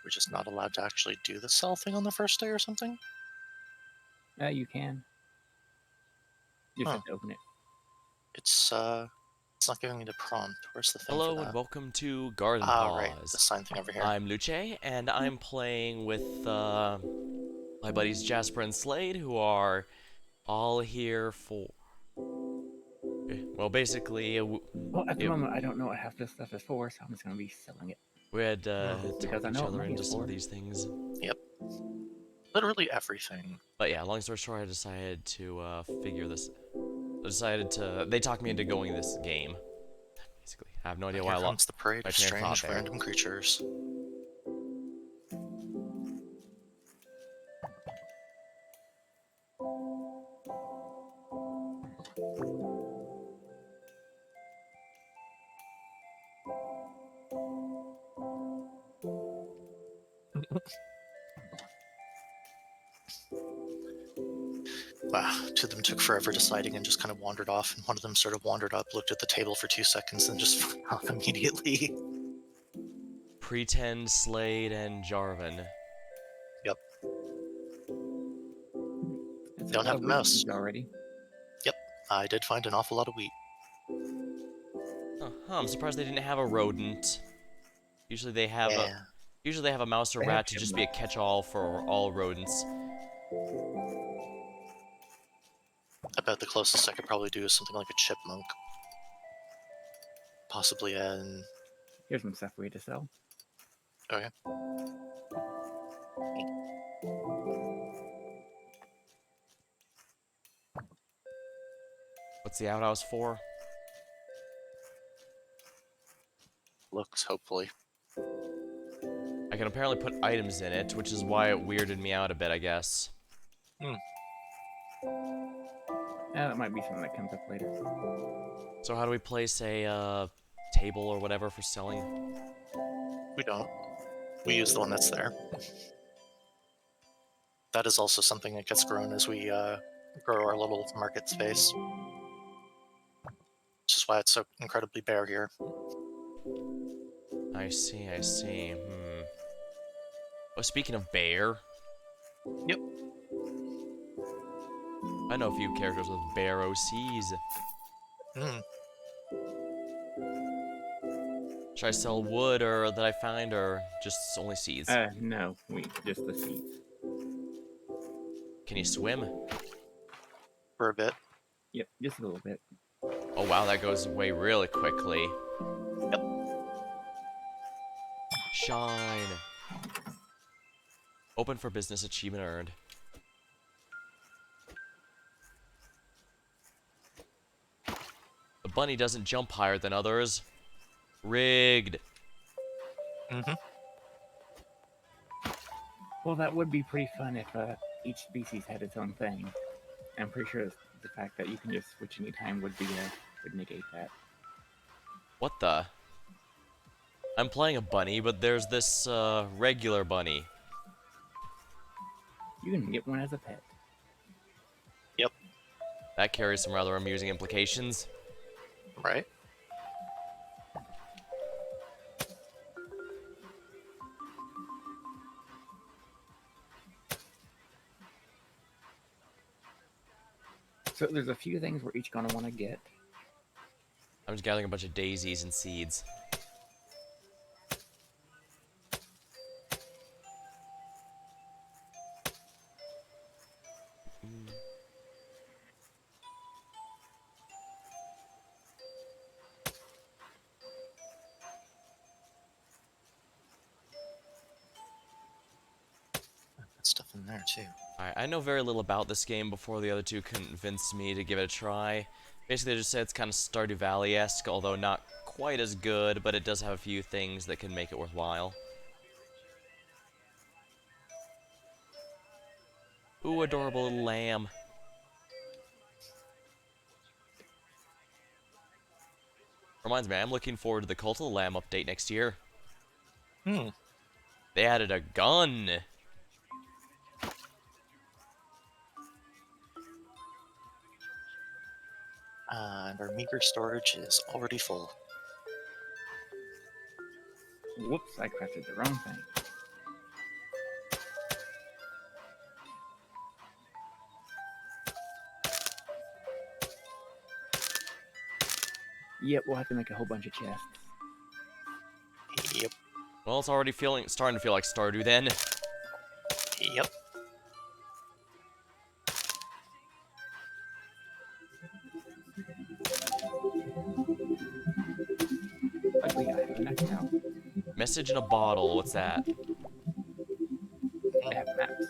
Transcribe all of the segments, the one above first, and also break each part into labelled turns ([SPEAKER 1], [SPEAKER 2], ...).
[SPEAKER 1] We're just not allowed to actually do the sell thing on the first day or something?
[SPEAKER 2] You can. You just
[SPEAKER 1] Huh.
[SPEAKER 2] have to open it.
[SPEAKER 1] It's not giving me the prompt. Where's the thing for
[SPEAKER 3] Hello and
[SPEAKER 1] that?
[SPEAKER 3] welcome to Garden
[SPEAKER 1] Ah, right. The
[SPEAKER 3] Paws.
[SPEAKER 1] sign thing over here.
[SPEAKER 3] I'm Luce, and I'm playing with my buddies Jasper and Slade, who are all here for. Well, basically,
[SPEAKER 2] Well, at the moment, I don't know what half this stuff is for, so I'm just going to be selling it.
[SPEAKER 3] we had
[SPEAKER 2] Because
[SPEAKER 3] talked
[SPEAKER 2] I
[SPEAKER 3] each
[SPEAKER 2] know what
[SPEAKER 3] other
[SPEAKER 2] money
[SPEAKER 3] into
[SPEAKER 2] is
[SPEAKER 3] some of
[SPEAKER 2] for.
[SPEAKER 3] these things.
[SPEAKER 1] Yep. Literally everything.
[SPEAKER 3] But yeah, long story short, I decided to figure this. I decided to. They talked me into going this game. Basically, I have no idea why
[SPEAKER 1] Here
[SPEAKER 3] I lost
[SPEAKER 1] comes the parade
[SPEAKER 3] my
[SPEAKER 1] of
[SPEAKER 3] train of thought
[SPEAKER 1] strange
[SPEAKER 3] there.
[SPEAKER 1] random creatures. Wow, two of them took forever deciding and just kind of wandered off, and one of them sort of wandered up, looked at the table for 2 seconds, and just fucked off immediately.
[SPEAKER 3] Pretend Slade and Jarvan.
[SPEAKER 1] Yep.
[SPEAKER 2] It's a
[SPEAKER 1] Don't
[SPEAKER 2] lot
[SPEAKER 1] have
[SPEAKER 2] of
[SPEAKER 1] the
[SPEAKER 2] wheat
[SPEAKER 1] mouse.
[SPEAKER 2] seeds already.
[SPEAKER 1] Yep. I did find an awful lot of wheat.
[SPEAKER 3] Huh, I'm surprised they didn't have a rodent. Usually they have a
[SPEAKER 1] Yeah.
[SPEAKER 3] usually they have a mouse or
[SPEAKER 2] They have
[SPEAKER 3] rat to just be a
[SPEAKER 2] chipmunks.
[SPEAKER 3] catch-all for all rodents.
[SPEAKER 1] About the closest I could probably do is something like a chipmunk. Possibly an...
[SPEAKER 2] Here's some stuff for you to sell.
[SPEAKER 1] Okay.
[SPEAKER 3] What's the outhouse for?
[SPEAKER 1] Looks, hopefully.
[SPEAKER 3] I can apparently put items in it, which is why it weirded me out a bit, I guess.
[SPEAKER 1] Hmm.
[SPEAKER 2] That might be something that comes up later.
[SPEAKER 3] So how do we place a table or whatever for selling?
[SPEAKER 1] We don't. We use the one that's there. That is also something that gets grown as we grow our little market space. Which is why it's so incredibly bare here.
[SPEAKER 3] I see, I see. Oh, speaking of bear,
[SPEAKER 1] Yep.
[SPEAKER 3] I know a few characters with bear OCs.
[SPEAKER 1] Hmm.
[SPEAKER 3] Should I sell wood or that I find, or just only seeds?
[SPEAKER 2] No, wheat, just the seeds.
[SPEAKER 3] Can you swim?
[SPEAKER 1] For a bit.
[SPEAKER 2] Yep, just a little bit.
[SPEAKER 3] Oh wow, that goes away really quickly.
[SPEAKER 1] Yep.
[SPEAKER 3] Shine. Open for business, achievement earned. The bunny doesn't jump higher than others. Rigged.
[SPEAKER 1] Mm-hmm.
[SPEAKER 2] Well, that would be pretty fun if each species had its own thing. I'm pretty sure the fact that you can just switch anytime would negate that.
[SPEAKER 3] What the? I'm playing a bunny, but there's this regular bunny.
[SPEAKER 2] You can get one as a pet.
[SPEAKER 1] Yep.
[SPEAKER 3] That carries some rather amusing implications.
[SPEAKER 1] Right?
[SPEAKER 2] So there's a few things we're each going to want to get.
[SPEAKER 3] I'm just gathering a bunch of daisies and seeds.
[SPEAKER 1] That stuff in there too.
[SPEAKER 3] Alright, I know very little about this game before the other two convinced me to give it a try. Basically, they just said it's kind of Stardew Valley-esque, although not quite as good, but it does have a few things that can make it worthwhile. Ooh, adorable little lamb. Reminds me, I'm looking forward to the Cult of the Lamb update next year.
[SPEAKER 1] Hmm.
[SPEAKER 3] They added a gun!
[SPEAKER 1] And our meager storage is already full.
[SPEAKER 2] Whoops, I crafted the wrong thing. Yep, we'll have to make a whole bunch of chests.
[SPEAKER 1] Yep.
[SPEAKER 3] Well, it's already starting to feel like Stardew then.
[SPEAKER 1] Yep.
[SPEAKER 2] Luckily, I have enough now.
[SPEAKER 3] Message in a bottle. What's that?
[SPEAKER 2] I have maps.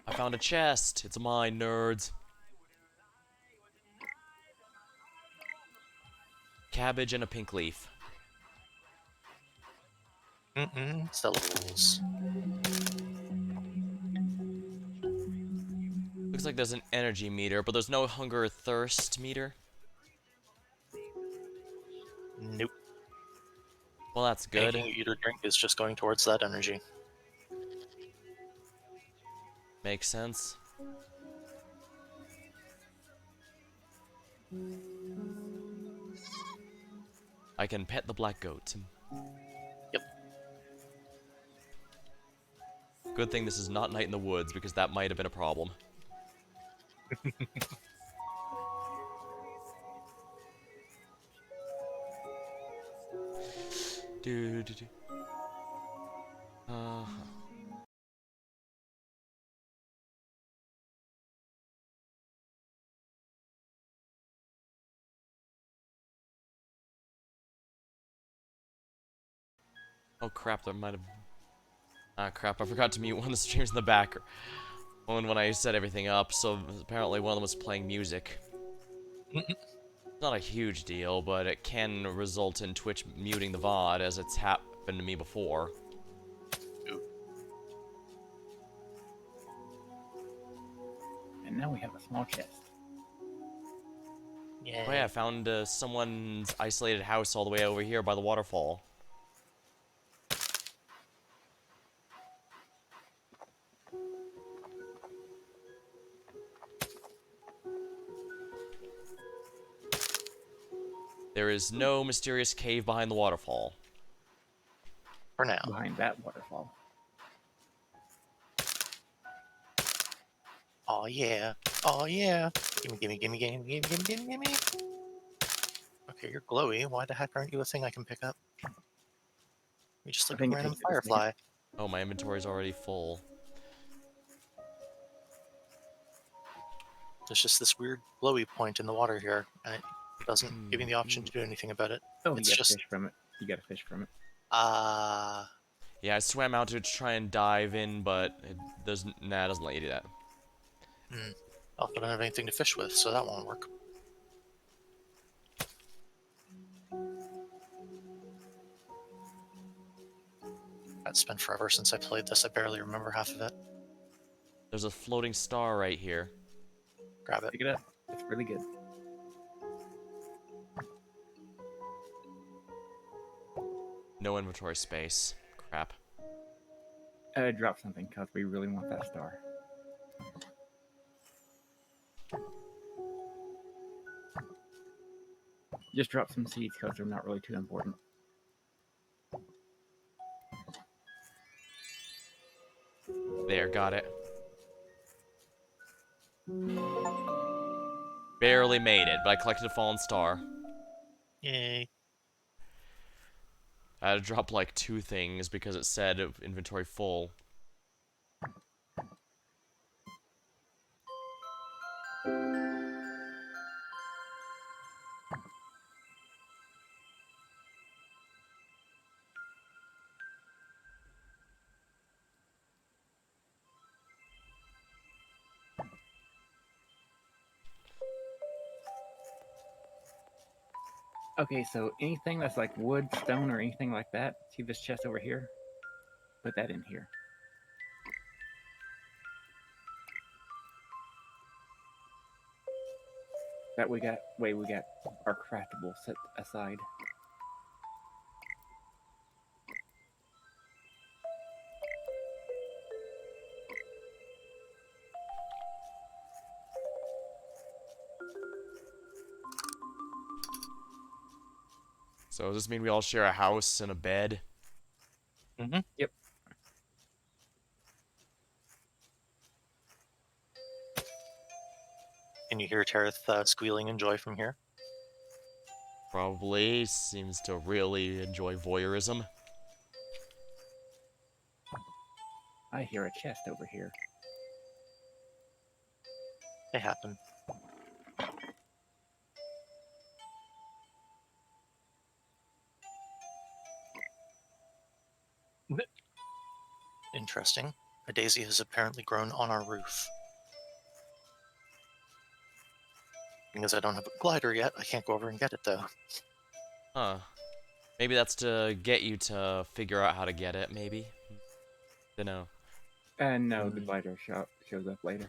[SPEAKER 3] I found a chest. It's mine, nerds. Cabbage and a pink leaf.
[SPEAKER 1] Syllables.
[SPEAKER 3] Looks like there's an energy meter, but there's no hunger or thirst meter.
[SPEAKER 1] Nope.
[SPEAKER 3] Well, that's good.
[SPEAKER 1] Anything you eat or drink is just going towards that energy.
[SPEAKER 3] Makes sense. I can pet the black goat.
[SPEAKER 1] Yep.
[SPEAKER 3] Good thing this is not Night in the Woods, because that might have been a problem. Do. Uh-huh. Oh crap, there might have... Ah crap, I forgot to mute one of the streams in the back when I set everything up, so apparently one of them was playing music. Not a huge deal, but it can result in Twitch muting the VOD, as it's happened to me before.
[SPEAKER 2] And now we have a small chest.
[SPEAKER 1] Yeah.
[SPEAKER 3] Oh yeah, I found someone's isolated house all the way over here by the waterfall. There is no mysterious cave behind the waterfall.
[SPEAKER 1] For now.
[SPEAKER 2] Behind that waterfall.
[SPEAKER 1] Oh yeah. Oh yeah. Gimme, gimme, gimme, gimme, gimme, gimme, gimme, gimme. Okay, you're glowy. Why the heck aren't you a thing I can pick up? You just
[SPEAKER 2] I
[SPEAKER 1] look like
[SPEAKER 2] think
[SPEAKER 1] a
[SPEAKER 2] it
[SPEAKER 1] random
[SPEAKER 2] takes it as
[SPEAKER 1] firefly.
[SPEAKER 3] Oh, my inventory's already full.
[SPEAKER 1] There's just this weird glowy point in the water here, and it doesn't give me the option to do anything about it.
[SPEAKER 2] Oh,
[SPEAKER 1] It's
[SPEAKER 2] you got
[SPEAKER 1] just
[SPEAKER 2] fish from it. You got a fish from it.
[SPEAKER 3] Yeah, I swam out to try and dive in, but it doesn't let you do that.
[SPEAKER 1] Also don't have anything to fish with, so that won't work. It's been forever since I played this. I barely remember half of it.
[SPEAKER 3] There's a floating star right here.
[SPEAKER 1] Grab it.
[SPEAKER 2] Pick it up. It's really good.
[SPEAKER 3] No inventory space. Crap.
[SPEAKER 2] Drop something, because we really want that star. Just drop some seeds, because they're not really too important.
[SPEAKER 3] There, got it. Barely made it, but I collected a fallen star.
[SPEAKER 1] Yay.
[SPEAKER 3] I had to drop like 2 things because it said inventory full.
[SPEAKER 2] Okay, so anything that's like wood, stone, or anything like that, see this chest over here? Put that in here. That way we got our craftable set aside.
[SPEAKER 3] So does this mean we all share a house and a bed?
[SPEAKER 1] Mm-hmm.
[SPEAKER 2] Yep.
[SPEAKER 1] Can you hear Tareth squealing in joy from here?
[SPEAKER 3] Probably seems to really enjoy voyeurism.
[SPEAKER 2] I hear a chest over here.
[SPEAKER 1] They happen. Interesting. A daisy has apparently grown on our roof. Because I don't have a glider yet, I can't go over and get it, though.
[SPEAKER 3] Huh. Maybe that's to get you to figure out how to get it, maybe? Dunno.
[SPEAKER 2] And no, the glider shows up later.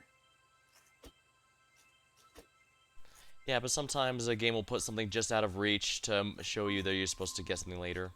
[SPEAKER 3] Yeah, but sometimes a game will put something just out of reach to show you that you're supposed to get something later.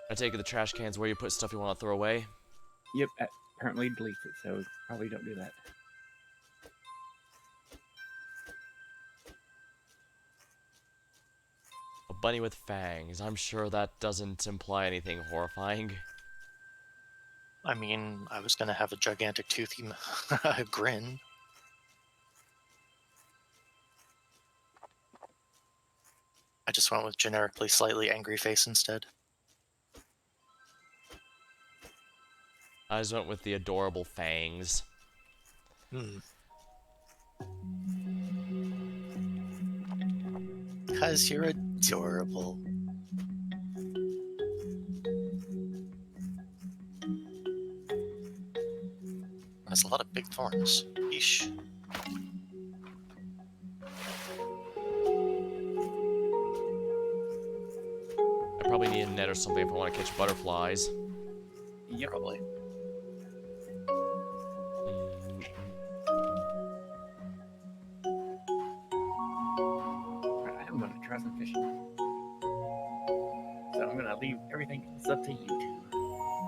[SPEAKER 3] I take it the trash can's where you put stuff you want to throw away.
[SPEAKER 2] Yep, apparently deletes it, so probably don't do that.
[SPEAKER 3] A bunny with fangs. I'm sure that doesn't imply anything horrifying.
[SPEAKER 1] I mean, I was gonna have a gigantic toothy grin. I just went with generically slightly angry face instead.
[SPEAKER 3] I just went with the adorable fangs.
[SPEAKER 1] Because you're adorable. There's a lot of big thorns. Yeesh.
[SPEAKER 3] I probably need a net or something if I want to catch butterflies.
[SPEAKER 1] Yep. Probably.
[SPEAKER 2] I'm going to try some fishing. So I'm going to leave everything else up to you two.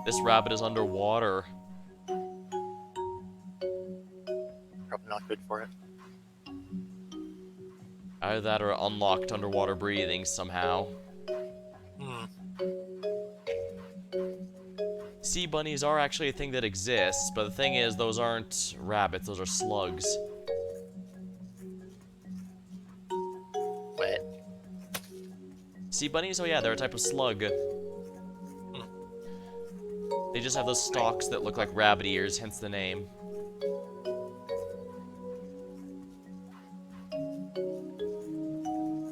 [SPEAKER 3] This rabbit is underwater.
[SPEAKER 1] Probably not good for it.
[SPEAKER 3] Either that or unlocked underwater breathing somehow. Sea bunnies are actually a thing that exists, but the thing is, those aren't rabbits, those are slugs.
[SPEAKER 1] What?
[SPEAKER 3] Sea bunnies? Oh yeah, they're a type of slug. They just have those stalks that look like rabbit ears, hence the name.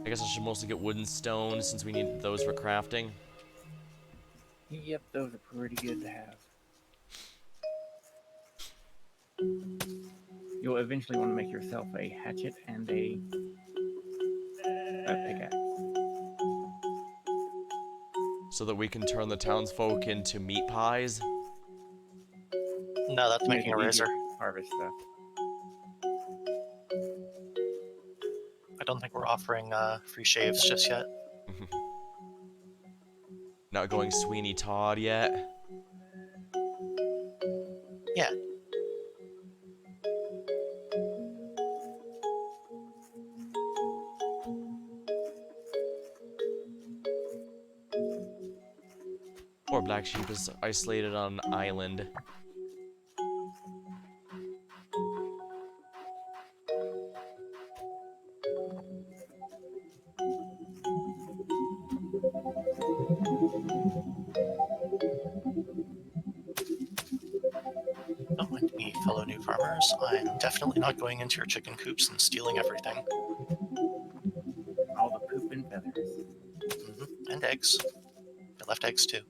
[SPEAKER 3] I guess I should mostly get wood and stone since we need those for crafting.
[SPEAKER 2] Yep, those are pretty good to have. You'll eventually want to make yourself a hatchet and a pickaxe.
[SPEAKER 3] So that we can turn the townsfolk into meat pies.
[SPEAKER 1] No, that's making a
[SPEAKER 2] Make it easier
[SPEAKER 1] razor.
[SPEAKER 2] to harvest stuff.
[SPEAKER 1] I don't think we're offering free shaves just yet.
[SPEAKER 3] Not going Sweeney Todd yet.
[SPEAKER 1] Yeah.
[SPEAKER 3] Poor black sheep is isolated on an island.
[SPEAKER 1] Don't mind me, fellow new farmers. I'm definitely not going into your chicken coops and stealing everything.
[SPEAKER 2] All the poop and feathers.
[SPEAKER 1] And eggs. I left eggs too.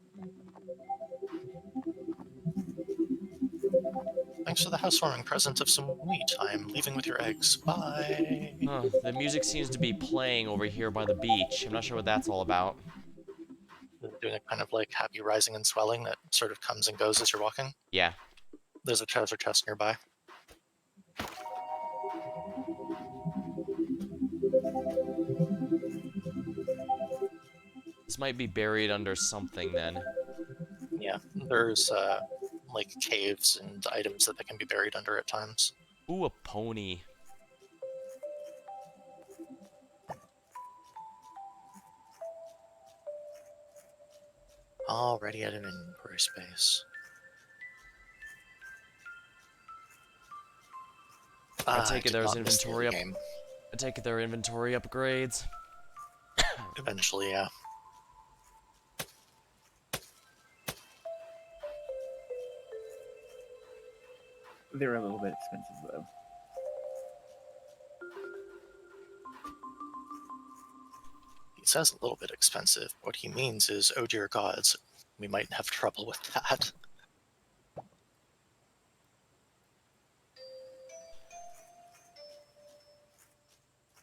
[SPEAKER 1] Thanks for the housewarming present of some wheat. I'm leaving with your eggs. Bye.
[SPEAKER 3] The music seems to be playing over here by the beach. I'm not sure what that's all about.
[SPEAKER 1] Doing a kind of like happy rising and swelling that sort of comes and goes as you're walking.
[SPEAKER 3] Yeah.
[SPEAKER 1] There's a treasure chest nearby.
[SPEAKER 3] These might be buried under something then.
[SPEAKER 1] Yeah, there's like caves and items that they can be buried under at times.
[SPEAKER 3] Ooh, a pony.
[SPEAKER 1] Already at an inventory space.
[SPEAKER 3] I
[SPEAKER 1] I
[SPEAKER 3] take it
[SPEAKER 1] did
[SPEAKER 3] there's
[SPEAKER 1] not miss the
[SPEAKER 3] inventory
[SPEAKER 1] end
[SPEAKER 3] up.
[SPEAKER 1] game.
[SPEAKER 3] I take it there are inventory upgrades.
[SPEAKER 1] Eventually, yeah.
[SPEAKER 2] They're a little bit expensive though.
[SPEAKER 1] He says a little bit expensive. What he means is, oh dear gods, we might have trouble with that.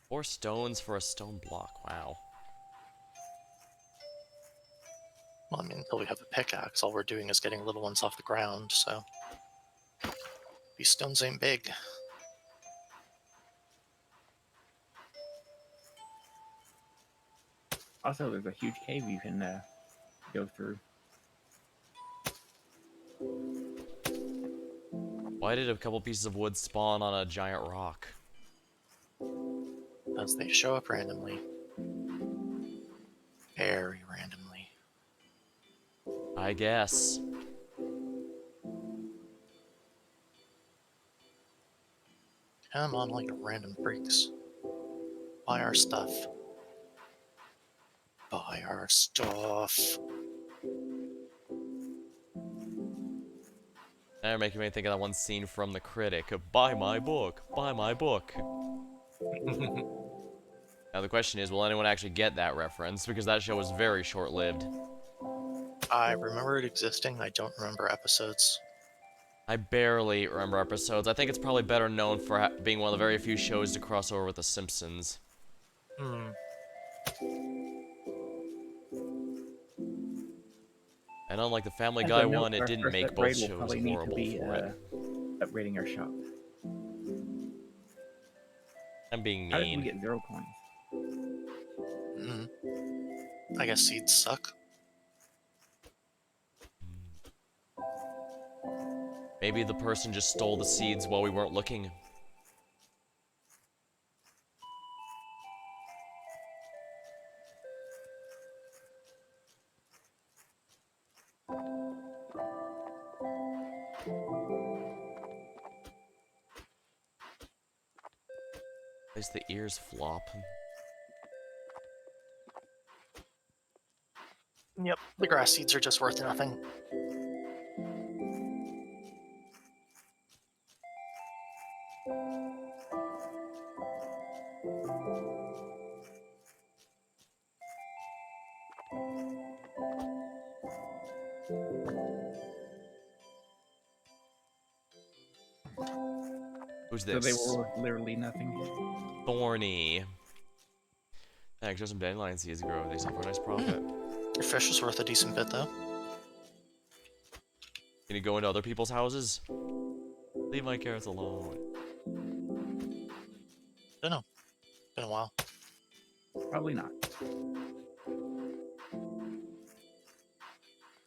[SPEAKER 3] 4 stones for a stone block. Wow.
[SPEAKER 1] Well, I mean, until we have a pickaxe, all we're doing is getting little ones off the ground, so... These stones ain't big.
[SPEAKER 2] Also, there's a huge cave you can go through.
[SPEAKER 3] Why did a couple pieces of wood spawn on a giant rock?
[SPEAKER 1] As they show up randomly. Very randomly.
[SPEAKER 3] I guess.
[SPEAKER 1] Come on, like random freaks. Buy our stuff. Buy our stuff.
[SPEAKER 3] Now you're making me think of that one scene from The Critic. Buy my book. Buy my book. Now the question is, will anyone actually get that reference? Because that show was very short-lived.
[SPEAKER 1] I remember it existing. I don't remember episodes.
[SPEAKER 3] I barely remember episodes. I think it's probably better known for being one of the very few shows to cross over with The Simpsons.
[SPEAKER 1] Hmm.
[SPEAKER 3] And unlike the Family
[SPEAKER 2] As
[SPEAKER 3] Guy
[SPEAKER 2] a note,
[SPEAKER 3] one, it
[SPEAKER 2] our
[SPEAKER 3] didn't
[SPEAKER 2] first
[SPEAKER 3] make both
[SPEAKER 2] upgrade will
[SPEAKER 3] shows
[SPEAKER 2] probably need to
[SPEAKER 3] horrible
[SPEAKER 2] be
[SPEAKER 3] for it.
[SPEAKER 2] upgrading our shop.
[SPEAKER 3] I'm being
[SPEAKER 2] How did we
[SPEAKER 3] mean.
[SPEAKER 2] get 0 coins?
[SPEAKER 1] Hmm. I guess seeds suck.
[SPEAKER 3] Maybe the person just stole the seeds while we weren't looking. At least the ears flop.
[SPEAKER 1] Yep, the grass seeds are just worth nothing.
[SPEAKER 3] Who's
[SPEAKER 2] So they
[SPEAKER 3] this?
[SPEAKER 2] were worth literally nothing.
[SPEAKER 3] Thorny. Thanks, there's some dandelion seeds to grow. They sell for a nice profit.
[SPEAKER 1] Your fish is worth a decent bit, though.
[SPEAKER 3] Can you go into other people's houses? Leave my carrots alone.
[SPEAKER 1] Don't know. Been a while.
[SPEAKER 2] Probably not.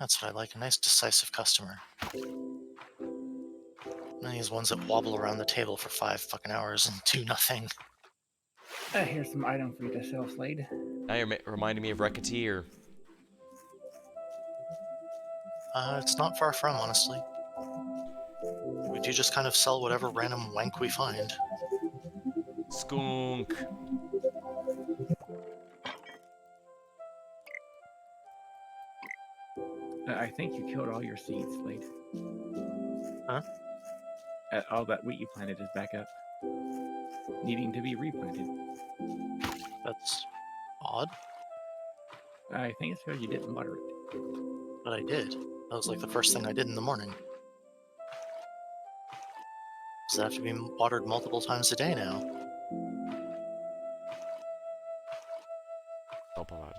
[SPEAKER 1] That's what I like, a nice decisive customer. And these ones that wobble around the table for 5 fucking hours and do nothing.
[SPEAKER 2] Here's some item for you to sell, Slade.
[SPEAKER 3] Now you're reminding me of Racketeer.
[SPEAKER 1] It's not far from, honestly. We do just kind of sell whatever random wank we find.
[SPEAKER 3] Skunk.
[SPEAKER 2] I think you killed all your seeds, Slade.
[SPEAKER 1] Huh?
[SPEAKER 2] All that wheat you planted is back up, needing to be replanted.
[SPEAKER 1] That's odd,
[SPEAKER 2] I think it's because you didn't water it.
[SPEAKER 1] but I did. That was like the first thing I did in the morning. Does it have to be watered multiple times a day now?
[SPEAKER 3] Help him out.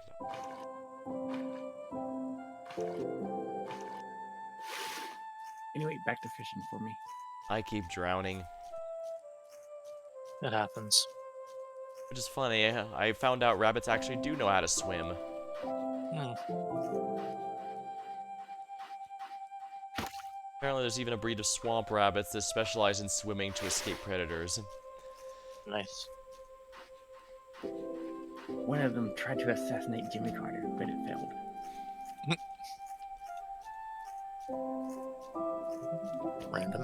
[SPEAKER 2] Anyway, back to fishing for me.
[SPEAKER 3] I keep drowning.
[SPEAKER 1] It happens.
[SPEAKER 3] Which is funny. I found out rabbits actually do know how to swim.
[SPEAKER 1] Hmm.
[SPEAKER 3] Apparently, there's even a breed of swamp rabbits that specialize in swimming to escape predators.
[SPEAKER 1] Nice.
[SPEAKER 2] One of them tried to assassinate Jimmy Carter, but it failed.
[SPEAKER 1] Random.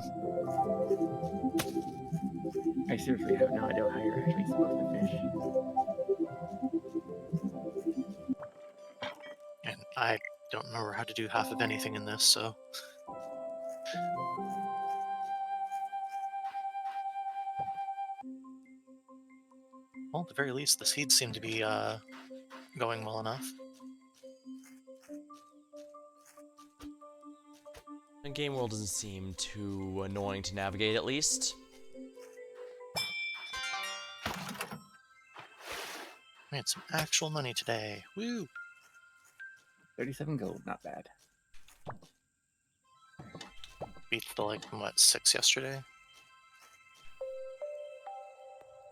[SPEAKER 2] I seriously have no idea how you're actually supposed to fish.
[SPEAKER 1] And I don't remember how to do half of anything in this, so. Well, at the very least, the seeds seem to be going well enough.
[SPEAKER 3] The game world doesn't seem too annoying to navigate, at least.
[SPEAKER 1] Made some actual money today. Woo!
[SPEAKER 2] 37 gold, not bad.
[SPEAKER 1] Beat the, like, what, 6 yesterday?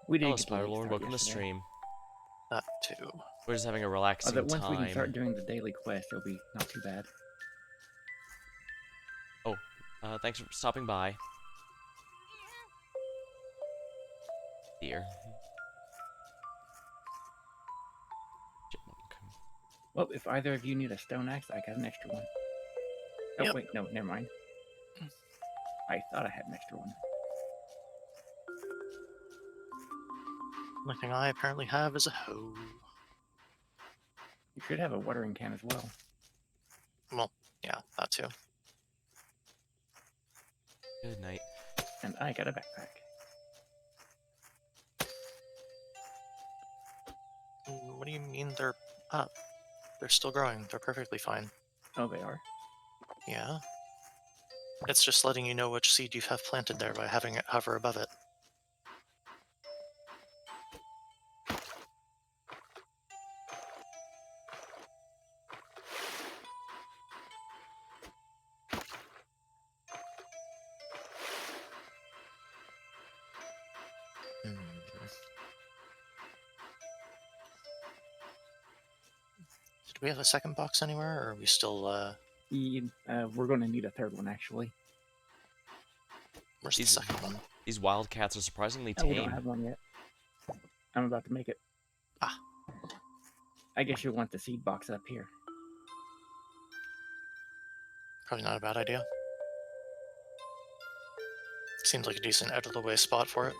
[SPEAKER 2] We did
[SPEAKER 3] Hello,
[SPEAKER 2] get the
[SPEAKER 3] Spider
[SPEAKER 2] late
[SPEAKER 3] Lord.
[SPEAKER 2] start
[SPEAKER 3] Welcome to
[SPEAKER 2] yesterday.
[SPEAKER 3] stream.
[SPEAKER 1] That too.
[SPEAKER 3] We're just having a relaxing
[SPEAKER 2] Although once we can
[SPEAKER 3] time.
[SPEAKER 2] start doing the daily quest, it'll be not too bad.
[SPEAKER 3] Oh, thanks for stopping by. Dear. Chipmunk.
[SPEAKER 2] Well, if either of you need a stone axe, I got an extra one. Oh,
[SPEAKER 1] Yep.
[SPEAKER 2] wait, no, never mind. I thought I had an extra one.
[SPEAKER 1] Only thing I apparently have is a hoe.
[SPEAKER 2] You should have a watering can as well.
[SPEAKER 1] Well, yeah, that too.
[SPEAKER 3] Good night.
[SPEAKER 2] And I got a backpack.
[SPEAKER 1] What do you mean they're up? They're still growing. They're perfectly fine.
[SPEAKER 2] Oh, they are?
[SPEAKER 1] Yeah. It's just letting you know which seed you have planted there by having it hover above it. Hmm. Did we have a second box anywhere, or are we still,
[SPEAKER 2] We're going to need a third one, actually.
[SPEAKER 1] where's the
[SPEAKER 3] These-
[SPEAKER 1] second one?
[SPEAKER 3] These wildcats are surprisingly
[SPEAKER 2] Oh, we don't
[SPEAKER 3] tame.
[SPEAKER 2] have one yet. I'm about to make it.
[SPEAKER 1] Ah.
[SPEAKER 2] I guess you'll want the seed box up here.
[SPEAKER 1] Probably not a bad idea. Seems like a decent out-of-the-way spot for it.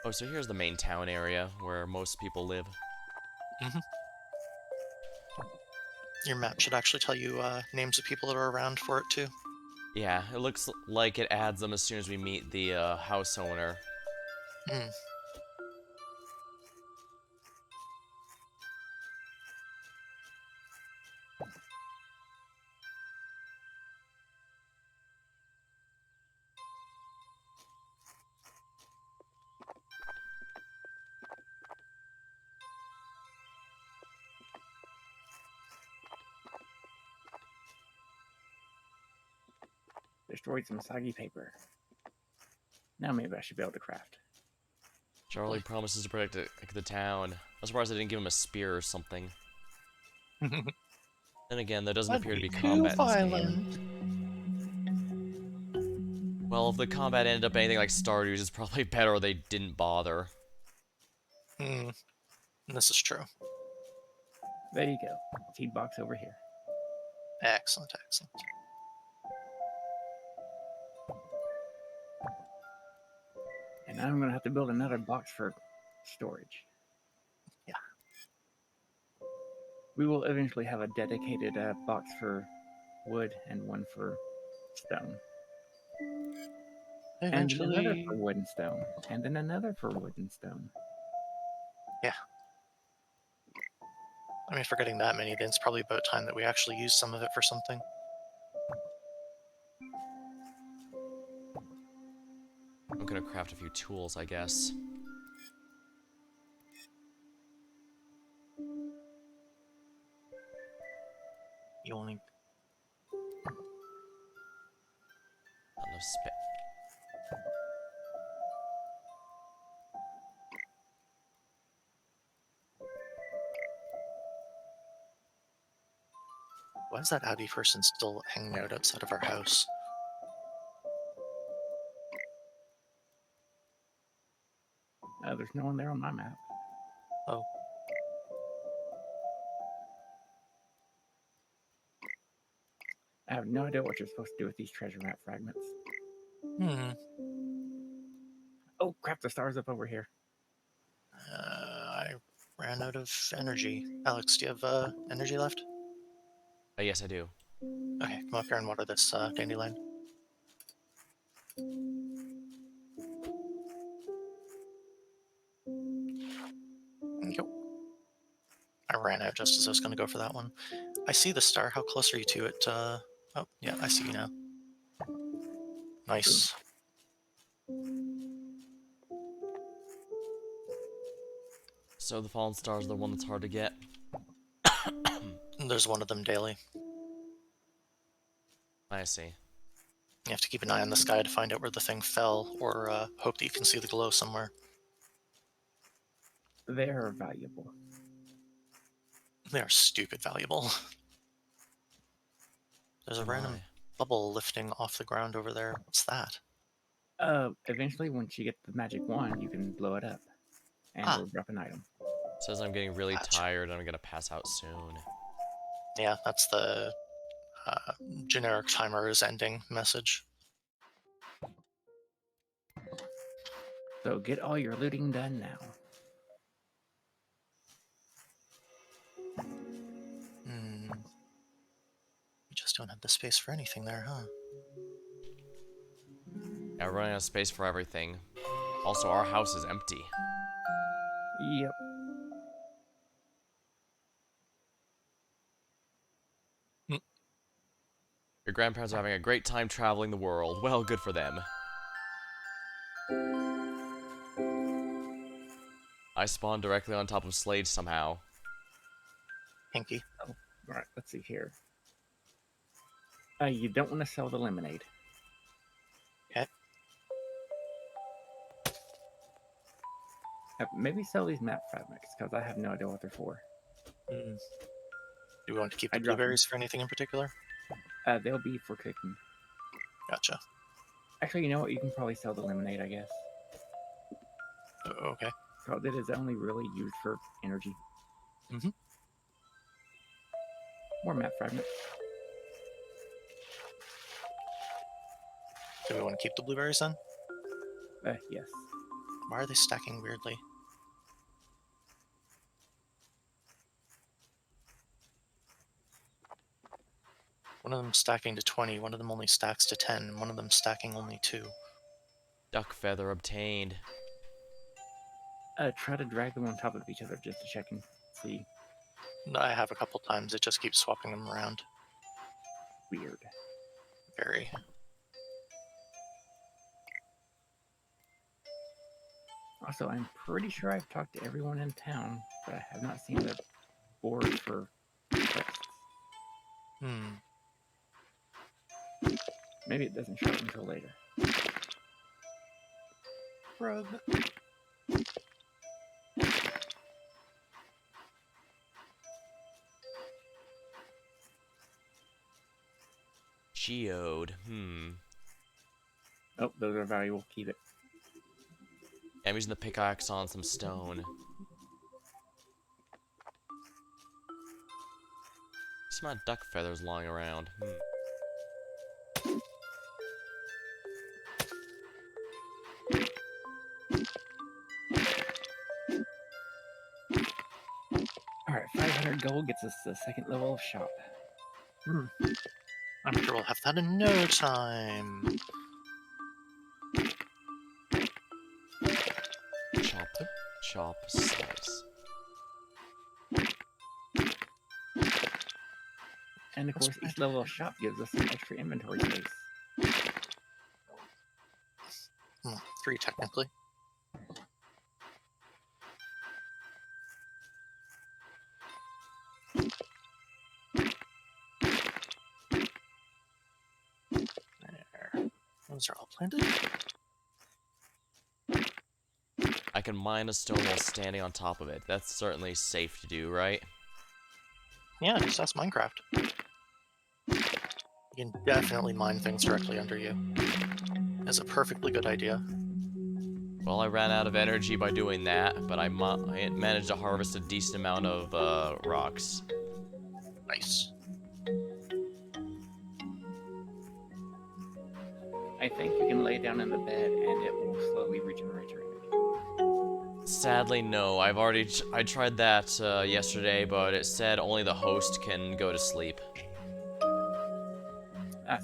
[SPEAKER 3] Oh, so here's the main town area where most people live.
[SPEAKER 1] Your map should actually tell you names of people that are around for it, too.
[SPEAKER 3] Yeah, it looks like it adds them as soon as we meet the house owner.
[SPEAKER 1] Hmm.
[SPEAKER 2] Destroyed some soggy paper. Now maybe I should be able to craft.
[SPEAKER 3] Charlie promises to protect the town. I'm surprised they didn't give him a spear or something. Then again, there doesn't appear to be combat in this game. Well, if the combat ended up anything like Stardew's, it's probably better they didn't bother.
[SPEAKER 1] Hmm. This is true.
[SPEAKER 2] There you go. Seed box over here.
[SPEAKER 1] Excellent, excellent.
[SPEAKER 2] And now I'm going to have to build another box for storage.
[SPEAKER 1] Yeah.
[SPEAKER 2] We will eventually have a dedicated box for wood and one for stone. And then another
[SPEAKER 1] Eventually.
[SPEAKER 2] for wood and stone. And then another for wood and stone.
[SPEAKER 1] I mean, forgetting that many, then it's probably about time that we actually use some of it for something.
[SPEAKER 3] I'm gonna craft a few tools, I guess.
[SPEAKER 1] You only...
[SPEAKER 3] Not enough space.
[SPEAKER 1] Why is that Audi person still hanging out outside of our house?
[SPEAKER 2] There's no one there on my map.
[SPEAKER 1] Oh.
[SPEAKER 2] I have no idea what you're supposed to do with these treasure map fragments. Oh crap, the star's up over here.
[SPEAKER 1] I ran out of energy. Alex, do you have energy left?
[SPEAKER 3] Yes, I do.
[SPEAKER 1] Okay, come up here and water this dandelion. Go. I ran out just as I was going to go for that one. I see the star. How close are you to it? Oh, yeah, I see you now. Nice.
[SPEAKER 3] So the fallen star is the one that's hard to get.
[SPEAKER 1] There's one of them daily.
[SPEAKER 3] I see.
[SPEAKER 1] You have to keep an eye on the sky to find out where the thing fell, or hope that you can see the glow somewhere.
[SPEAKER 2] They are valuable.
[SPEAKER 1] They are stupid valuable. There's a
[SPEAKER 3] Oh
[SPEAKER 1] random
[SPEAKER 3] my.
[SPEAKER 1] bubble lifting off the ground over there. What's that?
[SPEAKER 2] Eventually, once you get the magic wand, you can blow it up, and it'll drop an item.
[SPEAKER 3] Says I'm getting really
[SPEAKER 1] Gotcha.
[SPEAKER 3] tired and I'm gonna pass out soon.
[SPEAKER 1] Yeah, that's the generic timer is ending message.
[SPEAKER 2] So get all your looting done now.
[SPEAKER 1] We just don't have the space for anything there, huh?
[SPEAKER 3] Yeah, we're running out of space for everything. Also, our house is empty.
[SPEAKER 2] Yep.
[SPEAKER 3] Your grandparents are having a great time traveling the world. Well, good for them. I spawned directly on top of Slade somehow.
[SPEAKER 1] Pinky.
[SPEAKER 2] Oh, alright, let's see here. You don't want to sell the lemonade.
[SPEAKER 1] Okay.
[SPEAKER 2] Maybe sell these map fragments, because I have no idea what they're for.
[SPEAKER 1] Do we want to keep
[SPEAKER 2] I
[SPEAKER 1] the
[SPEAKER 2] dropped
[SPEAKER 1] blueberries for anything in particular?
[SPEAKER 2] They'll be for cooking.
[SPEAKER 1] Gotcha.
[SPEAKER 2] Actually, you know what? You can probably sell the lemonade, I guess.
[SPEAKER 1] Okay.
[SPEAKER 2] Because it is only really used for energy. More map fragments.
[SPEAKER 1] Do we want to keep the blueberries then?
[SPEAKER 2] Yes.
[SPEAKER 1] Why are they stacking weirdly? One of them stacking to 20, one of them only stacks to 10, and one of them stacking only 2.
[SPEAKER 3] Duck feather obtained.
[SPEAKER 2] Try to drag them on top of each other just to check and see.
[SPEAKER 1] I have a couple times, it just keeps swapping them around.
[SPEAKER 2] Weird.
[SPEAKER 1] Very.
[SPEAKER 2] Also, I'm pretty sure I've talked to everyone in town, but I have not seen the board for quests. Maybe it doesn't show up until later.
[SPEAKER 1] Rug.
[SPEAKER 3] Geode.
[SPEAKER 2] Oh, those are valuable. Keep it.
[SPEAKER 3] I'm using the pickaxe on some stone. Some amount of duck feathers lying around.
[SPEAKER 2] Alright, 500 gold gets us the second level of shop.
[SPEAKER 1] I'm sure we'll have that in no time.
[SPEAKER 3] Chop, slice.
[SPEAKER 2] And of course, each level of shop gives us some extra inventory space.
[SPEAKER 1] 3 technically. There. Those are all planted.
[SPEAKER 3] I can mine a stone while standing on top of it. That's certainly safe to do, right?
[SPEAKER 1] Yeah, just ask Minecraft. You can definitely mine things directly under you. That's a perfectly good idea.
[SPEAKER 3] Well, I ran out of energy by doing that, but I managed to harvest a decent amount of rocks.
[SPEAKER 1] Nice.
[SPEAKER 2] I think you can lay down in the bed and it will slowly regenerate your energy.
[SPEAKER 3] Sadly, no. I tried that yesterday, but it said only the host can go to sleep.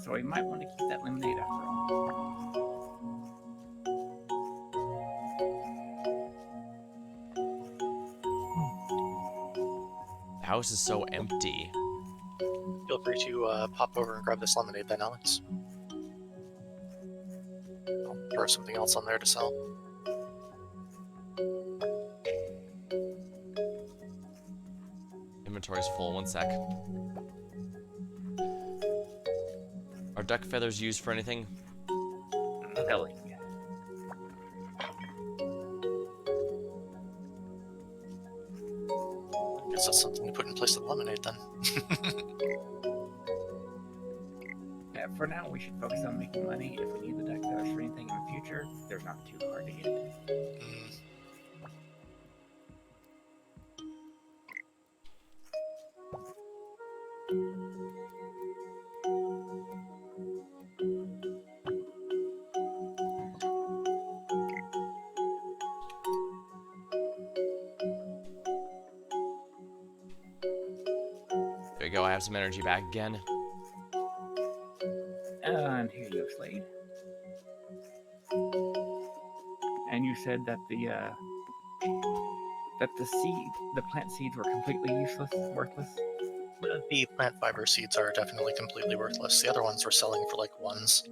[SPEAKER 2] So you might want to keep that lemonade after all.
[SPEAKER 3] The house is so empty.
[SPEAKER 1] Feel free to pop over and grab this lemonade then, Alex. I'll throw something else on there to sell.
[SPEAKER 3] Inventory's full, 1 sec. Are duck feathers used for anything?
[SPEAKER 2] Belly.
[SPEAKER 1] I guess that's something to put in place of the lemonade then.
[SPEAKER 2] For now, we should focus on making money. If we need the duck feathers for anything in the future, they're not too hard to get.
[SPEAKER 1] Mm.
[SPEAKER 3] There you go, I have some energy back again.
[SPEAKER 2] And here you go, Slade. And you said that the plant seeds were completely useless, worthless.
[SPEAKER 1] The plant fiber seeds are definitely completely worthless. The other ones we're selling for like ones.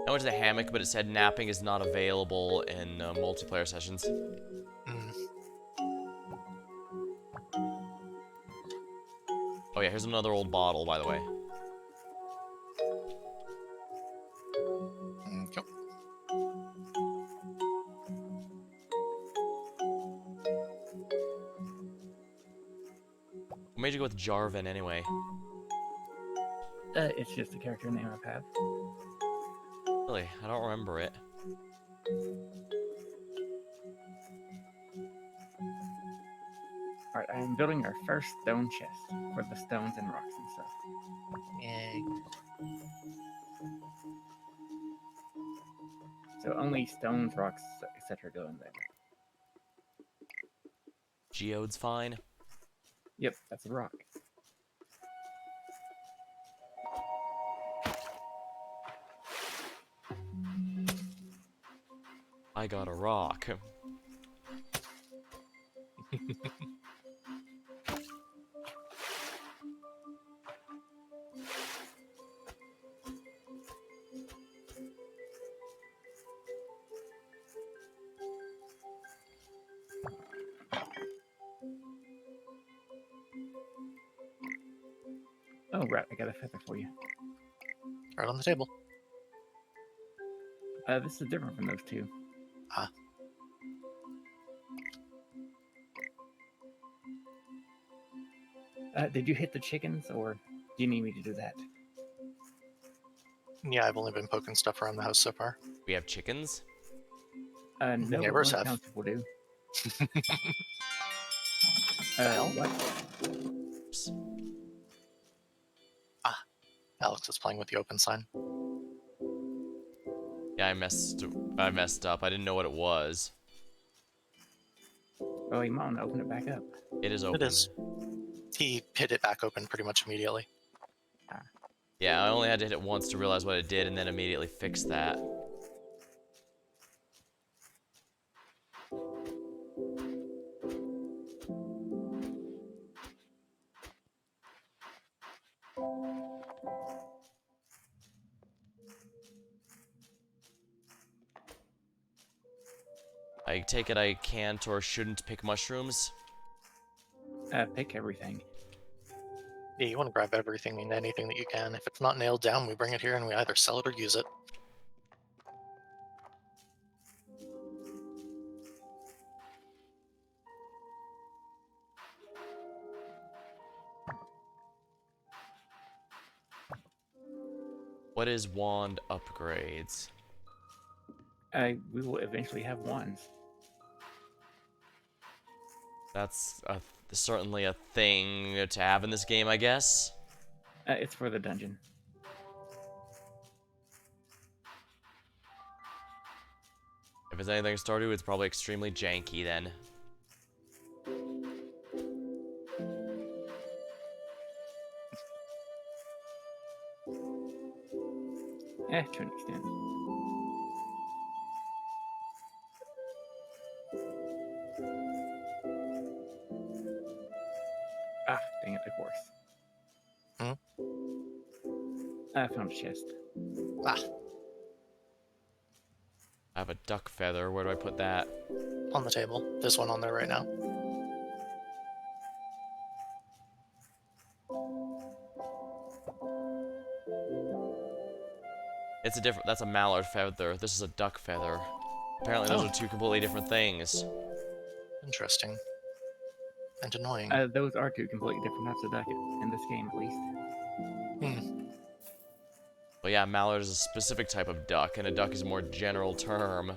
[SPEAKER 3] I went to the hammock, but it said napping is not available in multiplayer sessions.
[SPEAKER 1] Mm.
[SPEAKER 3] Oh yeah, here's another old bottle, by the way.
[SPEAKER 1] Okay.
[SPEAKER 3] What made you go with Jarvan anyway?
[SPEAKER 2] It's just a character name I have.
[SPEAKER 3] Really, I don't remember it.
[SPEAKER 2] Alright, I am building our first stone chest for the stones and rocks and stuff.
[SPEAKER 1] Yay.
[SPEAKER 2] So only stones, rocks, etc. go in there.
[SPEAKER 3] Geode's fine.
[SPEAKER 2] Yep, that's a rock.
[SPEAKER 3] I got a rock.
[SPEAKER 2] Oh, right, I got a feather for you.
[SPEAKER 1] Right on the table.
[SPEAKER 2] This is different from those two.
[SPEAKER 1] Ah.
[SPEAKER 2] Did you hit the chickens, or do you need me to do that?
[SPEAKER 1] Yeah, I've only been poking stuff around the house so far.
[SPEAKER 3] We have chickens?
[SPEAKER 2] No, but
[SPEAKER 1] Neighbors
[SPEAKER 2] one
[SPEAKER 1] have.
[SPEAKER 2] townspeople do.
[SPEAKER 1] hell?
[SPEAKER 2] What?
[SPEAKER 1] Alex is playing with the open sign.
[SPEAKER 3] Yeah, I messed up. I didn't know what it was.
[SPEAKER 2] Oh, you might want to open it back up.
[SPEAKER 3] It is open.
[SPEAKER 1] It is. He hit it back open pretty much immediately.
[SPEAKER 3] Yeah, I only had to hit it once to realize what it did and then immediately fix that. I take it I can't or shouldn't pick mushrooms?
[SPEAKER 2] Pick everything.
[SPEAKER 1] Yeah, you want to grab everything and anything that you can. If it's not nailed down, we bring it here and we either sell it or use it.
[SPEAKER 3] What is wand upgrades?
[SPEAKER 2] We will eventually have wands.
[SPEAKER 3] That's certainly a thing to have in this game, I guess.
[SPEAKER 2] It's for the dungeon.
[SPEAKER 3] If it's anything Stardew, it's probably extremely janky then.
[SPEAKER 2] To an extent. Ah, dang it, of course.
[SPEAKER 1] Hmm?
[SPEAKER 2] I found a chest.
[SPEAKER 1] Ah,
[SPEAKER 3] I have a duck feather. Where do I put that?
[SPEAKER 1] on the table. There's one on there right now.
[SPEAKER 3] It's a different. That's a mallard feather. This is a duck feather. Apparently, those
[SPEAKER 1] Oh.
[SPEAKER 3] are two completely different things.
[SPEAKER 1] Interesting. And annoying.
[SPEAKER 2] Those are two completely different types of duck in this game, at least.
[SPEAKER 1] Hmm.
[SPEAKER 3] But yeah, mallard is a specific type of duck, and a duck is a more general term.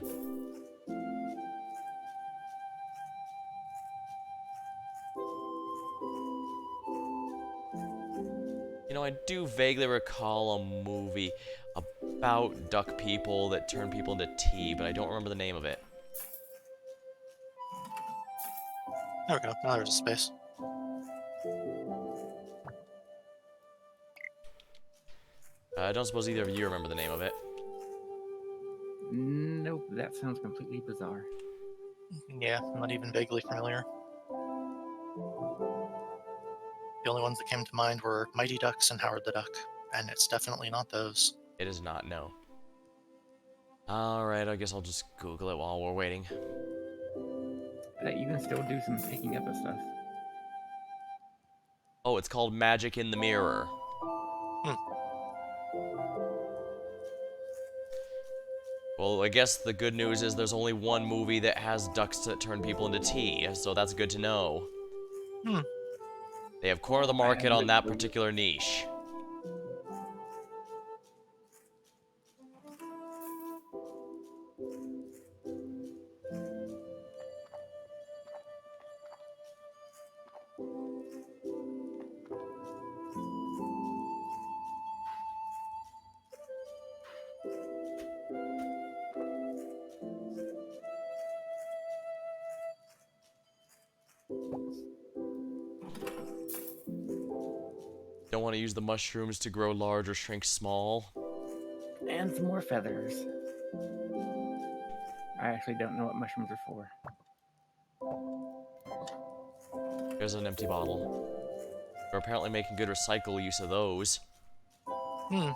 [SPEAKER 3] You know, I do vaguely recall a movie about duck people that turn people into tea, but I don't remember the name of it.
[SPEAKER 1] There we go. Now there's a space.
[SPEAKER 3] I don't suppose either of you remember the name of it.
[SPEAKER 2] Nope, that sounds completely bizarre.
[SPEAKER 1] Yeah, not even vaguely familiar. The only ones that came to mind were Mighty Ducks and Howard the Duck, and it's definitely not those.
[SPEAKER 3] It is not, no. Alright, I guess I'll just Google it while we're waiting.
[SPEAKER 2] You can still do some picking up of stuff.
[SPEAKER 3] Oh, it's called Magic in the Mirror. Well, I guess the good news is there's only one movie that has ducks that turn people into tea, so that's good to know.
[SPEAKER 1] Hmm.
[SPEAKER 3] They have cornered the market on that particular niche. Don't want to use the mushrooms to grow large or shrink small.
[SPEAKER 2] And some more feathers. I actually don't know what mushrooms are for.
[SPEAKER 3] There's an empty bottle. We're apparently making good recycle use of those.
[SPEAKER 1] Hmm.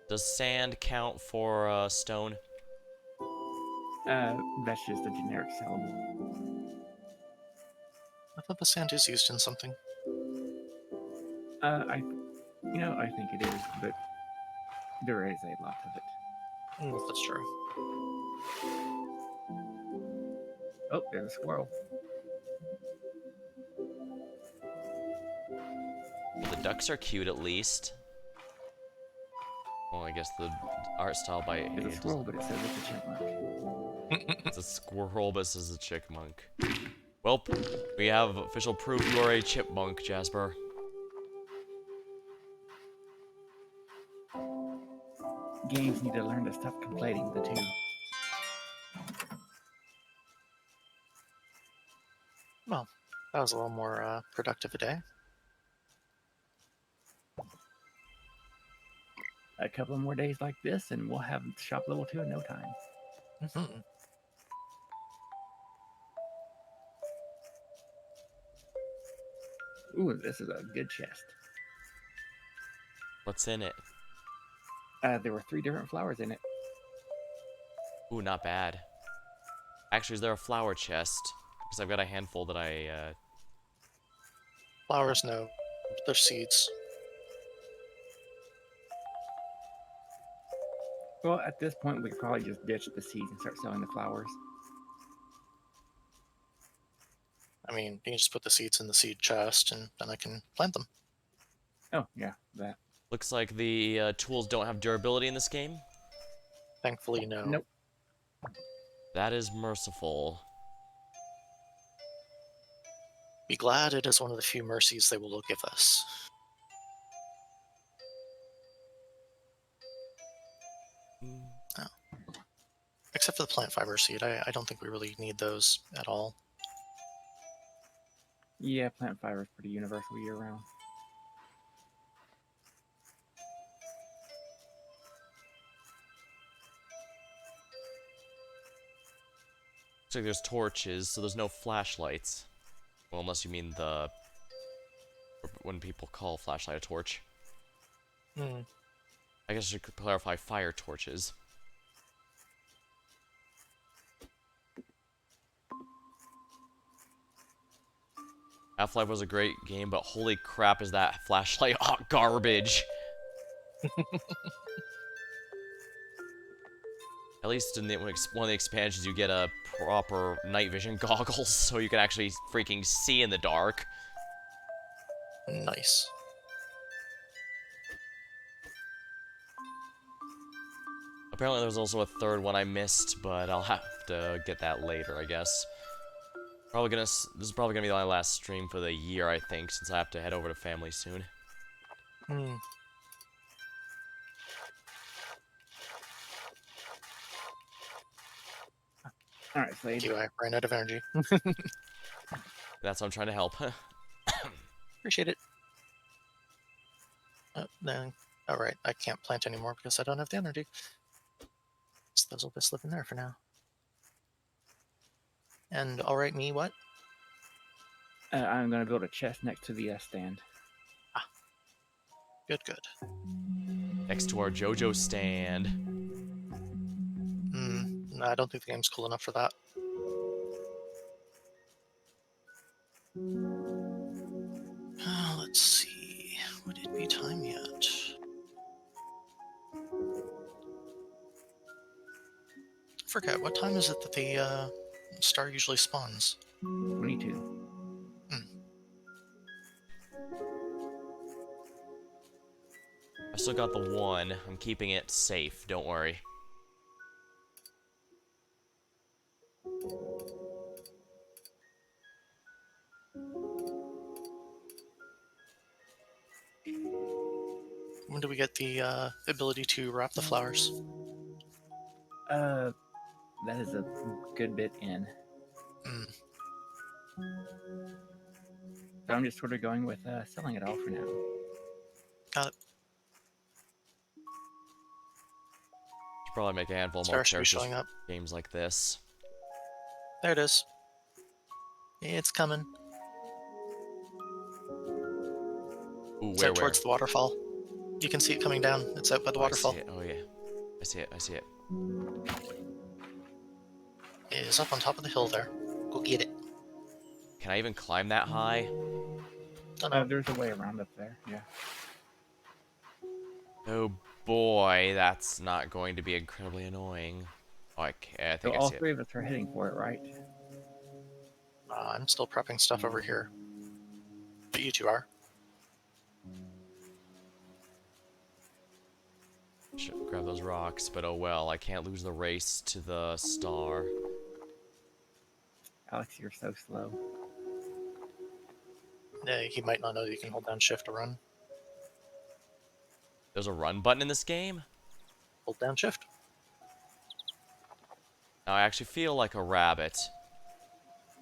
[SPEAKER 3] Does sand count for stone?
[SPEAKER 2] That's just a generic syllable.
[SPEAKER 1] I thought the sand is used in something.
[SPEAKER 2] I think it is, but there is a lot of it.
[SPEAKER 1] That's true.
[SPEAKER 2] Oh, there's a squirrel.
[SPEAKER 3] The ducks are cute at least. Well, I guess the art style by
[SPEAKER 2] It's a squirrel, but it says it's a chipmunk.
[SPEAKER 3] It's a squirrel, but this is a chickmunk. Well, we have official proof you are a chipmunk, Jasper.
[SPEAKER 2] Games need to learn to stop conflating the two.
[SPEAKER 1] Well, that was a little more productive a day.
[SPEAKER 2] A couple of more days like this, and we'll have shop level 2 in no time.
[SPEAKER 1] Mm-hmm.
[SPEAKER 2] Ooh, this is a good chest.
[SPEAKER 3] What's in it?
[SPEAKER 2] There were 3 different flowers in it.
[SPEAKER 3] Ooh, not bad. Actually, is there a flower chest? Because I've got a handful that I,
[SPEAKER 1] Flowers, no. They're seeds.
[SPEAKER 2] Well, at this point, we could probably just ditch the seeds and start selling the flowers.
[SPEAKER 1] I mean, you can just put the seeds in the seed chest, and then I can plant them.
[SPEAKER 2] Oh, yeah, that.
[SPEAKER 3] Looks like the tools don't have durability in this game.
[SPEAKER 1] Thankfully, no.
[SPEAKER 2] Nope.
[SPEAKER 3] That is merciful.
[SPEAKER 1] Be glad it is one of the few mercies they will give us. Oh. Except for the plant fiber seed. I don't think we really need those at all.
[SPEAKER 2] Yeah, plant fiber is pretty universal year round.
[SPEAKER 3] Looks like there's torches, so there's no flashlights. Well, unless you mean the... when people call a flashlight a torch.
[SPEAKER 1] Hmm.
[SPEAKER 3] I guess I should clarify fire torches. Half-Life was a great game, but holy crap is that flashlight hot garbage. At least in one of the expansions you get a proper night vision goggles, so you can actually freaking see in the dark.
[SPEAKER 1] Nice.
[SPEAKER 3] Apparently there's also a third one I missed, but I'll have to get that later, I guess. This is probably gonna be my last stream for the year, I think, since I have to head over to family soon.
[SPEAKER 1] Hmm.
[SPEAKER 2] All right, Slade.
[SPEAKER 1] Thank you. I ran out of energy.
[SPEAKER 3] That's what I'm trying to help.
[SPEAKER 1] Appreciate it. Then, all right. I can't plant anymore because I don't have the energy. So those will just live in there for now. And all right, me what?
[SPEAKER 2] I'm gonna build a chest next to the stand.
[SPEAKER 1] Good, good.
[SPEAKER 3] Next to our JoJo stand.
[SPEAKER 1] No, I don't think the game's cool enough for that. Let's see. Would it be time yet? I forget. What time is it that the star usually spawns?
[SPEAKER 2] 22.
[SPEAKER 3] I still got the one. I'm keeping it safe, don't worry.
[SPEAKER 1] When do we get the ability to wrap the flowers?
[SPEAKER 2] That is a good bit in.
[SPEAKER 1] Hmm.
[SPEAKER 2] So I'm just sort of going with selling it all for now.
[SPEAKER 1] Got it.
[SPEAKER 3] Should probably make a handful more
[SPEAKER 1] Star should be
[SPEAKER 3] characters
[SPEAKER 1] showing up.
[SPEAKER 3] for games like this.
[SPEAKER 1] There it is. It's coming.
[SPEAKER 3] Ooh,
[SPEAKER 1] It's
[SPEAKER 3] where?
[SPEAKER 1] out towards the waterfall. You can see it coming down. It's out by the waterfall.
[SPEAKER 3] I see it. Oh, yeah. I see it.
[SPEAKER 1] It is up on top of the hill there. Go get it.
[SPEAKER 3] Can I even climb that high?
[SPEAKER 1] Don't know.
[SPEAKER 2] There's a way around up there, yeah.
[SPEAKER 3] Oh boy, that's not going to be incredibly annoying. Oh, I
[SPEAKER 2] So
[SPEAKER 3] think I
[SPEAKER 2] all
[SPEAKER 3] see it.
[SPEAKER 2] three of us are heading for it, right?
[SPEAKER 1] I'm still prepping stuff over here. But you two are.
[SPEAKER 3] Should grab those rocks, but oh well, I can't lose the race to the star.
[SPEAKER 2] Alex, you're so slow.
[SPEAKER 1] He might not know that you can hold down shift to run.
[SPEAKER 3] There's a run button in this game?
[SPEAKER 1] Hold down shift.
[SPEAKER 3] Now I actually feel like a rabbit.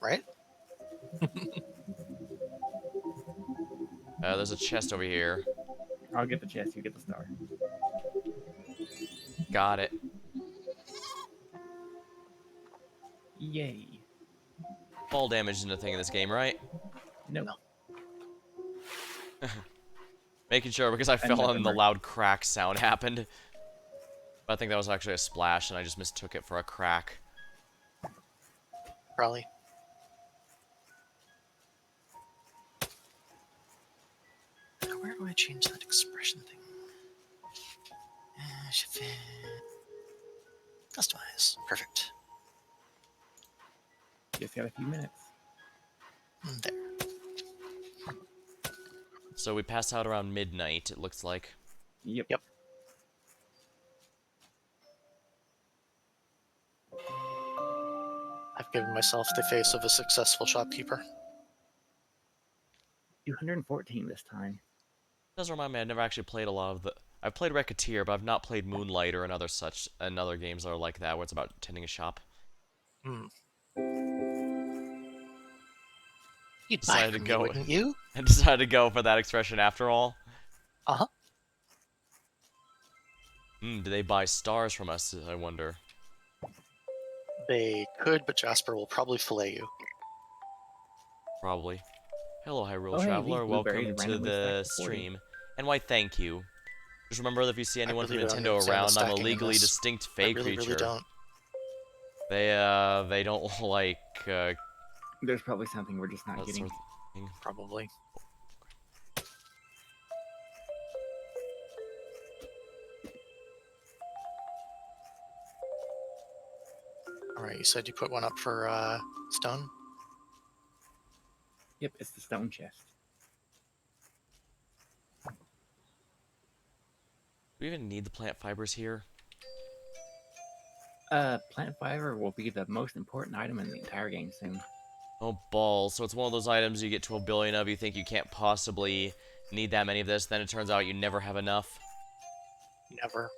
[SPEAKER 1] Right?
[SPEAKER 3] There's a chest over here.
[SPEAKER 2] I'll get the chest, you get the star.
[SPEAKER 3] Got it.
[SPEAKER 2] Yay.
[SPEAKER 3] Fall damage isn't a thing in this game, right?
[SPEAKER 2] Nope.
[SPEAKER 1] No.
[SPEAKER 3] Making sure, because I fell
[SPEAKER 2] Another
[SPEAKER 3] and the
[SPEAKER 2] merc.
[SPEAKER 3] loud crack sound happened. But I think that was actually a splash, and I just mistook it for a crack.
[SPEAKER 1] Probably. Where do I change that expression thing? Customize. Perfect.
[SPEAKER 2] Just got a few minutes.
[SPEAKER 1] There.
[SPEAKER 3] So we pass out around midnight, it looks like.
[SPEAKER 2] Yep.
[SPEAKER 1] Yep. I've given myself the face of a successful shopkeeper.
[SPEAKER 2] 214 this time.
[SPEAKER 3] Does remind me, I've never actually played a lot of the. I've played Racketeer, but I've not played Moonlighter and other games that are like that, where it's about tending a shop.
[SPEAKER 1] Hmm. You'd buy
[SPEAKER 3] Decided to
[SPEAKER 1] from me,
[SPEAKER 3] go
[SPEAKER 1] wouldn't you?
[SPEAKER 3] and decided to go for that expression after all.
[SPEAKER 1] Uh-huh.
[SPEAKER 3] Do they buy stars from us? I wonder.
[SPEAKER 1] They could, but Jasper will probably fillet you.
[SPEAKER 3] Probably. Hello, Hyrule
[SPEAKER 2] Oh, hey,
[SPEAKER 3] Traveler.
[SPEAKER 2] these blueberries
[SPEAKER 3] Welcome to
[SPEAKER 2] randomly
[SPEAKER 3] the
[SPEAKER 2] stacked to 40.
[SPEAKER 3] stream. And why, thank you. Just remember that if you see anyone from
[SPEAKER 1] really don't
[SPEAKER 3] Nintendo
[SPEAKER 1] understand the
[SPEAKER 3] around, I'm a
[SPEAKER 1] stacking in
[SPEAKER 3] legally
[SPEAKER 1] this.
[SPEAKER 3] distinct
[SPEAKER 1] I
[SPEAKER 3] fey
[SPEAKER 1] really
[SPEAKER 3] creature.
[SPEAKER 1] don't.
[SPEAKER 3] They don't like
[SPEAKER 2] There's probably something we're just not
[SPEAKER 3] that
[SPEAKER 2] getting.
[SPEAKER 3] sort of thing.
[SPEAKER 1] Probably. Alright, you said you put one up for stone?
[SPEAKER 2] Yep, it's the stone chest.
[SPEAKER 3] Do we even need the plant fibers here?
[SPEAKER 2] Plant fiber will be the most important item in the entire game soon.
[SPEAKER 3] Oh, balls. So it's one of those items you get 12 billion of, you think you can't possibly need that many of this, then it turns out you never have enough.
[SPEAKER 1] Never.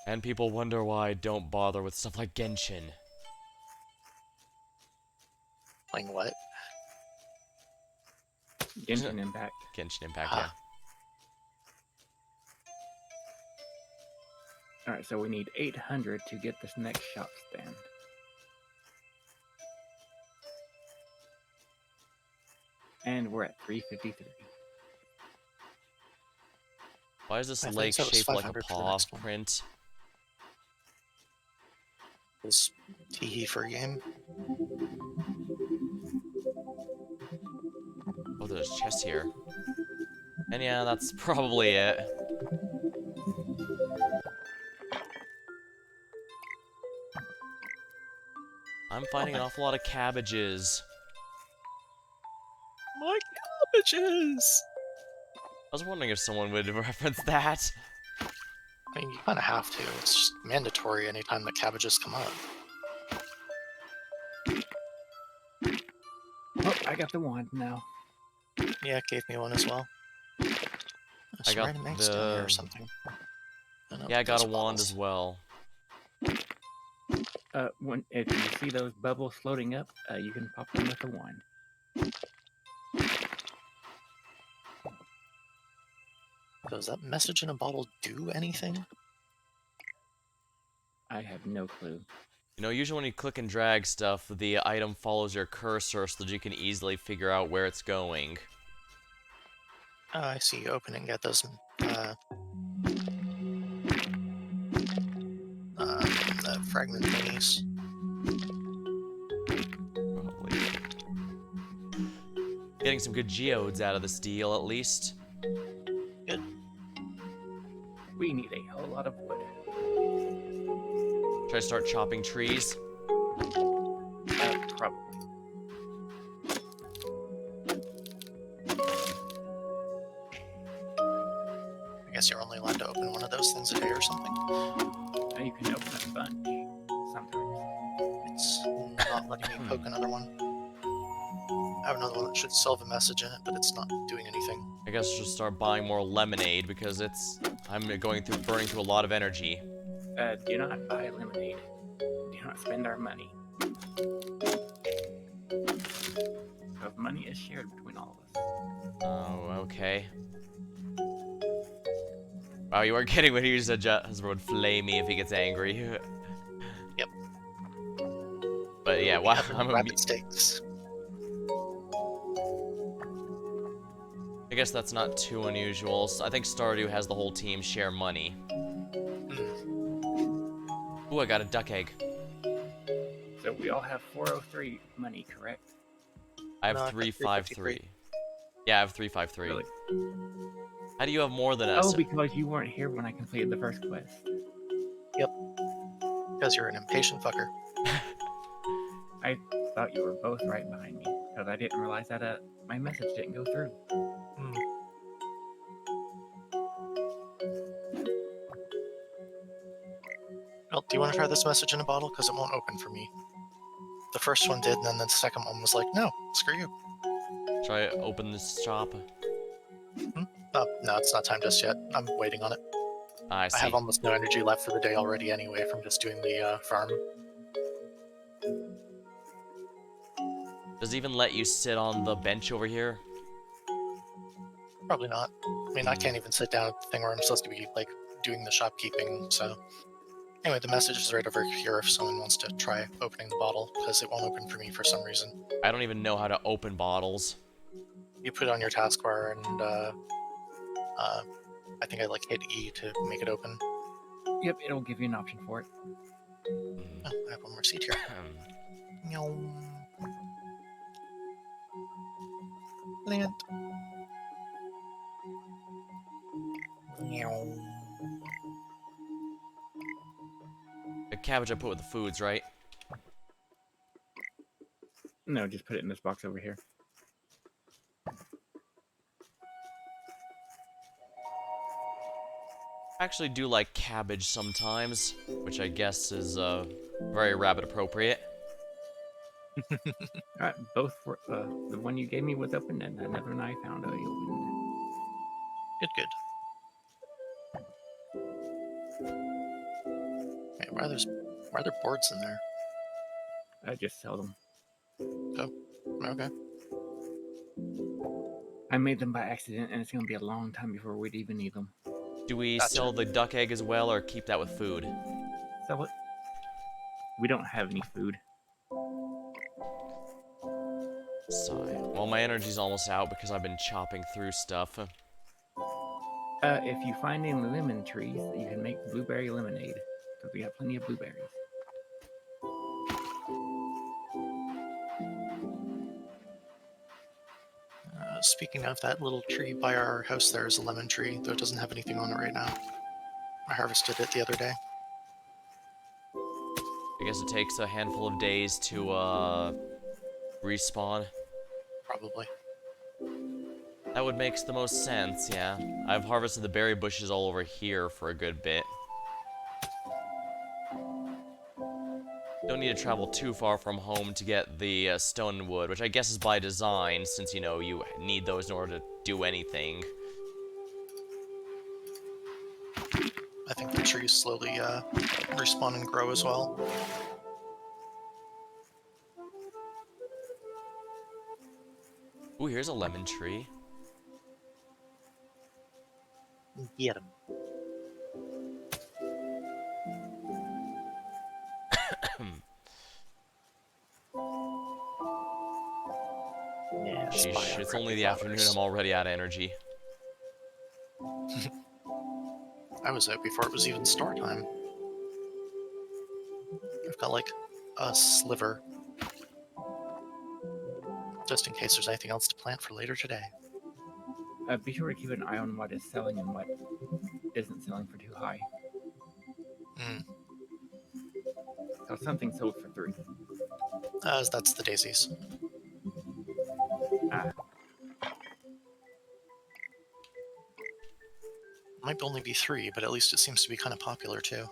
[SPEAKER 3] And people wonder why I don't bother with stuff like Genshin.
[SPEAKER 1] Playing what?
[SPEAKER 2] Genshin Impact.
[SPEAKER 3] Genshin Impact,
[SPEAKER 1] Ah.
[SPEAKER 3] yeah.
[SPEAKER 2] Alright, so we need 800 to get this next shop stand. And we're at 353.
[SPEAKER 3] Why is this
[SPEAKER 1] I think
[SPEAKER 3] lake
[SPEAKER 1] so, it's
[SPEAKER 3] shaped like a
[SPEAKER 1] 500 for the
[SPEAKER 3] paw
[SPEAKER 1] next one.
[SPEAKER 3] print?
[SPEAKER 1] This tee for a game.
[SPEAKER 3] Oh, there's a chest here. And yeah, that's probably it. I'm finding an awful lot of cabbages.
[SPEAKER 1] My cabbages!
[SPEAKER 3] I was wondering if someone would reference that.
[SPEAKER 1] I mean, you kind of have to. It's just mandatory anytime the cabbages come up.
[SPEAKER 2] Oh, I got the wand now.
[SPEAKER 1] Yeah, it gave me one as well. Some
[SPEAKER 3] got
[SPEAKER 1] random eggs down here or something.
[SPEAKER 3] Yeah, I got a wand as well.
[SPEAKER 2] If you see those bubbles floating up, you can pop them with the wand.
[SPEAKER 1] Does that message in a bottle do anything?
[SPEAKER 2] I have no clue.
[SPEAKER 3] You know, usually when you click and drag stuff, the item follows your cursor so that you can easily figure out where it's going.
[SPEAKER 1] Oh, I see. You open it and get those fragment thingies.
[SPEAKER 3] Probably. Getting some good geodes out of this deal, at least.
[SPEAKER 1] Good.
[SPEAKER 2] We need a whole lot of wood.
[SPEAKER 3] Should I start chopping trees?
[SPEAKER 2] Probably.
[SPEAKER 1] I guess you're only allowed to open one of those things a day or something.
[SPEAKER 2] Now you can open a bunch sometimes.
[SPEAKER 1] It's not letting me poke another one. I have another one that should still have a message in it, but it's not doing anything.
[SPEAKER 3] I guess I should start buying more lemonade because I'm burning through a lot of energy.
[SPEAKER 2] Do not buy lemonade. Do not spend our money. Because money is shared between all of us.
[SPEAKER 3] Oh, okay. Wow, you are getting what he used to Jasper would flay me if he gets angry.
[SPEAKER 1] Yep.
[SPEAKER 3] But yeah, wow,
[SPEAKER 1] Having rabbit steaks.
[SPEAKER 3] I guess that's not too unusual. So I think Stardew has the whole team share money. Ooh, I got a duck egg.
[SPEAKER 2] So we all have 403 money, correct?
[SPEAKER 3] I have
[SPEAKER 1] No, I've got
[SPEAKER 3] 353. Yeah, I have 353.
[SPEAKER 2] Really?
[SPEAKER 3] How do you have more than us?
[SPEAKER 2] Oh, because you weren't here when I completed the first quest.
[SPEAKER 1] Yep. Because you're an impatient fucker.
[SPEAKER 2] I thought you were both right behind me. Because I didn't realize that my message didn't go through.
[SPEAKER 1] Hmm. Well, do you want to try this message in a bottle? Because it won't open for me. The first one did, and then the second one was like, no, screw you.
[SPEAKER 3] Try to open this shop.
[SPEAKER 1] Oh, no, it's not time just yet. I'm waiting on it.
[SPEAKER 3] I
[SPEAKER 1] I
[SPEAKER 3] see.
[SPEAKER 1] have almost no energy left for the day already anyway from just doing the farm.
[SPEAKER 3] Does it even let you sit on the bench over here?
[SPEAKER 1] Probably not. I mean, I can't even sit down at the thing where I'm supposed to be, like, doing the shopkeeping, so... Anyway, the message is right over here if someone wants to try opening the bottle, because it won't open for me for some reason.
[SPEAKER 3] I don't even know how to open bottles.
[SPEAKER 1] You put it on your taskbar, and, I think I, like, hit E to make it open.
[SPEAKER 2] Yep, it'll give you an option for it.
[SPEAKER 1] Oh, I have one more seat here. Meow. Plant. Meow.
[SPEAKER 3] The cabbage I put with the foods, right?
[SPEAKER 2] No, just put it in this box over here.
[SPEAKER 3] I actually do like cabbage sometimes, which I guess is very rabbit appropriate.
[SPEAKER 2] Alright, both were, the one you gave me was open, and another one I found I opened.
[SPEAKER 1] Good, good. Wait, why are there boards in there?
[SPEAKER 2] I just sell them.
[SPEAKER 1] Oh, okay.
[SPEAKER 2] I made them by accident, and it's going to be a long time before we'd even need them.
[SPEAKER 3] Do we
[SPEAKER 1] Gotcha.
[SPEAKER 3] sell the duck egg as well, or keep that with food?
[SPEAKER 2] Sell it. We don't have any food.
[SPEAKER 3] Sigh. Well, my energy's almost out because I've been chopping through stuff.
[SPEAKER 2] If you find any lemon trees, you can make blueberry lemonade, because we have plenty of blueberries.
[SPEAKER 1] Speaking of, that little tree by our house there is a lemon tree, though it doesn't have anything on it right now. I harvested it the other day.
[SPEAKER 3] I guess it takes a handful of days to respawn.
[SPEAKER 1] Probably.
[SPEAKER 3] That would make the most sense, yeah. I've harvested the berry bushes all over here for a good bit. Don't need to travel too far from home to get the stone and wood, which I guess is by design, since, you know, you need those in order to do anything.
[SPEAKER 1] I think the trees slowly respawn and grow as well.
[SPEAKER 3] Ooh, here's a lemon tree.
[SPEAKER 1] Get 'em. Yeah,
[SPEAKER 3] Sheesh, it's only the afternoon, I'm already out of energy.
[SPEAKER 1] I was out before it was even store time. I've got like a sliver. Just in case there's anything else to plant for later today.
[SPEAKER 2] Be sure to keep an eye on what is selling and what isn't selling for too high.
[SPEAKER 1] Mm.
[SPEAKER 2] So something sold for 3.
[SPEAKER 1] That's the daisies.
[SPEAKER 2] Ah,
[SPEAKER 1] Might only be 3, but at least it seems to be kind of popular too.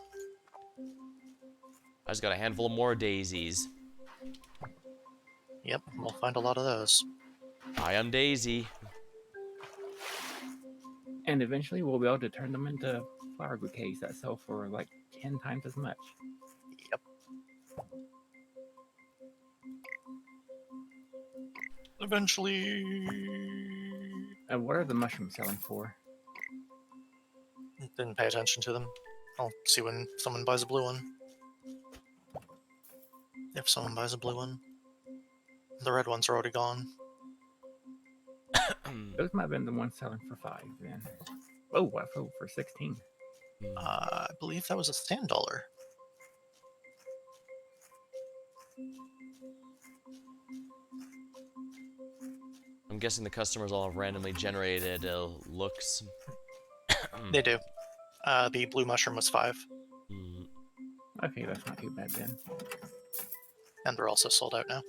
[SPEAKER 3] I just got a handful of more daisies.
[SPEAKER 1] Yep, we'll find a lot of those.
[SPEAKER 3] I am Daisy.
[SPEAKER 2] and eventually we'll be able to turn them into flower bouquets that sell for like 10 times as much.
[SPEAKER 1] Yep. Eventually.
[SPEAKER 2] What are the mushrooms selling for?
[SPEAKER 1] Didn't pay attention to them. I'll see when someone buys a blue one. If someone buys a blue one. The red ones are already gone.
[SPEAKER 2] Those might have been the ones selling for 5 then. Oh, I sold for 16.
[SPEAKER 1] I believe that was a stand dollar.
[SPEAKER 3] I'm guessing the customers all have randomly generated looks.
[SPEAKER 1] They do. The blue mushroom was 5.
[SPEAKER 2] Okay, that's not too bad then.
[SPEAKER 1] And they're also sold out now.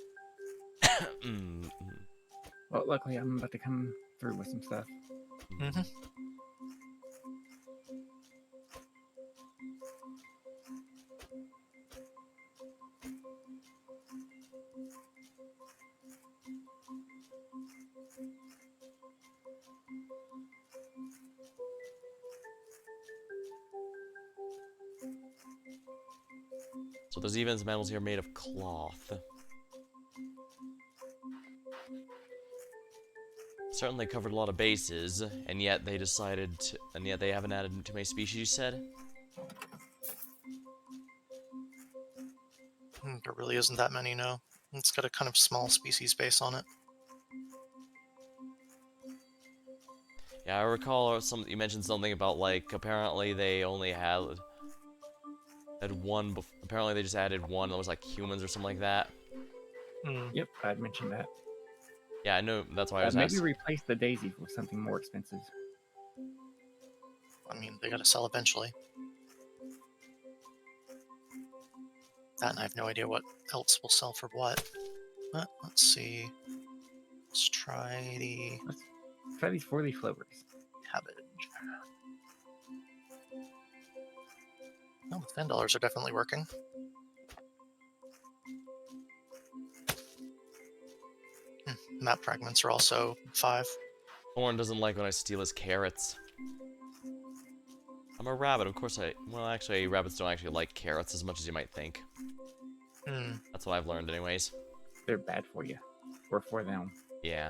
[SPEAKER 2] Well, luckily, I'm about to come through with some stuff.
[SPEAKER 1] Mm-hmm.
[SPEAKER 3] So there's even metals here made of cloth. Certainly covered a lot of bases, and yet they decided to, and yet they haven't added too many species, you said?
[SPEAKER 1] There really isn't that many, no. It's got a kind of small species base on it.
[SPEAKER 3] Yeah, I recall you mentioned something about, like, apparently they only had one, apparently they just added one that was like humans or something like that.
[SPEAKER 1] Mm.
[SPEAKER 2] Yep, I'd mentioned that.
[SPEAKER 3] Yeah, I know, that's why I was
[SPEAKER 2] Maybe
[SPEAKER 3] asking.
[SPEAKER 2] replace the daisy with something more expensive.
[SPEAKER 1] I mean, they gotta sell eventually. That, and I have no idea what else will sell for what. But let's see. Let's try the
[SPEAKER 2] Let's try these 4-leaf clovers.
[SPEAKER 1] cabbage. Oh, the $10 are definitely working. Map fragments are also 5.
[SPEAKER 3] Thorn doesn't like when I steal his carrots. I'm a rabbit, of course well, actually, rabbits don't actually like carrots as much as you might think. That's what I've learned anyways.
[SPEAKER 2] They're bad for you. Or for them.
[SPEAKER 3] Yeah.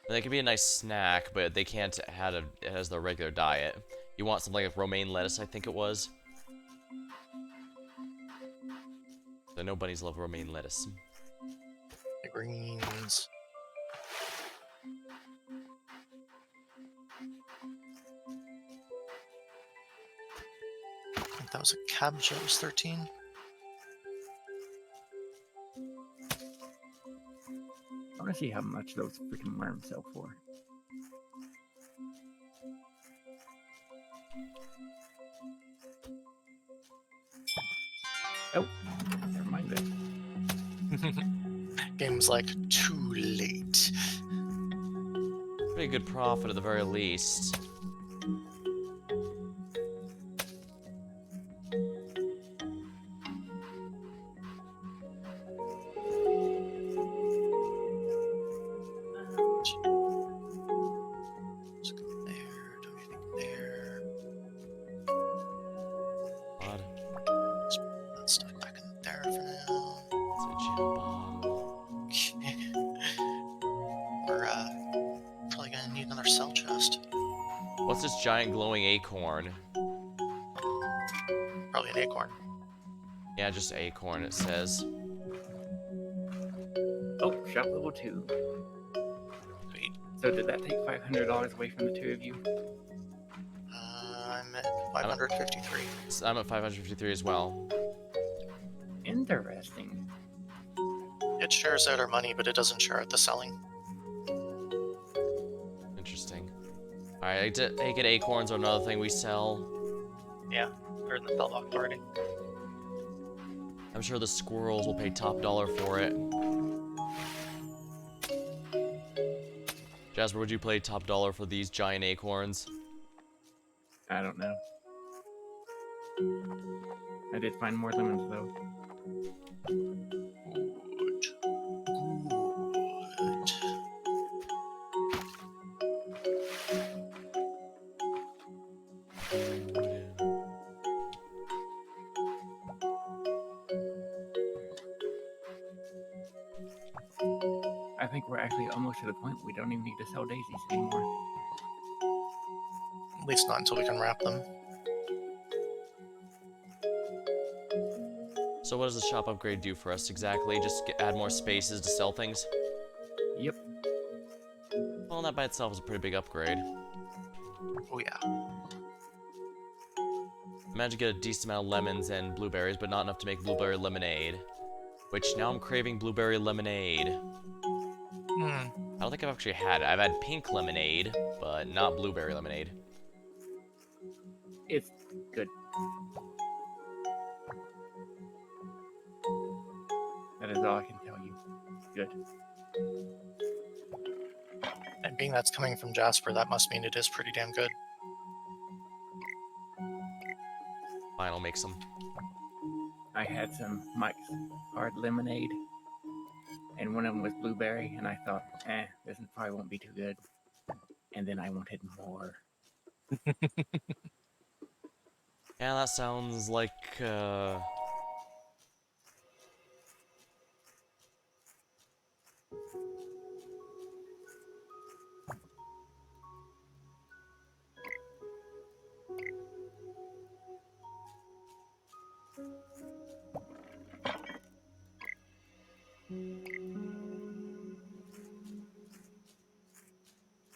[SPEAKER 3] And they can be a nice snack, but they can't have it as their regular diet. You want something like romaine lettuce, I think it was. I know bunnies love romaine lettuce.
[SPEAKER 1] The greens. I think that was a cabbage that was 13.
[SPEAKER 2] I want to see how much those freaking worms sell for. Oh, never mind that.
[SPEAKER 1] Game's like, too late.
[SPEAKER 3] Pretty good profit at the very least.
[SPEAKER 1] Let's go there. Do anything there.
[SPEAKER 3] Odd.
[SPEAKER 1] Let's put that stuff back in there for now.
[SPEAKER 3] It's a gin bottle.
[SPEAKER 1] We're probably gonna need another cell chest.
[SPEAKER 3] What's this giant glowing acorn?
[SPEAKER 1] Probably an acorn.
[SPEAKER 3] Yeah, just acorn, it says.
[SPEAKER 2] Oh, shop level 2.
[SPEAKER 1] Sweet.
[SPEAKER 2] So did that take $500 away from the two of you?
[SPEAKER 1] I'm at 553.
[SPEAKER 3] I'm at 553 as well.
[SPEAKER 2] Interesting.
[SPEAKER 1] It shares out our money, but it doesn't share out the selling.
[SPEAKER 3] Interesting. Alright, I take it acorns are another thing we sell.
[SPEAKER 1] Yeah, they're in the bell box already.
[SPEAKER 3] I'm sure the squirrels will pay top dollar for it. Jasper, would you pay top dollar for these giant acorns?
[SPEAKER 2] I don't know. I did find more lemons though.
[SPEAKER 1] Good. Good.
[SPEAKER 2] I think we're actually almost to the point we don't even need to sell daisies anymore.
[SPEAKER 1] At least not until we can wrap them.
[SPEAKER 3] So what does the shop upgrade do for us exactly? Just add more spaces to sell things?
[SPEAKER 2] Yep.
[SPEAKER 3] Well, that by itself is a pretty big upgrade.
[SPEAKER 1] Oh yeah.
[SPEAKER 3] Imagine get a decent amount of lemons and blueberries, but not enough to make blueberry lemonade. Which, now I'm craving blueberry lemonade. I don't think I've actually had it. I've had pink lemonade, but not blueberry lemonade.
[SPEAKER 2] It's good. That is all I can tell you. Good.
[SPEAKER 1] being that's coming from Jasper, that must mean it is pretty damn good.
[SPEAKER 3] Fine, I'll make some.
[SPEAKER 2] I had some Mike's Hard Lemonade, and one of them was blueberry, and I thought, this probably won't be too good. And then I wanted more.
[SPEAKER 3] Yeah, that sounds like,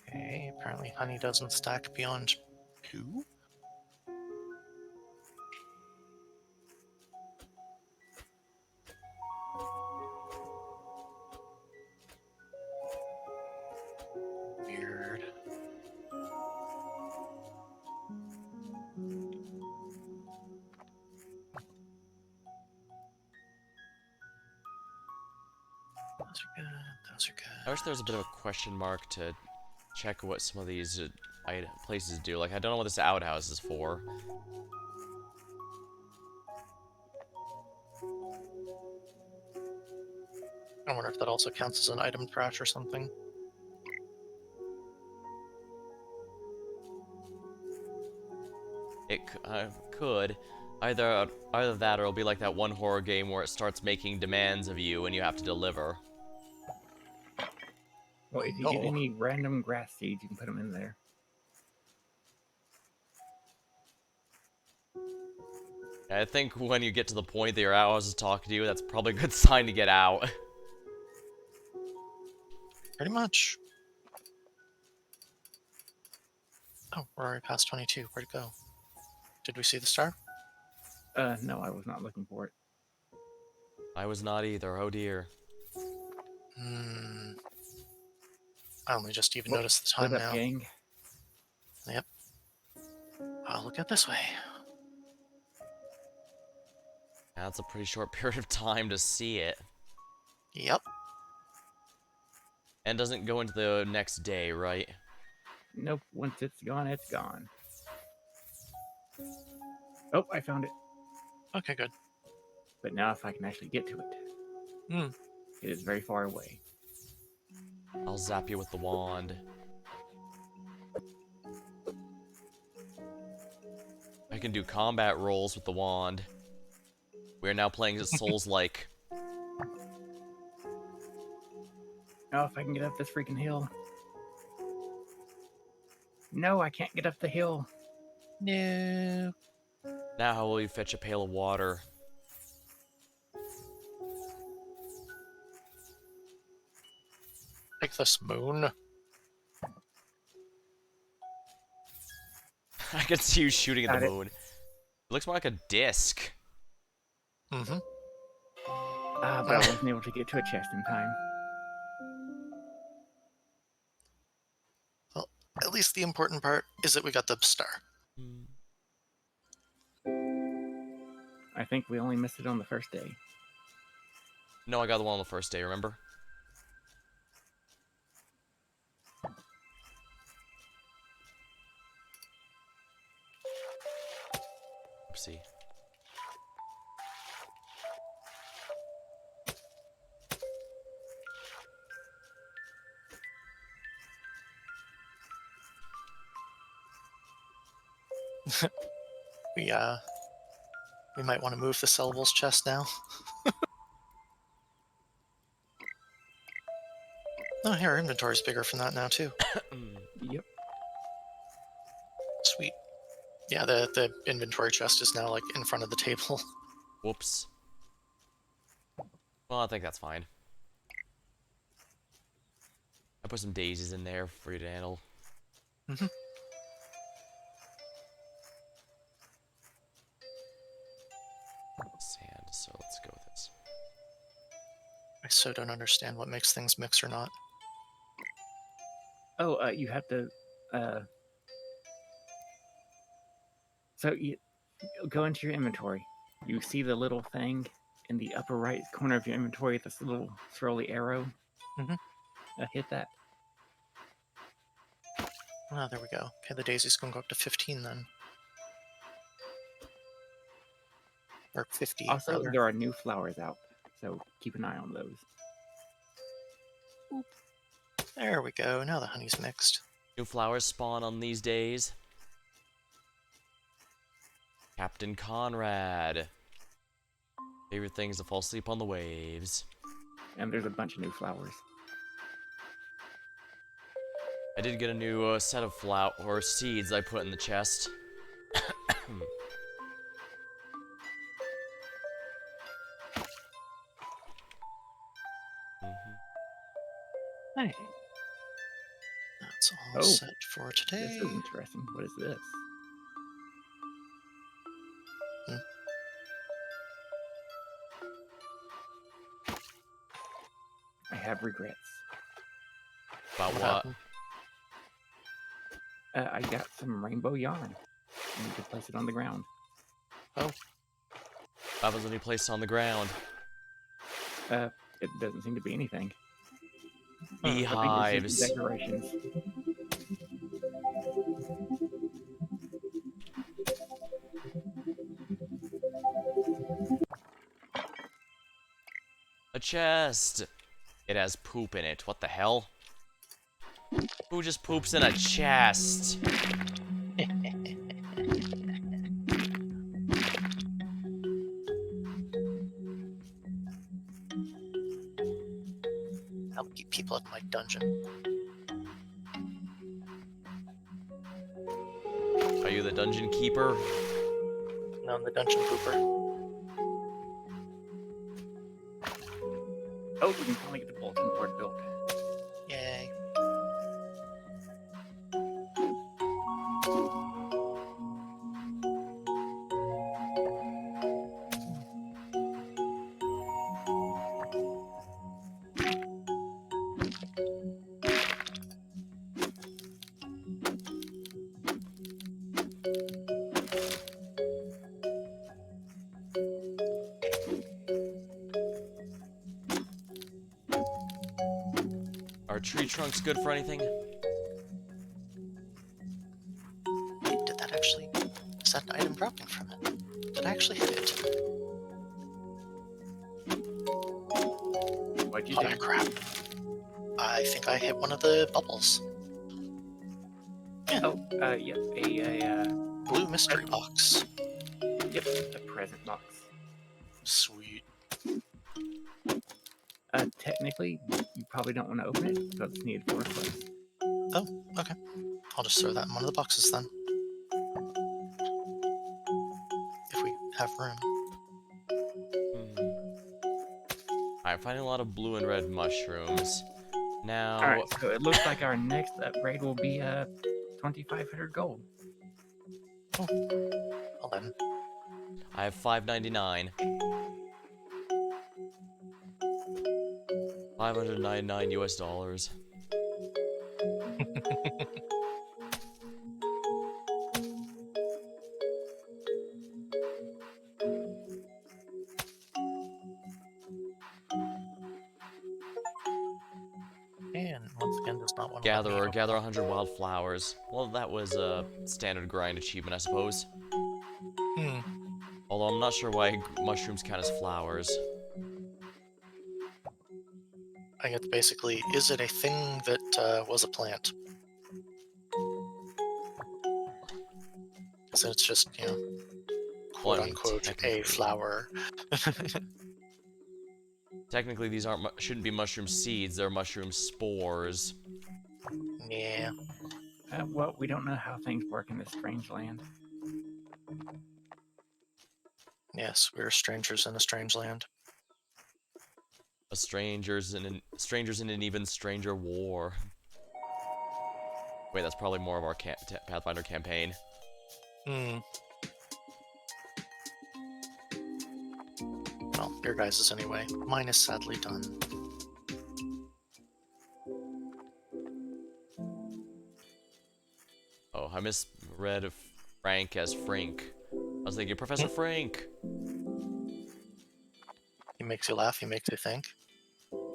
[SPEAKER 1] Okay, apparently honey doesn't stack beyond 2. Weird. Those are good. Those are good.
[SPEAKER 3] I wish there was a bit of a question mark to check what some of these places do. Like, I don't know what this outhouse is for.
[SPEAKER 1] I wonder if that also counts as an item trash or something.
[SPEAKER 3] It could. Either that, or it'll be like that one horror game where it starts making demands of you and you have to deliver.
[SPEAKER 2] Well, if you get any random grass seeds, you can put them in there.
[SPEAKER 3] I think when you get to the point that your outhouse is talking to you, that's probably a good sign to get out.
[SPEAKER 1] Pretty much. Oh, we're already past 22. Where'd it go? Did we see the star?
[SPEAKER 2] No, I was not looking for it.
[SPEAKER 3] I was not either, oh dear.
[SPEAKER 1] I only just even noticed the time
[SPEAKER 2] Split up,
[SPEAKER 1] now.
[SPEAKER 2] gang.
[SPEAKER 1] Yep. I'll look at this way.
[SPEAKER 3] That's a pretty short period of time to see it.
[SPEAKER 1] Yep.
[SPEAKER 3] And doesn't go into the next day, right?
[SPEAKER 2] Nope, once it's gone, it's gone. Oh, I found it.
[SPEAKER 1] Okay, good.
[SPEAKER 2] But now if I can actually get to it. It is very far away.
[SPEAKER 3] I'll zap you with the wand. I can do combat rolls with the wand. We're now playing as Souls-like.
[SPEAKER 2] Oh, if I can get up this freaking hill. No, I can't get up the hill.
[SPEAKER 1] No.
[SPEAKER 3] Now how will you fetch a pail of water?
[SPEAKER 1] Take this moon.
[SPEAKER 3] I can see you shooting at
[SPEAKER 2] Got
[SPEAKER 3] the
[SPEAKER 2] it.
[SPEAKER 3] moon. It looks more like a disc.
[SPEAKER 1] Mm-hmm.
[SPEAKER 2] But I wasn't able to get to a chest in time.
[SPEAKER 1] Well, at least the important part is that we got the star.
[SPEAKER 2] I think we only missed it on the first day.
[SPEAKER 3] No, I got the one on the first day, remember? Oopsie.
[SPEAKER 1] We might want to move the sellables chest now. Oh, here, our inventory's bigger from that now, too.
[SPEAKER 2] Yep.
[SPEAKER 1] Sweet. Yeah, the inventory chest is now, like, in front of the table.
[SPEAKER 3] Whoops. Well, I think that's fine. I put some daisies in there for you to handle.
[SPEAKER 1] Mm-hmm.
[SPEAKER 3] Sand, so let's go with this.
[SPEAKER 1] I so don't understand what makes things mix or not.
[SPEAKER 2] Oh, you have to. So you go into your inventory. You see the little thing in the upper right corner of your inventory, this little swirly arrow.
[SPEAKER 1] Mhm.
[SPEAKER 2] Hit that.
[SPEAKER 1] Oh, there we go. Okay, the daisy's gonna go up to 15 then. Or 50,
[SPEAKER 2] Also,
[SPEAKER 1] rather.
[SPEAKER 2] there are new flowers out, so keep an eye on those.
[SPEAKER 1] There we go. Now the honey's mixed.
[SPEAKER 3] New flowers spawn on these days. Captain Conrad. Favorite thing is to fall asleep on the waves.
[SPEAKER 2] And there's a bunch of new flowers.
[SPEAKER 3] I did get a new set of flower seeds I put in the chest.
[SPEAKER 2] Hey,
[SPEAKER 1] That's all
[SPEAKER 2] Oh,
[SPEAKER 1] set for
[SPEAKER 2] this
[SPEAKER 1] today.
[SPEAKER 2] is interesting. What is this?
[SPEAKER 1] Hmm.
[SPEAKER 2] I have regrets.
[SPEAKER 3] About
[SPEAKER 1] What
[SPEAKER 3] what?
[SPEAKER 1] happened?
[SPEAKER 2] I got some rainbow yarn. I need to place it on the ground.
[SPEAKER 3] That was a new place on the ground.
[SPEAKER 2] It doesn't seem to be anything. I think it's just
[SPEAKER 3] Beehives.
[SPEAKER 2] decorations.
[SPEAKER 3] A chest. It has poop in it. What the hell? Who just poops in a chest?
[SPEAKER 1] I'll keep people in my dungeon.
[SPEAKER 3] Are you the dungeon keeper?
[SPEAKER 1] No, I'm the dungeon pooper.
[SPEAKER 2] Oh, we can finally get the bulletin board built.
[SPEAKER 1] Yay.
[SPEAKER 3] Are tree trunks good for anything?
[SPEAKER 1] Wait, did that actually... Is that an item dropping from it? Did I actually hit it?
[SPEAKER 2] What'd you
[SPEAKER 1] Oh,
[SPEAKER 2] do?
[SPEAKER 1] crap. I think I hit one of the bubbles.
[SPEAKER 2] Oh, yep, a
[SPEAKER 1] Blue mystery box.
[SPEAKER 2] present box.
[SPEAKER 1] Sweet.
[SPEAKER 2] Technically, you probably don't want to open it because it's needed for a place.
[SPEAKER 1] Oh, okay. I'll just throw that in one of the boxes then. If we have room.
[SPEAKER 3] I'm finding a lot of blue and red mushrooms. Now,
[SPEAKER 2] Alright, so it looks like our next upgrade will be 2,500 gold.
[SPEAKER 1] Well then.
[SPEAKER 3] I have $5.99. $599 US dollars.
[SPEAKER 1] And once again, does not want to let me
[SPEAKER 3] Gatherer,
[SPEAKER 1] open
[SPEAKER 3] gather
[SPEAKER 1] it.
[SPEAKER 3] 100 wildflowers. Well, that was a standard grind achievement, I suppose. Although I'm not sure why mushrooms count as flowers.
[SPEAKER 1] I guess basically, is it a thing that was a plant? Because it's just, you know,
[SPEAKER 3] Well,
[SPEAKER 1] quote
[SPEAKER 3] I mean,
[SPEAKER 1] unquote, a
[SPEAKER 3] technically.
[SPEAKER 1] flower.
[SPEAKER 3] Technically, these shouldn't be mushroom seeds, they're mushroom spores.
[SPEAKER 1] Yeah.
[SPEAKER 2] Well, we don't know how things work in this strange land.
[SPEAKER 1] Yes, we're strangers in a strange land.
[SPEAKER 3] Strangers in an even stranger war. Wait, that's probably more of our Pathfinder campaign.
[SPEAKER 1] Well, your guys's anyway. Mine is sadly done.
[SPEAKER 3] Oh, I misread Frank as Frink. I was thinking Professor Frank.
[SPEAKER 1] He makes you laugh, he makes you think.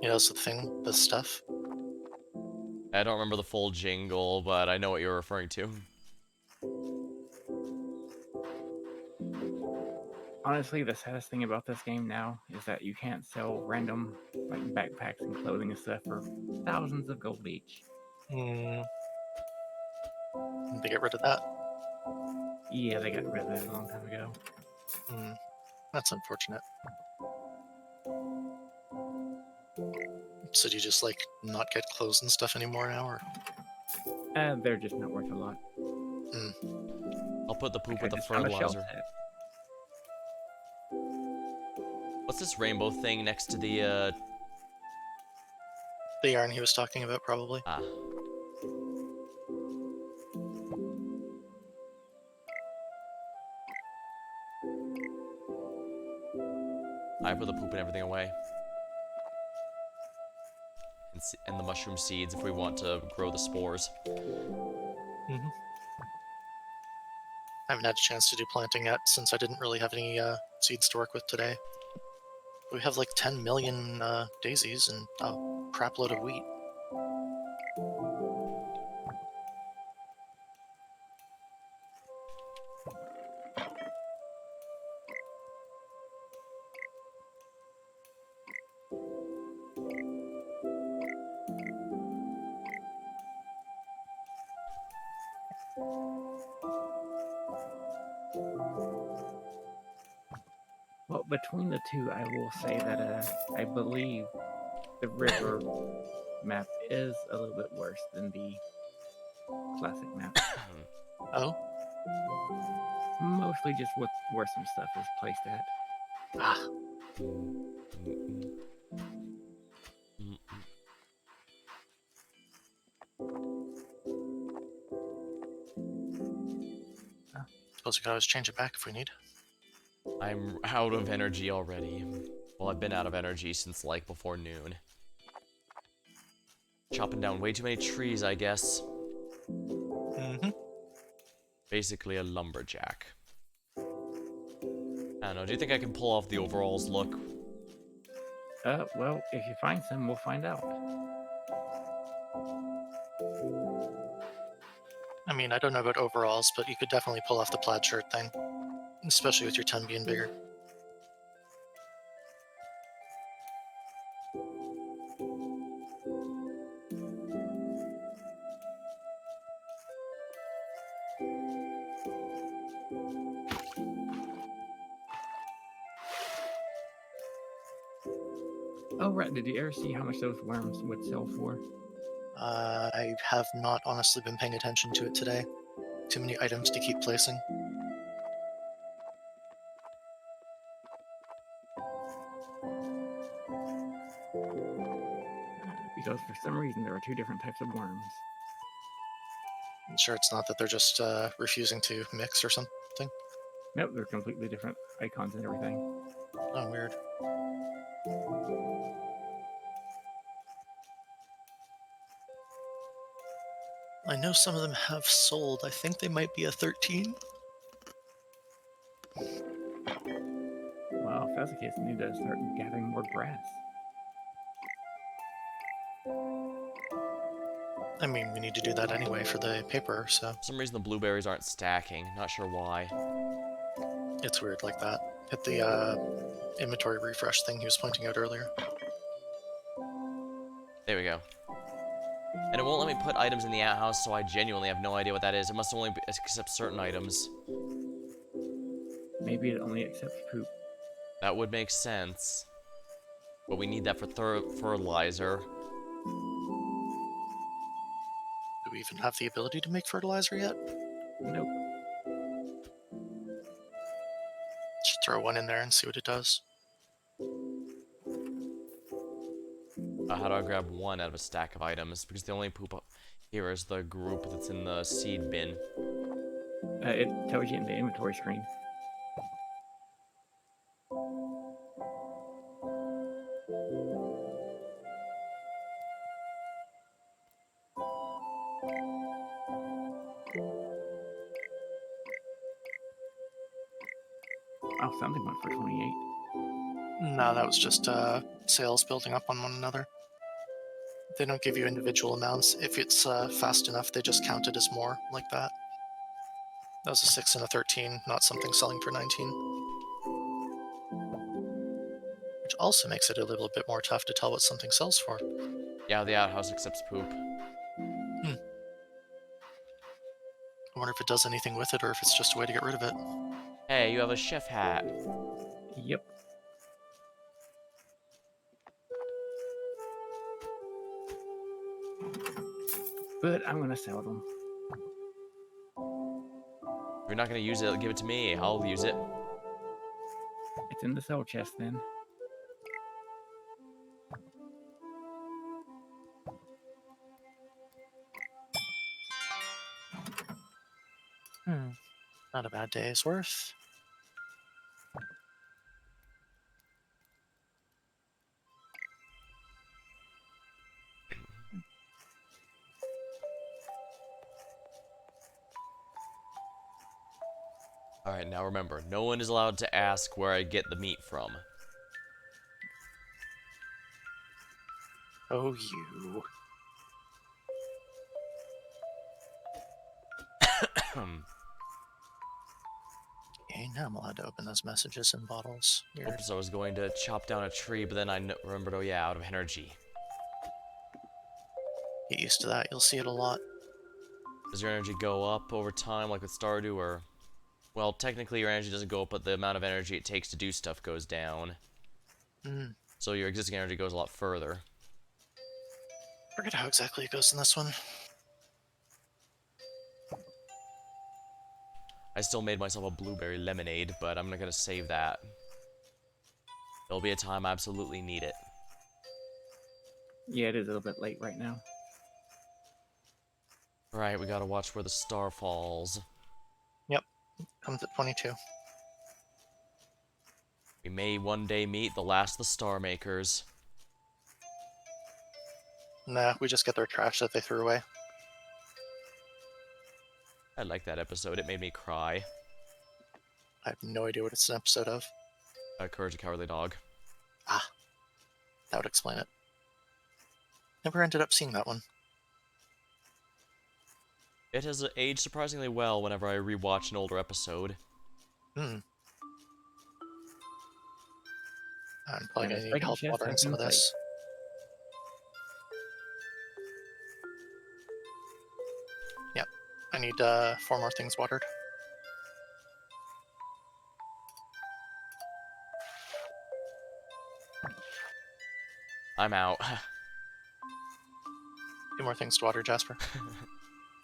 [SPEAKER 1] He does the stuff.
[SPEAKER 3] I don't remember the full jingle, but I know what you're referring to.
[SPEAKER 2] Honestly, the saddest thing about this game now is that you can't sell random like backpacks and clothing and stuff for thousands of gold each.
[SPEAKER 1] Hmm. They get rid of that.
[SPEAKER 2] Yeah, they got rid of that a long time ago.
[SPEAKER 1] Hmm. That's unfortunate. So do you just like not get clothes and stuff anymore now, or?
[SPEAKER 2] They're just not worth a lot.
[SPEAKER 3] I'll put the poop
[SPEAKER 2] Like,
[SPEAKER 3] with
[SPEAKER 2] I
[SPEAKER 3] the
[SPEAKER 2] just found a shelf
[SPEAKER 3] fertilizer.
[SPEAKER 2] set.
[SPEAKER 3] What's this rainbow thing next to the,
[SPEAKER 1] The yarn he was talking about, probably.
[SPEAKER 3] ah. I put the poop and everything away. And the mushroom seeds if we want to grow the spores.
[SPEAKER 1] Mm-hmm. I haven't had a chance to do planting yet since I didn't really have any seeds to work with today. We have like 10 million daisies and a crap load of wheat.
[SPEAKER 2] Well, between the two, I will say that I believe the river map is a little bit worse than the classic map.
[SPEAKER 1] Oh?
[SPEAKER 2] Mostly just where some stuff is placed at.
[SPEAKER 1] Ah. Suppose we could always change it back if we need.
[SPEAKER 3] I'm out of energy already. Well, I've been out of energy since like before noon. Chopping down way too many trees, I guess.
[SPEAKER 1] Mm-hmm.
[SPEAKER 3] Basically a lumberjack. I don't know, do you think I can pull off the overalls look?
[SPEAKER 2] Well, if you find some, we'll find out.
[SPEAKER 1] I mean, I don't know about overalls, but you could definitely pull off the plaid shirt thing. Especially with your tongue being bigger.
[SPEAKER 2] Oh, right. Did you ever see how much those worms would sell for?
[SPEAKER 1] I have not honestly been paying attention to it today. Too many items to keep placing.
[SPEAKER 2] Because for some reason there are two different types of worms.
[SPEAKER 1] I'm sure it's not that they're just refusing to mix or something.
[SPEAKER 2] Nope, they're completely different icons and everything.
[SPEAKER 1] Oh, weird. I know some of them have sold. I think they might be a 13.
[SPEAKER 2] Well, if that's the case, we need to start gathering more grass.
[SPEAKER 1] I mean, we need to do that anyway for the paper, so
[SPEAKER 3] For some reason the blueberries aren't stacking. Not sure why.
[SPEAKER 1] it's weird like that. Hit the inventory refresh thing he was pointing out earlier.
[SPEAKER 3] There we go. And it won't let me put items in the outhouse, so I genuinely have no idea what that is. It must only accept certain items.
[SPEAKER 2] Maybe it only accepts poop.
[SPEAKER 3] That would make sense. But we need that for fertilizer.
[SPEAKER 1] Do we even have the ability to make fertilizer yet?
[SPEAKER 2] Nope.
[SPEAKER 1] Should throw one in there and see what it does.
[SPEAKER 3] How do I grab one out of a stack of items? Because the only poop up here is the group that's in the seed bin.
[SPEAKER 2] It tells you in the inventory screen. Oh, something went for 28.
[SPEAKER 1] No, that was just sales building up on one another. They don't give you individual amounts. If it's fast enough, they just count it as more, like that. That was a 6 and a 13, not something selling for 19. Which also makes it a little bit more tough to tell what something sells for.
[SPEAKER 3] Yeah, the outhouse accepts poop.
[SPEAKER 1] I wonder if it does anything with it or if it's just a way to get rid of it.
[SPEAKER 3] Hey, you have a chef hat.
[SPEAKER 2] Yep. But I'm gonna sell them.
[SPEAKER 3] If you're not gonna use it, give it to me. I'll use it.
[SPEAKER 2] It's in the sell chest then.
[SPEAKER 1] Not a bad day's worth.
[SPEAKER 3] Alright, now remember, no one is allowed to ask where I get the meat from.
[SPEAKER 1] Oh, you. Okay, now I'm allowed to open those messages in bottles. Weird.
[SPEAKER 3] Oops, I was going to chop down a tree, but then I remembered, oh yeah, out of energy.
[SPEAKER 1] Get used to that, you'll see it a lot.
[SPEAKER 3] Does your energy go up over time, like with Stardew, or... Well, technically your energy doesn't go up, but the amount of energy it takes to do stuff goes down. So your existing energy goes a lot further.
[SPEAKER 1] Forget how exactly it goes in this one.
[SPEAKER 3] I still made myself a blueberry lemonade, but I'm not gonna save that. There'll be a time I absolutely need it.
[SPEAKER 2] Yeah, it is a little bit late right now.
[SPEAKER 3] Right, we gotta watch where the star falls.
[SPEAKER 1] Yep, comes at 22.
[SPEAKER 3] We may one day meet the last of the star makers.
[SPEAKER 1] Nah, we just get their trash that they threw away.
[SPEAKER 3] I like that episode, it made me cry.
[SPEAKER 1] I have no idea what it's an episode of.
[SPEAKER 3] Courage the Cowardly Dog.
[SPEAKER 1] Ah, that would explain it. Never ended up seeing that one.
[SPEAKER 3] It has aged surprisingly well whenever I rewatch an older episode.
[SPEAKER 1] I'm probably
[SPEAKER 2] And
[SPEAKER 1] gonna
[SPEAKER 2] the
[SPEAKER 1] need
[SPEAKER 2] second
[SPEAKER 1] help
[SPEAKER 2] chest
[SPEAKER 1] watering
[SPEAKER 2] has
[SPEAKER 1] some
[SPEAKER 2] been
[SPEAKER 1] of this. Yep, I need 4 more things watered.
[SPEAKER 3] I'm out.
[SPEAKER 1] 2 more things to water, Jasper.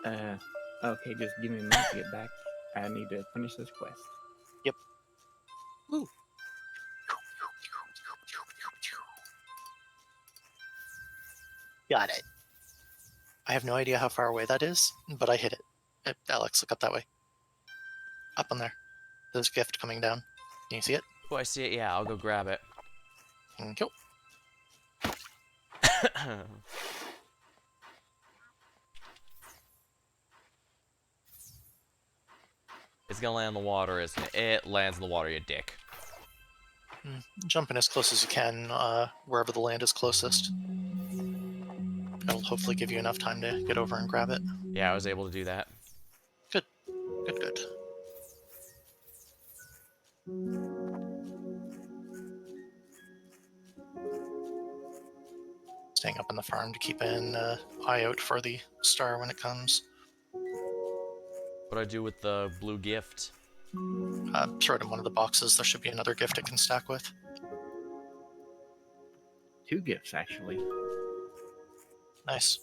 [SPEAKER 2] Okay, just give me a minute to get back. I need to finish this quest.
[SPEAKER 1] Yep. Woo. Got it. I have no idea how far away that is, but I hit it. Alex, look up that way. Up on there. There's a gift coming down. Can you see it?
[SPEAKER 3] Oh, I see it, yeah, I'll go grab it.
[SPEAKER 1] Thank you.
[SPEAKER 3] It's gonna land in the water, isn't it? It lands in the water, you dick.
[SPEAKER 1] Jump in as close as you can, wherever the land is closest. That'll hopefully give you enough time to get over and grab it.
[SPEAKER 3] Yeah, I was able to do that.
[SPEAKER 1] Good. Good, good. Staying up on the farm to keep an eye out for the star when it comes.
[SPEAKER 3] What do I do with the blue gift?
[SPEAKER 1] Throw it in one of the boxes. There should be another gift it can stack with.
[SPEAKER 2] 2 gifts, actually.
[SPEAKER 1] Nice.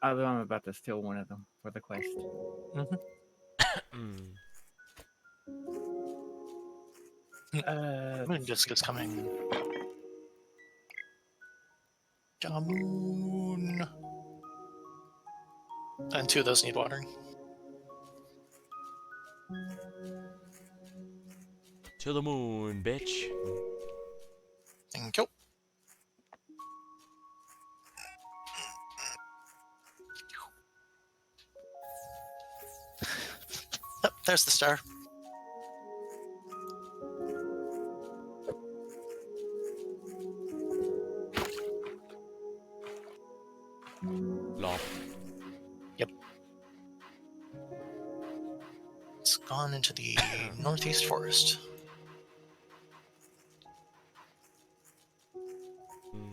[SPEAKER 2] Although I'm about to steal one of them for the quest.
[SPEAKER 1] Moon disc is coming. Moon. And 2 of those need watering.
[SPEAKER 3] To the moon, bitch.
[SPEAKER 1] Thank you. Oh, there's the star. gone into the northeast forest.
[SPEAKER 3] Hmm.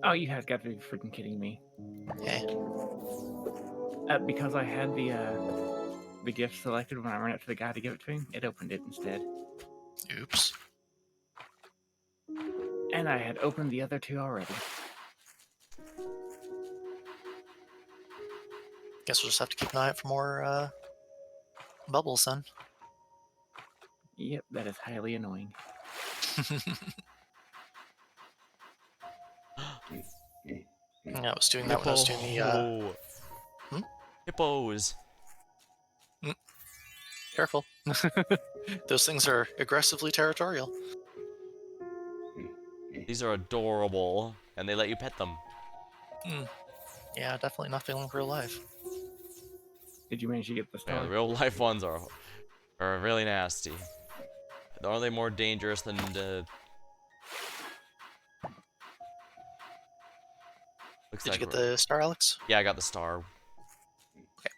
[SPEAKER 2] Oh, you have got to be freaking kidding me.
[SPEAKER 1] Hey,
[SPEAKER 2] Because I had the gift selected when I ran up to the guy to give it to him, it opened it instead.
[SPEAKER 1] oops.
[SPEAKER 2] And I had opened the other two already.
[SPEAKER 1] Guess we'll just have to keep an eye out for more bubbles then.
[SPEAKER 2] Yep, that is highly annoying.
[SPEAKER 1] Yeah, I was doing that when I was doing the. Hmm?
[SPEAKER 3] Hippos.
[SPEAKER 1] Careful. Those things are aggressively territorial.
[SPEAKER 3] These are adorable, and they let you pet them.
[SPEAKER 1] Yeah, definitely not feeling real life.
[SPEAKER 2] Did you manage to get the
[SPEAKER 3] Yeah,
[SPEAKER 2] star?
[SPEAKER 3] the real life ones are really nasty. Are they more dangerous than the? Looks
[SPEAKER 1] Did you
[SPEAKER 3] like
[SPEAKER 1] get the star, Alex?
[SPEAKER 3] yeah, I got the star.
[SPEAKER 1] Okay.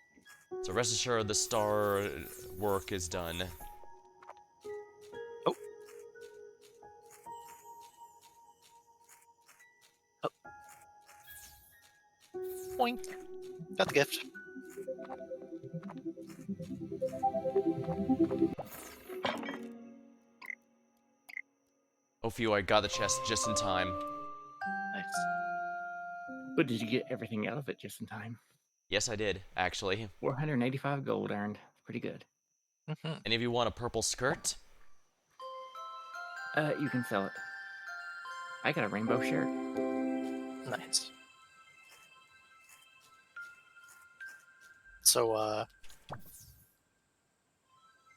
[SPEAKER 3] So rest assured, the star work is done.
[SPEAKER 1] Oh. Oh. Boink. Got the gift.
[SPEAKER 3] Oh, phew! I got the chest just in time.
[SPEAKER 1] Nice.
[SPEAKER 2] But did you get everything out of it just in time?
[SPEAKER 3] Yes, I did actually.
[SPEAKER 2] 485 gold earned. Pretty good.
[SPEAKER 1] Mm-hmm.
[SPEAKER 3] Any of you want a purple skirt?
[SPEAKER 2] You can sell it. I got a rainbow shirt.
[SPEAKER 1] Nice. So,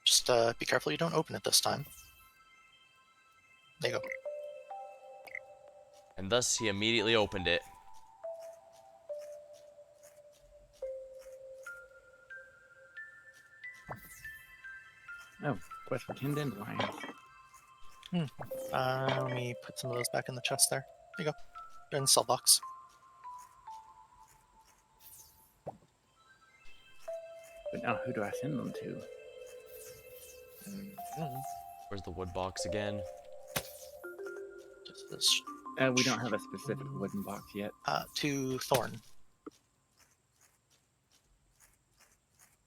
[SPEAKER 1] just be careful you don't open it this time. There you go.
[SPEAKER 3] And thus he immediately opened it.
[SPEAKER 2] Oh, quest for 10 dandelions.
[SPEAKER 1] Let me put some of those back in the chest there. There you go. They're in the cell box.
[SPEAKER 2] But now who do I send them to?
[SPEAKER 1] Mm-hmm.
[SPEAKER 3] Where's the wood box again?
[SPEAKER 1] Just this.
[SPEAKER 2] We don't have a specific wooden box yet.
[SPEAKER 1] To Thorn.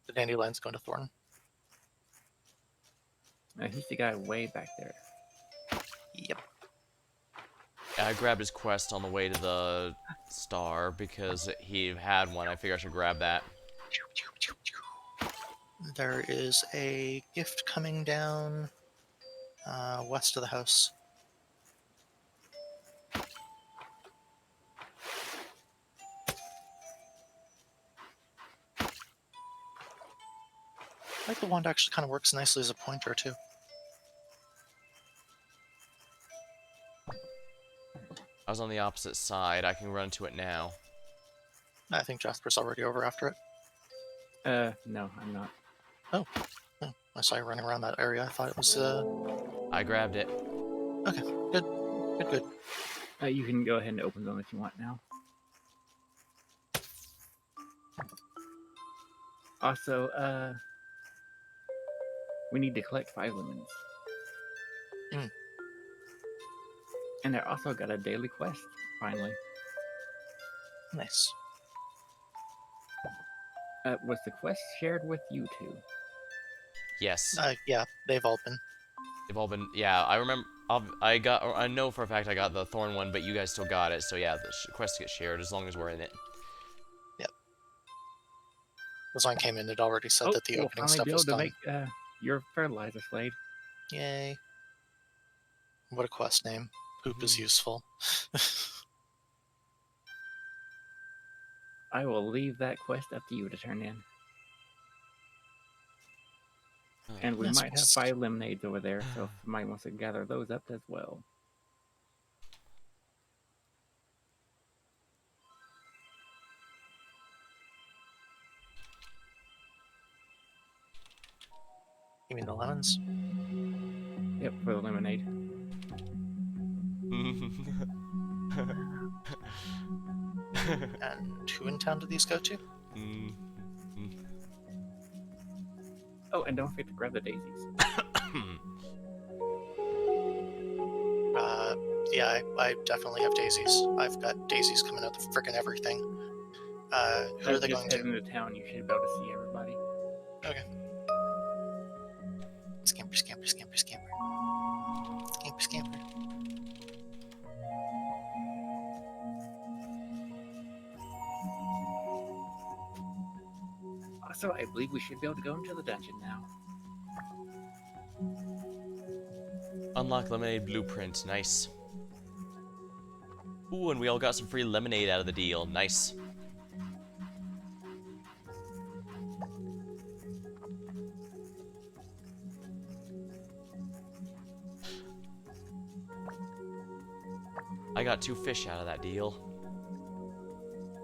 [SPEAKER 1] The dandelion's going to Thorn.
[SPEAKER 2] He's the guy way back there.
[SPEAKER 1] Yep.
[SPEAKER 3] I grabbed his quest on the way to the star because he had one. I figured I should grab that.
[SPEAKER 1] There is a gift coming down west of the house. I think the wand actually kind of works nicely as a pointer, too.
[SPEAKER 3] I was on the opposite side. I can run to it now.
[SPEAKER 1] I think Jasper's already over after it.
[SPEAKER 2] No, I'm not.
[SPEAKER 1] Oh, I saw you running around that area. I thought it was,
[SPEAKER 3] I grabbed it.
[SPEAKER 1] Okay, good.
[SPEAKER 2] You can go ahead and open them if you want now. Also, we need to collect 5 lemons. And I also got a daily quest, finally.
[SPEAKER 1] Nice.
[SPEAKER 2] Was the quest shared with you two?
[SPEAKER 3] Yes.
[SPEAKER 1] Yeah, they've all been.
[SPEAKER 3] They've all been. Yeah, I remember. I know for a fact I got the thorn one, but you guys still got it. So yeah, the quest gets shared as long as we're in it.
[SPEAKER 1] Yep. As when I came in, it already said that the
[SPEAKER 2] we'll
[SPEAKER 1] opening
[SPEAKER 2] finally
[SPEAKER 1] stuff
[SPEAKER 2] be
[SPEAKER 1] was
[SPEAKER 2] able to
[SPEAKER 1] done.
[SPEAKER 2] make your fertilizer, Slade.
[SPEAKER 1] Yay. What a quest name. Poop is useful.
[SPEAKER 2] I will leave that quest up to you to turn in. And we
[SPEAKER 1] Yes,
[SPEAKER 2] might have 5 lemonades over there, so if somebody wants to gather those up as well.
[SPEAKER 1] You mean the lemons?
[SPEAKER 2] Yep, for the lemonade.
[SPEAKER 1] And who in town do these go to?
[SPEAKER 3] Mm,
[SPEAKER 2] Oh, and don't forget to grab the daisies.
[SPEAKER 1] Yeah, I definitely have daisies. I've got daisies coming out of frickin' everything. Who are they
[SPEAKER 2] Just
[SPEAKER 1] going
[SPEAKER 2] head
[SPEAKER 1] to?
[SPEAKER 2] into town. You should be able to see everybody.
[SPEAKER 1] Okay. Scamper, scamper, scamper, scamper. Scamper, scamper.
[SPEAKER 2] Also, I believe we should be able to go into the dungeon now.
[SPEAKER 3] Unlock lemonade blueprint. Nice. Ooh, and we all got some free lemonade out of the deal. Nice. I got 2 fish out of that deal.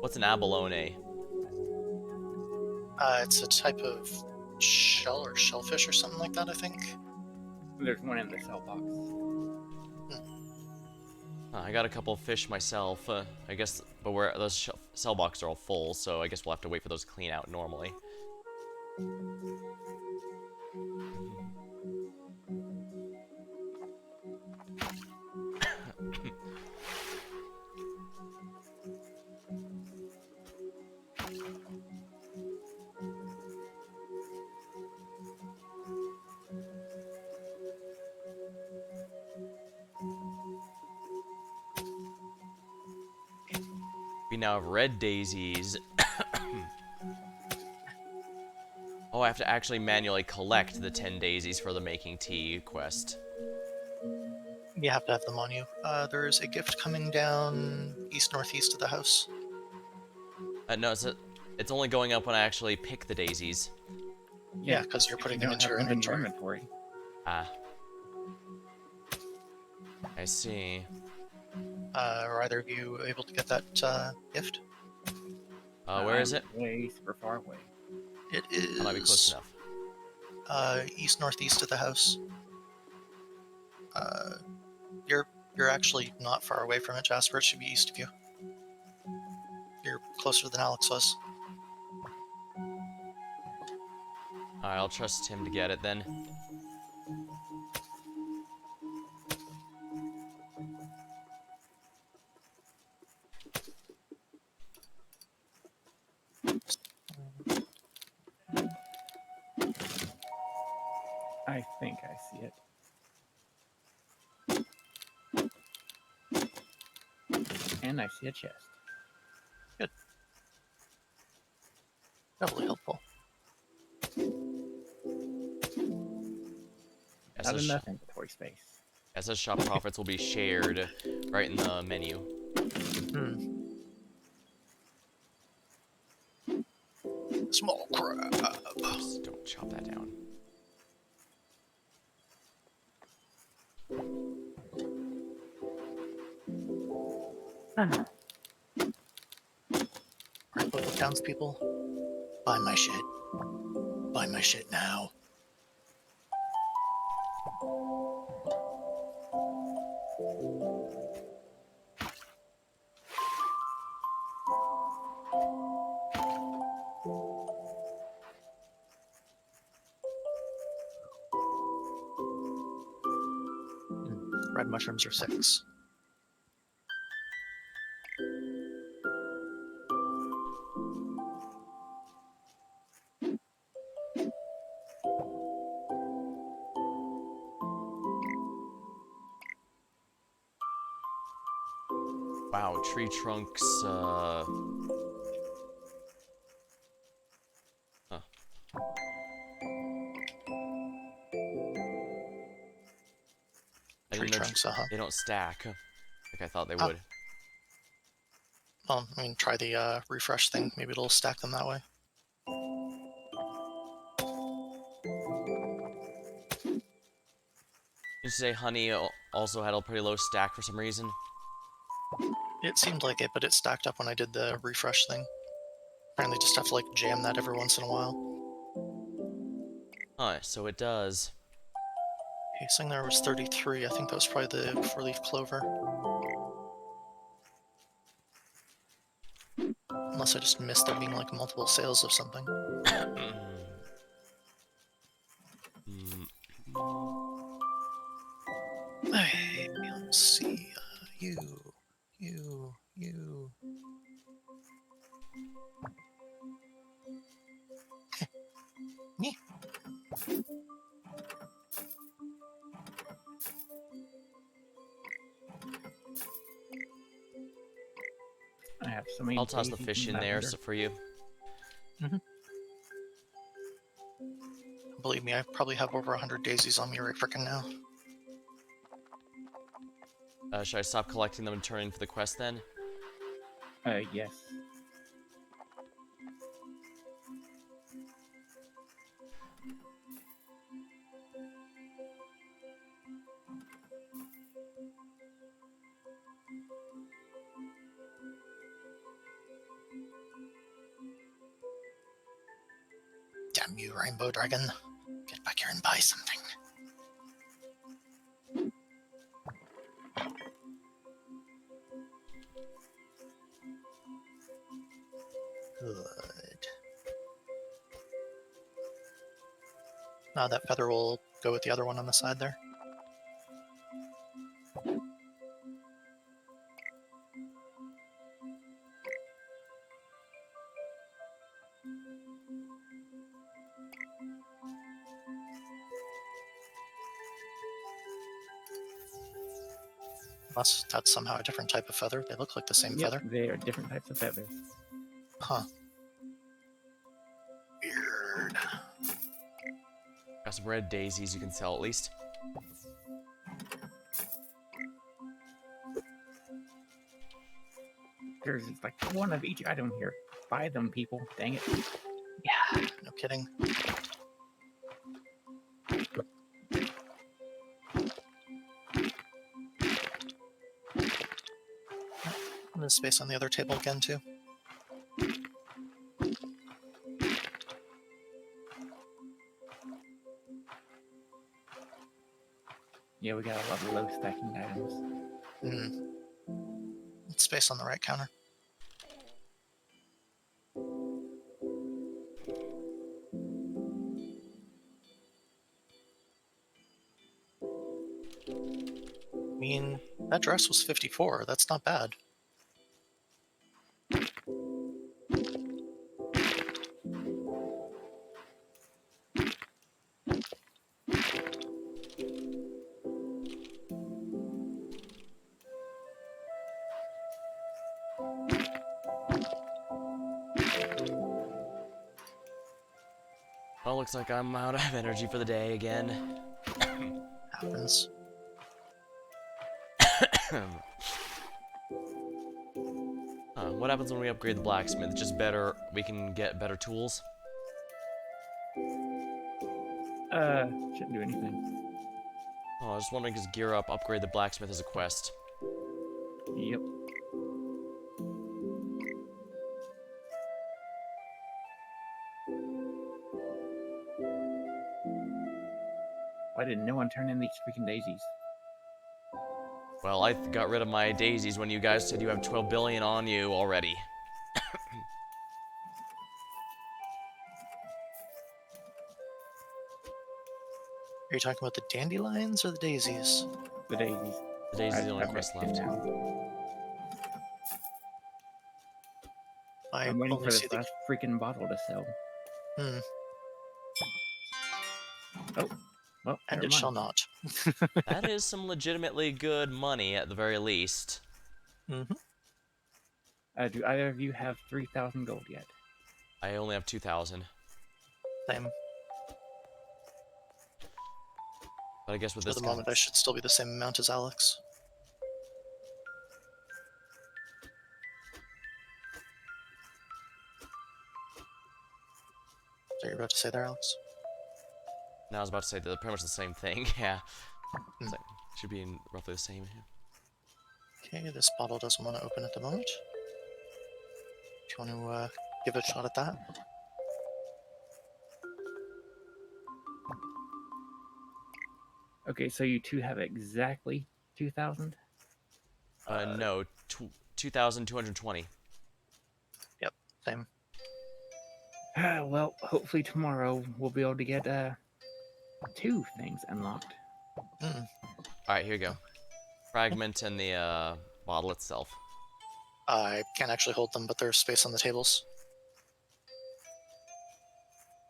[SPEAKER 3] What's an abalone?
[SPEAKER 1] It's a type of shell or shellfish or something like that, I think.
[SPEAKER 2] There's one in the cell box.
[SPEAKER 3] I got a couple of fish myself. I guess, but those cell boxes are all full, so I guess we'll have to wait for those to clean out normally. We now have red daisies. Oh, I have to actually manually collect the 10 daisies for the making tea quest.
[SPEAKER 1] You have to have them on you. There's a gift coming down east-northeast of the house.
[SPEAKER 3] No, it's only going up when I actually pick the daisies.
[SPEAKER 1] Yeah, because you're putting them
[SPEAKER 2] don't
[SPEAKER 1] into
[SPEAKER 2] have
[SPEAKER 1] your
[SPEAKER 2] them in
[SPEAKER 1] inventory.
[SPEAKER 3] Ah. I see.
[SPEAKER 1] Are either of you able to get that gift?
[SPEAKER 3] Where is it?
[SPEAKER 2] Way super far away.
[SPEAKER 1] It
[SPEAKER 3] I might be close
[SPEAKER 1] is
[SPEAKER 3] enough.
[SPEAKER 1] east-northeast of the house. You're actually not far away from it, Jasper. It should be east of you. You're closer than Alex was.
[SPEAKER 3] Alright, I'll trust him to get it then.
[SPEAKER 2] I think I see it. And I see a chest.
[SPEAKER 1] Doubly helpful.
[SPEAKER 2] Not enough inventory space.
[SPEAKER 3] SS shop profits will be shared right in the menu.
[SPEAKER 1] Small crab.
[SPEAKER 3] Oops, don't chop that down.
[SPEAKER 1] Alright, local townspeople. Buy my shit. Buy my shit now. Red mushrooms are 6.
[SPEAKER 3] Wow, tree trunks, Huh. I
[SPEAKER 1] Tree
[SPEAKER 3] didn't know
[SPEAKER 1] trunks,
[SPEAKER 3] they don't stack, like I thought they
[SPEAKER 1] Oh.
[SPEAKER 3] would.
[SPEAKER 1] Well, I mean, try the refresh thing. Maybe it'll stack them that way.
[SPEAKER 3] You say honey also had a pretty low stack for some reason?
[SPEAKER 1] It seemed like it, but it stacked up when I did the refresh thing. Apparently just have to, like, jam that every once in a while.
[SPEAKER 3] Huh, so it does.
[SPEAKER 1] Okay, saying there was 33. I think that was probably the 4-leaf clover. Unless I just missed there being like multiple sales of something. Hey, let's see. You. Me.
[SPEAKER 2] I have so many
[SPEAKER 3] I'll toss the
[SPEAKER 2] daisies
[SPEAKER 3] fish
[SPEAKER 2] and
[SPEAKER 3] in there
[SPEAKER 2] lavender.
[SPEAKER 3] for you.
[SPEAKER 1] Believe me, I probably have over 100 daisies on me right frickin' now.
[SPEAKER 3] Should I stop collecting them and turn in for the quest then?
[SPEAKER 2] Yes.
[SPEAKER 1] Damn you, Rainbow Dragon. Get back here and buy something. Good. Now that feather will go with the other one on the side there. Unless that's somehow a different type of feather. They look like the same
[SPEAKER 2] Yep,
[SPEAKER 1] feather.
[SPEAKER 2] they are different types of feathers.
[SPEAKER 1] Huh. Weird.
[SPEAKER 3] Got some red daisies you can sell at least.
[SPEAKER 2] There's like one of each item here. Buy them, people. Dang it.
[SPEAKER 1] Yeah, no kidding. And there's space on the other table again, too.
[SPEAKER 2] Yeah, we got a lot of low stacking items.
[SPEAKER 1] Space on the right counter. I mean, that dress was 54. That's not bad.
[SPEAKER 3] Well, looks like I'm out of energy for the day again.
[SPEAKER 1] Happens.
[SPEAKER 3] What happens when we upgrade the blacksmith? Just better, we can get better tools?
[SPEAKER 2] Shouldn't do anything.
[SPEAKER 3] Oh, I was just wondering because gear up, upgrade the blacksmith as a quest.
[SPEAKER 2] Yep. Why did no one turn in these freaking daisies?
[SPEAKER 3] Well, I got rid of my daisies when you guys said you have 12 billion on you already.
[SPEAKER 1] Are you talking about the dandelions or the daisies?
[SPEAKER 2] The daisies.
[SPEAKER 3] The daisies are the only
[SPEAKER 2] I've got
[SPEAKER 3] quest
[SPEAKER 2] 10
[SPEAKER 3] left.
[SPEAKER 2] now.
[SPEAKER 1] I
[SPEAKER 2] I'm waiting
[SPEAKER 1] only
[SPEAKER 2] for
[SPEAKER 1] see
[SPEAKER 2] this
[SPEAKER 1] the...
[SPEAKER 2] last freaking bottle to sell. Oh, well,
[SPEAKER 1] And
[SPEAKER 2] never
[SPEAKER 1] it shall
[SPEAKER 2] mind.
[SPEAKER 1] not.
[SPEAKER 3] That is some legitimately good money at the very least.
[SPEAKER 1] Mm-hmm.
[SPEAKER 2] Do either of you have 3,000 gold yet?
[SPEAKER 3] I only have 2,000.
[SPEAKER 1] Same.
[SPEAKER 3] But I guess with
[SPEAKER 1] For
[SPEAKER 3] this
[SPEAKER 1] the moment, I should still be the same amount as Alex. So you're about to say there, Alex?
[SPEAKER 3] No, I was about to say they're pretty much the same thing. Yeah. It's like, should be in roughly the same.
[SPEAKER 1] Okay, this bottle doesn't want to open at the moment. Do you want to give it a shot at that?
[SPEAKER 2] Okay, so you two have exactly 2,000?
[SPEAKER 3] No, 2,220.
[SPEAKER 1] Yep.
[SPEAKER 2] Well, hopefully tomorrow we'll be able to get 2 things unlocked.
[SPEAKER 1] Hmm.
[SPEAKER 3] Alright, here you go. Fragment and the bottle itself.
[SPEAKER 1] I can't actually hold them, but there's space on the tables.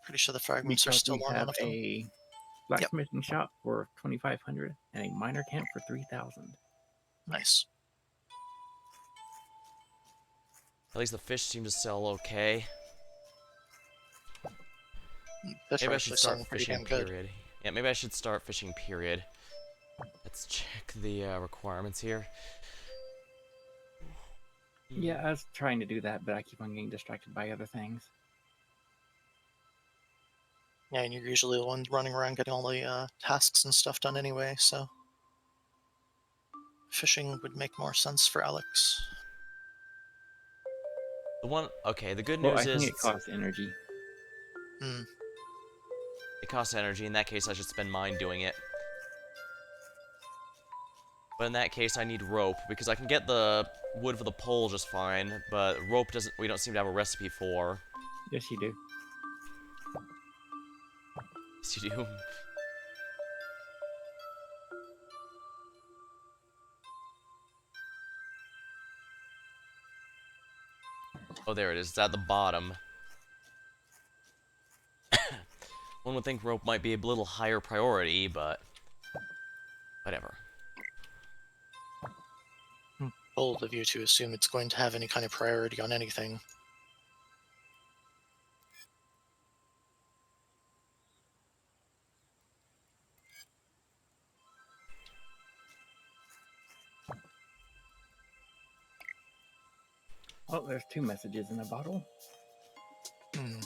[SPEAKER 1] Pretty sure the fragments are
[SPEAKER 2] Because
[SPEAKER 1] still
[SPEAKER 2] we
[SPEAKER 1] on one
[SPEAKER 2] have
[SPEAKER 1] of them.
[SPEAKER 2] a blacksmithing shop for 2,500 and a miner camp for 3,000.
[SPEAKER 1] Nice.
[SPEAKER 3] At least the fish seem to sell okay.
[SPEAKER 1] Fish
[SPEAKER 3] Maybe
[SPEAKER 1] are
[SPEAKER 3] I should
[SPEAKER 1] actually
[SPEAKER 3] start
[SPEAKER 1] selling pretty
[SPEAKER 3] fishing,
[SPEAKER 1] damn good.
[SPEAKER 3] period. Yeah, maybe I should start fishing, period. Let's check the requirements here.
[SPEAKER 2] Yeah, I was trying to do that, but I keep on getting distracted by other things.
[SPEAKER 1] Yeah, and you're usually the one running around getting all the tasks and stuff done anyway, so fishing would make more sense for Alex.
[SPEAKER 3] Okay, the good
[SPEAKER 2] Well,
[SPEAKER 3] news
[SPEAKER 2] I think
[SPEAKER 3] is
[SPEAKER 2] it costs energy.
[SPEAKER 1] Hmm.
[SPEAKER 3] it costs energy. In that case, I should spend mine doing it. But in that case, I need rope, because I can get the wood for the pole just fine, but rope we don't seem to have a recipe for.
[SPEAKER 2] Yes, you do.
[SPEAKER 3] Yes, you do. Oh, there it is. It's at the bottom. One would think rope might be a little higher priority, but whatever.
[SPEAKER 1] Bold of you to assume it's going to have any kind of priority on anything.
[SPEAKER 2] Oh, there's 2 messages in a bottle.
[SPEAKER 1] Hmm.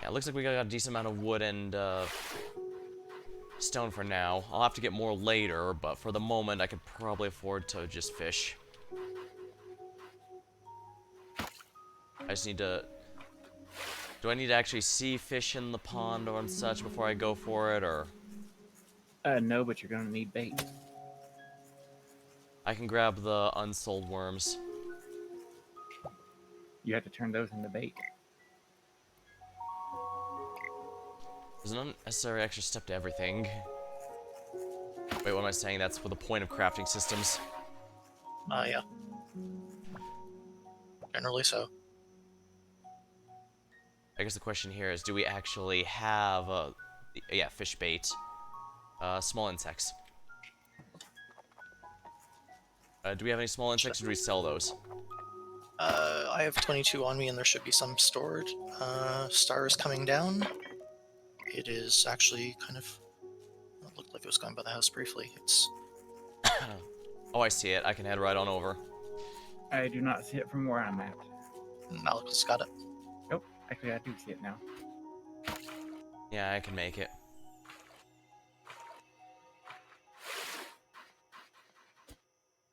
[SPEAKER 3] Yeah, it looks like we got a decent amount of wood and stone for now. I'll have to get more later, but for the moment, I could probably afford to just fish. I just need to... Do I need to actually see fish in the pond or and such before I go for it, or...
[SPEAKER 2] No, but you're going to need bait.
[SPEAKER 3] I can grab the unsold worms.
[SPEAKER 2] You have to turn those into bait.
[SPEAKER 3] There's an unnecessary extra step to everything. Wait, what am I saying? That's for the point of crafting systems.
[SPEAKER 1] Yeah. Generally so.
[SPEAKER 3] I guess the question here is, do we actually have, yeah, fish bait. Small insects. Do we have any small insects, or do we sell those?
[SPEAKER 1] I have 22 on me, and there should be some stored. Star is coming down. It is actually kind of... It looked like it was going by the house briefly. It's...
[SPEAKER 3] Oh, I see it. I can head right on over.
[SPEAKER 2] I do not see it from where I'm at.
[SPEAKER 1] Alex got it.
[SPEAKER 2] Nope, actually I do see it now.
[SPEAKER 3] Yeah, I can make it.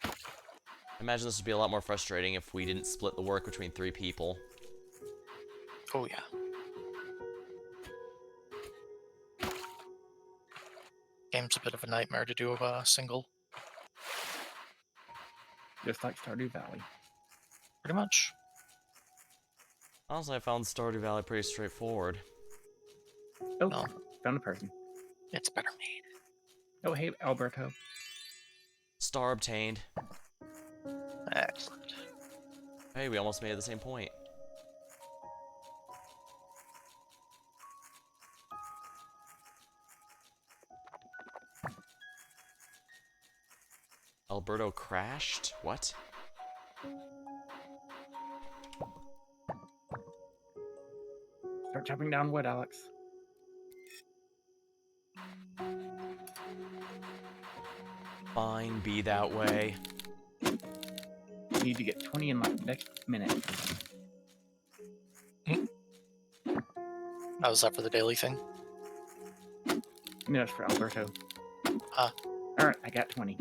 [SPEAKER 3] I imagine this would be a lot more frustrating if we didn't split the work between 3 people.
[SPEAKER 1] Oh, yeah. Game's a bit of a nightmare to do a single.
[SPEAKER 2] Just like Stardew Valley.
[SPEAKER 1] Pretty much.
[SPEAKER 3] Honestly, I found Stardew Valley pretty straightforward.
[SPEAKER 2] Oh,
[SPEAKER 1] No.
[SPEAKER 2] found a person.
[SPEAKER 1] It's better made.
[SPEAKER 2] Oh, hey, Alberto.
[SPEAKER 3] Star obtained.
[SPEAKER 1] Excellent.
[SPEAKER 3] Hey, we almost made it the same point. Alberto crashed? What?
[SPEAKER 2] Start chopping down wood, Alex.
[SPEAKER 3] Fine, be that way.
[SPEAKER 2] You need to get 20 in like the next minute.
[SPEAKER 1] Oh, is that for the daily thing?
[SPEAKER 2] No, it's for Alberto.
[SPEAKER 1] Ah.
[SPEAKER 2] Alright, I got 20.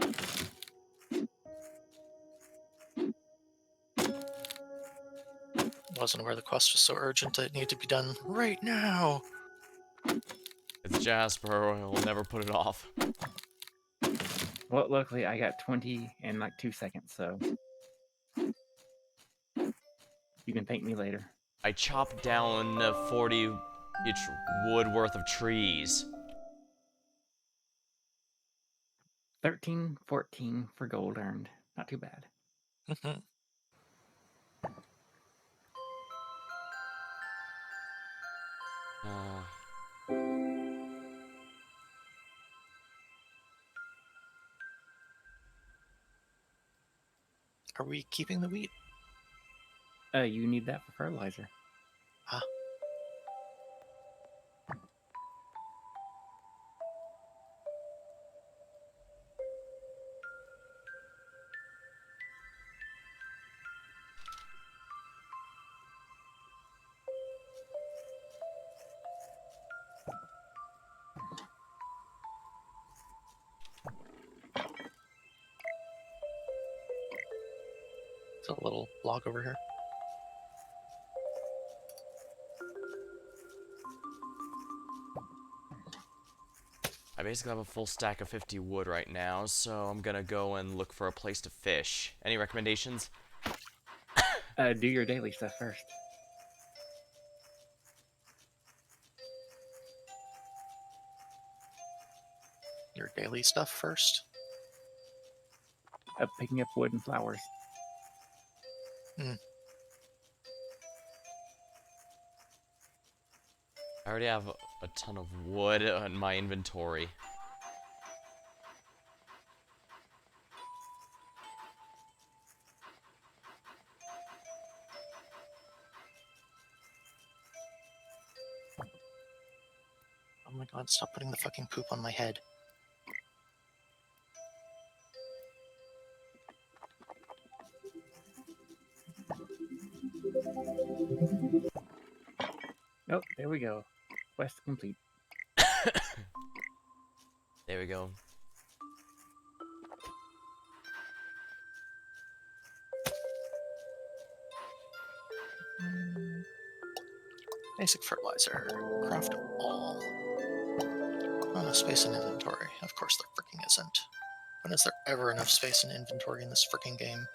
[SPEAKER 1] Wasn't aware the quest was so urgent that it needed to be done right now.
[SPEAKER 3] It's Jasper, we'll never put it off.
[SPEAKER 2] Well, luckily I got 20 in like 2 seconds, so... You can thank me later.
[SPEAKER 3] I chopped down 40 each wood worth of trees.
[SPEAKER 2] 13, 14 for gold earned. Not too bad.
[SPEAKER 3] Uh,
[SPEAKER 1] Are we keeping the wheat?
[SPEAKER 2] You need that for fertilizer.
[SPEAKER 1] Ah. It's a little log over here.
[SPEAKER 3] I basically have a full stack of 50 wood right now, so I'm gonna go and look for a place to fish. Any recommendations?
[SPEAKER 2] Do your daily stuff first.
[SPEAKER 1] Your daily stuff first.
[SPEAKER 2] Picking up wood and flowers.
[SPEAKER 3] I already have a ton of wood in my inventory.
[SPEAKER 1] Oh my god, stop putting the fucking poop on my head.
[SPEAKER 2] Oh, there we go. Quest complete.
[SPEAKER 3] There we go.
[SPEAKER 1] Basic fertilizer. Craft all. Space in inventory. Of course there freaking isn't. When is there ever enough space in inventory in this freaking game?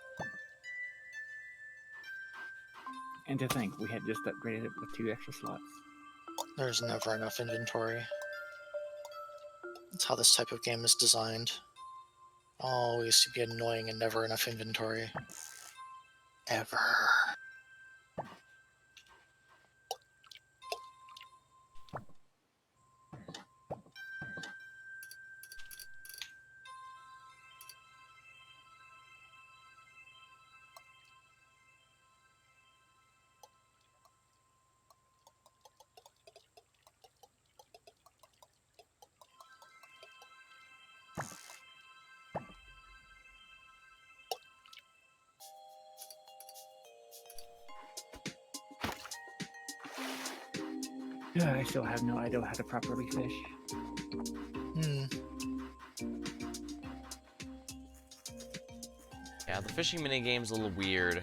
[SPEAKER 2] And to think, we had just upgraded it with 2 extra slots.
[SPEAKER 1] There's never enough inventory. That's how this type of game is designed. Always to be annoying and never enough inventory. Ever.
[SPEAKER 2] I still have no idea how to properly fish.
[SPEAKER 3] Yeah, the fishing minigame's a little weird.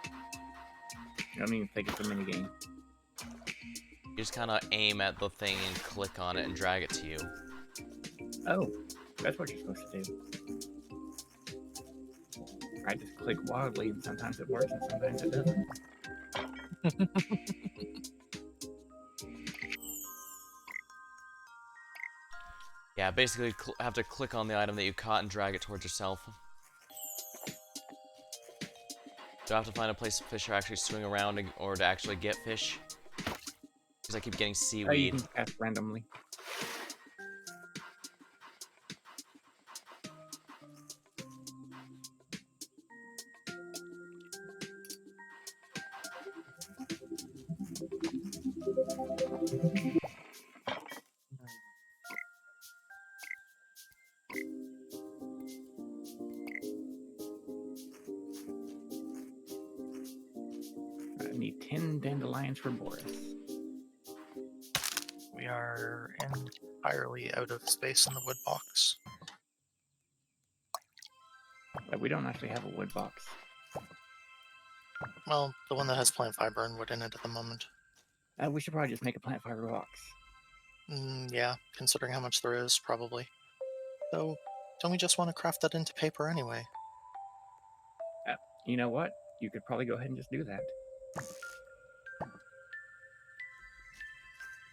[SPEAKER 2] I don't even think it's a minigame.
[SPEAKER 3] You just kind of aim at the thing and click on it and drag it to you.
[SPEAKER 2] Oh, that's what you're supposed to do. I just click wildly, and sometimes it works, and sometimes it doesn't.
[SPEAKER 3] Yeah, basically have to click on the item that you caught and drag it towards yourself. Do I have to find a place fish are actually swimming around or to actually get fish? Because I keep getting
[SPEAKER 2] You
[SPEAKER 3] seaweed.
[SPEAKER 2] can cast randomly. I need 10 dandelions for Boris.
[SPEAKER 1] We are entirely out of space in the wood box.
[SPEAKER 2] But we don't actually have a wood box.
[SPEAKER 1] Well, the one that has plant fiber and wood in it at the moment.
[SPEAKER 2] We should probably just make a plant fiber box.
[SPEAKER 1] Yeah, considering how much there is, probably. Though, don't we just want to craft that into paper anyway?
[SPEAKER 2] You know what? You could probably go ahead and just do that.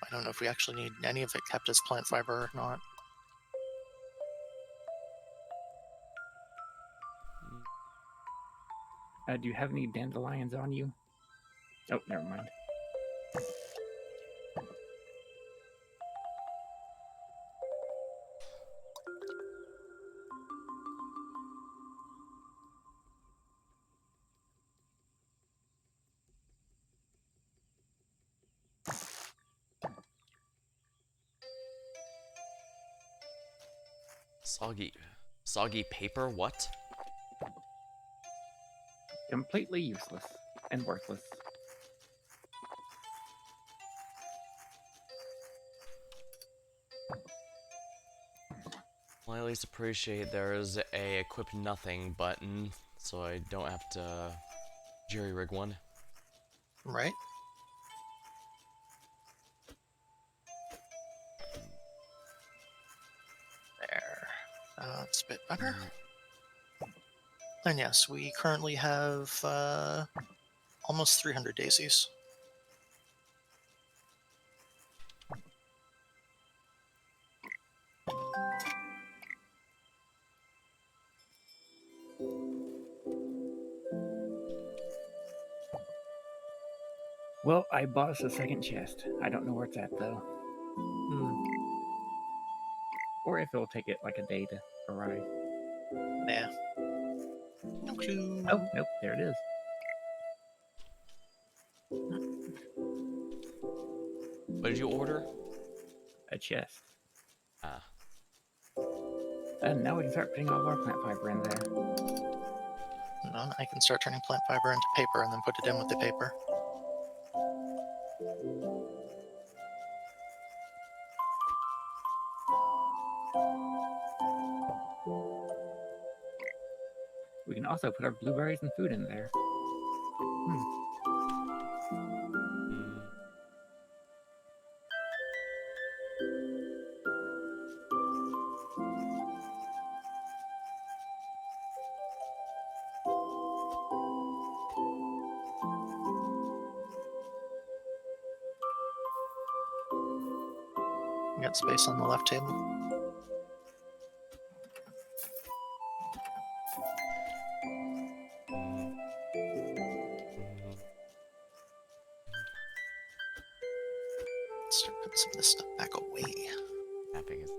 [SPEAKER 1] I don't know if we actually need any of it kept as plant fiber or not.
[SPEAKER 2] Do you have any dandelions on you? Oh, never mind.
[SPEAKER 3] Soggy paper? What?
[SPEAKER 2] Completely useless and worthless.
[SPEAKER 3] Well, I at least appreciate there's a equip nothing button, so I don't have to jury-rig one.
[SPEAKER 1] Right? There. That's a bit better. And yes, we currently have almost 300 daisies.
[SPEAKER 2] Well, I bought us a second chest. I don't know where it's at, though. Or if it'll take it like a day to arrive.
[SPEAKER 1] Nah. No clue.
[SPEAKER 2] Oh, nope, there it is.
[SPEAKER 3] What did you order?
[SPEAKER 2] A chest.
[SPEAKER 3] Ah.
[SPEAKER 2] And now we can start putting all of our plant fiber in there.
[SPEAKER 1] No, I can start turning plant fiber into paper and then put it in with the paper.
[SPEAKER 2] We can also put our blueberries and food in there.
[SPEAKER 3] Mm.
[SPEAKER 1] We got space on the left table. Start putting some of this stuff back away.
[SPEAKER 3] Tapping is.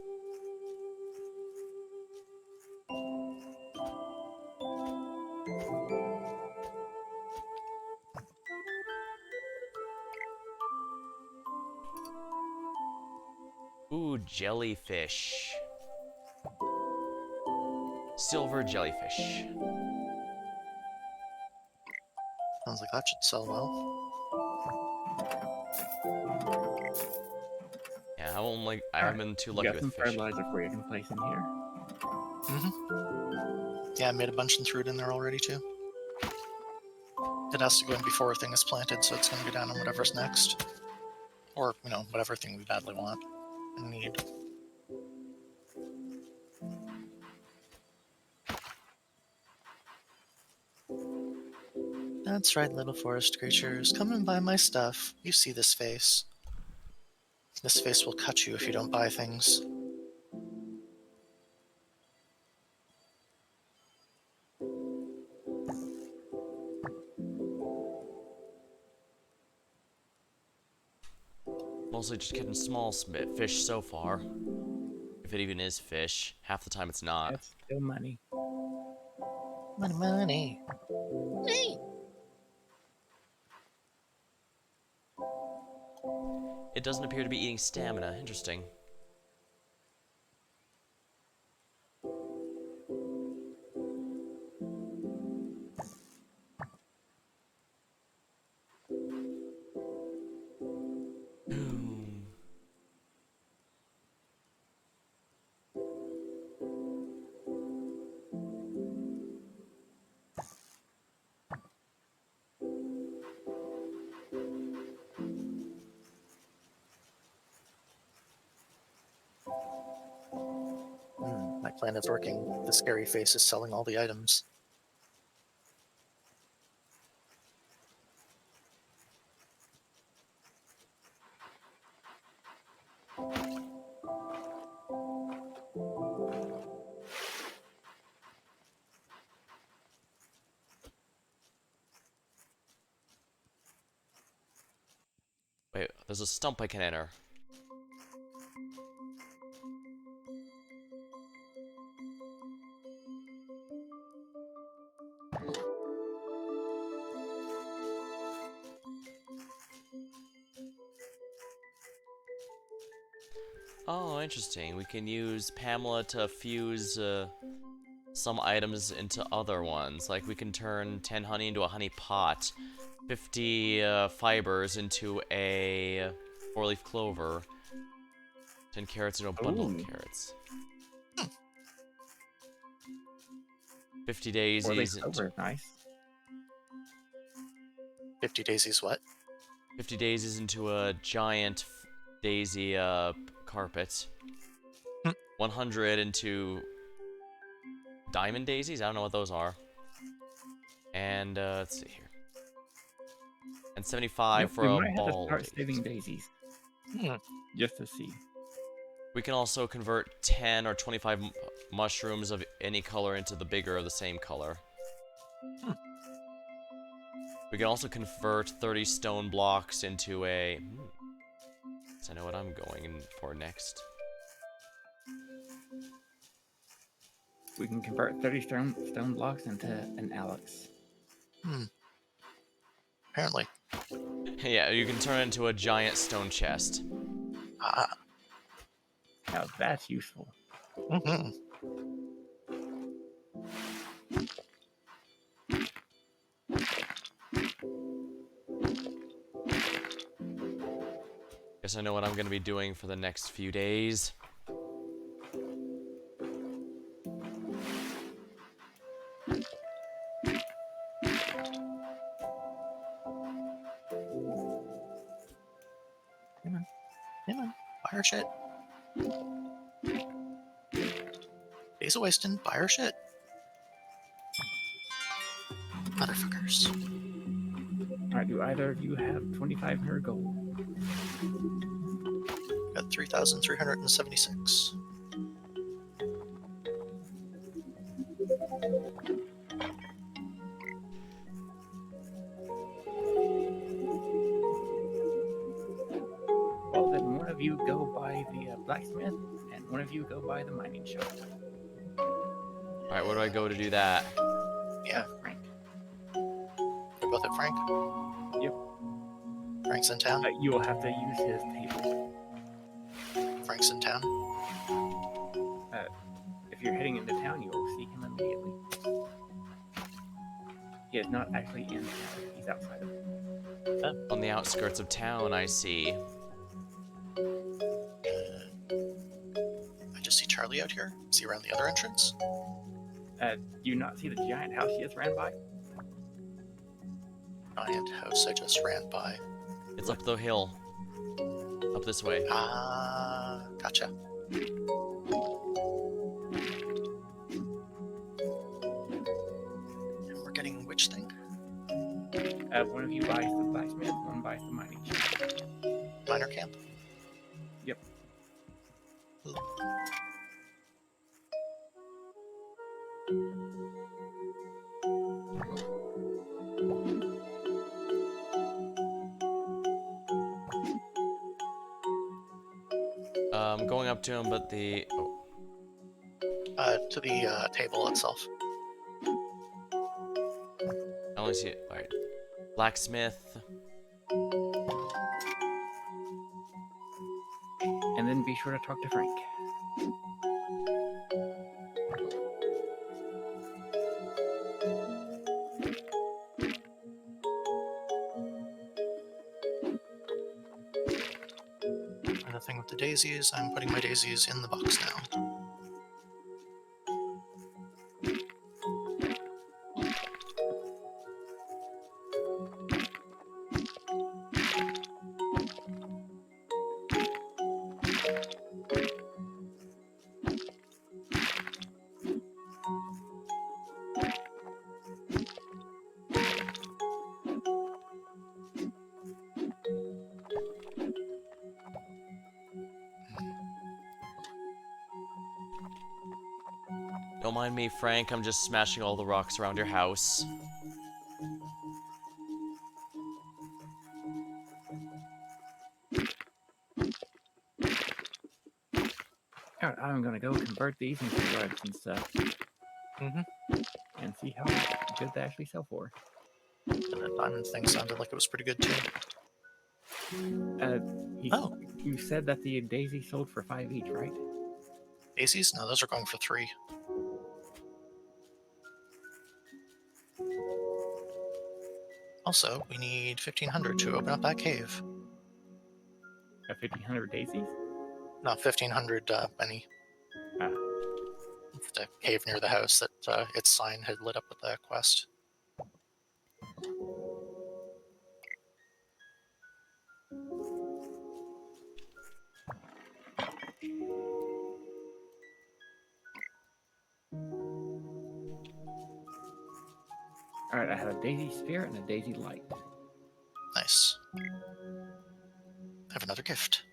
[SPEAKER 3] Ooh, jellyfish. Silver jellyfish.
[SPEAKER 1] Sounds like that should sell well.
[SPEAKER 3] Yeah, I haven't been too lucky
[SPEAKER 2] got
[SPEAKER 3] with
[SPEAKER 2] some
[SPEAKER 3] fish.
[SPEAKER 2] fertilizer for you to place in here.
[SPEAKER 1] Yeah, I made a bunch and threw it in there already too. It has to go in before a thing is planted, so it's going to go down on whatever's next. Or, whatever thing we badly want and need. That's right, little forest creatures. Come and buy my stuff. You see this face. This face will cut you if you don't buy things.
[SPEAKER 3] Mostly just getting small fish so far. If it even is fish. Half the time it's not.
[SPEAKER 2] That's still money.
[SPEAKER 1] Money, money. Hey.
[SPEAKER 3] It doesn't appear to be eating stamina. Interesting.
[SPEAKER 1] My plan is working. The scary face is selling all the items.
[SPEAKER 3] Wait, there's a stump I can enter. Oh, interesting. We can use Pamela to fuse some items into other ones. Like we can turn 10 honey into a honey pot, 50 fibers into a 4-leaf clover, 10 carrots into a bundle of
[SPEAKER 2] Ooh.
[SPEAKER 3] carrots. 50
[SPEAKER 2] Or
[SPEAKER 3] daisies into
[SPEAKER 2] clover is nice.
[SPEAKER 1] 50 daisies what?
[SPEAKER 3] 50 daisies into a giant daisy carpet.
[SPEAKER 1] Hmm.
[SPEAKER 3] 100 into diamond daisies? I don't know what those are. And let's see here. And 75
[SPEAKER 2] Yep,
[SPEAKER 3] for
[SPEAKER 2] we
[SPEAKER 3] a
[SPEAKER 2] might have to
[SPEAKER 3] ball of
[SPEAKER 2] start
[SPEAKER 3] daisies.
[SPEAKER 2] saving daisies
[SPEAKER 1] Hmm.
[SPEAKER 2] just to see.
[SPEAKER 3] We can also convert 10 or 25 mushrooms of any color into the bigger of the same color.
[SPEAKER 1] Hmm.
[SPEAKER 3] We can also convert 30 stone blocks into a... So I know what I'm going for next.
[SPEAKER 2] We can convert 30 stone blocks into an Alex.
[SPEAKER 1] Hmm. Apparently.
[SPEAKER 3] Yeah, you can turn it into a giant stone chest.
[SPEAKER 1] Ah.
[SPEAKER 2] Now that's useful.
[SPEAKER 1] Mm-hmm.
[SPEAKER 3] Guess I know what I'm going to be doing for the next few days.
[SPEAKER 1] Come on. Come on. Buy our shit. Days of wasting. Buy our shit. Motherfuckers.
[SPEAKER 2] Alright, do either of you have 2,500 gold?
[SPEAKER 1] Got 3,376.
[SPEAKER 2] Well, then one of you go by the blacksmith, and one of you go by the mining shop.
[SPEAKER 3] Alright, where do I go to do that?
[SPEAKER 1] Yeah.
[SPEAKER 2] Frank.
[SPEAKER 1] We're both at Frank.
[SPEAKER 2] Yep.
[SPEAKER 1] Frank's in town.
[SPEAKER 2] You will have to use his table.
[SPEAKER 1] Frank's in town.
[SPEAKER 2] If you're heading into town, you will see him immediately. He is not actually in town. He's outside of it.
[SPEAKER 3] On the outskirts of town, I see.
[SPEAKER 1] I just see Charlie out here. Is he around the other entrance?
[SPEAKER 2] Do you not see the giant house he just ran by?
[SPEAKER 1] Giant house I just ran by.
[SPEAKER 3] It's up the hill. Up this way.
[SPEAKER 1] Ah, gotcha. And we're getting which thing?
[SPEAKER 2] One of you buys the blacksmith, one buys the mining shop.
[SPEAKER 1] Miner camp?
[SPEAKER 2] Yep.
[SPEAKER 1] Ooh.
[SPEAKER 3] Going up to him, but the... Oh,
[SPEAKER 1] To the table itself.
[SPEAKER 3] I only see it. Alright. Blacksmith.
[SPEAKER 2] And then be sure to talk to Frank.
[SPEAKER 1] And the thing with the daisies, I'm putting my daisies in the box now.
[SPEAKER 3] Don't mind me, Frank. I'm just smashing all the rocks around your house.
[SPEAKER 2] Alright, I'm gonna go convert these into rugs and stuff and see how good they actually sell for.
[SPEAKER 1] And that diamond thing sounded like it was pretty good too. Oh,
[SPEAKER 2] You said that the daisy sold for 5 each, right?
[SPEAKER 1] daisies? No, those are going for 3. Also, we need 1,500 to open up that cave.
[SPEAKER 2] 1,500 daisies?
[SPEAKER 1] No, 1,500 Benny.
[SPEAKER 2] Ah.
[SPEAKER 1] The cave near the house that its sign had lit up with that quest.
[SPEAKER 2] Alright, I have a daisy sphere and a daisy light.
[SPEAKER 1] Nice. I have another gift.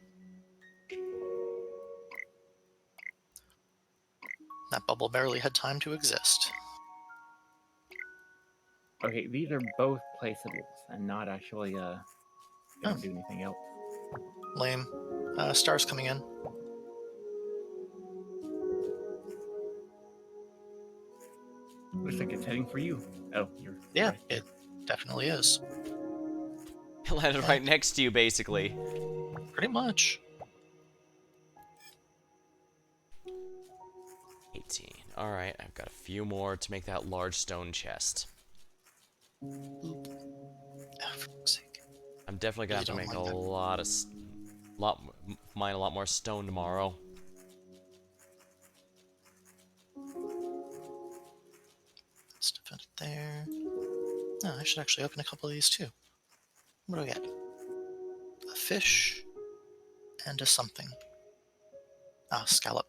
[SPEAKER 1] That bubble barely had time to exist.
[SPEAKER 2] Okay, these are both placeables and not actually, they don't do anything else.
[SPEAKER 1] Lame. Star's coming in.
[SPEAKER 2] Looks like it's heading for you. Oh, you're
[SPEAKER 1] Yeah,
[SPEAKER 2] right there.
[SPEAKER 1] it definitely is.
[SPEAKER 3] It landed right next to you, basically.
[SPEAKER 1] Pretty much.
[SPEAKER 3] 18. Alright, I've got a few more to make that large stone chest.
[SPEAKER 1] Oh, for fuck's sake.
[SPEAKER 3] I'm definitely gonna have to
[SPEAKER 1] Really
[SPEAKER 3] make a
[SPEAKER 1] don't like
[SPEAKER 3] lot of... mine a lot more stone tomorrow.
[SPEAKER 1] Stuff out there. Oh, I should actually open a couple of these too. What do we get? A fish and a something. Ah, scallop.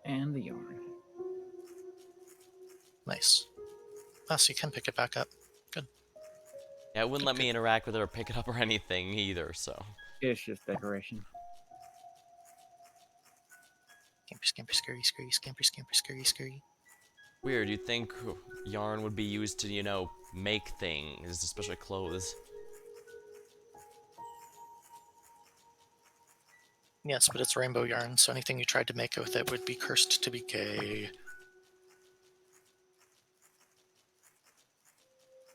[SPEAKER 2] And the yarn.
[SPEAKER 1] Nice. Ah, so you can pick it back up. Good.
[SPEAKER 3] Yeah, it wouldn't let me
[SPEAKER 1] Good.
[SPEAKER 3] interact with it or pick it up or anything either, so...
[SPEAKER 2] It's just decoration.
[SPEAKER 1] Scamper, scamper, scurry, scurry, scamper, scamper, scurry, scurry.
[SPEAKER 3] Weird, you'd think yarn would be used to, you know, make things, especially clothes.
[SPEAKER 1] Yes, but it's rainbow yarn, so anything you tried to make with it would be cursed to be gay.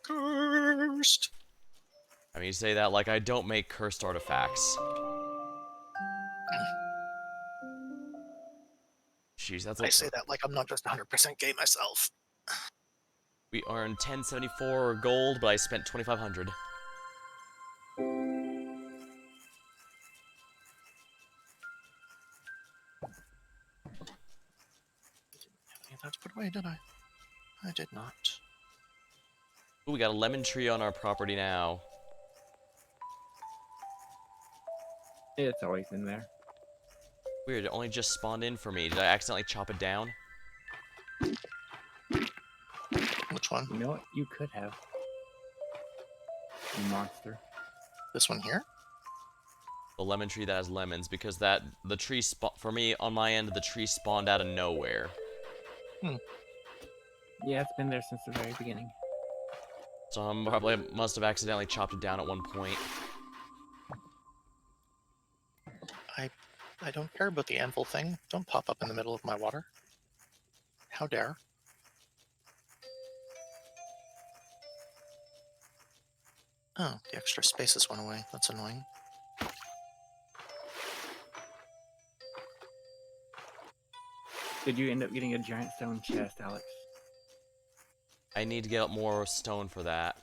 [SPEAKER 1] Cursed!
[SPEAKER 3] I mean, you say that like I don't make cursed artifacts. Jeez, that's
[SPEAKER 1] I say that like I'm not just 100% gay myself.
[SPEAKER 3] We earned 1074 gold, but I spent 2,500.
[SPEAKER 1] That's put away, did I? I did not.
[SPEAKER 3] Ooh, we got a lemon tree on our property now.
[SPEAKER 2] It's always in there.
[SPEAKER 3] Weird, it only just spawned in for me. Did I accidentally chop it down?
[SPEAKER 1] Which one?
[SPEAKER 2] You know what? You could have. You monster.
[SPEAKER 1] This one here?
[SPEAKER 3] The lemon tree that has lemons, because the tree for me, on my end, the tree spawned out of nowhere.
[SPEAKER 2] Yeah, it's been there since the very beginning.
[SPEAKER 3] So I probably must have accidentally chopped it down at one point.
[SPEAKER 1] I don't care about the anvil thing. Don't pop up in the middle of my water. How dare. Oh, the extra spaces went away. That's annoying.
[SPEAKER 2] Did you end up getting a giant stone chest, Alex?
[SPEAKER 3] I need to get more stone for that.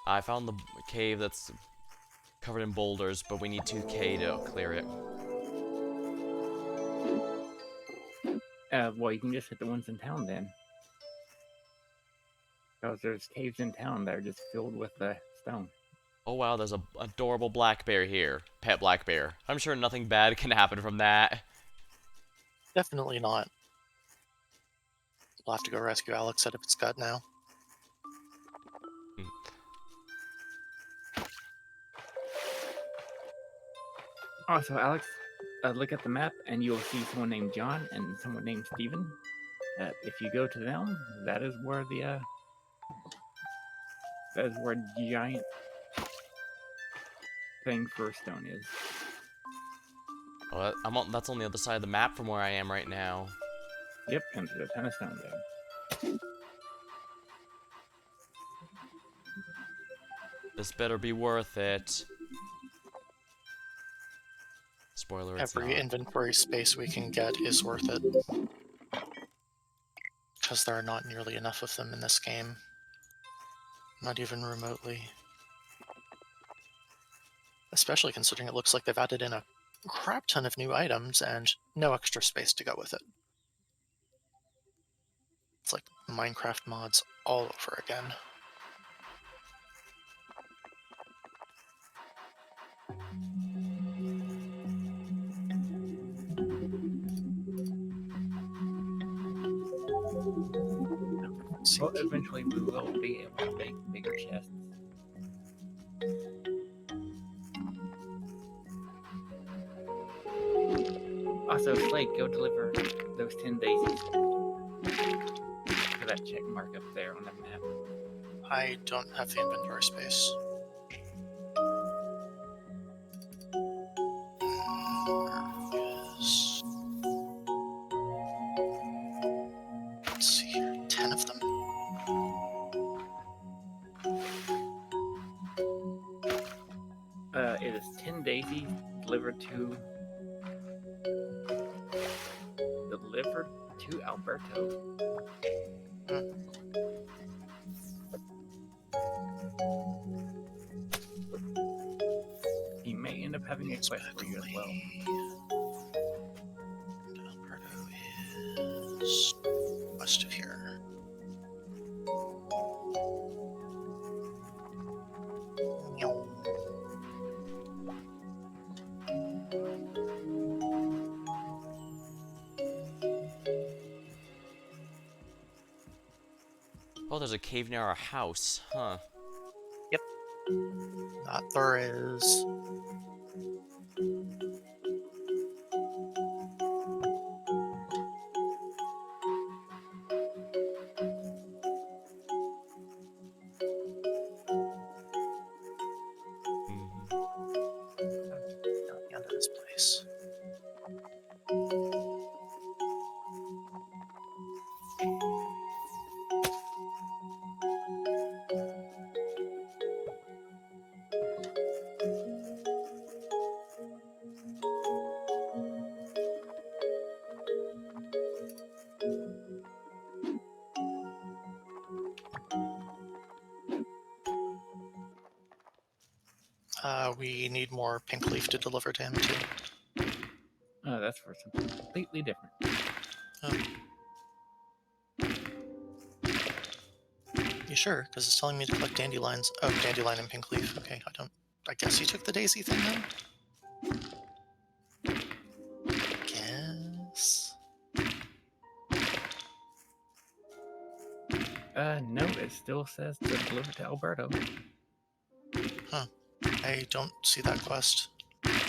[SPEAKER 3] I found the cave that's covered in boulders, but we need 2k to clear it.
[SPEAKER 2] Well, you can just hit the ones in town then. Because there's caves in town that are just filled with stone.
[SPEAKER 3] Oh wow, there's a adorable black bear here. Pet black bear. I'm sure nothing bad can happen from that.
[SPEAKER 1] Definitely not. We'll have to go rescue Alex out of its gut now.
[SPEAKER 2] Also, Alex, look at the map and you'll see someone named John and someone named Steven. If you go to them, that is where giant thing for stone is.
[SPEAKER 3] Oh, that's on the other side of the map from where I am right now.
[SPEAKER 2] Yep, and there's a ton of stone there.
[SPEAKER 3] This better be worth it. Spoiler, it's
[SPEAKER 1] Every
[SPEAKER 3] not.
[SPEAKER 1] inventory space we can get is worth it. Because there are not nearly enough of them in this game. Not even remotely. Especially considering it looks like they've added in a crap ton of new items and no extra space to go with it. It's like Minecraft mods all over again.
[SPEAKER 2] Well, eventually we will be able to make bigger chests. Also, Slade, go deliver those 10 daisies for that check mark up there on the map.
[SPEAKER 1] I don't have the inventory space. Let's see here, 10 of them?
[SPEAKER 2] It is 10 daisies delivered to Alberto. He may end up having a quest for you as well.
[SPEAKER 1] Alberto is west of here.
[SPEAKER 3] Oh, there's a cave near our house. Huh.
[SPEAKER 1] Yep. That there is. Down the end of this place. We need more pink leaf to deliver to him too.
[SPEAKER 2] Oh, that's for something completely different.
[SPEAKER 1] You sure? Because it's telling me to collect dandelions. Oh, dandelion and pink leaf. Okay, I guess you took the daisy thing then? Guess.
[SPEAKER 2] No, it still says to deliver to Alberto.
[SPEAKER 1] I don't see that quest.
[SPEAKER 2] That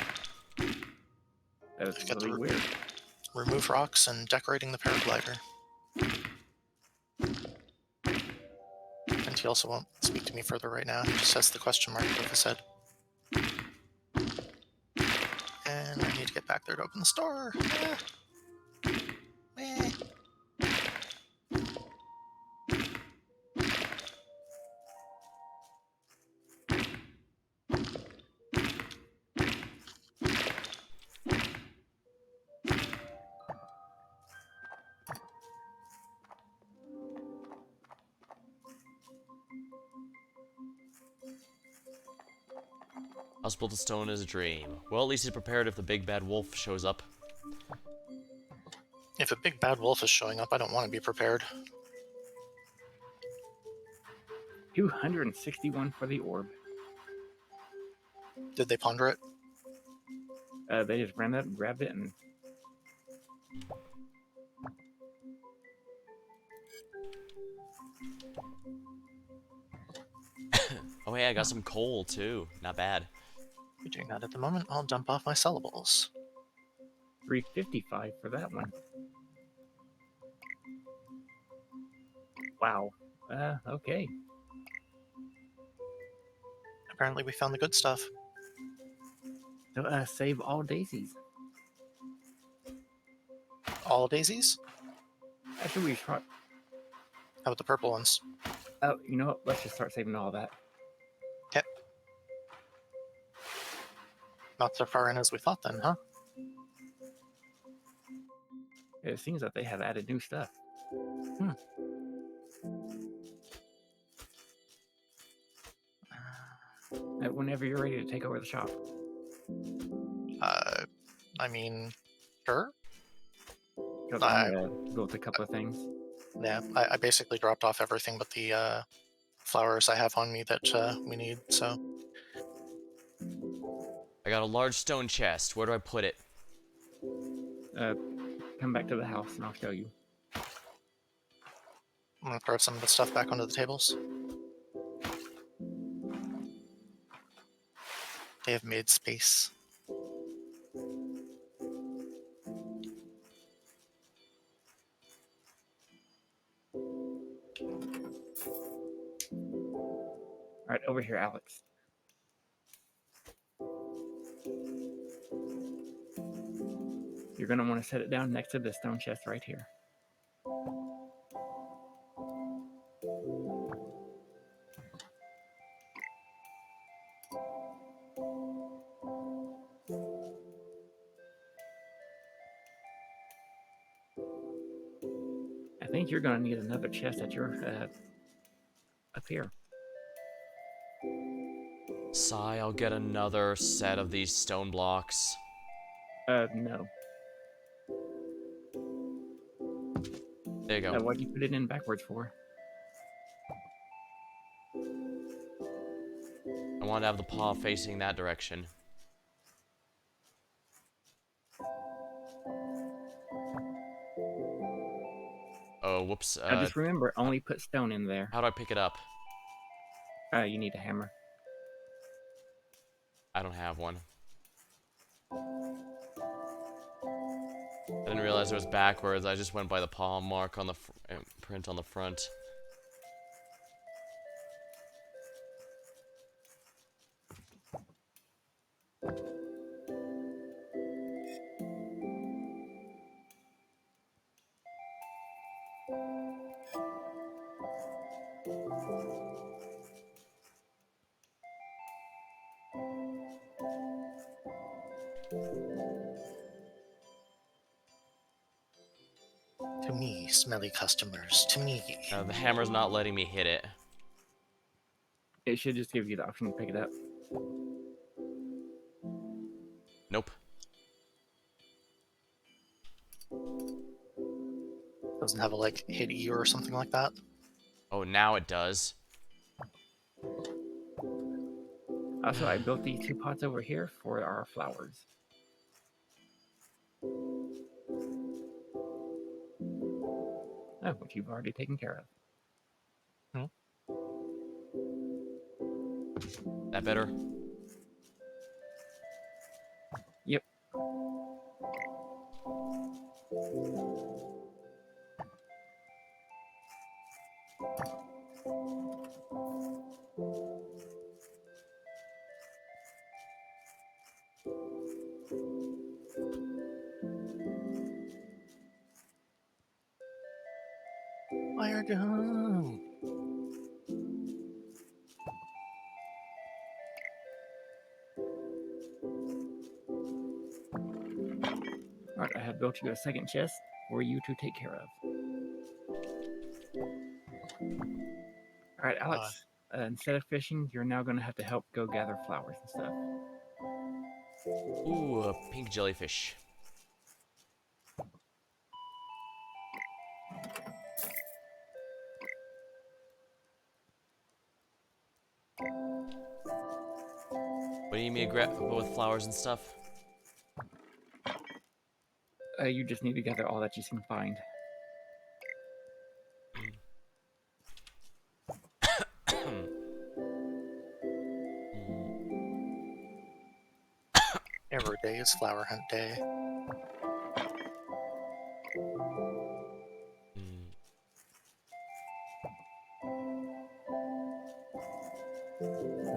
[SPEAKER 2] is really weird.
[SPEAKER 1] Remove rocks and decorating the paraglider. And he also won't speak to me further right now. He just has the question mark above his head. And I need to get back there to open the store. Eh.
[SPEAKER 3] House built of stone is a dream. Well, at least he's prepared if the big bad wolf shows up.
[SPEAKER 1] If a big bad wolf is showing up, I don't want to be prepared.
[SPEAKER 2] 261 for the orb.
[SPEAKER 1] Did they ponder it?
[SPEAKER 2] They just ran up and grabbed it, and
[SPEAKER 3] Oh, hey, I got some coal, too. Not bad.
[SPEAKER 1] You're doing that at the moment. I'll dump off my sellables.
[SPEAKER 2] 355 for that one. Wow. Okay.
[SPEAKER 1] Apparently we found the good stuff.
[SPEAKER 2] So, save all daisies.
[SPEAKER 1] All daisies?
[SPEAKER 2] Actually, we try.
[SPEAKER 1] How about the purple ones?
[SPEAKER 2] Oh, you know what? Let's just start saving all that.
[SPEAKER 1] Okay. Not so far in as we thought then, huh?
[SPEAKER 2] It seems that they have added new stuff. Whenever you're ready to take over the shop.
[SPEAKER 1] I mean, sure.
[SPEAKER 2] Because I'm going to go with a couple of things.
[SPEAKER 1] Yeah, I basically dropped off everything but the flowers I have on me that we need, so...
[SPEAKER 3] I got a large stone chest. Where do I put it?
[SPEAKER 2] Come back to the house and I'll show you.
[SPEAKER 1] I'm gonna throw some of the stuff back onto the tables. They have made space.
[SPEAKER 2] All right, over here, Alex. You're going to want to set it down next to the stone chest right here. I think you're going to need another chest at your up here.
[SPEAKER 3] Sigh, I'll get another set of these stone blocks.
[SPEAKER 2] No.
[SPEAKER 3] There you go.
[SPEAKER 2] Why'd you put it in backwards for?
[SPEAKER 3] I want to have the paw facing that direction. Oh, whoops.
[SPEAKER 2] Now just remember, only put stone in there.
[SPEAKER 3] How do I pick it up?
[SPEAKER 2] You need a hammer.
[SPEAKER 3] I don't have one. I didn't realize it was backwards. I just went by the paw mark on the print on the front.
[SPEAKER 1] To me, smelly customers, to me.
[SPEAKER 3] The hammer's not letting me hit it.
[SPEAKER 2] It should just give you the option to pick it up.
[SPEAKER 3] Nope.
[SPEAKER 1] Doesn't have a, like, hit E or something like that?
[SPEAKER 3] Oh, now it does.
[SPEAKER 2] Also, I built these 2 pots over here for our flowers. Oh, which you've already taken care of.
[SPEAKER 3] That better?
[SPEAKER 2] Yep.
[SPEAKER 1] Fire gun!
[SPEAKER 2] Alright, I have built you a second chest for you to take care of. Alright, Alex, instead of fishing, you're now going to have to help go gather flowers and stuff.
[SPEAKER 3] Ooh, a pink jellyfish. do you mean grab with flowers and stuff?
[SPEAKER 2] You just need to gather all that you can find.
[SPEAKER 1] Every day is flower hunt day.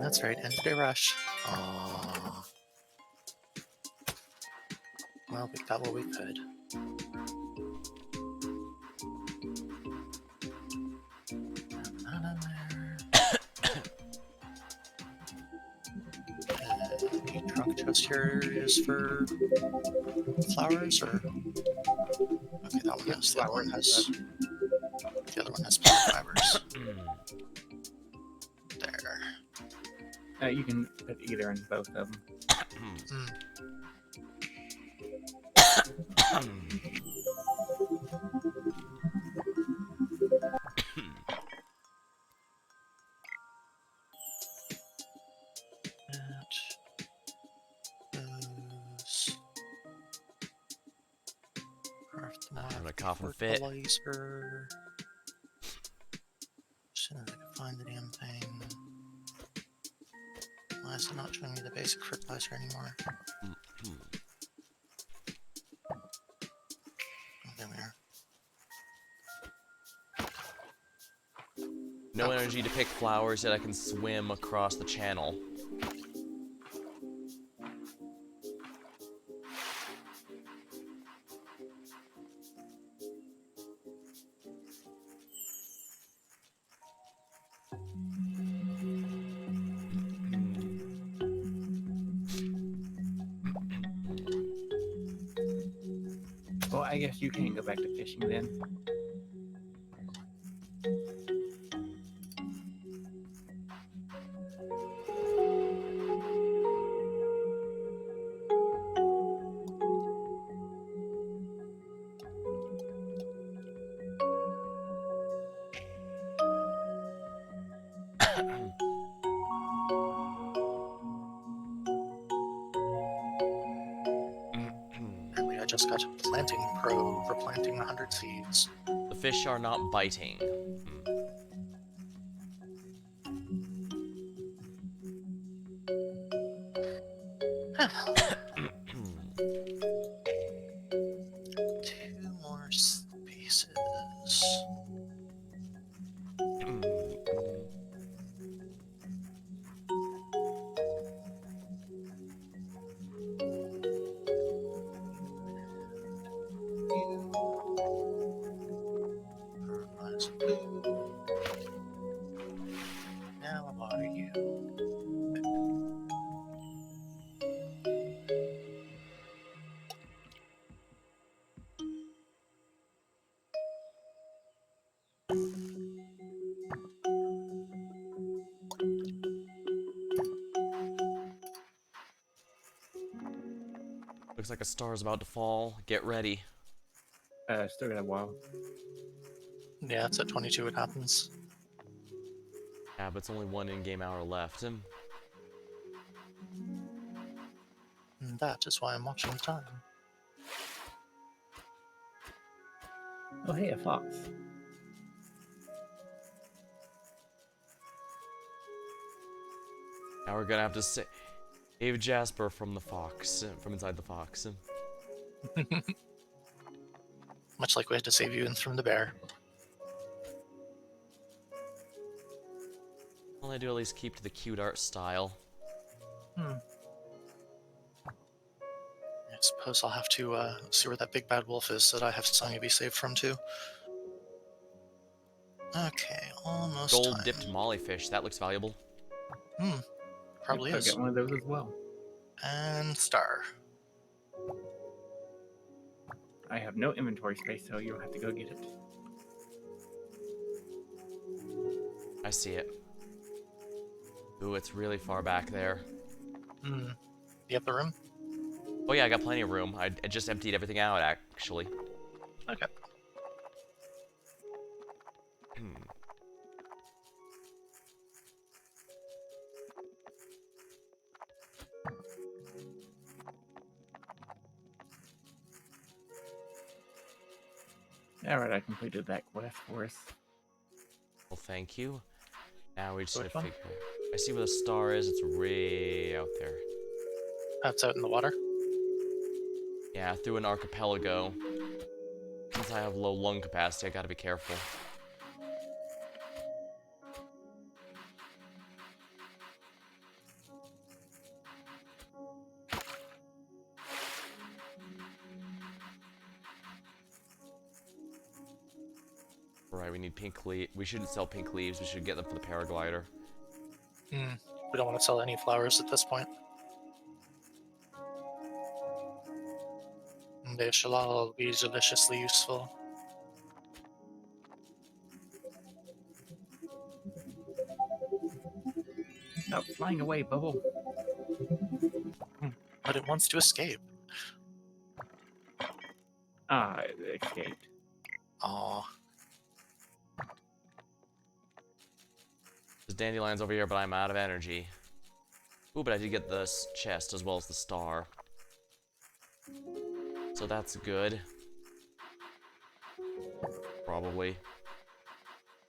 [SPEAKER 1] That's right, end of day rush. Aww. Well, we got what we could. Not in there. The trunk chest here is for flowers, or okay, that one
[SPEAKER 2] Yep,
[SPEAKER 1] has. The other one
[SPEAKER 2] flowers.
[SPEAKER 1] has. The other one has plant fibers. There.
[SPEAKER 2] You can put either in both of them.
[SPEAKER 3] I'm gonna cough and fit.
[SPEAKER 1] Fertilizer. As soon as I can find the damn thing. Why is it not showing me the basic fertilizer anymore? Oh, there we are.
[SPEAKER 3] No energy to pick flowers, yet I can swim across the channel.
[SPEAKER 2] Well, I guess you can go back to fishing then.
[SPEAKER 1] Apparently I just got a planting pro for planting 100 seeds.
[SPEAKER 3] The fish are not biting.
[SPEAKER 1] Two more spaces. Now what are you?
[SPEAKER 3] Looks like a star is about to fall. Get ready.
[SPEAKER 2] Still got a while.
[SPEAKER 1] Yeah, it's at 22 it happens.
[SPEAKER 3] Yeah, but it's only one in-game hour left.
[SPEAKER 1] And that is why I'm watching the time.
[SPEAKER 2] Oh, hey, a fox.
[SPEAKER 3] Now we're gonna have to save Jasper from the fox, from inside the fox.
[SPEAKER 1] Much like we had to save you from the bear.
[SPEAKER 3] Well, I do at least keep to the cute art style.
[SPEAKER 1] I suppose I'll have to see where that big bad wolf is that I have to be saved from too. Okay, almost
[SPEAKER 3] Gold
[SPEAKER 1] time.
[SPEAKER 3] dipped mollyfish. That looks valuable.
[SPEAKER 1] Probably
[SPEAKER 2] Yep,
[SPEAKER 1] is.
[SPEAKER 2] I've got one of those as well.
[SPEAKER 1] And star.
[SPEAKER 2] I have no inventory space, so you'll have to go get it.
[SPEAKER 3] I see it. Ooh, it's really far back there.
[SPEAKER 1] The upper room?
[SPEAKER 3] Oh yeah, I got plenty of room. I just emptied everything out, actually.
[SPEAKER 1] Okay.
[SPEAKER 2] Alright, I completed that quest for us.
[SPEAKER 3] Well, thank you. Now we just
[SPEAKER 1] So
[SPEAKER 3] need
[SPEAKER 1] which
[SPEAKER 3] to
[SPEAKER 1] one?
[SPEAKER 3] figure. I see where the star is. It's way out there.
[SPEAKER 1] That's out in the water.
[SPEAKER 3] Yeah, through an archipelago. Since I have low lung capacity, I gotta be careful. Right, we need pink leaf. We shouldn't sell pink leaves. We should get them for the paraglider.
[SPEAKER 1] Hmm. We don't want to sell any flowers at this point. They shall all be deliciously useful.
[SPEAKER 2] Stop flying away, Bubble.
[SPEAKER 1] But it wants to escape.
[SPEAKER 2] Ah, it escaped.
[SPEAKER 1] Aw.
[SPEAKER 3] There's dandelions over here, but I'm out of energy. Ooh, but I did get this chest as well as the star. So that's good. Probably.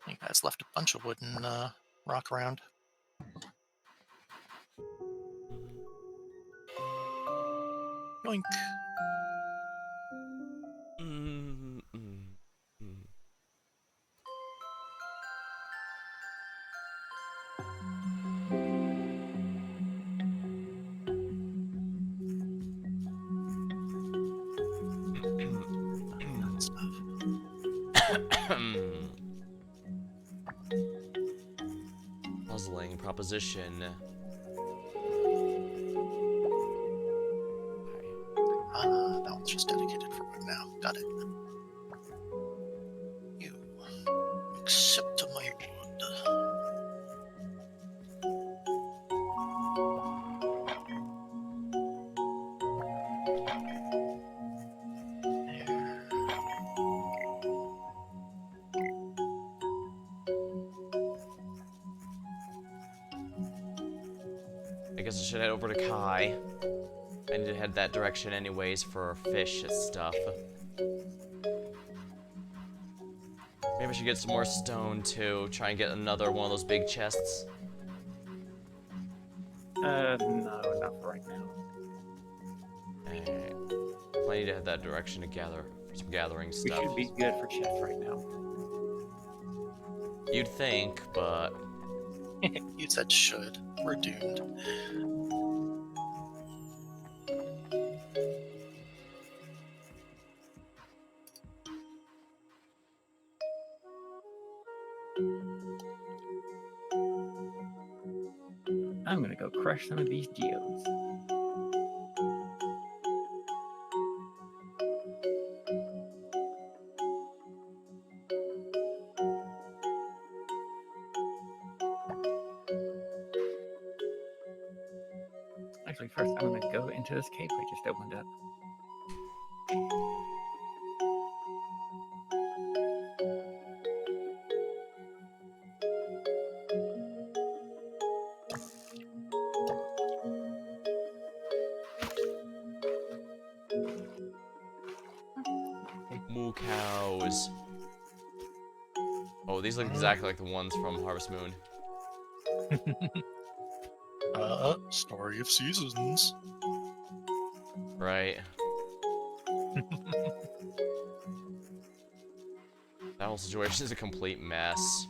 [SPEAKER 1] You guys left a bunch of wooden rock around. Yoink.
[SPEAKER 3] Mm, mm, mm.
[SPEAKER 1] That stuff.
[SPEAKER 3] Puzzling proposition.
[SPEAKER 1] Ah, that one's just dedicated for wood now. Got it. You accept my wood. There.
[SPEAKER 3] I guess I should head over to Kai. I need to head that direction anyways for fish stuff. Maybe I should get some more stone too. Try and get another one of those big chests.
[SPEAKER 2] No, not for right now.
[SPEAKER 3] Alright. I need to head that direction to gather for some gathering
[SPEAKER 2] We
[SPEAKER 3] stuff.
[SPEAKER 2] should be good for chests right now.
[SPEAKER 3] You'd think, but
[SPEAKER 1] You said should. We're doomed.
[SPEAKER 2] I'm gonna go crush some of these geodes. Actually, first I'm gonna go into this cave I just opened up.
[SPEAKER 3] moo cows. Oh, these look exactly like the ones from Harvest Moon.
[SPEAKER 1] Story of Seasons.
[SPEAKER 3] Right. That whole situation is a complete mess.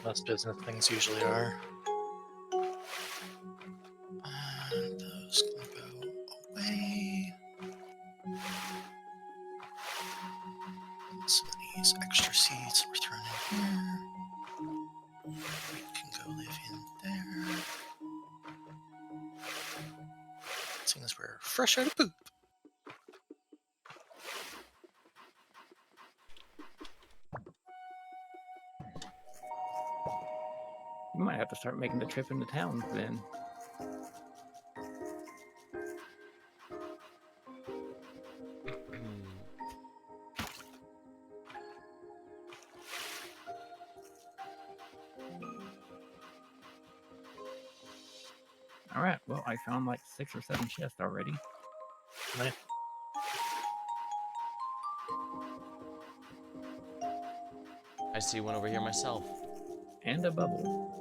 [SPEAKER 1] Most business things usually are. And those can go away. And some of these extra seeds we're throwing in here. We can go live in there. Seeing as we're fresh out of poop.
[SPEAKER 2] You might have to start making the trip into town then. Alright, well, I found like 6 or 7 chests already.
[SPEAKER 1] Nice.
[SPEAKER 3] I see one over here myself.
[SPEAKER 2] And a bubble.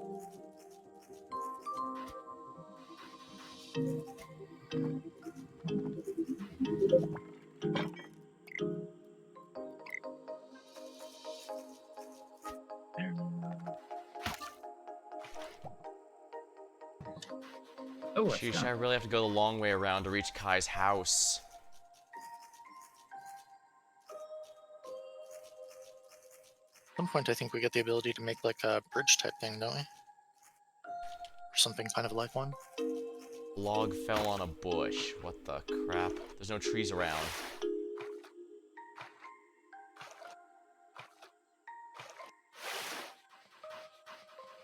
[SPEAKER 2] Oh, a
[SPEAKER 3] Sheesh, I
[SPEAKER 2] skunk.
[SPEAKER 3] really have to go the long way around to reach Kai's house.
[SPEAKER 1] At some point, I think we get the ability to make like a bridge type thing, don't we? Or something kind of like one.
[SPEAKER 3] Log fell on a bush. What the crap? There's no trees around.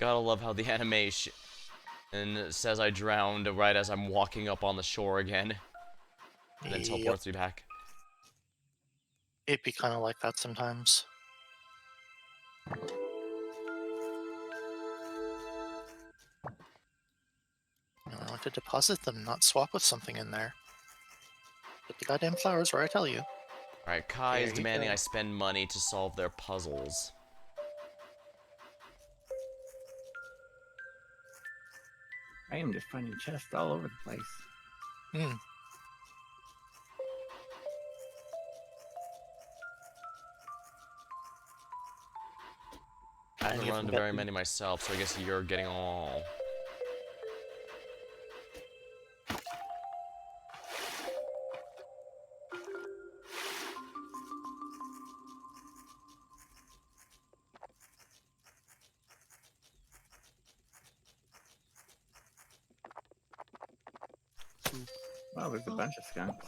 [SPEAKER 3] Gotta love how the animation says I drowned right as I'm walking up on the shore again. And then
[SPEAKER 1] Yep.
[SPEAKER 3] teleports me back.
[SPEAKER 1] It'd be kind of like that sometimes. I want to deposit them, not swap with something in there. Put the goddamn flowers where I tell you.
[SPEAKER 3] Alright, Kai
[SPEAKER 1] There
[SPEAKER 3] is
[SPEAKER 1] you
[SPEAKER 3] demanding
[SPEAKER 1] go.
[SPEAKER 3] I spend money to solve their puzzles.
[SPEAKER 2] I am just finding chests all over the place.
[SPEAKER 1] Hmm.
[SPEAKER 3] I
[SPEAKER 1] Any
[SPEAKER 3] haven't
[SPEAKER 1] of
[SPEAKER 3] run
[SPEAKER 1] them
[SPEAKER 3] into
[SPEAKER 1] get
[SPEAKER 3] very
[SPEAKER 1] the-
[SPEAKER 3] many myself, so I guess you're getting all.
[SPEAKER 2] Wow, there's a bunch of skunks.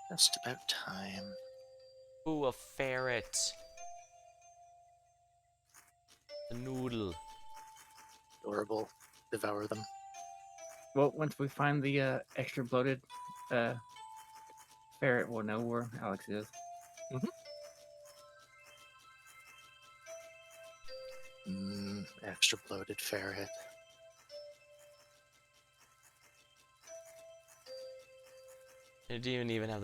[SPEAKER 1] Just about time.
[SPEAKER 3] Ooh, a ferret. A noodle.
[SPEAKER 1] Adorable. Devour them.
[SPEAKER 2] Well, once we find the extra bloated ferret, we'll know where Alex is.
[SPEAKER 1] Extra bloated ferret.
[SPEAKER 3] It didn't even have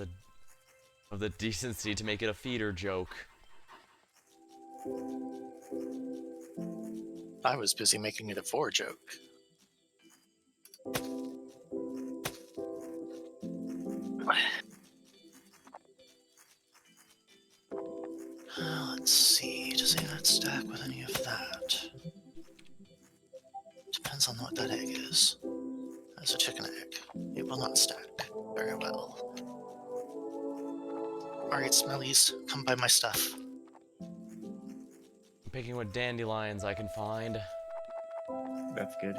[SPEAKER 3] the decency to make it a feeder joke.
[SPEAKER 1] I was busy making it a 4 joke. Let's see. Does he not stack with any of that? Depends on what that egg is. That's a chicken egg. It will not stack very well. Alright, smellies, come buy my stuff.
[SPEAKER 3] I'm picking what dandelions I can find.
[SPEAKER 2] That's good.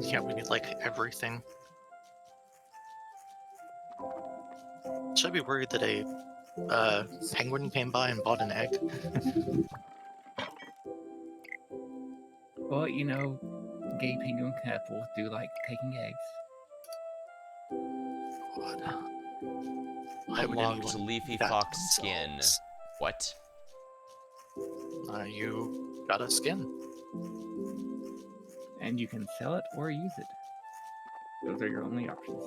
[SPEAKER 1] Yeah, we need like everything. Should I be worried that a penguin came by and bought an egg?
[SPEAKER 2] Well, you know, gay penguin couples do like taking eggs.
[SPEAKER 1] God. Why would
[SPEAKER 3] Unlocked
[SPEAKER 1] anyone
[SPEAKER 3] leafy
[SPEAKER 1] do that to
[SPEAKER 3] fox skin.
[SPEAKER 1] themselves?
[SPEAKER 3] What?
[SPEAKER 1] You got a skin.
[SPEAKER 2] And you can sell it or use it. Those are your only options.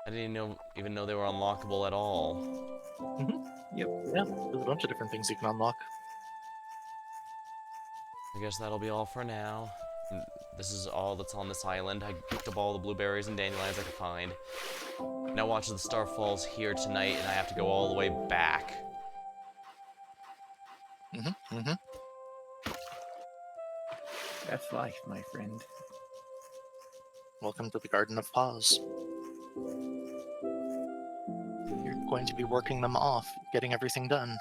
[SPEAKER 3] I didn't even know they were unlockable at all.
[SPEAKER 2] Yep.
[SPEAKER 1] Yeah, there's a bunch of different things you can unlock.
[SPEAKER 3] I guess that'll be all for now. This is all that's on this island. I picked up all the blueberries and dandelions I could find. Now watch the star falls here tonight, and I have to go all the way back.
[SPEAKER 2] That's life, my friend.
[SPEAKER 1] Welcome to the Garden of Paws. You're going to be working them off, getting everything done.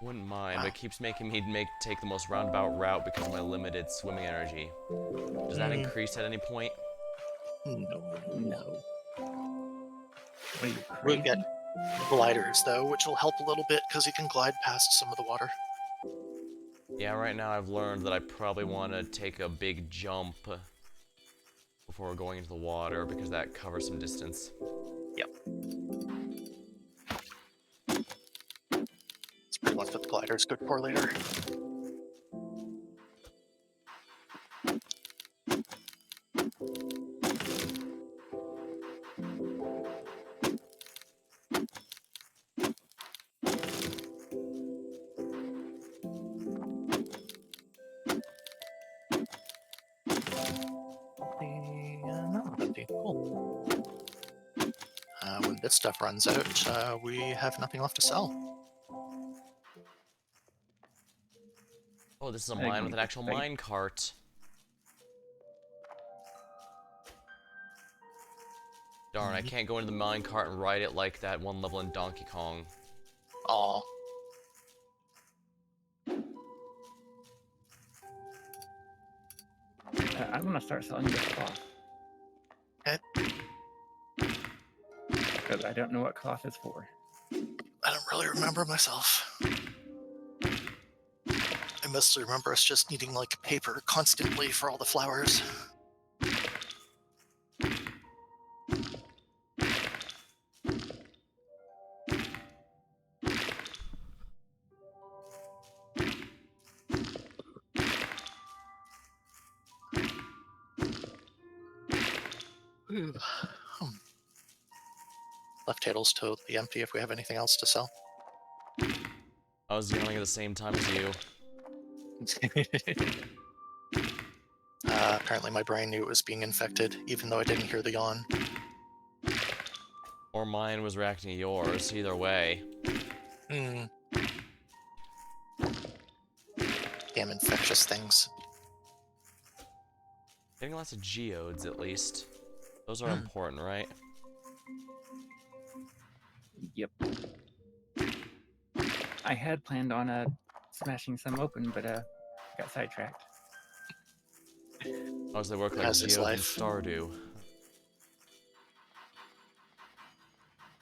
[SPEAKER 3] Wouldn't mind,
[SPEAKER 1] Wow.
[SPEAKER 3] but it keeps making me take the most roundabout route because of my limited swimming energy. Does that increase at any point?
[SPEAKER 1] No.
[SPEAKER 2] What are you,
[SPEAKER 1] We'll
[SPEAKER 2] crazy?
[SPEAKER 1] get gliders, though, which will help a little bit because you can glide past some of the water.
[SPEAKER 3] Yeah, right now I've learned that I probably want to take a big jump before going into the water because that covers some distance.
[SPEAKER 1] Yep. ones with the glider is good for later. No, empty. Cool. When this stuff runs out, we have nothing left to sell.
[SPEAKER 3] Oh, this is a
[SPEAKER 2] I think
[SPEAKER 3] mine
[SPEAKER 2] we
[SPEAKER 3] with an
[SPEAKER 2] need
[SPEAKER 3] actual
[SPEAKER 2] to save.
[SPEAKER 3] mine cart. Darn, I can't go into the mine cart and ride it like that one level in Donkey Kong.
[SPEAKER 1] Aw.
[SPEAKER 2] I'm gonna start selling this cloth.
[SPEAKER 1] Okay.
[SPEAKER 2] Because I don't know what cloth is for.
[SPEAKER 1] I don't really remember myself. I mostly remember us just needing like paper constantly for all the flowers. Ooh. Left table's totally empty if we have anything else to sell.
[SPEAKER 3] I was yelling at the same time as you.
[SPEAKER 1] Apparently my brain knew it was being infected, even though I didn't hear the yawn.
[SPEAKER 3] Or mine was reacting to yours, either way.
[SPEAKER 1] Damn infectious things.
[SPEAKER 3] Getting lots of geodes, at least. Those are important, right?
[SPEAKER 2] Yep. I had planned on smashing some open, but got sidetracked.
[SPEAKER 3] How does they work like
[SPEAKER 1] As is
[SPEAKER 3] geodes in
[SPEAKER 1] life.
[SPEAKER 3] Stardew?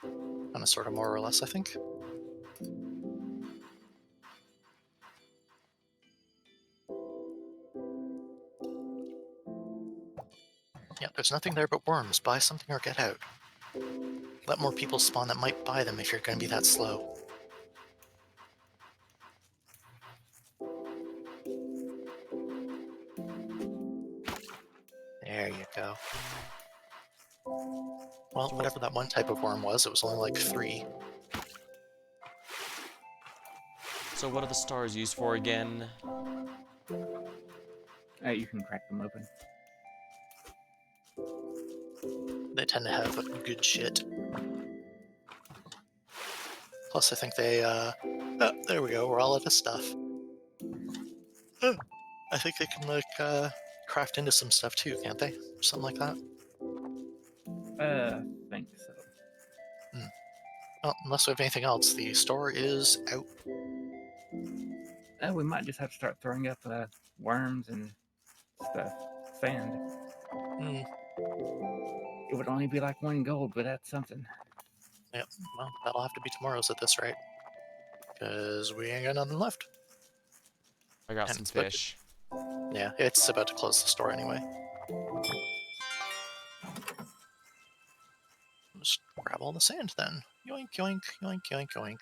[SPEAKER 1] Kind of, sort of, more or less, I think. Yeah, there's nothing there but worms. Buy something or get out. Let more people spawn that might buy them if you're going to be that slow. There you go. Well, whatever that one type of worm was, it was only like 3.
[SPEAKER 3] So what are the stars used for again?
[SPEAKER 2] You can crack them open.
[SPEAKER 1] They tend to have good shit. Plus, I think they, oh, there we go, we're all out of stuff. Oh, I think they can, like, craft into some stuff too, can't they? Something like that.
[SPEAKER 2] Think so.
[SPEAKER 1] Well, unless we have anything else, the store is out.
[SPEAKER 2] We might just have to start throwing up worms and stuff. Sand. It would only be like 1 gold, but that's something.
[SPEAKER 1] Yep, well, that'll have to be tomorrow's at this rate. Because we ain't got nothing left.
[SPEAKER 3] I got
[SPEAKER 1] And
[SPEAKER 3] some
[SPEAKER 1] it's about to-
[SPEAKER 3] fish.
[SPEAKER 1] Yeah, it's about to close the store anyway. Just grab all the sand then. Yoink, yoink, yoink, yoink, yoink.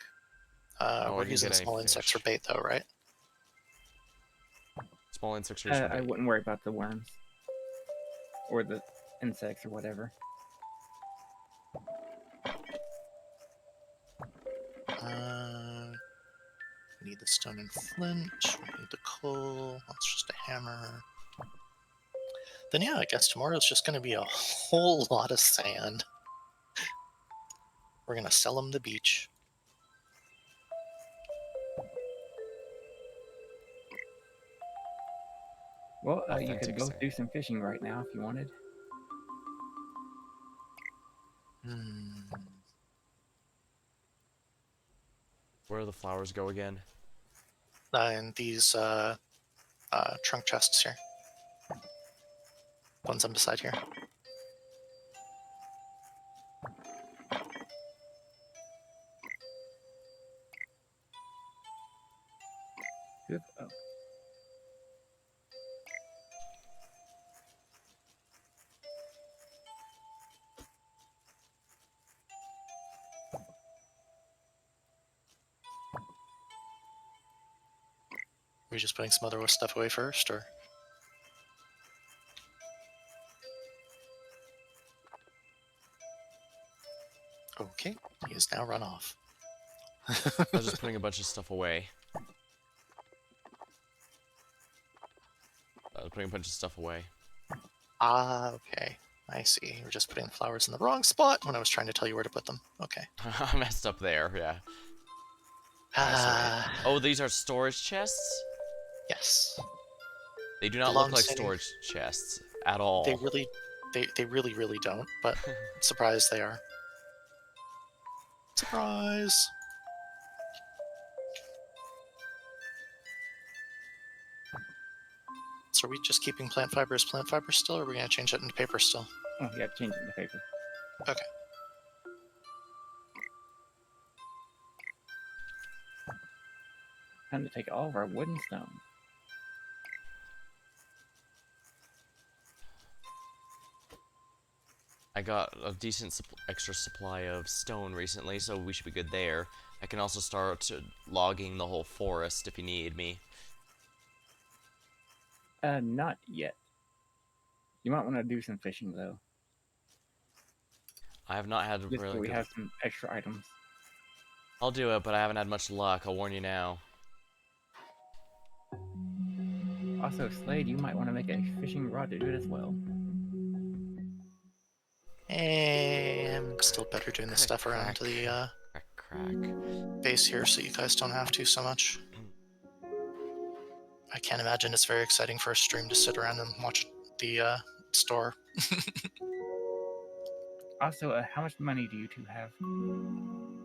[SPEAKER 3] Oh, I
[SPEAKER 1] We're
[SPEAKER 3] didn't
[SPEAKER 1] using
[SPEAKER 3] get any
[SPEAKER 1] small insects for
[SPEAKER 3] fish.
[SPEAKER 1] bait though, right?
[SPEAKER 3] Small insects are used for
[SPEAKER 2] I
[SPEAKER 3] bait.
[SPEAKER 2] wouldn't worry about the worms. Or the insects or whatever.
[SPEAKER 1] We need the stone and flint. We need the coal. That's just a hammer. Then yeah, I guess tomorrow's just going to be a whole lot of sand. We're going to sell them the beach.
[SPEAKER 2] Well, you
[SPEAKER 3] Authentic
[SPEAKER 2] could both
[SPEAKER 3] sand.
[SPEAKER 2] do some fishing right now if you wanted.
[SPEAKER 3] Where do the flowers go again?
[SPEAKER 1] And these trunk chests here. Ones on the side here.
[SPEAKER 2] Good. Oh.
[SPEAKER 1] we just putting some other stuff away first, or? Okay, he is now run off.
[SPEAKER 3] I was just putting a bunch of stuff away. I was putting a bunch of stuff away.
[SPEAKER 1] Ah, okay. I see. You were just putting the flowers in the wrong spot when I was trying to tell you where to put them. Okay.
[SPEAKER 3] I messed up there, yeah.
[SPEAKER 1] Ah,
[SPEAKER 3] Oh, these are storage chests?
[SPEAKER 1] yes.
[SPEAKER 3] They do
[SPEAKER 1] The
[SPEAKER 3] not look like
[SPEAKER 1] long-standing.
[SPEAKER 3] storage chests at
[SPEAKER 1] They
[SPEAKER 3] all.
[SPEAKER 1] really, they really, really don't. But surprised they are. Surprise. So are we just keeping plant fiber as plant fiber still, or are we going to change it into paper still?
[SPEAKER 2] Oh, yeah, change it into paper.
[SPEAKER 1] Okay.
[SPEAKER 2] Time to take all of our wood and stone.
[SPEAKER 3] I got a decent extra supply of stone recently, so we should be good there. I can also start logging the whole forest if you need me.
[SPEAKER 2] Not yet. You might want to do some fishing, though.
[SPEAKER 3] I have not had
[SPEAKER 2] Just so
[SPEAKER 3] really
[SPEAKER 2] we
[SPEAKER 3] good...
[SPEAKER 2] have some extra items.
[SPEAKER 3] I'll do it, but I haven't had much luck, I'll warn you now.
[SPEAKER 2] Also, Slade, you might want to make a fishing rod to do it as well.
[SPEAKER 1] And still better doing the stuff around the
[SPEAKER 3] Crack.
[SPEAKER 1] base here so you guys don't have to so much. I can't imagine it's very exciting for a stream to sit around and watch the store.
[SPEAKER 2] Also, how much money do you two have?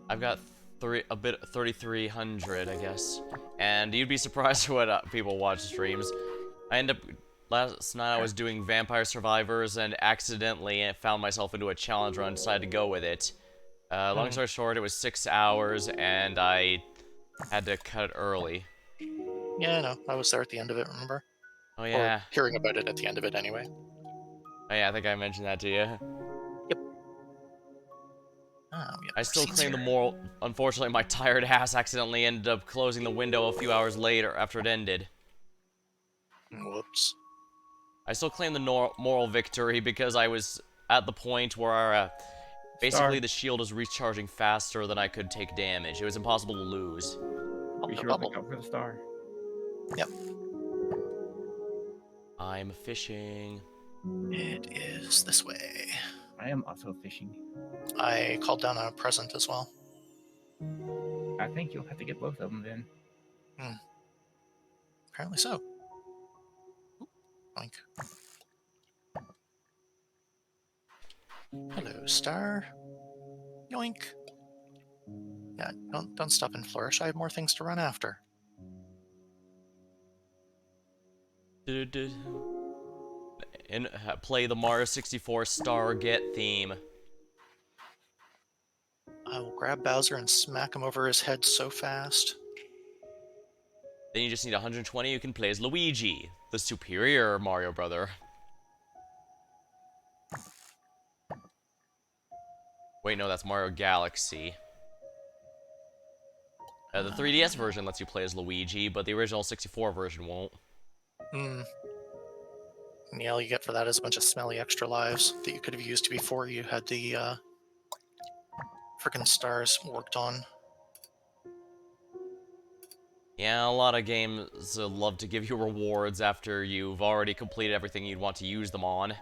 [SPEAKER 3] I've got 3,300, I guess. And you'd be surprised what people watch streams. Last night I was doing Vampire Survivors and accidentally found myself into a challenge run and decided to go with it. Long story short, it was 6 hours and I had to cut it early.
[SPEAKER 1] Yeah, no, I was there at the end of it, remember?
[SPEAKER 3] Oh yeah.
[SPEAKER 1] Or hearing about it at the end of it anyway.
[SPEAKER 3] Oh yeah, I think I mentioned that to you.
[SPEAKER 1] Ah, we have
[SPEAKER 3] I
[SPEAKER 1] more
[SPEAKER 3] still
[SPEAKER 1] seeds
[SPEAKER 3] claim the
[SPEAKER 1] here.
[SPEAKER 3] moral. Unfortunately, my tired ass accidentally ended up closing the window a few hours later after it ended.
[SPEAKER 1] Whoops.
[SPEAKER 3] I still claim the moral victory because I was at the point where basically
[SPEAKER 2] Star.
[SPEAKER 3] the shield was recharging faster than I could take damage. It was impossible to lose.
[SPEAKER 2] Be
[SPEAKER 1] The
[SPEAKER 2] sure to
[SPEAKER 1] bubble.
[SPEAKER 2] look out for the star.
[SPEAKER 1] Yep.
[SPEAKER 3] I'm fishing.
[SPEAKER 1] It is this way.
[SPEAKER 2] I am also fishing.
[SPEAKER 1] I called down a present as well.
[SPEAKER 2] I think you'll have to get both of them then.
[SPEAKER 1] Apparently so. Oop, oink. Hello, star. Yoink. Yeah, don't stop and flourish. I have more things to run after.
[SPEAKER 3] And play the Mario 64 star get theme.
[SPEAKER 1] I will grab Bowser and smack him over his head so fast.
[SPEAKER 3] Then you just need 120. You can play as Luigi, the superior Mario brother. Wait, no, that's Mario Galaxy. The 3DS version lets you play as Luigi, but the original 64 version won't.
[SPEAKER 1] And all you get for that is a bunch of smelly extra lives that you could have used before you had the frickin' stars worked on.
[SPEAKER 3] Yeah, a lot of games love to give you rewards after you've already completed everything you'd want to use them on.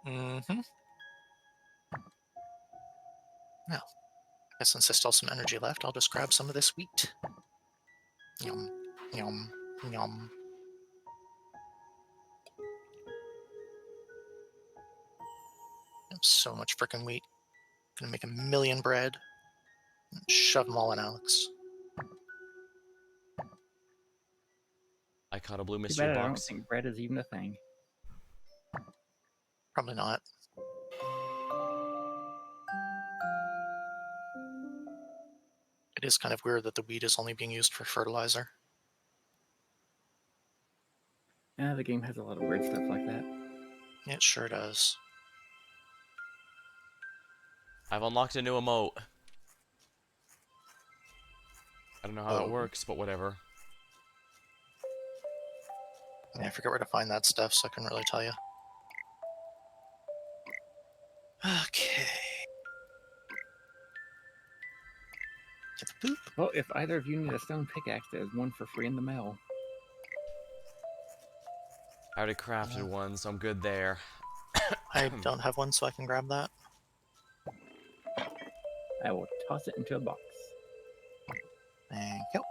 [SPEAKER 1] Mm-hmm. Now, I guess since I still have some energy left, I'll just grab some of this wheat. Yum, yum, yum. I have so much frickin' wheat. Gonna make 1,000,000 bread. And shove them all in Alex.
[SPEAKER 3] I caught a blue
[SPEAKER 2] Too
[SPEAKER 3] mystery
[SPEAKER 2] bad I don't
[SPEAKER 3] box.
[SPEAKER 2] think bread is even a thing.
[SPEAKER 1] Probably not. It is kind of weird that the wheat is only being used for fertilizer.
[SPEAKER 2] Yeah, the game has a lot of weird stuff like that.
[SPEAKER 1] It sure does.
[SPEAKER 3] I've unlocked a new emote. I don't know how that
[SPEAKER 1] Oh.
[SPEAKER 3] works, but whatever.
[SPEAKER 1] Yeah, I forget where to find that stuff, so I couldn't really tell you. Okay. Get the poop.
[SPEAKER 2] Well, if either of you need a stone pickaxe, there's one for free in the mail.
[SPEAKER 3] I already crafted one, so I'm good there.
[SPEAKER 1] I don't have one, so I can grab that.
[SPEAKER 2] I will toss it into a box.
[SPEAKER 1] Thank you.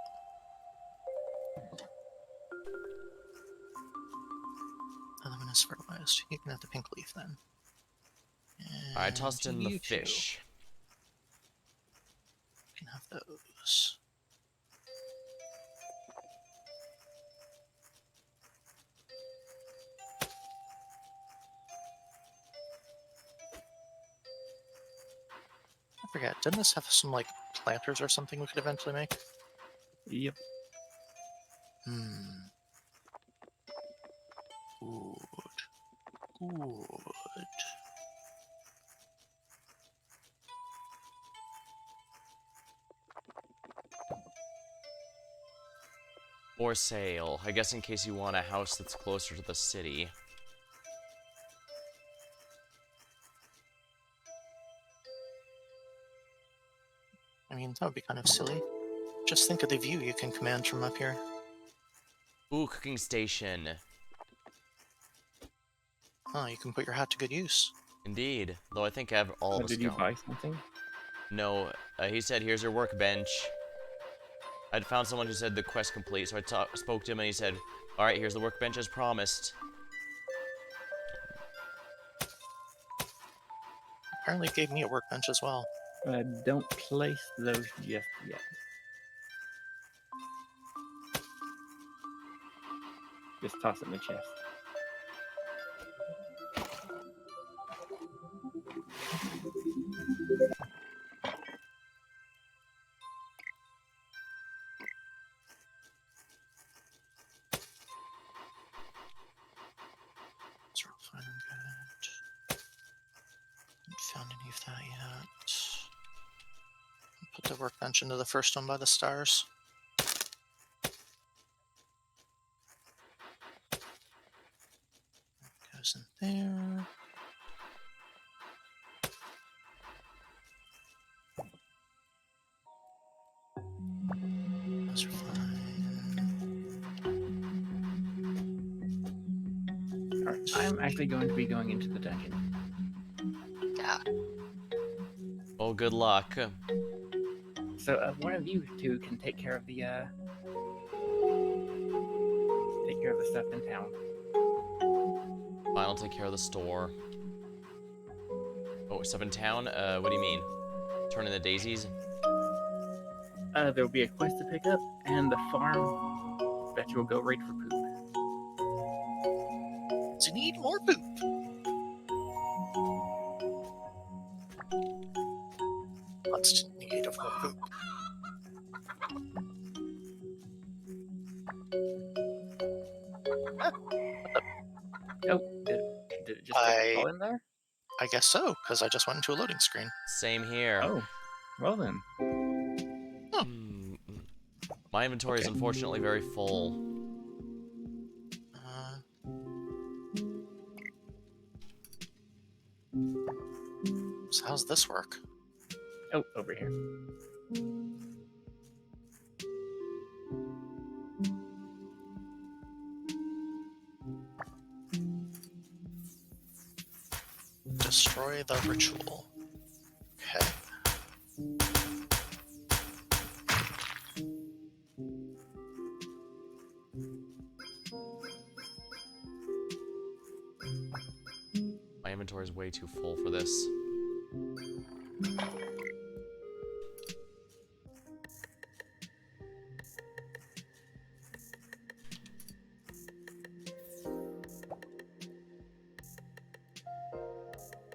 [SPEAKER 1] Other one is fertilized. You can have the pink leaf then.
[SPEAKER 3] I
[SPEAKER 1] And
[SPEAKER 3] tossed in the
[SPEAKER 1] you two
[SPEAKER 3] fish.
[SPEAKER 1] can have those. I forget. Didn't this have some like planters or something we could eventually make?
[SPEAKER 2] Yep.
[SPEAKER 1] Good. Good.
[SPEAKER 3] For sale. I guess in case you want a house that's closer to the city.
[SPEAKER 1] I mean, that would be kind of silly. Just think of the view you can command from up here.
[SPEAKER 3] Ooh, cooking station.
[SPEAKER 1] Oh, you can put your hat to good use.
[SPEAKER 3] Indeed. Though I think all of us
[SPEAKER 2] Did you
[SPEAKER 3] go.
[SPEAKER 2] buy something?
[SPEAKER 3] No, he said, here's your workbench. I'd found someone who said the quest complete, so I spoke to him and he said, alright, here's the workbench as promised.
[SPEAKER 1] Apparently gave me a workbench as well.
[SPEAKER 2] Don't place those just yet. Just toss it in the chest.
[SPEAKER 1] It's real fine and good. Haven't found any of that yet. Put the workbench into the first one by the stars. Goes in there. Those are fine.
[SPEAKER 2] Alright, I'm actually going to be going into the dungeon.
[SPEAKER 1] Yeah.
[SPEAKER 3] Oh, good luck.
[SPEAKER 2] So one of you two can take care of the stuff in town.
[SPEAKER 3] Fine, I'll take care of the store. Oh, stuff in town? What do you mean? Turn in the daisies?
[SPEAKER 2] There'll be a quest to pick up, and the farm that you'll go raid for poop.
[SPEAKER 1] Does he need more poop? What's in need of more poop?
[SPEAKER 2] Oh, did it just fall in there?
[SPEAKER 1] I guess so, because I just went into a loading screen.
[SPEAKER 3] Same here.
[SPEAKER 2] Oh, well then.
[SPEAKER 3] My inventory is unfortunately very full.
[SPEAKER 1] So how's this work?
[SPEAKER 2] Oh, over here.
[SPEAKER 1] Destroy the ritual. Okay.
[SPEAKER 3] My inventory is way too full for this.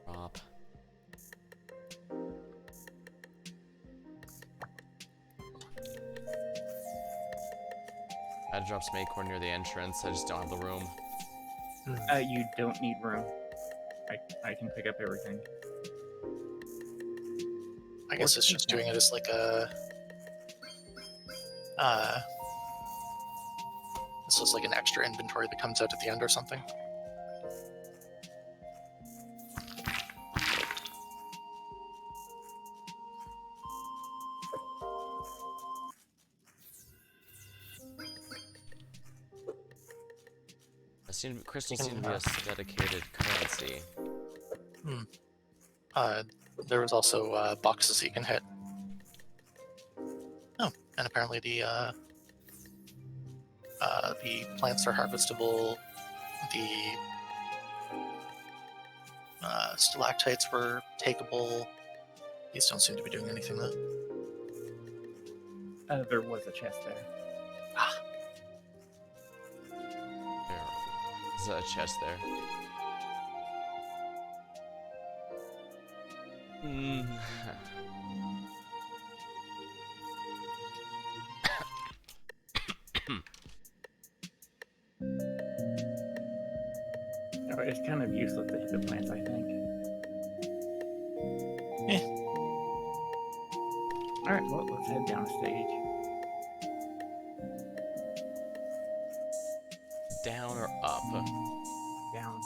[SPEAKER 3] Drop. I had to drop some acorn near the entrance. I just don't have the room.
[SPEAKER 2] You don't need room. I can pick up everything.
[SPEAKER 1] I guess it's just doing it as like a This is like an extra inventory that comes out at the end or something.
[SPEAKER 3] Crystals
[SPEAKER 1] You
[SPEAKER 3] seem
[SPEAKER 1] can,
[SPEAKER 3] to be a dedicated currency.
[SPEAKER 1] there was also boxes that you can hit. Oh, and apparently the plants are harvestable. The stalactites were takeable. These don't seem to be doing anything though.
[SPEAKER 2] There was a chest there.
[SPEAKER 1] Ah,
[SPEAKER 3] There's a chest there.
[SPEAKER 2] Oh, it's kind of useless to hit the plants, I think.
[SPEAKER 1] Yeah.
[SPEAKER 2] Alright, well, let's head down a stage.
[SPEAKER 3] Down or up?
[SPEAKER 2] Down.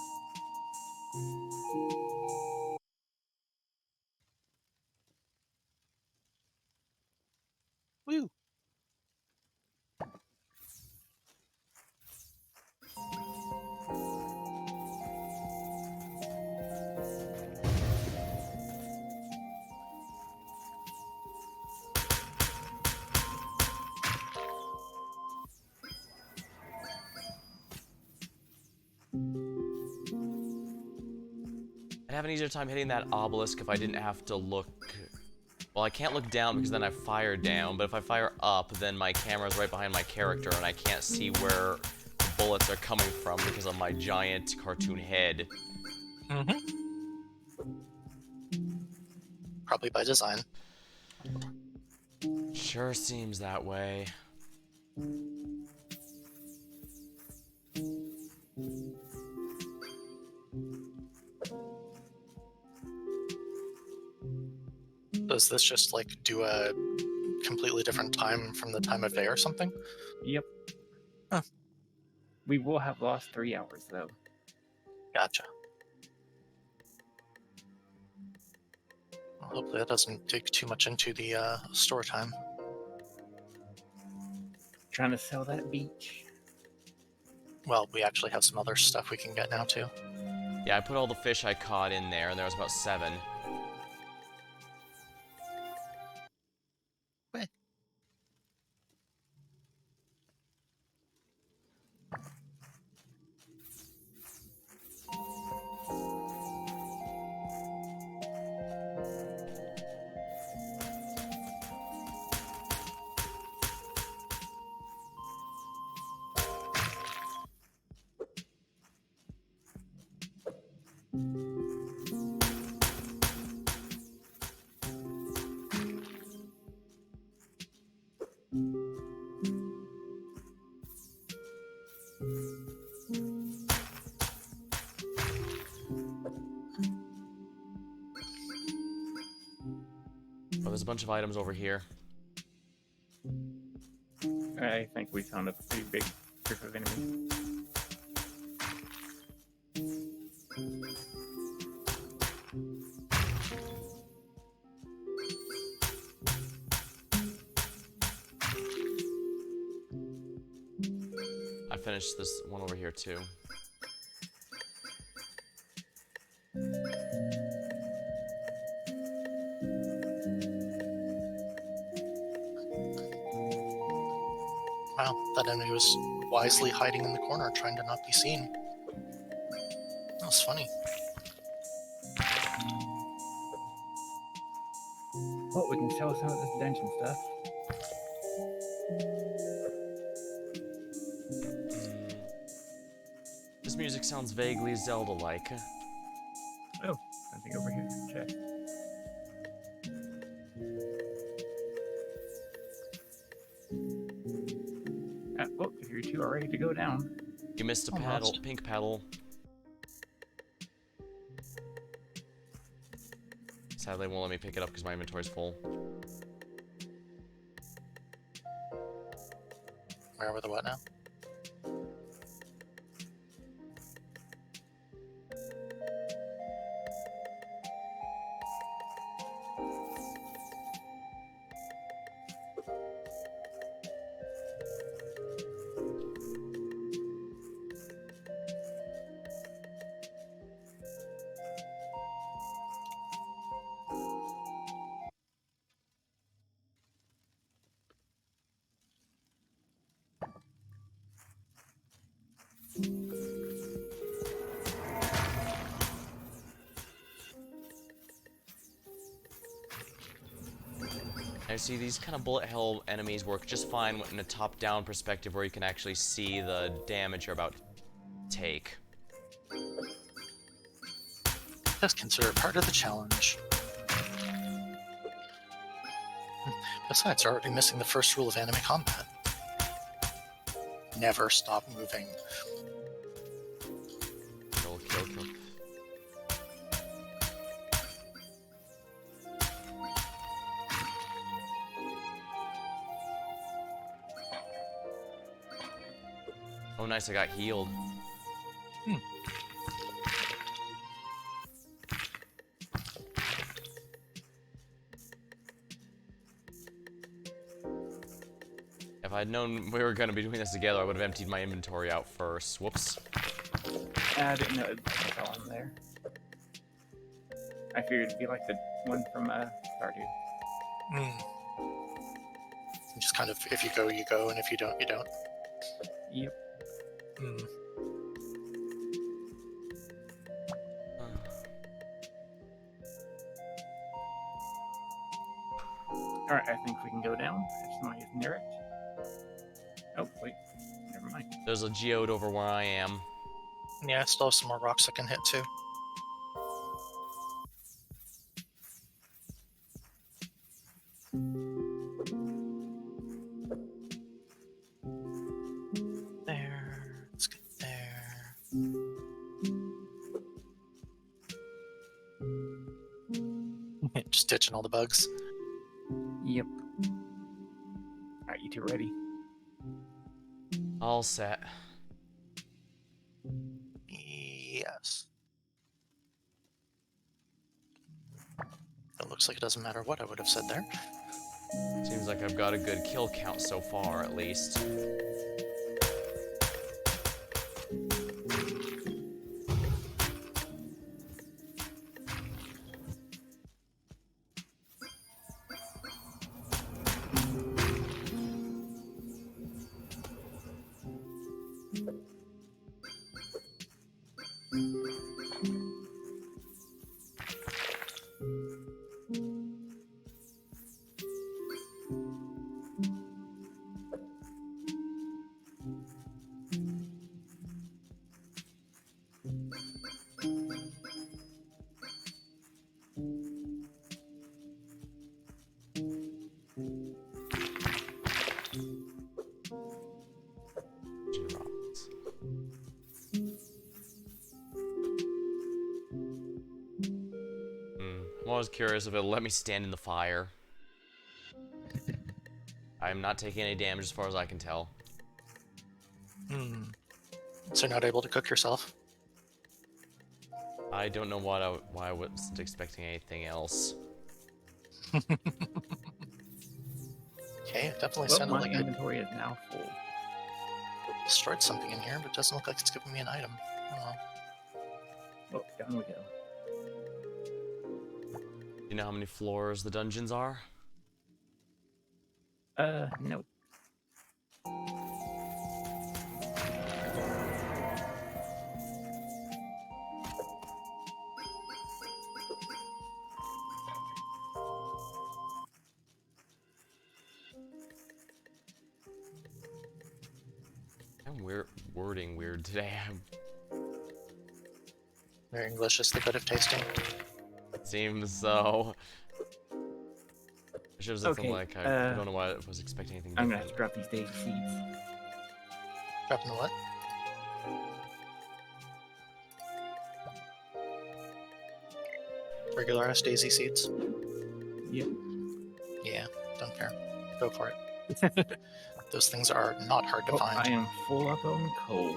[SPEAKER 1] woo!
[SPEAKER 3] I'd have an easier time hitting that obelisk if I didn't have to look... Well, I can't look down because then I fire down, but if I fire up, then my camera's right behind my character and I can't see where the bullets are coming from because of my giant cartoon head.
[SPEAKER 1] Probably by design.
[SPEAKER 3] Sure seems that way.
[SPEAKER 1] Does this just like do a completely different time from the time of day or something?
[SPEAKER 2] Yep.
[SPEAKER 1] Huh.
[SPEAKER 2] We will have lost 3 hours, though.
[SPEAKER 1] Gotcha. Well, hopefully that doesn't dig too much into the store time.
[SPEAKER 2] Trying to sell that beach.
[SPEAKER 1] Well, we actually have some other stuff we can get now too.
[SPEAKER 3] Yeah, I put all the fish I caught in there, and there was about 7.
[SPEAKER 1] Wait.
[SPEAKER 3] Oh, there's a bunch of items over here.
[SPEAKER 2] I think we found a pretty big group of enemies.
[SPEAKER 3] I finished this one over here, too.
[SPEAKER 1] Wow, that enemy was wisely hiding in the corner, trying to not be seen. That was funny.
[SPEAKER 2] Well, we can sell some of this dungeon stuff.
[SPEAKER 3] This music sounds vaguely Zelda-like.
[SPEAKER 2] Oh, something over here. Check. Oh, if you two are ready to go down.
[SPEAKER 3] You missed a
[SPEAKER 1] Almost.
[SPEAKER 3] paddle, pink paddle. Sadly, it won't let me pick it up because my inventory's full.
[SPEAKER 1] Where were the what now?
[SPEAKER 3] I see these kind of bullet hell enemies work just fine in a top-down perspective where you can actually see the damage you're about to take.
[SPEAKER 1] Just consider it part of the challenge. Besides, you're already missing the first rule of anime combat. Never stop moving.
[SPEAKER 3] Kill, kill, kill. Oh, nice, I got healed. If I'd known we were going to be doing this together, I would have emptied my inventory out first. Whoops.
[SPEAKER 2] I didn't know it was on there. I figured it'd be like the one from Stardew.
[SPEAKER 1] Just kind of, if you go, you go, and if you don't, you don't.
[SPEAKER 2] Yep. Alright, I think we can go down. If somebody is near it. Oh, wait. Never mind.
[SPEAKER 3] There's a geode over where I am.
[SPEAKER 1] Yeah, I still have some more rocks I can hit too. There. Let's get there. Just ditching all the bugs.
[SPEAKER 2] Yep. Alright, you two ready?
[SPEAKER 3] All set.
[SPEAKER 1] Yes. It looks like it doesn't matter what I would have said there.
[SPEAKER 3] Seems like I've got a good kill count so far, at least. I'm always curious if it'll let me stand in the fire. I'm not taking any damage as far as I can tell.
[SPEAKER 1] So you're not able to cook yourself?
[SPEAKER 3] I don't know why I wasn't expecting anything else.
[SPEAKER 1] Okay, it definitely
[SPEAKER 2] Well,
[SPEAKER 1] sounded
[SPEAKER 2] my
[SPEAKER 1] like I
[SPEAKER 2] inventory is now full.
[SPEAKER 1] destroyed something in here, but it doesn't look like it's giving me an item. Oh.
[SPEAKER 2] Oh, down we go.
[SPEAKER 3] You know how many floors the dungeons are?
[SPEAKER 2] No.
[SPEAKER 3] I'm wording weird today.
[SPEAKER 1] Their English is the good of tasting.
[SPEAKER 3] Seems so. I should have said something like, I don't know why I was expecting anything
[SPEAKER 2] I'm
[SPEAKER 3] different.
[SPEAKER 2] gonna have to drop these daisy seeds.
[SPEAKER 1] Dropping the what? Regular ass daisy seeds?
[SPEAKER 2] Yep.
[SPEAKER 1] Yeah, don't care. Go for it. Those things are not hard to
[SPEAKER 2] Oh,
[SPEAKER 1] find.
[SPEAKER 2] I am full up on coal.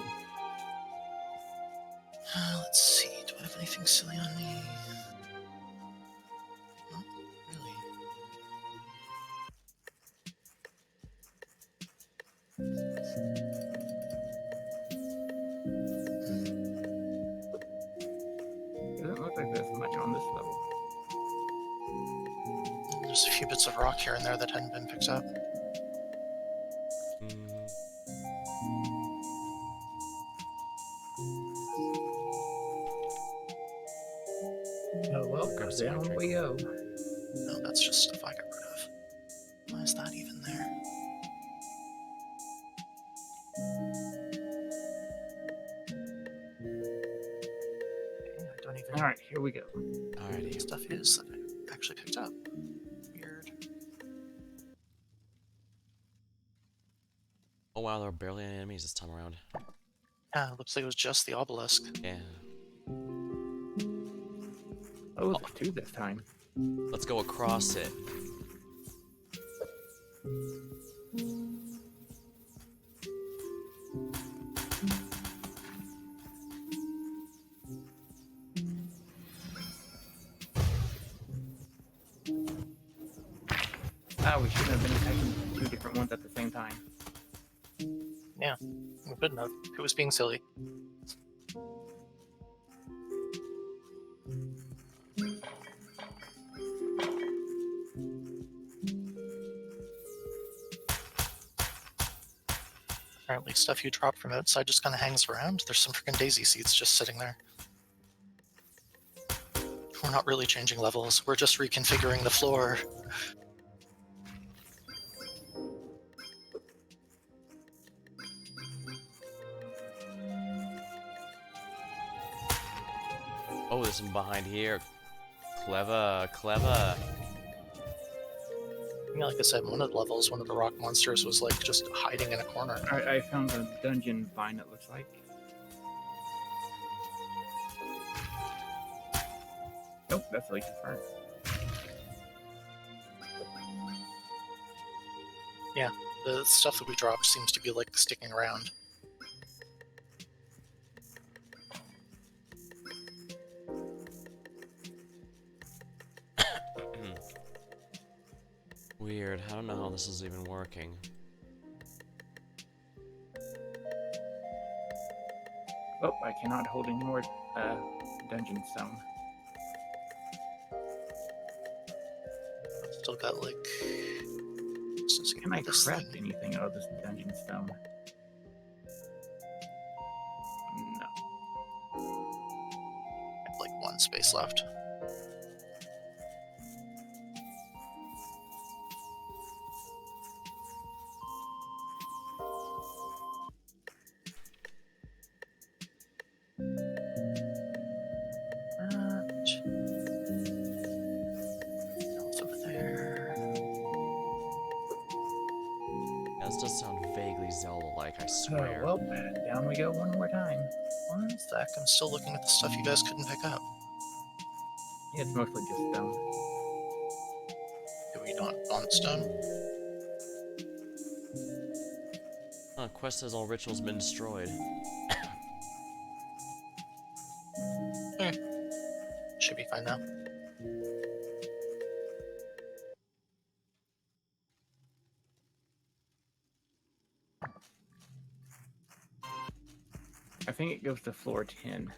[SPEAKER 1] Let's see, do I have anything silly on me? Not really.
[SPEAKER 2] Doesn't look like there's much on this level.
[SPEAKER 1] There's a few bits of rock here and there that hadn't been picked up.
[SPEAKER 2] Oh well,
[SPEAKER 3] Grab some
[SPEAKER 2] down
[SPEAKER 3] drink.
[SPEAKER 2] we go.
[SPEAKER 1] No, that's just stuff I got rid of.
[SPEAKER 2] Alright, here we go.
[SPEAKER 3] Alrighty.
[SPEAKER 1] Stuff is that I actually picked up. Weird.
[SPEAKER 3] Oh wow, there are barely any enemies this time around.
[SPEAKER 1] Yeah, looks like it was just the obelisk.
[SPEAKER 3] Yeah.
[SPEAKER 2] Oh, there's two this time.
[SPEAKER 3] Let's go across it.
[SPEAKER 2] Ah, we shouldn't have been attacking two different ones at the same time.
[SPEAKER 1] Yeah, we couldn't have. It was being silly. Apparently stuff you drop from outside just kind of hangs around. There's some freaking daisy seeds just sitting there. We're not really changing levels. We're just reconfiguring the floor.
[SPEAKER 3] Oh, there's some behind here. Clever, clever.
[SPEAKER 1] Yeah, like I said, one of the levels, one of the rock monsters was like just hiding in a corner.
[SPEAKER 2] I found a dungeon vine, it looks like. Nope, that's like first.
[SPEAKER 1] Yeah, the stuff that we dropped seems to be like sticking around.
[SPEAKER 3] Weird. I don't know how this is even working.
[SPEAKER 2] Oh, I cannot hold any more dungeon stone.
[SPEAKER 1] Still got like.
[SPEAKER 2] Can I
[SPEAKER 1] this
[SPEAKER 2] craft
[SPEAKER 1] thing.
[SPEAKER 2] anything out of this dungeon stone? No.
[SPEAKER 1] I have like one space left. It's over there.
[SPEAKER 3] Yeah, this does sound vaguely Zelda-like, I swear.
[SPEAKER 2] Well, down we go one more time.
[SPEAKER 1] One sec, I'm still looking at the stuff you guys couldn't pick up.
[SPEAKER 2] Yeah, it's mostly just stone.
[SPEAKER 1] Do we not on stone?
[SPEAKER 3] Quest says all rituals been destroyed.
[SPEAKER 1] Should be fine now.
[SPEAKER 2] I think it goes to floor 10.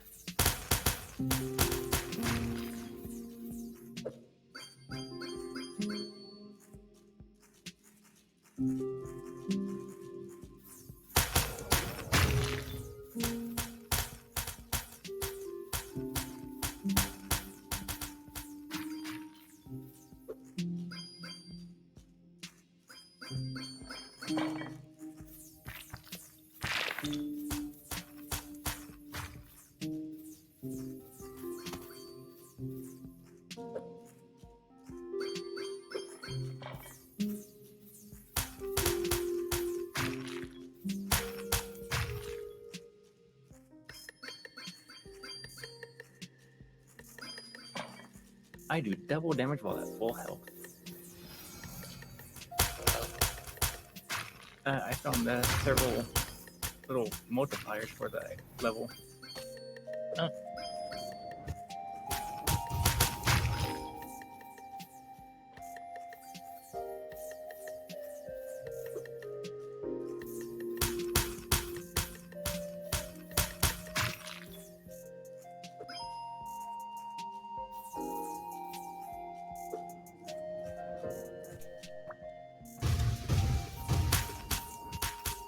[SPEAKER 2] I do double damage while at full health. I found several little multipliers for the level.
[SPEAKER 1] Oh.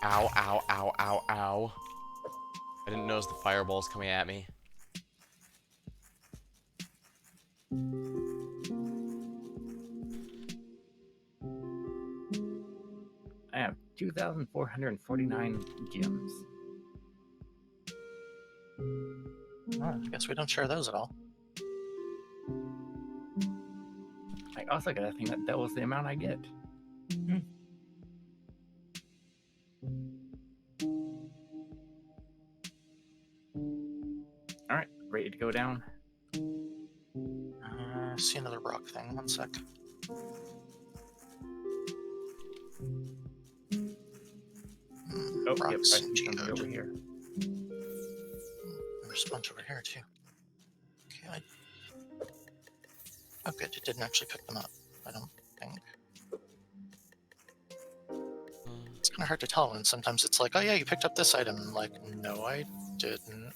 [SPEAKER 3] Ow, ow, ow, ow, ow. I didn't notice the fireballs coming at me.
[SPEAKER 2] I have 2,449 gems.
[SPEAKER 1] Oh, I guess we don't share those at all.
[SPEAKER 2] also got a thing that doubles the amount I get. Alright, ready to go down.
[SPEAKER 1] See another rock thing. One sec.
[SPEAKER 2] Oh, yep, I
[SPEAKER 1] Rocks and
[SPEAKER 2] see something over
[SPEAKER 1] geode.
[SPEAKER 2] here.
[SPEAKER 1] There's a bunch over here too. Okay, oh good, it didn't actually pick them up, I don't think. It's kind of hard to tell, and sometimes it's like, oh yeah, you picked up this item. I'm like, no, I didn't.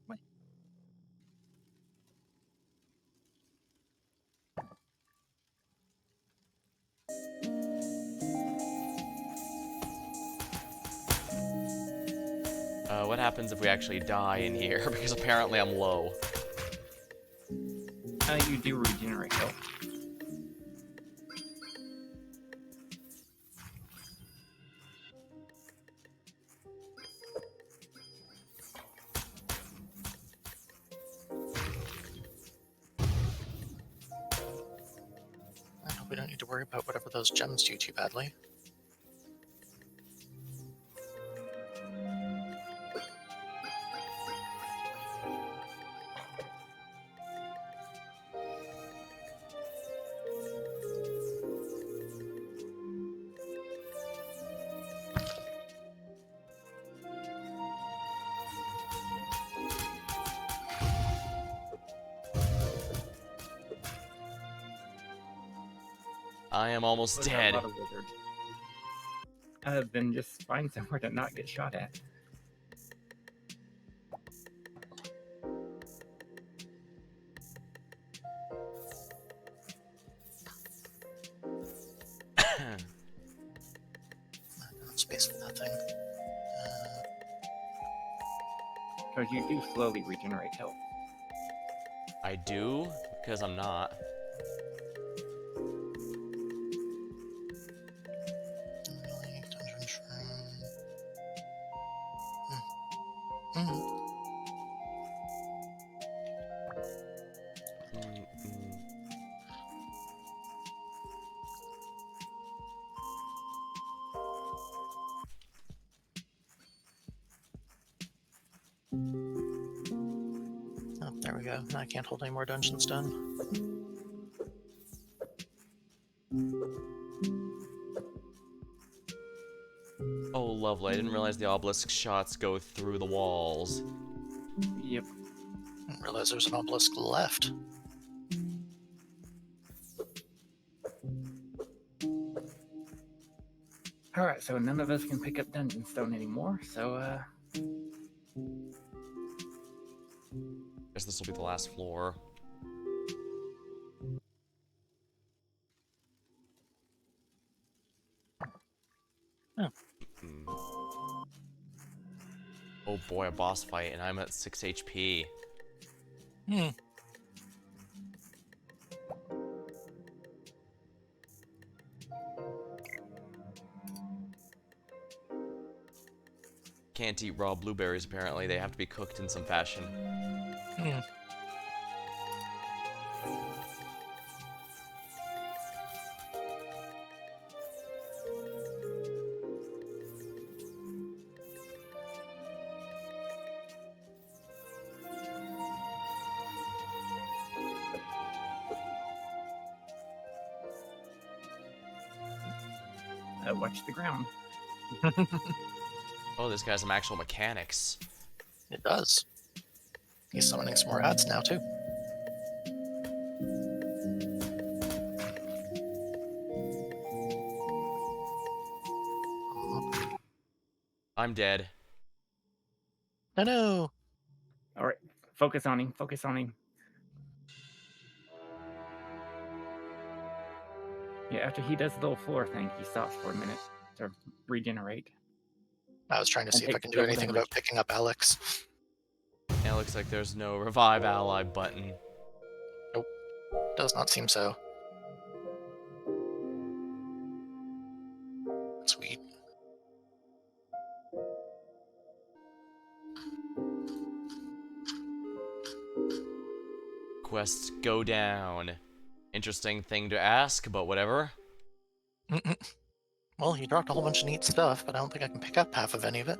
[SPEAKER 1] Wait.
[SPEAKER 3] What happens if we actually die in here? Because apparently I'm low.
[SPEAKER 2] You do regenerate health.
[SPEAKER 1] I hope we don't need to worry about whatever those gems do too badly.
[SPEAKER 3] I am almost
[SPEAKER 2] There's a
[SPEAKER 3] dead.
[SPEAKER 2] lot of wizards. Then just find somewhere to not get shot at.
[SPEAKER 1] Not space for that thing.
[SPEAKER 2] Because you do slowly regenerate health.
[SPEAKER 3] I do, because I'm not.
[SPEAKER 1] Really, dungeon shrine. Mm. Oh, there we go. Now I can't hold any more dungeons done.
[SPEAKER 3] Oh, lovely. I didn't realize the obelisk shots go through the walls.
[SPEAKER 2] Yep.
[SPEAKER 1] Didn't realize there's an obelisk left.
[SPEAKER 2] Alright, so none of us can pick up dungeon stone anymore, so
[SPEAKER 3] Guess this will be the last floor.
[SPEAKER 1] Oh.
[SPEAKER 3] Oh boy, a boss fight, and I'm at 6 HP. Can't eat raw blueberries, apparently. They have to be cooked in some fashion.
[SPEAKER 2] watch the ground.
[SPEAKER 3] Oh, this guy's some actual mechanics.
[SPEAKER 1] It does. He's summoning some more ads now, too.
[SPEAKER 3] I'm dead.
[SPEAKER 1] No.
[SPEAKER 2] Alright, focus on him, focus on him. Yeah, after he does the little floor thing, he stops for a minute to regenerate.
[SPEAKER 1] I was trying to see if I can do
[SPEAKER 2] double
[SPEAKER 1] anything
[SPEAKER 2] damage.
[SPEAKER 1] about picking up Alex.
[SPEAKER 3] It looks like there's no revive ally button.
[SPEAKER 1] Does not seem so. Sweet.
[SPEAKER 3] quest go down? Interesting thing to ask, but whatever.
[SPEAKER 1] Well, you dropped a whole bunch of neat stuff, but I don't think I can pick up half of any of it.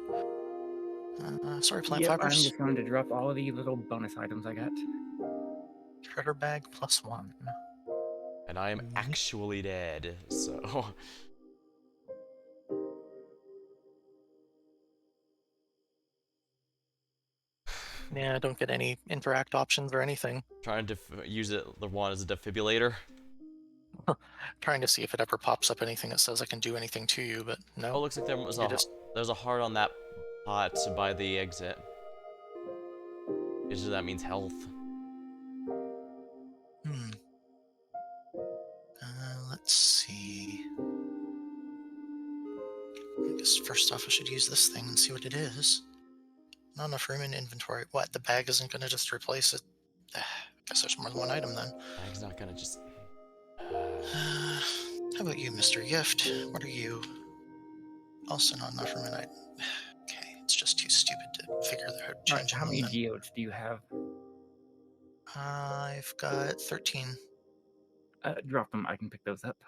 [SPEAKER 1] Sorry, plant
[SPEAKER 2] Yep, I'm
[SPEAKER 1] fibers.
[SPEAKER 2] just going to drop all of the little bonus items I got.
[SPEAKER 1] Critter bag +1.
[SPEAKER 3] And I am actually dead, so...
[SPEAKER 1] Yeah, I don't get any interact options or anything.
[SPEAKER 3] Trying to use it, the wand as a defibrillator.
[SPEAKER 1] Trying to see if it ever pops up anything that says I can do anything to you, but no.
[SPEAKER 3] Oh, looks like
[SPEAKER 1] You're just...
[SPEAKER 3] there's a heart on that pot by the exit. Usually that means health.
[SPEAKER 1] Let's see. I guess first off I should use this thing and see what it is. Not enough room in inventory. What, the bag isn't going to just replace it? I guess there's more than one item then.
[SPEAKER 3] Bag's not gonna just...
[SPEAKER 1] How about you, Mr. Gift? What are you? Also not enough room in item. Okay, it's just too stupid to figure out how to
[SPEAKER 2] Alright,
[SPEAKER 1] change
[SPEAKER 2] how
[SPEAKER 1] them
[SPEAKER 2] many
[SPEAKER 1] then.
[SPEAKER 2] geodes do you have?
[SPEAKER 1] I've got 13.
[SPEAKER 2] Drop them, I can pick those up.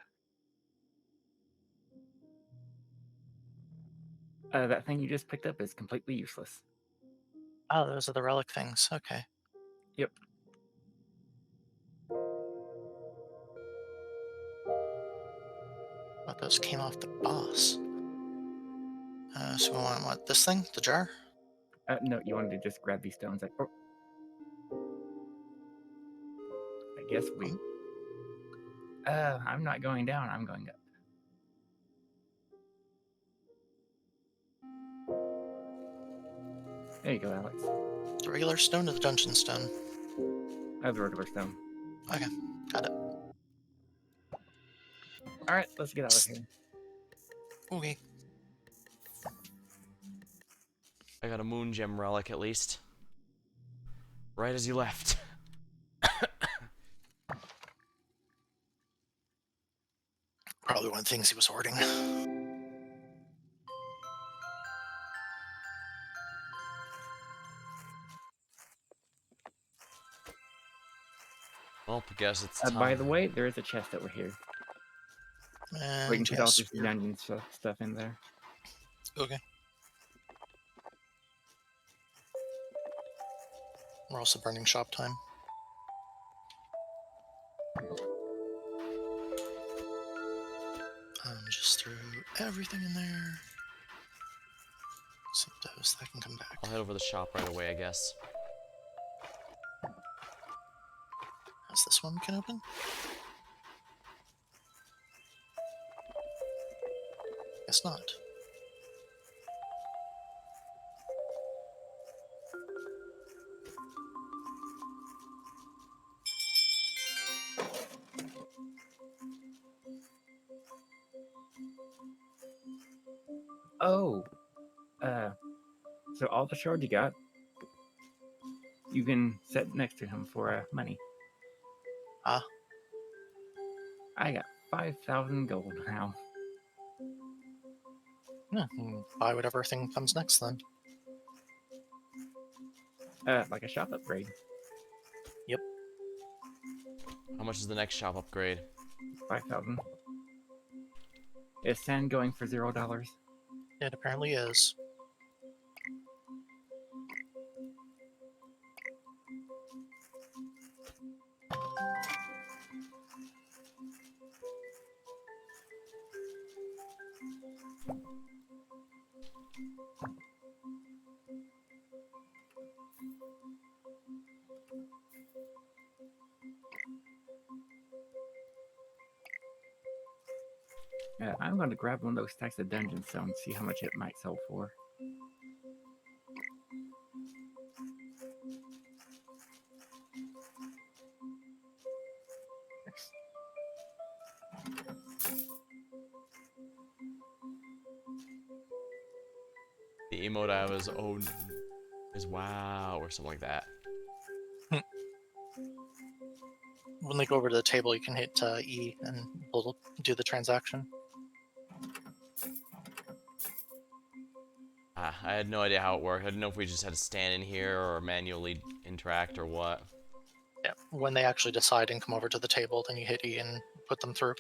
[SPEAKER 2] That thing you just picked up is completely useless.
[SPEAKER 1] Oh, those are the relic things. Okay.
[SPEAKER 2] Yep.
[SPEAKER 1] Thought those came off the boss. So we want what? This thing? The jar?
[SPEAKER 2] No, you wanted to just grab these stones. Oh. I guess we... I'm not going down, I'm going up. There you go, Alex.
[SPEAKER 1] The regular stone or the dungeon stone?
[SPEAKER 2] I have the regular stone.
[SPEAKER 1] Okay, got it.
[SPEAKER 2] Alright, let's get out of here.
[SPEAKER 1] Okay.
[SPEAKER 3] I got a moon gem relic at least. Right as you left.
[SPEAKER 1] Probably one of the things he was hoarding.
[SPEAKER 3] Well, I guess it's time.
[SPEAKER 2] By the way, there is a chest over here.
[SPEAKER 1] And
[SPEAKER 2] We can put all
[SPEAKER 1] yes,
[SPEAKER 2] this dungeon stuff in there.
[SPEAKER 1] okay. We're also burning shop time. Just threw everything in there. Except those that can come back.
[SPEAKER 3] I'll head over to the shop right away, I guess.
[SPEAKER 1] How's this one can open? Guess not.
[SPEAKER 2] Oh! So all the shards you got, you can set next to him for money.
[SPEAKER 1] Ah.
[SPEAKER 2] I got 5,000 gold now.
[SPEAKER 1] Yeah, buy whatever thing comes next then.
[SPEAKER 2] Like a shop upgrade.
[SPEAKER 1] Yep.
[SPEAKER 3] How much is the next shop upgrade?
[SPEAKER 2] 5,000. Is sand going for $0?
[SPEAKER 1] It apparently is.
[SPEAKER 2] I'm going to grab one of those stacks of dungeon stone and see how much it might sell for.
[SPEAKER 3] The emote I have is is wow or something like that.
[SPEAKER 1] When they go over to the table, you can hit E and it'll do the transaction.
[SPEAKER 3] I had no idea how it worked. I didn't know if we just had to stand in here or manually interact or what.
[SPEAKER 1] Yeah, when they actually decide and come over to the table, then you hit E and put them through.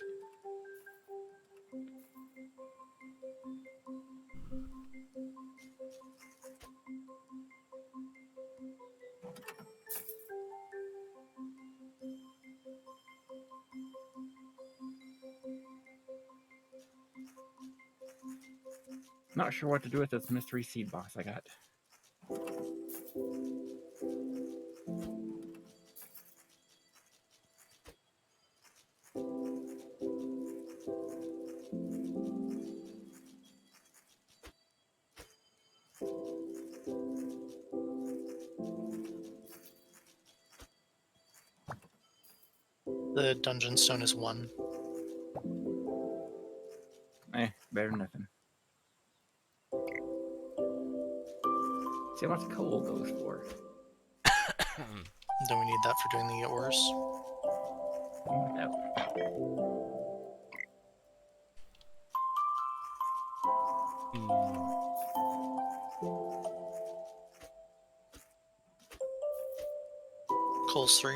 [SPEAKER 2] Not sure what to do with this mystery seed box I got.
[SPEAKER 1] The dungeon stone is 1.
[SPEAKER 2] Better than nothing. See how much coal goes for.
[SPEAKER 1] Then we need that for doing the ores.
[SPEAKER 2] No.
[SPEAKER 1] Coal's 3.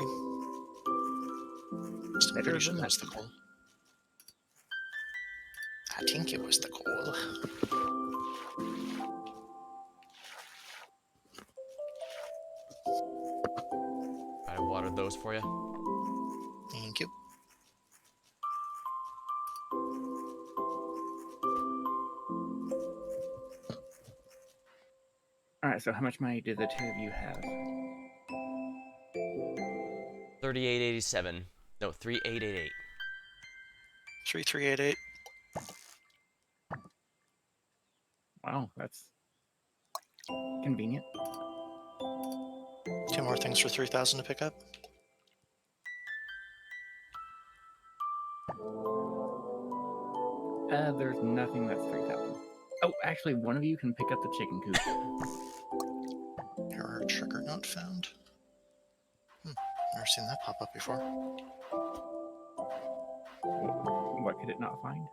[SPEAKER 1] Just
[SPEAKER 2] Better
[SPEAKER 1] pretty sure
[SPEAKER 2] than
[SPEAKER 1] that was the
[SPEAKER 2] nothing.
[SPEAKER 1] coal. I think it was the coal.
[SPEAKER 3] I watered those for you.
[SPEAKER 1] Thank you.
[SPEAKER 2] Alright, so how much money do the two of you have?
[SPEAKER 3] 3887. No, 3888.
[SPEAKER 1] 3388.
[SPEAKER 2] Wow, that's convenient.
[SPEAKER 1] 2 more things for 3,000 to pick up.
[SPEAKER 2] There's nothing that's 3,000. Oh, actually, one of you can pick up the chicken coop.
[SPEAKER 1] Error trigger not found. Never seen that pop up before.
[SPEAKER 2] What could it not find?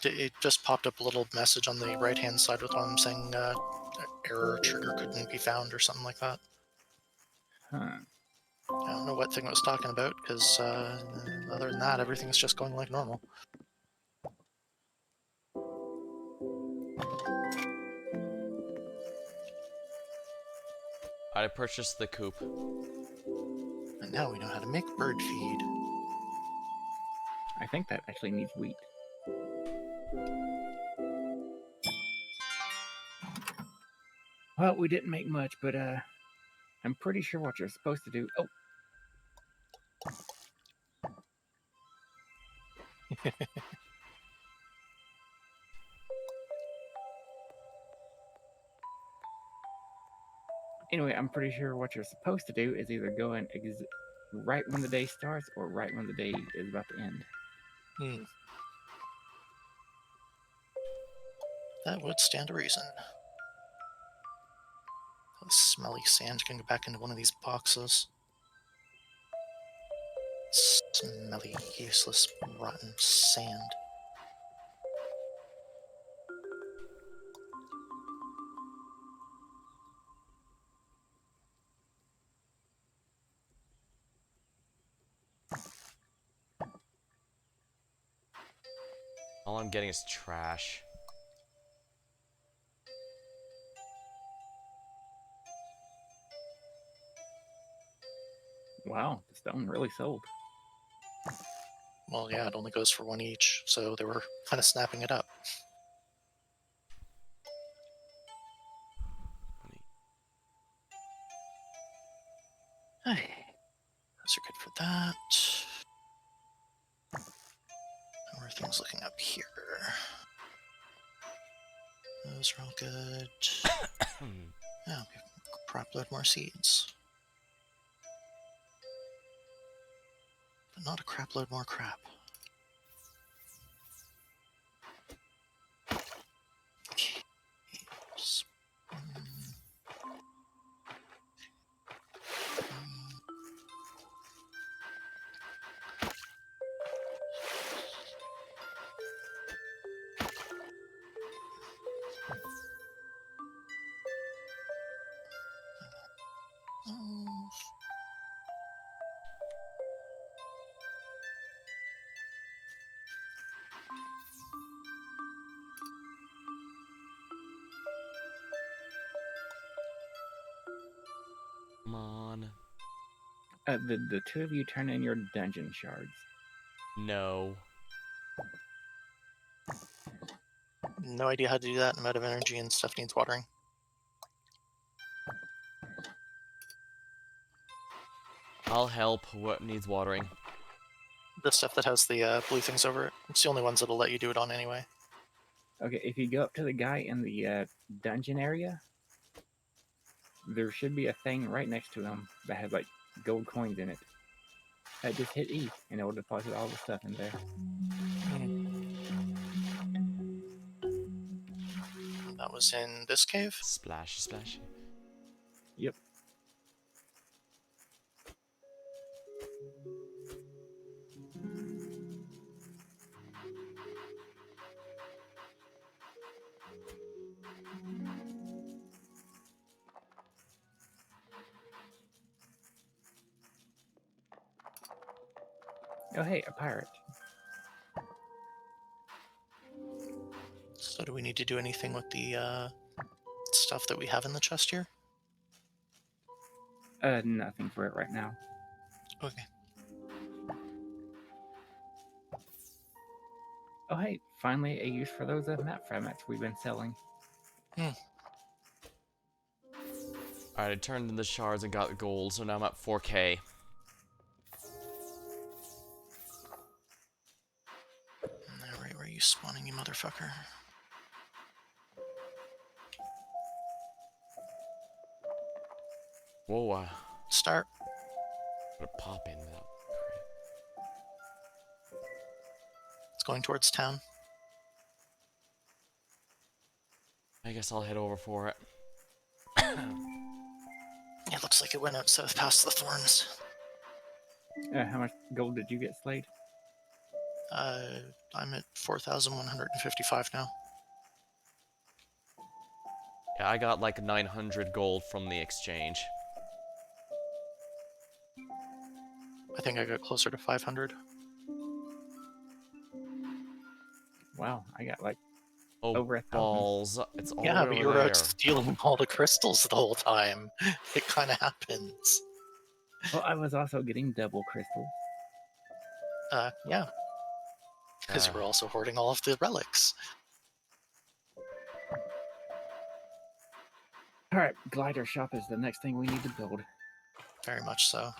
[SPEAKER 1] It just popped up a little message on the right-hand side with one saying error trigger couldn't be found or something like that.
[SPEAKER 2] Huh.
[SPEAKER 1] I don't know what thing it was talking about, because other than that, everything's just going like normal.
[SPEAKER 3] I purchased the coop.
[SPEAKER 1] And now we know how to make bird feed.
[SPEAKER 2] I think that actually needs wheat. Well, we didn't make much, but I'm pretty sure what you're supposed to do. Oh. Anyway, I'm pretty sure what you're supposed to do is either go in right when the day starts or right when the day is about to end.
[SPEAKER 1] That would stand to reason. The smelly sand can go back into one of these boxes. Smelly, useless, rotten sand.
[SPEAKER 3] All I'm getting is trash.
[SPEAKER 2] Wow, the stone really sold.
[SPEAKER 1] Well, yeah, it only goes for 1 each, so they were kind of snapping it up. Hey, those are good for that. How are things looking up here? Those are all good. Yeah, we have a crap load more seeds. But not a crap load more crap.
[SPEAKER 3] Come on.
[SPEAKER 2] The two of you turn in your dungeon shards.
[SPEAKER 3] No.
[SPEAKER 1] No idea how to do that. I'm out of energy and stuff needs watering.
[SPEAKER 3] I'll help. What needs watering?
[SPEAKER 1] The stuff that has the blue things over it. It's the only ones that'll let you do it on anyway.
[SPEAKER 2] Okay, if you go up to the guy in the dungeon area, there should be a thing right next to him that has like gold coins in it. Just hit E and it will deposit all the stuff in there.
[SPEAKER 1] That was in this cave.
[SPEAKER 3] Splash, splash.
[SPEAKER 2] Yep. Oh hey, a pirate.
[SPEAKER 1] So do we need to do anything with the stuff that we have in the chest here?
[SPEAKER 2] Nothing for it right now.
[SPEAKER 1] Okay.
[SPEAKER 2] Oh hey, finally a use for those map fragments we've been selling.
[SPEAKER 3] Alright, I turned in the shards and got the gold, so now I'm at 4K.
[SPEAKER 1] Alright, where are you spawning, you motherfucker?
[SPEAKER 3] Whoa,
[SPEAKER 1] Start.
[SPEAKER 3] gonna pop in without.
[SPEAKER 1] It's going towards town.
[SPEAKER 3] I guess I'll head over for it.
[SPEAKER 1] It looks like it went out south past the thorns.
[SPEAKER 2] How much gold did you get, Slade?
[SPEAKER 1] I'm at 4,155 now.
[SPEAKER 3] Yeah, I got like 900 gold from the exchange.
[SPEAKER 1] I think I got closer to 500.
[SPEAKER 2] Wow, I got like
[SPEAKER 3] Oh,
[SPEAKER 2] over 1,000.
[SPEAKER 3] balls. It's all
[SPEAKER 1] Yeah,
[SPEAKER 3] the
[SPEAKER 1] but
[SPEAKER 3] way
[SPEAKER 1] you
[SPEAKER 3] over
[SPEAKER 1] were
[SPEAKER 3] there.
[SPEAKER 1] out stealing all the crystals the whole time. It kind of happens.
[SPEAKER 2] Well, I was also getting double crystals.
[SPEAKER 1] Yeah. Because you were also hoarding all of the relics.
[SPEAKER 2] Alright, glider shop is the next thing we need to build.
[SPEAKER 1] Very much so.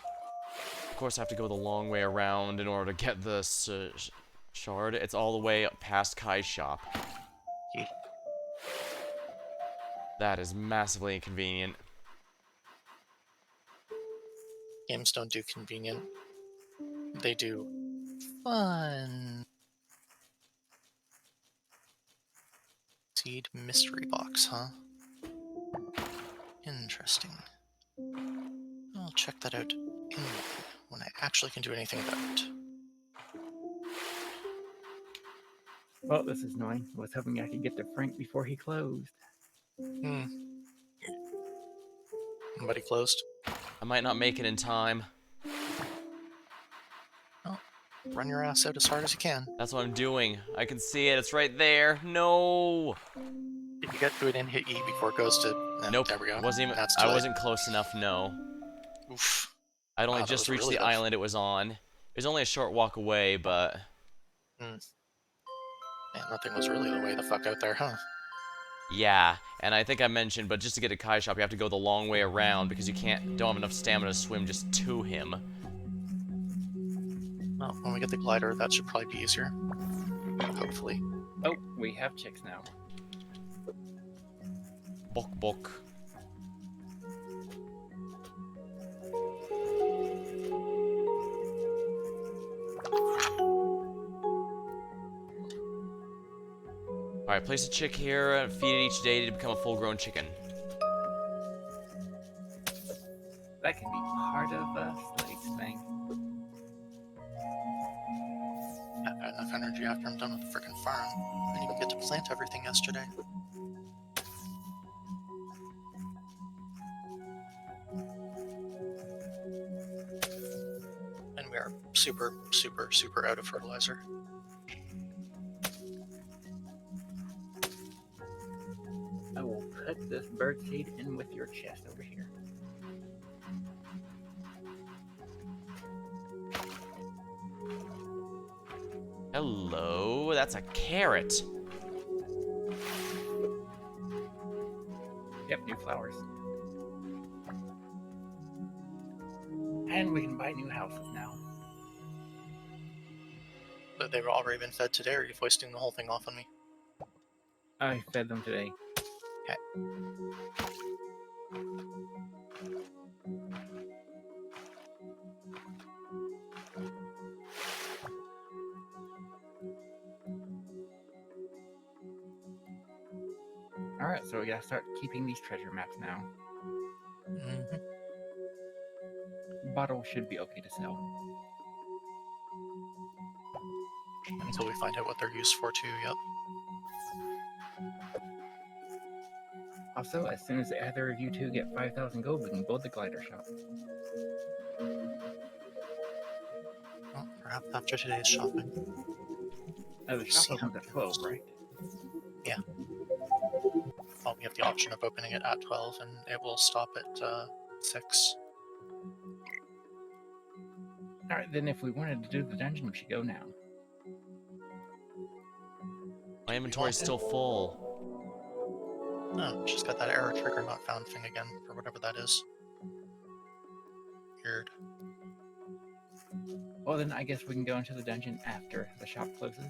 [SPEAKER 3] Of course, I have to go the long way around in order to get this shard. It's all the way up past Kai's shop.
[SPEAKER 1] Yeah.
[SPEAKER 3] That is massively inconvenient.
[SPEAKER 1] Games don't do convenient. They do fun. Seed mystery box, huh? Interesting. I'll check that out in when I actually can do anything about it.
[SPEAKER 2] Well, this is annoying. I was hoping I could get to Frank before he closed.
[SPEAKER 1] Nobody closed?
[SPEAKER 3] I might not make it in time.
[SPEAKER 1] Well, run your ass out as hard as you can.
[SPEAKER 3] That's what I'm doing. I can see it. It's right there. No.
[SPEAKER 1] If you get to it and hit E before it goes to...
[SPEAKER 3] Nope.
[SPEAKER 1] There we go.
[SPEAKER 3] Wasn't even,
[SPEAKER 1] That's
[SPEAKER 3] I
[SPEAKER 1] too late.
[SPEAKER 3] wasn't close enough. No.
[SPEAKER 1] Oof.
[SPEAKER 3] I'd only
[SPEAKER 1] Wow, that
[SPEAKER 3] just
[SPEAKER 1] was
[SPEAKER 3] reached
[SPEAKER 1] really
[SPEAKER 3] the
[SPEAKER 1] tough.
[SPEAKER 3] island it was on. It was only a short walk away, but...
[SPEAKER 1] Man, nothing was really the way the fuck out there, huh?
[SPEAKER 3] Yeah, and I think I mentioned, but just to get to Kai's shop, you have to go the long way around because you don't have enough stamina to swim just to him.
[SPEAKER 1] Well, when we get the glider, that should probably be easier. Hopefully.
[SPEAKER 2] Oh, we have chicks now.
[SPEAKER 3] Bok bok. Alright, place a chick here, feed it each day to become a full-grown chicken.
[SPEAKER 2] That can be part of Slade's thing.
[SPEAKER 1] I've got enough energy after I'm done with the frickin' farm. I didn't even get to plant everything yesterday. And we are super, super, super out of fertilizer.
[SPEAKER 2] I will put this bird seed in with your chest over here.
[SPEAKER 3] Hello, that's a carrot.
[SPEAKER 2] Yep, new flowers. And we can buy new houses now.
[SPEAKER 1] But they've already been fed today, or are you foisting the whole thing off on me?
[SPEAKER 2] I fed them today.
[SPEAKER 1] Okay.
[SPEAKER 2] Alright, so we gotta start keeping these treasure maps now.
[SPEAKER 1] Mm-hmm.
[SPEAKER 2] Bottles should be okay to sell.
[SPEAKER 1] Until we find out what they're used for, too, yep.
[SPEAKER 2] Also, as soon as either of you two get 5,000 gold, we can build the glider shop.
[SPEAKER 1] Well, perhaps after today's shopping.
[SPEAKER 2] The shop opens at 12, right?
[SPEAKER 1] Well, we have the option of opening it at 12, and it will stop at 6.
[SPEAKER 2] Alright, then if we wanted to do the dungeon, we should go now.
[SPEAKER 3] My inventory's still full.
[SPEAKER 1] Oh, just got that error trigger not found thing again, for whatever that is. Weird.
[SPEAKER 2] Well, then I guess we can go into the dungeon after the shop closes.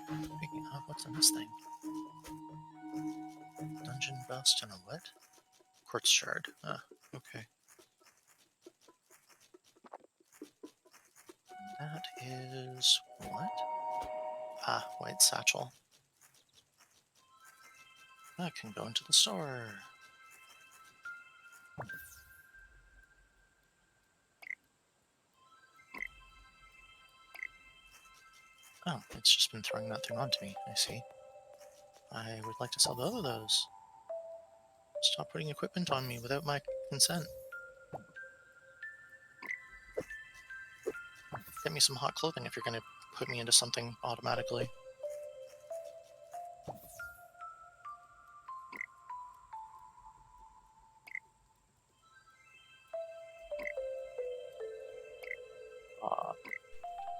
[SPEAKER 1] Speaking of, what's in this thing? Dungeon bust and a what? Quartz shard. Ah, okay. That is what? Ah, white satchel. I can go into the store. Oh, it's just been throwing that thing onto me. I see. I would like to sell both of those. Stop putting equipment on me without my consent. Get me some hot clothing if you're going to put me into something automatically.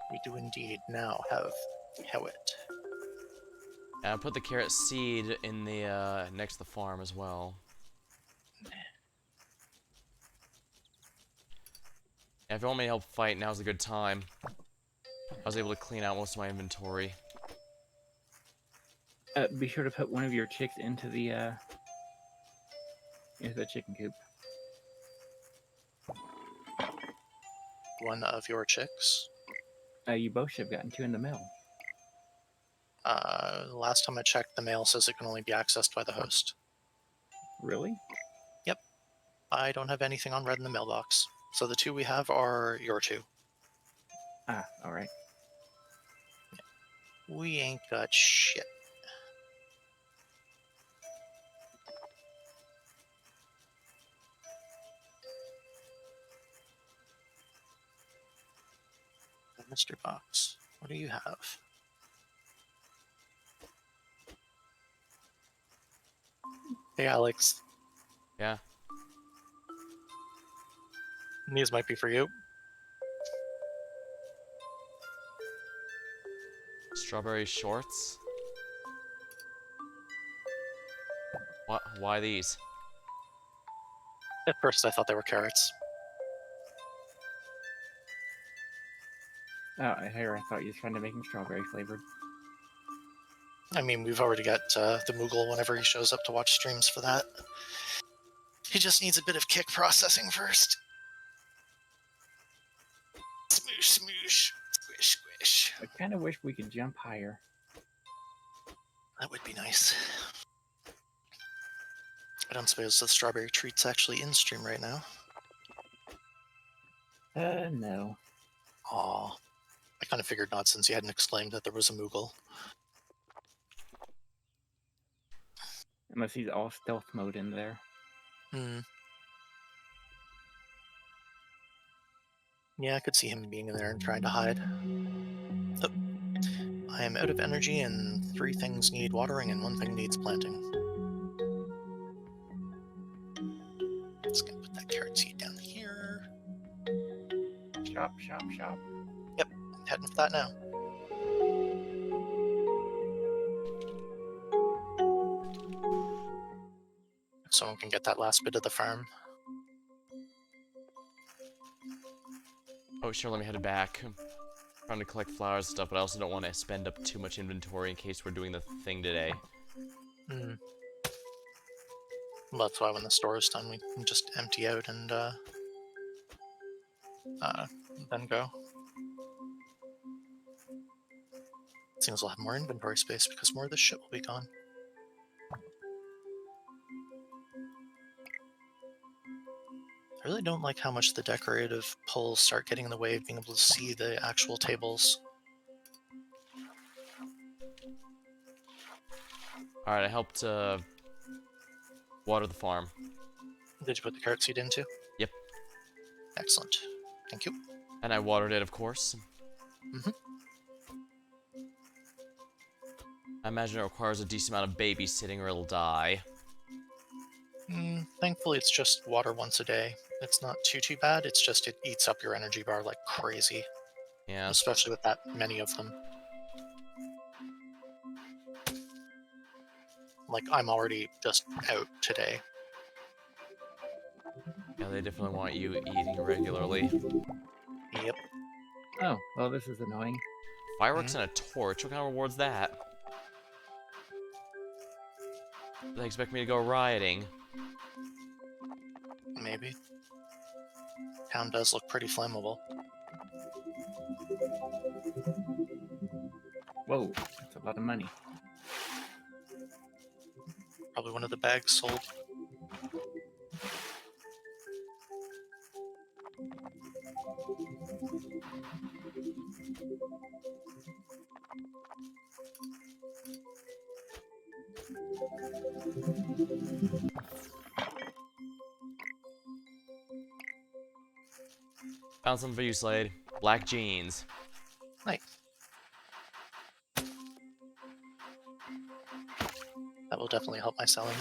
[SPEAKER 1] We do indeed now have Hewit.
[SPEAKER 3] And I put the carrot seed in the next to the farm as well. And if you want me to help fight, now's a good time. I was able to clean out most of my inventory.
[SPEAKER 2] Be sure to put one of your chicks into the chicken coop.
[SPEAKER 1] One of your chicks.
[SPEAKER 2] You both should have gotten two in the mail.
[SPEAKER 1] Last time I checked, the mail says it can only be accessed by the host.
[SPEAKER 2] Really?
[SPEAKER 1] Yep. I don't have anything on red in the mailbox. So the two we have are your two.
[SPEAKER 2] Ah, alright.
[SPEAKER 1] We ain't got shit. Mystery box. What do you have? Hey, Alex.
[SPEAKER 3] Yeah.
[SPEAKER 1] These might be for you.
[SPEAKER 3] Strawberry shorts? What? Why these?
[SPEAKER 1] At first, I thought they were carrots.
[SPEAKER 2] Oh, here, I thought you were trying to make them strawberry flavored.
[SPEAKER 1] I mean, we've already got the Moogle whenever he shows up to watch streams for that. He just needs a bit of kick processing first. Smoosh, smoosh. Squish, squish.
[SPEAKER 2] I kind of wish we could jump higher.
[SPEAKER 1] That would be nice. I don't suppose the strawberry treat's actually in stream right now.
[SPEAKER 2] No.
[SPEAKER 1] Aw. I kind of figured not since he hadn't exclaimed that there was a Moogle.
[SPEAKER 2] Unless he's all stealth mode in there.
[SPEAKER 1] Hmm. Yeah, I could see him being in there and trying to hide. Oh. I am out of energy and 3 things need watering and 1 thing needs planting. that carrot seed down here.
[SPEAKER 2] Shop, shop, shop.
[SPEAKER 1] Yep, heading for that now. If someone can get that last bit of the farm.
[SPEAKER 3] Oh, sure, let me head back. I'm trying to collect flowers and stuff, but I also don't want to spend up too much inventory in case we're doing the thing today.
[SPEAKER 1] Hmm. Well, that's why when the store is done, we can just empty out and then go. Seems we'll have more inventory space because more of this shit will be gone. I really don't like how much the decorative pulls start getting in the way of being able to see the actual tables.
[SPEAKER 3] Alright, I helped water the farm.
[SPEAKER 1] Did you put the carrot seed in too?
[SPEAKER 3] Yep.
[SPEAKER 1] Excellent. Thank you.
[SPEAKER 3] And I watered it, of course.
[SPEAKER 1] Mm-hmm.
[SPEAKER 3] I imagine it requires a decent amount of babysitting or it'll die.
[SPEAKER 1] Thankfully, it's just water once a day. It's not too bad. It's just it eats up your energy bar like crazy,
[SPEAKER 3] Yeah.
[SPEAKER 1] especially with that many of them. Like, I'm already just out today.
[SPEAKER 3] Yeah, they definitely want you eating regularly.
[SPEAKER 1] Yep.
[SPEAKER 2] Oh, well, this is annoying.
[SPEAKER 3] Fireworks and a torch? What kind of reward's that? They expect me to go rioting.
[SPEAKER 1] Maybe. Town does look pretty flammable.
[SPEAKER 2] Whoa, that's a lot of money.
[SPEAKER 1] Probably one of the bags sold.
[SPEAKER 3] Found something for you, Slade. Black jeans.
[SPEAKER 1] Nice. That will definitely help my selling.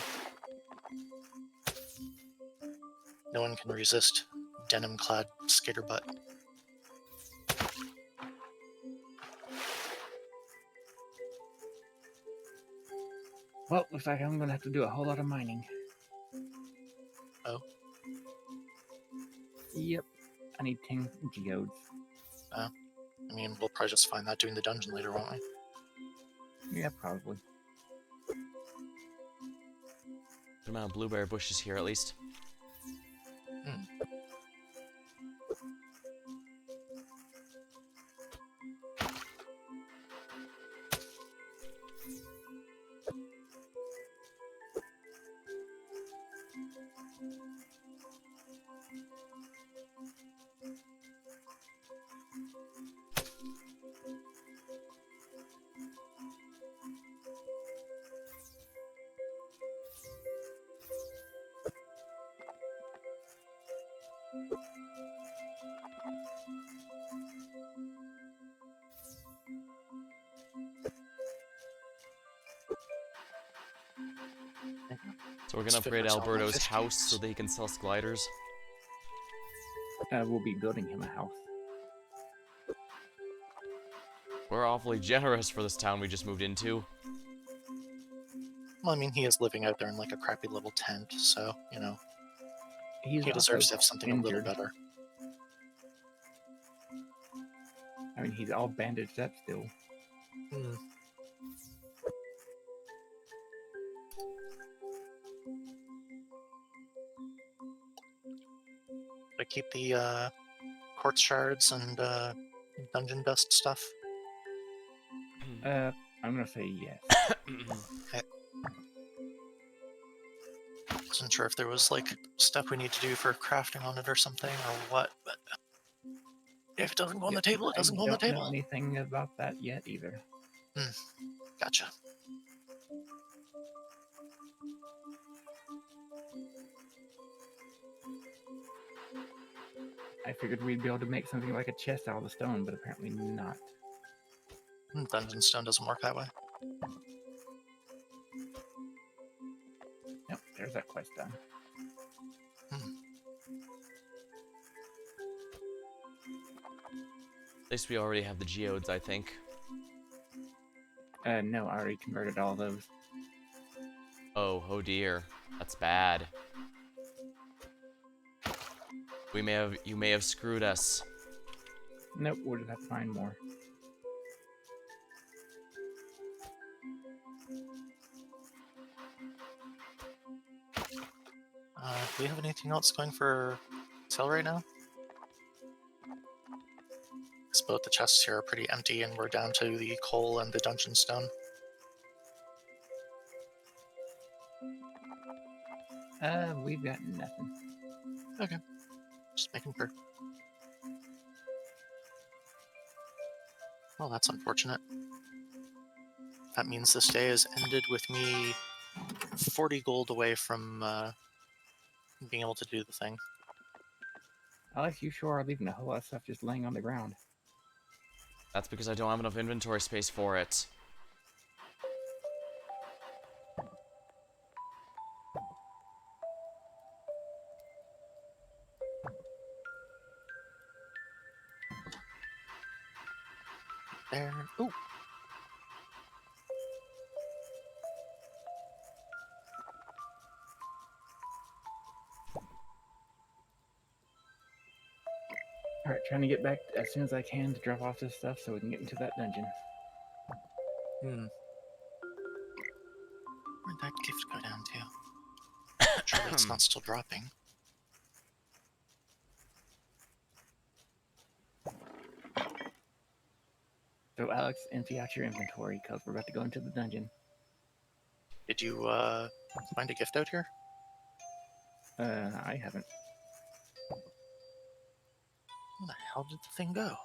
[SPEAKER 1] No one can resist denim-clad skater butt.
[SPEAKER 2] Well, looks like I'm gonna have to do a whole lot of mining.
[SPEAKER 1] Oh.
[SPEAKER 2] Yep. I need 10 geodes.
[SPEAKER 1] I mean, we'll probably just find that doing the dungeon later, won't we?
[SPEAKER 2] Yeah, probably.
[SPEAKER 3] Good amount of blueberry bushes here, at least. So we're gonna
[SPEAKER 1] Let's
[SPEAKER 3] upgrade
[SPEAKER 1] figure out
[SPEAKER 3] Alberto's
[SPEAKER 1] 50.
[SPEAKER 3] house so that he can sell gliders.
[SPEAKER 2] We'll be building him a house.
[SPEAKER 3] We're awfully generous for this town we just moved into.
[SPEAKER 1] Well, I mean, he is living out there in like a crappy little tent, so, you know,
[SPEAKER 2] He's
[SPEAKER 1] he deserves
[SPEAKER 2] also
[SPEAKER 1] to have something a little
[SPEAKER 2] injured.
[SPEAKER 1] better.
[SPEAKER 2] I mean, he's all bandaged up still.
[SPEAKER 1] But keep the quartz shards and dungeon dust stuff.
[SPEAKER 2] I'm gonna say yes.
[SPEAKER 1] Wasn't sure if there was like stuff we need to do for crafting on it or something or what, but if it doesn't go on the table, it doesn't go on the
[SPEAKER 2] I don't know
[SPEAKER 1] table.
[SPEAKER 2] anything about that yet either.
[SPEAKER 1] Gotcha.
[SPEAKER 2] I figured we'd be able to make something like a chest out of the stone, but apparently not.
[SPEAKER 1] Dungeon stone doesn't work that way.
[SPEAKER 2] Yep, there's that quest done.
[SPEAKER 3] At least we already have the geodes, I think.
[SPEAKER 2] No, I already converted all those.
[SPEAKER 3] Oh, oh dear. That's bad. You may have screwed us.
[SPEAKER 2] Nope, we'll just have to find more.
[SPEAKER 1] Do we have anything else going for sale right now? Because both the chests here are pretty empty, and we're down to the coal and the dungeon stone.
[SPEAKER 2] We've got nothing.
[SPEAKER 1] Okay, just making sure. Well, that's unfortunate. That means this day has ended with me 40 gold away from being able to do the thing.
[SPEAKER 2] Alex, you sure are leaving a whole lot of stuff just laying on the ground.
[SPEAKER 3] That's because I don't have enough inventory space for it.
[SPEAKER 1] There. Ooh.
[SPEAKER 2] Alright, trying to get back as soon as I can to drop off this stuff so we can get into that dungeon.
[SPEAKER 1] Where'd that gift go down to? Surely it's not still dropping.
[SPEAKER 2] So Alex, empty out your inventory because we're about to go into the dungeon.
[SPEAKER 1] Did you find a gift out here?
[SPEAKER 2] I haven't.
[SPEAKER 1] Where the hell did the thing go?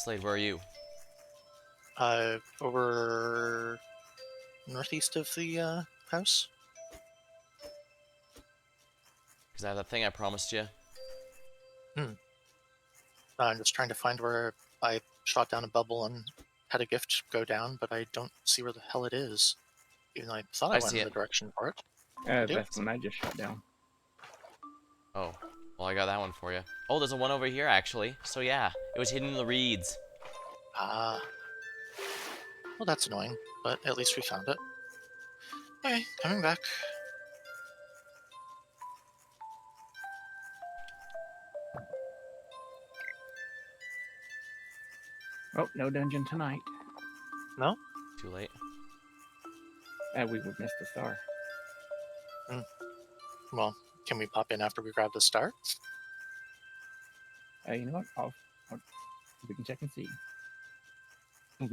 [SPEAKER 3] Slade, where are you?
[SPEAKER 1] Over northeast of the house.
[SPEAKER 3] Because I have that thing I promised you.
[SPEAKER 1] I'm just trying to find where I shot down a bubble and had a gift go down, but I don't see where the hell it is. Even though I thought I
[SPEAKER 3] I
[SPEAKER 1] went
[SPEAKER 3] see
[SPEAKER 1] in the
[SPEAKER 3] it.
[SPEAKER 1] direction for it.
[SPEAKER 2] That's when I just shut down.
[SPEAKER 3] Oh, well, I got that one for you. Oh, there's a one over here, actually. So yeah, it was hidden in the reeds.
[SPEAKER 1] Ah. Well, that's annoying, but at least we found it. Okay, coming back.
[SPEAKER 2] Oh, no dungeon tonight.
[SPEAKER 1] No?
[SPEAKER 3] Too late.
[SPEAKER 2] We would miss the star.
[SPEAKER 1] Well, can we pop in after we grab the star?
[SPEAKER 2] You know what? We can check and see.
[SPEAKER 1] I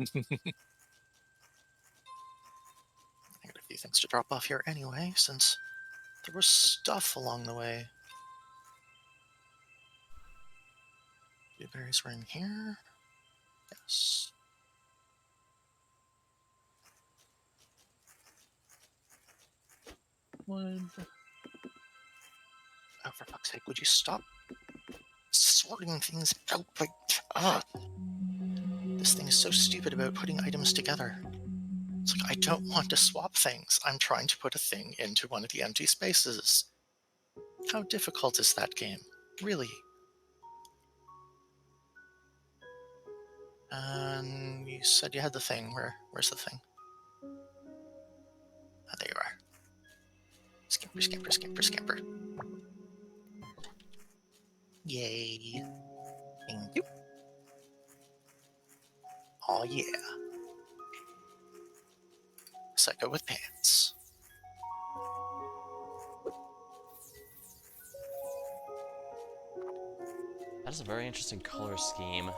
[SPEAKER 1] got a few things to drop off here anyway, since there was stuff along the way. Blueberries were in here. Yes. Wood. Oh, for fuck's sake, would you stop sorting things out? Like, this thing is so stupid about putting items together. It's like, I don't want to swap things. I'm trying to put a thing into one of the empty spaces. How difficult is that game? Really? You said you had the thing. Where's the thing? Ah, there you are. Scamper, scamper, scamper, scamper. Yay. Thank you. Oh yeah. Psycho with pants.
[SPEAKER 3] That is a very interesting color scheme.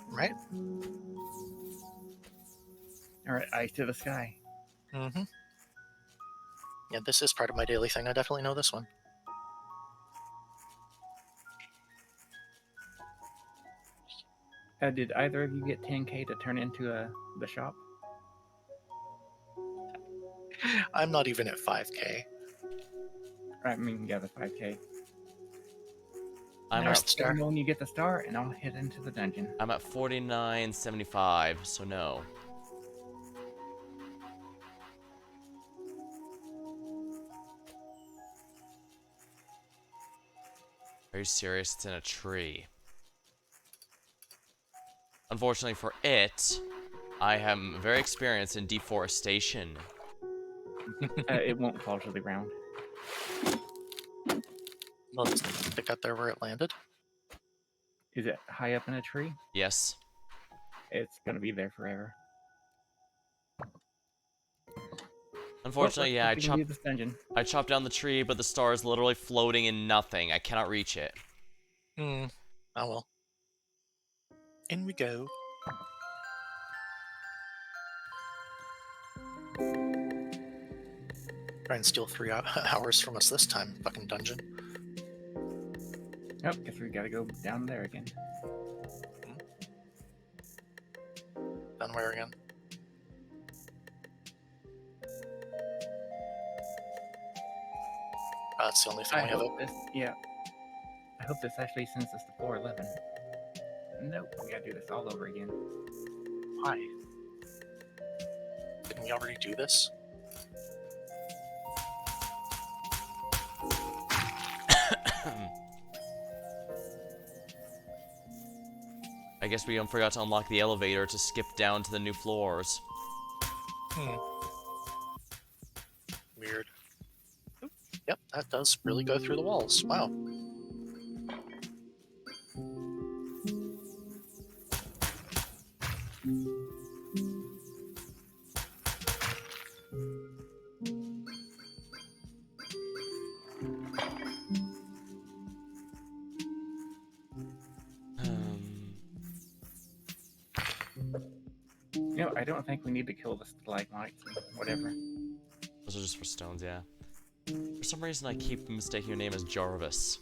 [SPEAKER 1] Right?
[SPEAKER 2] Alright, eyes to the sky.
[SPEAKER 1] Mm-hmm. Yeah, this is part of my daily thing. I definitely know this one.
[SPEAKER 2] Did either of you get 10k to turn into the shop?
[SPEAKER 1] I'm not even at 5k.
[SPEAKER 2] I mean, yeah, the 5k.
[SPEAKER 3] I'm
[SPEAKER 1] There's
[SPEAKER 3] at
[SPEAKER 1] the star.
[SPEAKER 2] When you get the star, and I'll head into the dungeon.
[SPEAKER 3] I'm at 49.75, so no. Are you serious? It's in a tree. Unfortunately for it, I am very experienced in deforestation.
[SPEAKER 2] It won't fall to the ground.
[SPEAKER 1] Well, they got there where it landed.
[SPEAKER 2] Is it high up in a tree?
[SPEAKER 3] Yes.
[SPEAKER 2] It's gonna be there forever.
[SPEAKER 3] Unfortunately, yeah,
[SPEAKER 2] we can leave this dungeon.
[SPEAKER 3] I chopped down the tree, but the star is literally floating in nothing. I cannot reach it.
[SPEAKER 1] Hmm. Oh well. In we go. Try and steal 3 hours from us this time, fucking dungeon.
[SPEAKER 2] Oh, guess we gotta go down there again.
[SPEAKER 1] Down where again? That's the only thing we have open.
[SPEAKER 2] I hope this actually sends us to 411. Nope, we gotta do this all over again.
[SPEAKER 1] Why? Didn't we already do this?
[SPEAKER 3] I guess we forgot to unlock the elevator to skip down to the new floors.
[SPEAKER 1] Weird. Oop. Yep, that does really go through the walls. Wow.
[SPEAKER 2] No, I don't think we need to kill the stalagmites and whatever.
[SPEAKER 3] Those are just for stones, yeah. For some reason, I keep mistaking your name as Jarvis.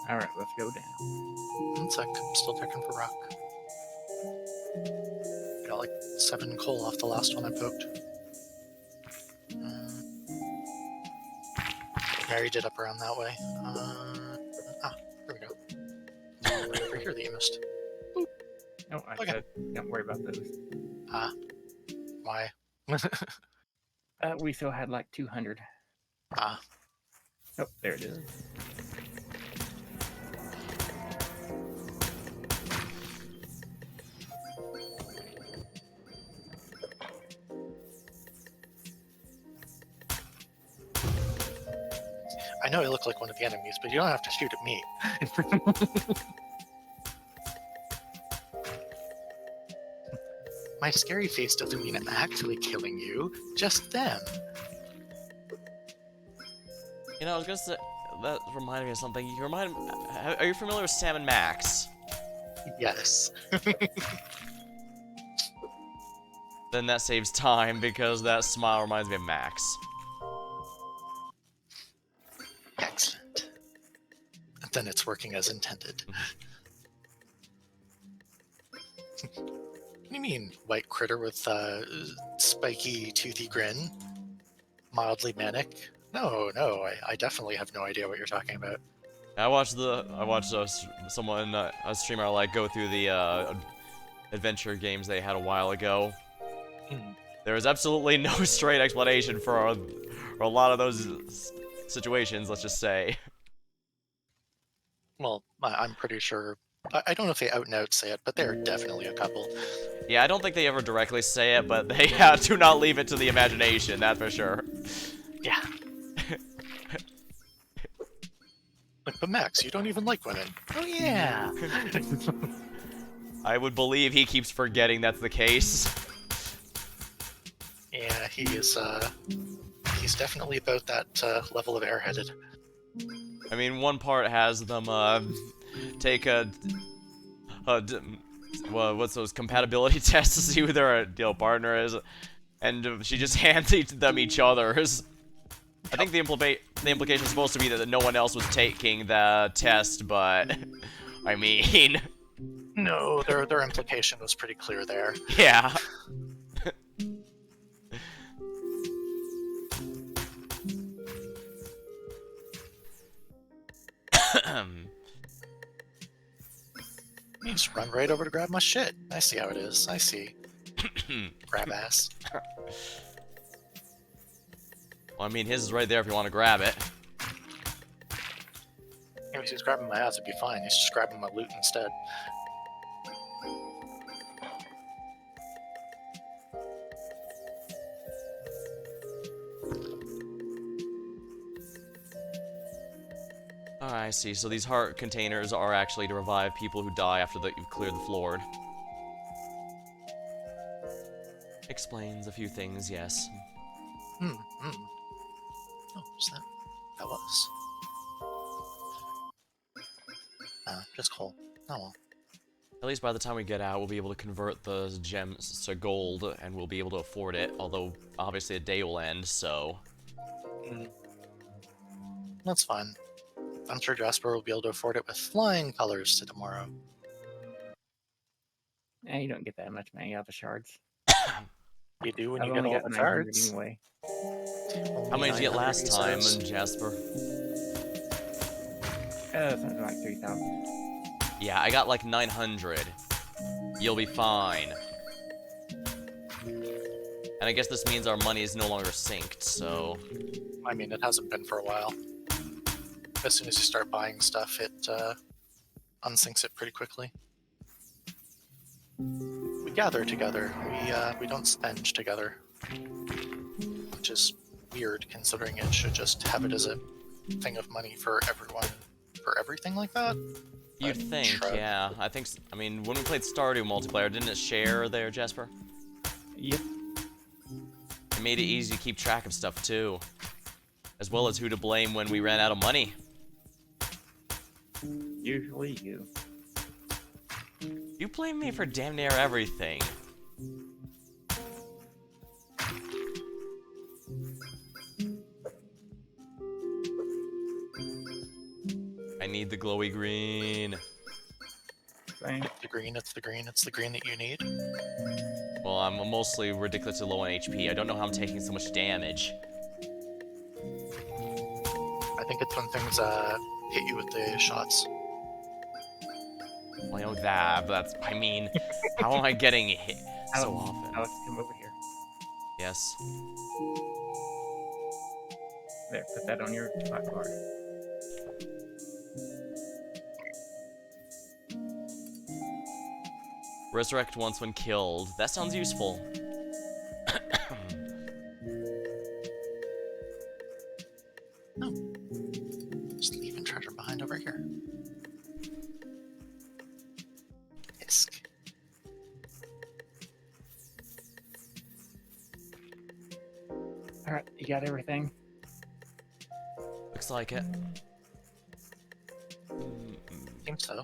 [SPEAKER 2] Alright, let's go down.
[SPEAKER 1] 1 sec, I'm still checking for rock. Got like 7 coal off the last one I poked. Married it up around that way. There we go. Right over here that you missed.
[SPEAKER 2] Oh, I
[SPEAKER 1] Okay.
[SPEAKER 2] said, don't worry about those.
[SPEAKER 1] Why?
[SPEAKER 2] We still had like 200. Oh, there it is.
[SPEAKER 1] I know I look like one of the enemies, but you don't have to shoot at me. My scary face doesn't mean I'm actually killing you, just them.
[SPEAKER 3] You know, I was gonna say, that reminded me of something. Are you familiar with Sam and Max?
[SPEAKER 1] Yes.
[SPEAKER 3] Then that saves time, because that smile reminds me of Max.
[SPEAKER 1] Excellent. Then it's working as intended. What do you mean, white critter with spiky, toothy grin? Mildly manic? No, I definitely have no idea what you're talking about.
[SPEAKER 3] I watched someone, a streamer, like, go through the adventure games they had a while ago. There is absolutely no straight explanation for a lot of those situations, let's just say.
[SPEAKER 1] Well, I'm pretty sure. I don't know if they out and out say it, but there are definitely a couple.
[SPEAKER 3] Yeah, I don't think they ever directly say it, but they do not leave it to the imagination, that's for sure.
[SPEAKER 1] Yeah. But Max, you don't even like women. Oh yeah.
[SPEAKER 3] I would believe he keeps forgetting that's the case.
[SPEAKER 1] Yeah, he's definitely about that level of airheaded.
[SPEAKER 3] I mean, one part has them take well, what's those compatibility tests to see who their partner is, and she just hands them each other's. I think the implication is supposed to be that no one else was taking the test, but I mean,
[SPEAKER 1] No, their implication was pretty clear there.
[SPEAKER 3] yeah.
[SPEAKER 1] You just run right over to grab my shit. I see how it is. I see. Grab ass.
[SPEAKER 3] Well, I mean, his is right there if you want to grab it.
[SPEAKER 1] If he's grabbing my ass, it'd be fine. He's just grabbing my loot instead.
[SPEAKER 3] Oh, I see. So these heart containers are actually to revive people who die after you've cleared the floor. Explains a few things, yes.
[SPEAKER 1] Oh, what's that? That was. Just coal. Oh well.
[SPEAKER 3] At least by the time we get out, we'll be able to convert the gems to gold, and we'll be able to afford it, although obviously a day will end, so...
[SPEAKER 1] That's fine. I'm sure Jasper will be able to afford it with flying colors to tomorrow.
[SPEAKER 2] You don't get that much money out of the shards.
[SPEAKER 1] You do when
[SPEAKER 2] I've
[SPEAKER 1] you get
[SPEAKER 2] only
[SPEAKER 1] all
[SPEAKER 2] got
[SPEAKER 1] the
[SPEAKER 2] 900
[SPEAKER 1] cards.
[SPEAKER 2] anyway.
[SPEAKER 3] How many did you get
[SPEAKER 1] 900,
[SPEAKER 3] last
[SPEAKER 1] he
[SPEAKER 3] time,
[SPEAKER 1] says.
[SPEAKER 3] Jasper?
[SPEAKER 2] Something like 3,000.
[SPEAKER 3] Yeah, I got like 900. You'll be fine. And I guess this means our money is no longer synced, so...
[SPEAKER 1] I mean, it hasn't been for a while. As soon as you start buying stuff, it unsyncs it pretty quickly. We gather together. We don't spend together, which is weird considering it should just have it as a thing of money for everyone, for everything like that.
[SPEAKER 3] You'd
[SPEAKER 1] But
[SPEAKER 3] think,
[SPEAKER 1] shrug.
[SPEAKER 3] yeah. I mean, when we played Stardew multiplayer, didn't it share there, Jasper?
[SPEAKER 2] Yep.
[SPEAKER 3] It made it easy to keep track of stuff, too. As well as who to blame when we ran out of money.
[SPEAKER 2] Usually you.
[SPEAKER 3] You blame me for damn near everything. I need the glowy green.
[SPEAKER 2] Same.
[SPEAKER 1] The green, it's the green, it's the green that you need.
[SPEAKER 3] Well, I'm mostly ridiculously low on HP. I don't know how I'm taking so much damage.
[SPEAKER 1] I think it's when things hit you with the shots.
[SPEAKER 3] Well, I know that, but that's... I mean, how am I getting hit so often?
[SPEAKER 2] Alex, come over here.
[SPEAKER 3] Yes.
[SPEAKER 2] There, put that on your spot bar.
[SPEAKER 3] Resurrect once when killed. That sounds useful.
[SPEAKER 1] Just leaving treasure behind over here. Isk.
[SPEAKER 2] Alright, you got everything?
[SPEAKER 3] Looks like it.
[SPEAKER 1] Seems so.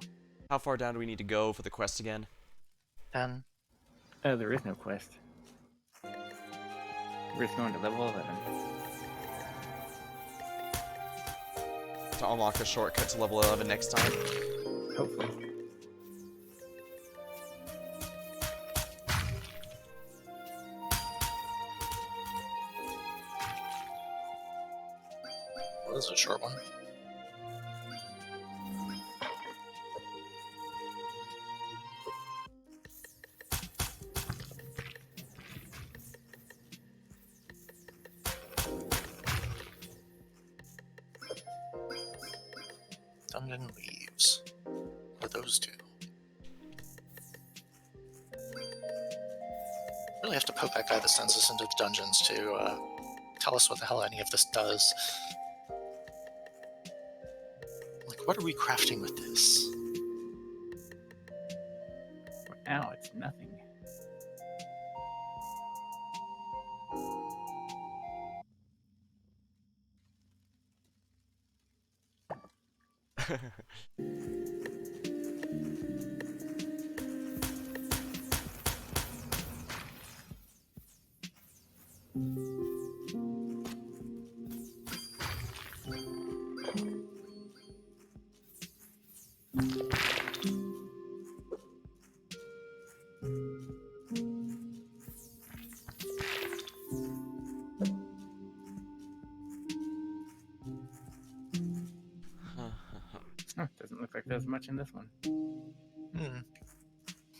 [SPEAKER 3] How far down do we need to go for the quest again?
[SPEAKER 1] 10.
[SPEAKER 2] There is no quest. We're just going to level 11.
[SPEAKER 3] To unlock a shortcut to level 11 next time?
[SPEAKER 2] Hopefully.
[SPEAKER 1] Well, this is a short one. Dungeon leaves. What are those two? Really have to poke that guy that sends us into the dungeons to tell us what the hell any of this does. Like, what are we crafting with this?
[SPEAKER 2] For now, it's nothing. Doesn't look like there's much in this one.
[SPEAKER 1] Hmm.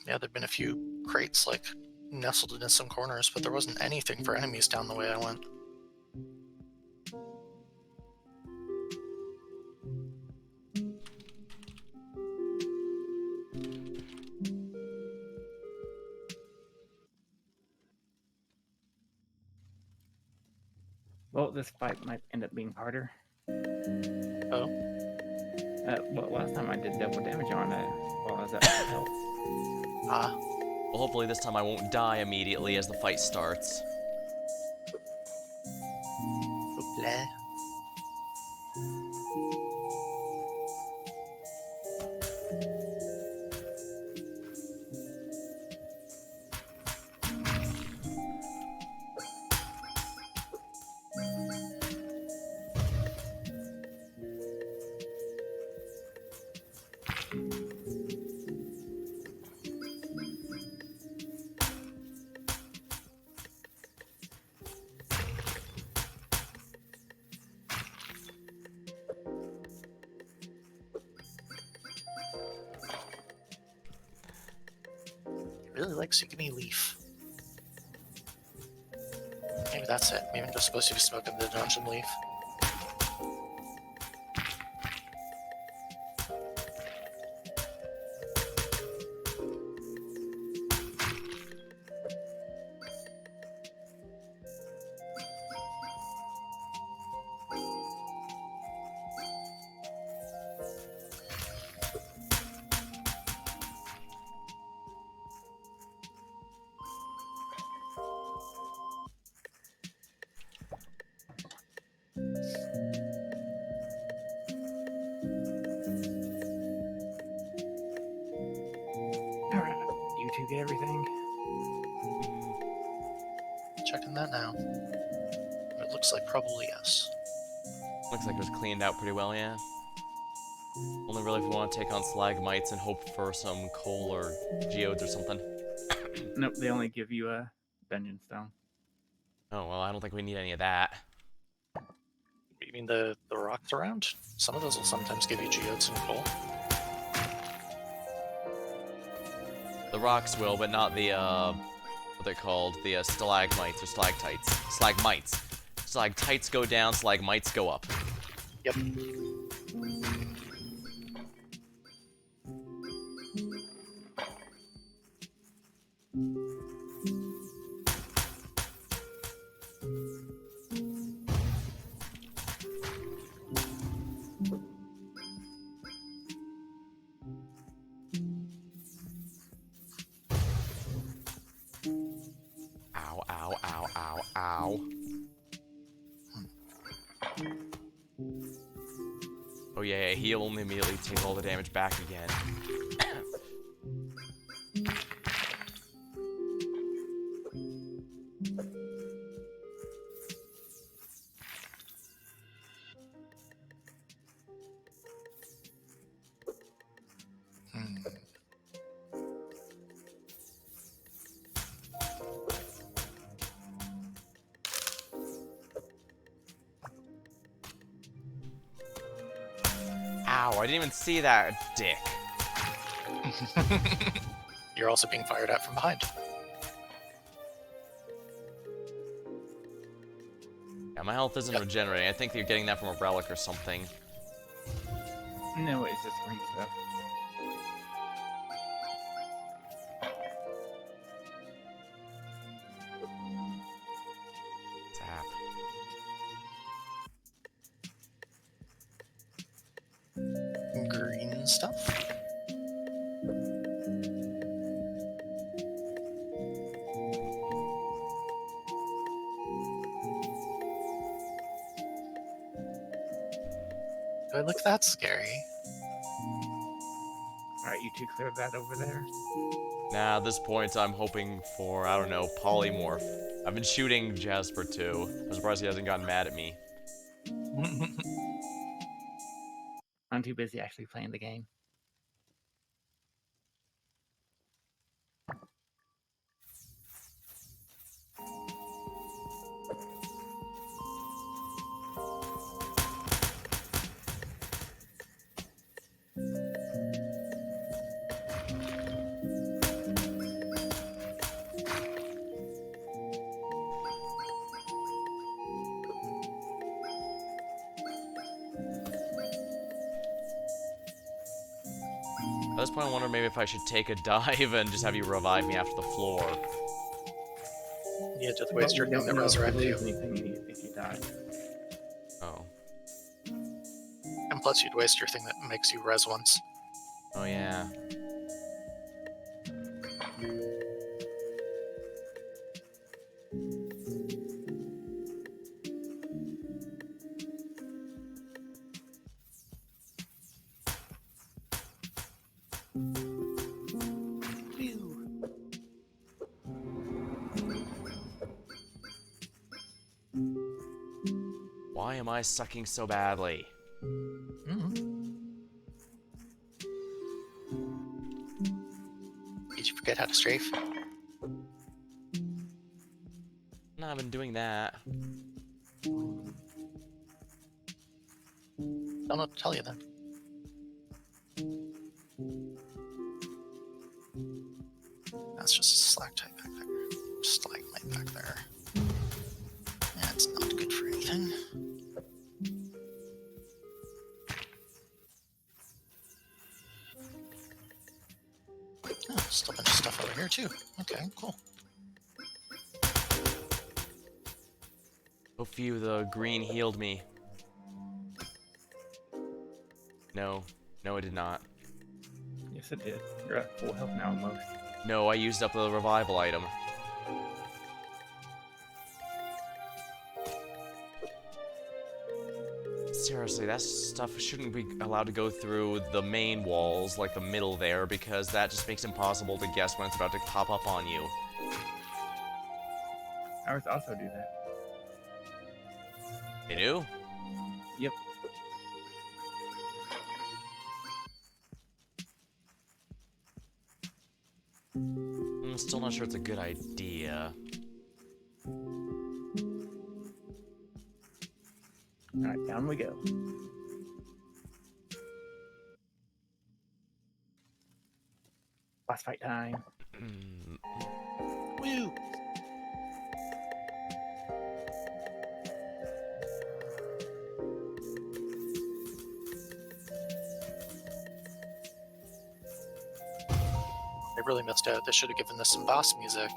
[SPEAKER 1] Yeah, there've been a few crates like nestled in some corners, but there wasn't anything for enemies down the way I went.
[SPEAKER 2] Well, this fight might end up being harder.
[SPEAKER 1] Oh,
[SPEAKER 2] Well, last time I did double damage on it while I was at full health.
[SPEAKER 1] ah,
[SPEAKER 3] Well, hopefully this time I won't die immediately as the fight starts.
[SPEAKER 1] bleh. He really likes to give me leaf. Maybe that's it. Maybe I'm just supposed to be smoking the dungeon leaf.
[SPEAKER 2] Alright, you two get everything.
[SPEAKER 1] Checking that now. It looks like probably yes.
[SPEAKER 3] Looks like it was cleaned out pretty well, yeah. Only really if we want to take on Slagmites and hope for some coal or geodes or something.
[SPEAKER 2] Nope, they only give you a dungeon stone.
[SPEAKER 3] Oh, well, I don't think we need any of that.
[SPEAKER 1] You mean the rocks around? Some of those will sometimes give you geodes and coal.
[SPEAKER 3] The rocks will, but not the, what they're called, the stalagmites or stalactites. Slagmites. Stalactites go down, stalagmites go up.
[SPEAKER 1] Yep.
[SPEAKER 3] Ow, ow, ow, ow, ow. Oh yeah, he'll only immediately take all the damage back again.
[SPEAKER 1] Hmm.
[SPEAKER 3] Ow, I didn't even see that, dick.
[SPEAKER 1] You're also being fired at from behind.
[SPEAKER 3] Yeah, my health isn't regenerating. I think you're getting that from a relic or something.
[SPEAKER 2] No, it's just green stuff.
[SPEAKER 3] Zap.
[SPEAKER 1] Green stuff. Do I look that scary?
[SPEAKER 2] Alright, you two cleared that over there.
[SPEAKER 3] Nah, at this point, I'm hoping for, I don't know, polymorph. I've been shooting Jasper too. I'm surprised he hasn't gotten mad at me.
[SPEAKER 2] I'm too busy actually playing the game.
[SPEAKER 3] At this point, I wonder maybe if I should take a dive and just have you revive me after the floor.
[SPEAKER 1] Yeah, just waste your
[SPEAKER 2] But we
[SPEAKER 1] thing
[SPEAKER 2] don't
[SPEAKER 1] that
[SPEAKER 2] know if you
[SPEAKER 1] resurrects you.
[SPEAKER 2] lose anything if you die.
[SPEAKER 3] Oh.
[SPEAKER 1] And plus, you'd waste your thing that makes you res once.
[SPEAKER 3] Oh, yeah. Why am I sucking so badly?
[SPEAKER 1] Did you forget how to strafe?
[SPEAKER 3] No, I've been doing that.
[SPEAKER 1] Don't know what to tell you then. That's just a stalactite back there. Stalagmite back there. That's not good for anything. Oh, still a bunch of stuff over here too. Okay, cool.
[SPEAKER 3] Oh, phew, the green healed me. No. No, it did not.
[SPEAKER 2] Yes, it did. You're at full health now almost.
[SPEAKER 3] No, I used up the revival item. Seriously, that stuff shouldn't be allowed to go through the main walls, like the middle there, because that just makes it impossible to guess when it's about to pop up on you.
[SPEAKER 2] Ours also do that.
[SPEAKER 3] They do?
[SPEAKER 2] Yep.
[SPEAKER 3] I'm still not sure it's a good idea.
[SPEAKER 2] Alright, down we go. Boss fight time.
[SPEAKER 1] Woo! They really missed out. They should have given this some boss music.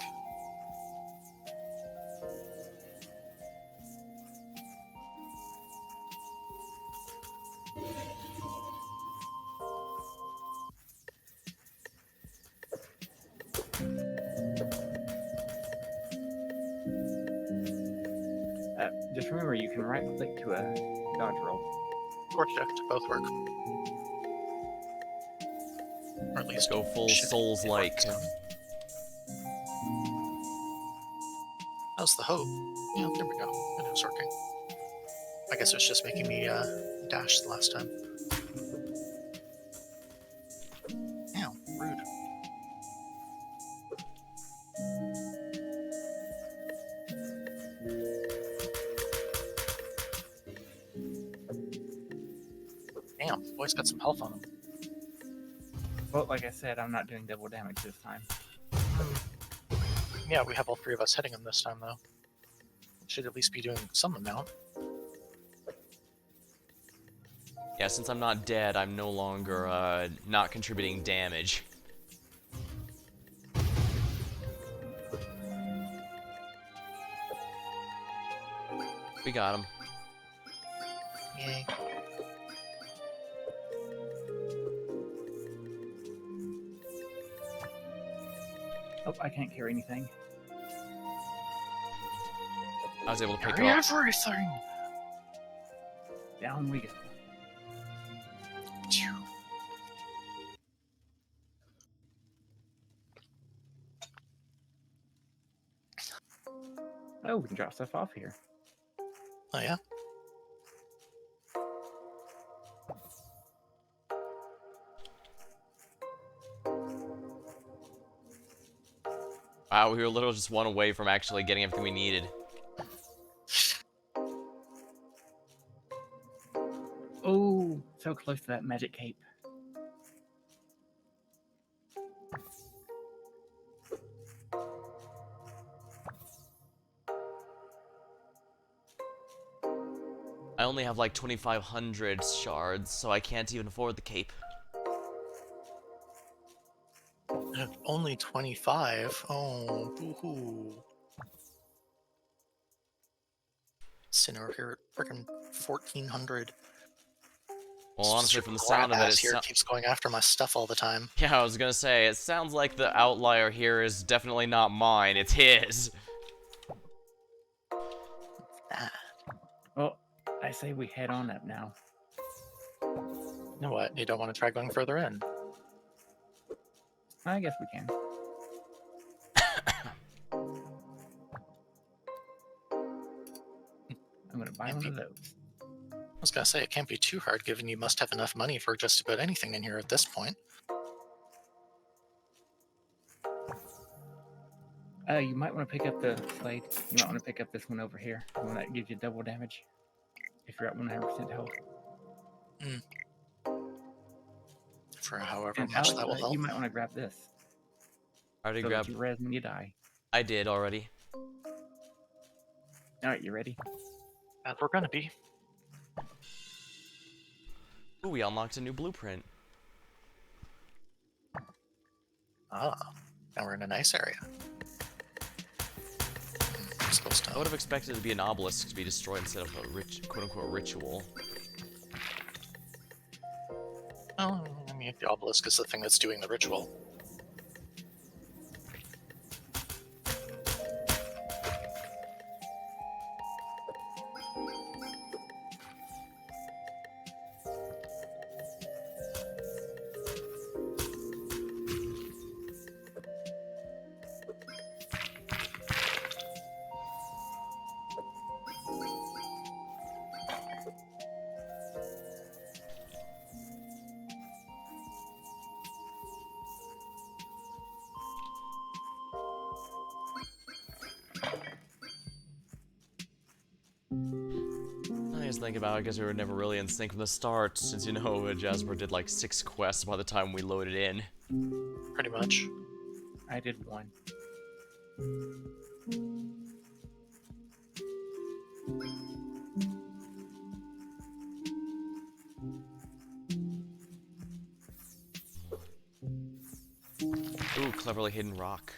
[SPEAKER 2] Just remember, you can right click to a dodge roll.
[SPEAKER 1] Or shift, both work. Or at least
[SPEAKER 3] Go full
[SPEAKER 1] shift
[SPEAKER 3] Souls-like.
[SPEAKER 1] works. How's the hope? Yeah, there we go. It was working. I guess it was just making me dash the last time. Ow, rude. Damn, boy's got some health on him.
[SPEAKER 2] Well, like I said, I'm not doing double damage this time.
[SPEAKER 1] Yeah, we have all three of us hitting him this time, though. Should at least be doing some amount.
[SPEAKER 3] Yeah, since I'm not dead, I'm no longer, not contributing damage. We got him.
[SPEAKER 1] Yay.
[SPEAKER 2] Oh, I can't carry anything.
[SPEAKER 3] I was able to pick
[SPEAKER 1] Carry
[SPEAKER 3] up.
[SPEAKER 1] everything!
[SPEAKER 2] Down we go.
[SPEAKER 1] Phew.
[SPEAKER 2] Oh, we can drop stuff off here.
[SPEAKER 1] Oh yeah.
[SPEAKER 3] Wow, we were literally just one away from actually getting everything we needed.
[SPEAKER 2] Oh, so close to that magic cape.
[SPEAKER 3] I only have like 2,500 shards, so I can't even afford the cape.
[SPEAKER 1] Only 25. Oh, boo-hoo. Sitting over here at freaking 1,400.
[SPEAKER 3] Well, honestly,
[SPEAKER 1] Super
[SPEAKER 3] from the
[SPEAKER 1] crap
[SPEAKER 3] sound of it,
[SPEAKER 1] ass here keeps going after my stuff all the time.
[SPEAKER 3] yeah, I was gonna say, it sounds like the outlier here is definitely not mine, it's his.
[SPEAKER 1] Ah,
[SPEAKER 2] Well, I say we head on up now.
[SPEAKER 1] you know what? You don't want to try going further in.
[SPEAKER 2] I guess we can. I'm gonna buy one of those.
[SPEAKER 1] I was gonna say it can't be too hard, given you must have enough money for just about anything in here at this point.
[SPEAKER 2] You might want to pick up the Slade. You might want to pick up this one over here. The one that gives you double damage. If you're at 100% health.
[SPEAKER 1] For however
[SPEAKER 2] And
[SPEAKER 1] much
[SPEAKER 2] Alex,
[SPEAKER 1] that will help.
[SPEAKER 2] you might want to grab this.
[SPEAKER 3] I already
[SPEAKER 2] So
[SPEAKER 3] grabbed.
[SPEAKER 2] that you res when you die.
[SPEAKER 3] I did already.
[SPEAKER 2] Alright, you ready?
[SPEAKER 1] And we're gonna be.
[SPEAKER 3] Ooh, we unlocked a new blueprint.
[SPEAKER 1] Ah, now we're in a nice area. Supposed to.
[SPEAKER 3] I would have expected it to be an obelisk to be destroyed instead of a quote-unquote ritual.
[SPEAKER 1] Oh, I mean, the obelisk is the thing that's doing the ritual.
[SPEAKER 3] I was thinking about it, I guess we were never really in sync from the start, since you know Jasper did like 6 quests by the time we loaded in.
[SPEAKER 1] Pretty much.
[SPEAKER 2] I did one.
[SPEAKER 3] Ooh, cleverly hidden rock.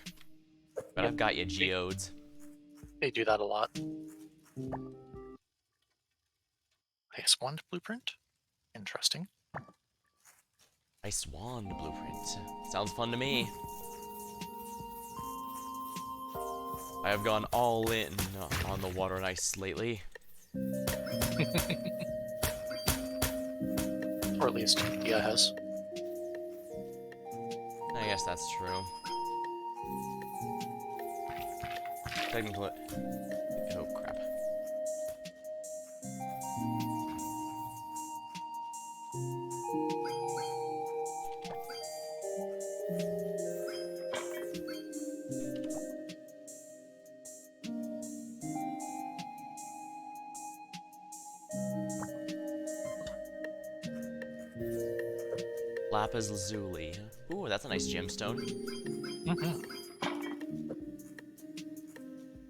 [SPEAKER 3] But
[SPEAKER 2] Yep.
[SPEAKER 3] I've got you, geodes.
[SPEAKER 1] They do that a lot. Ice wand blueprint? Interesting.
[SPEAKER 3] Ice wand blueprint. Sounds fun to me. I have gone all in on the water and ice lately.
[SPEAKER 1] Or at least Dia has.
[SPEAKER 3] I guess that's true. Technically. Oh, crap. Lapis lazuli. Ooh, that's a nice gemstone.
[SPEAKER 1] Mm-hmm.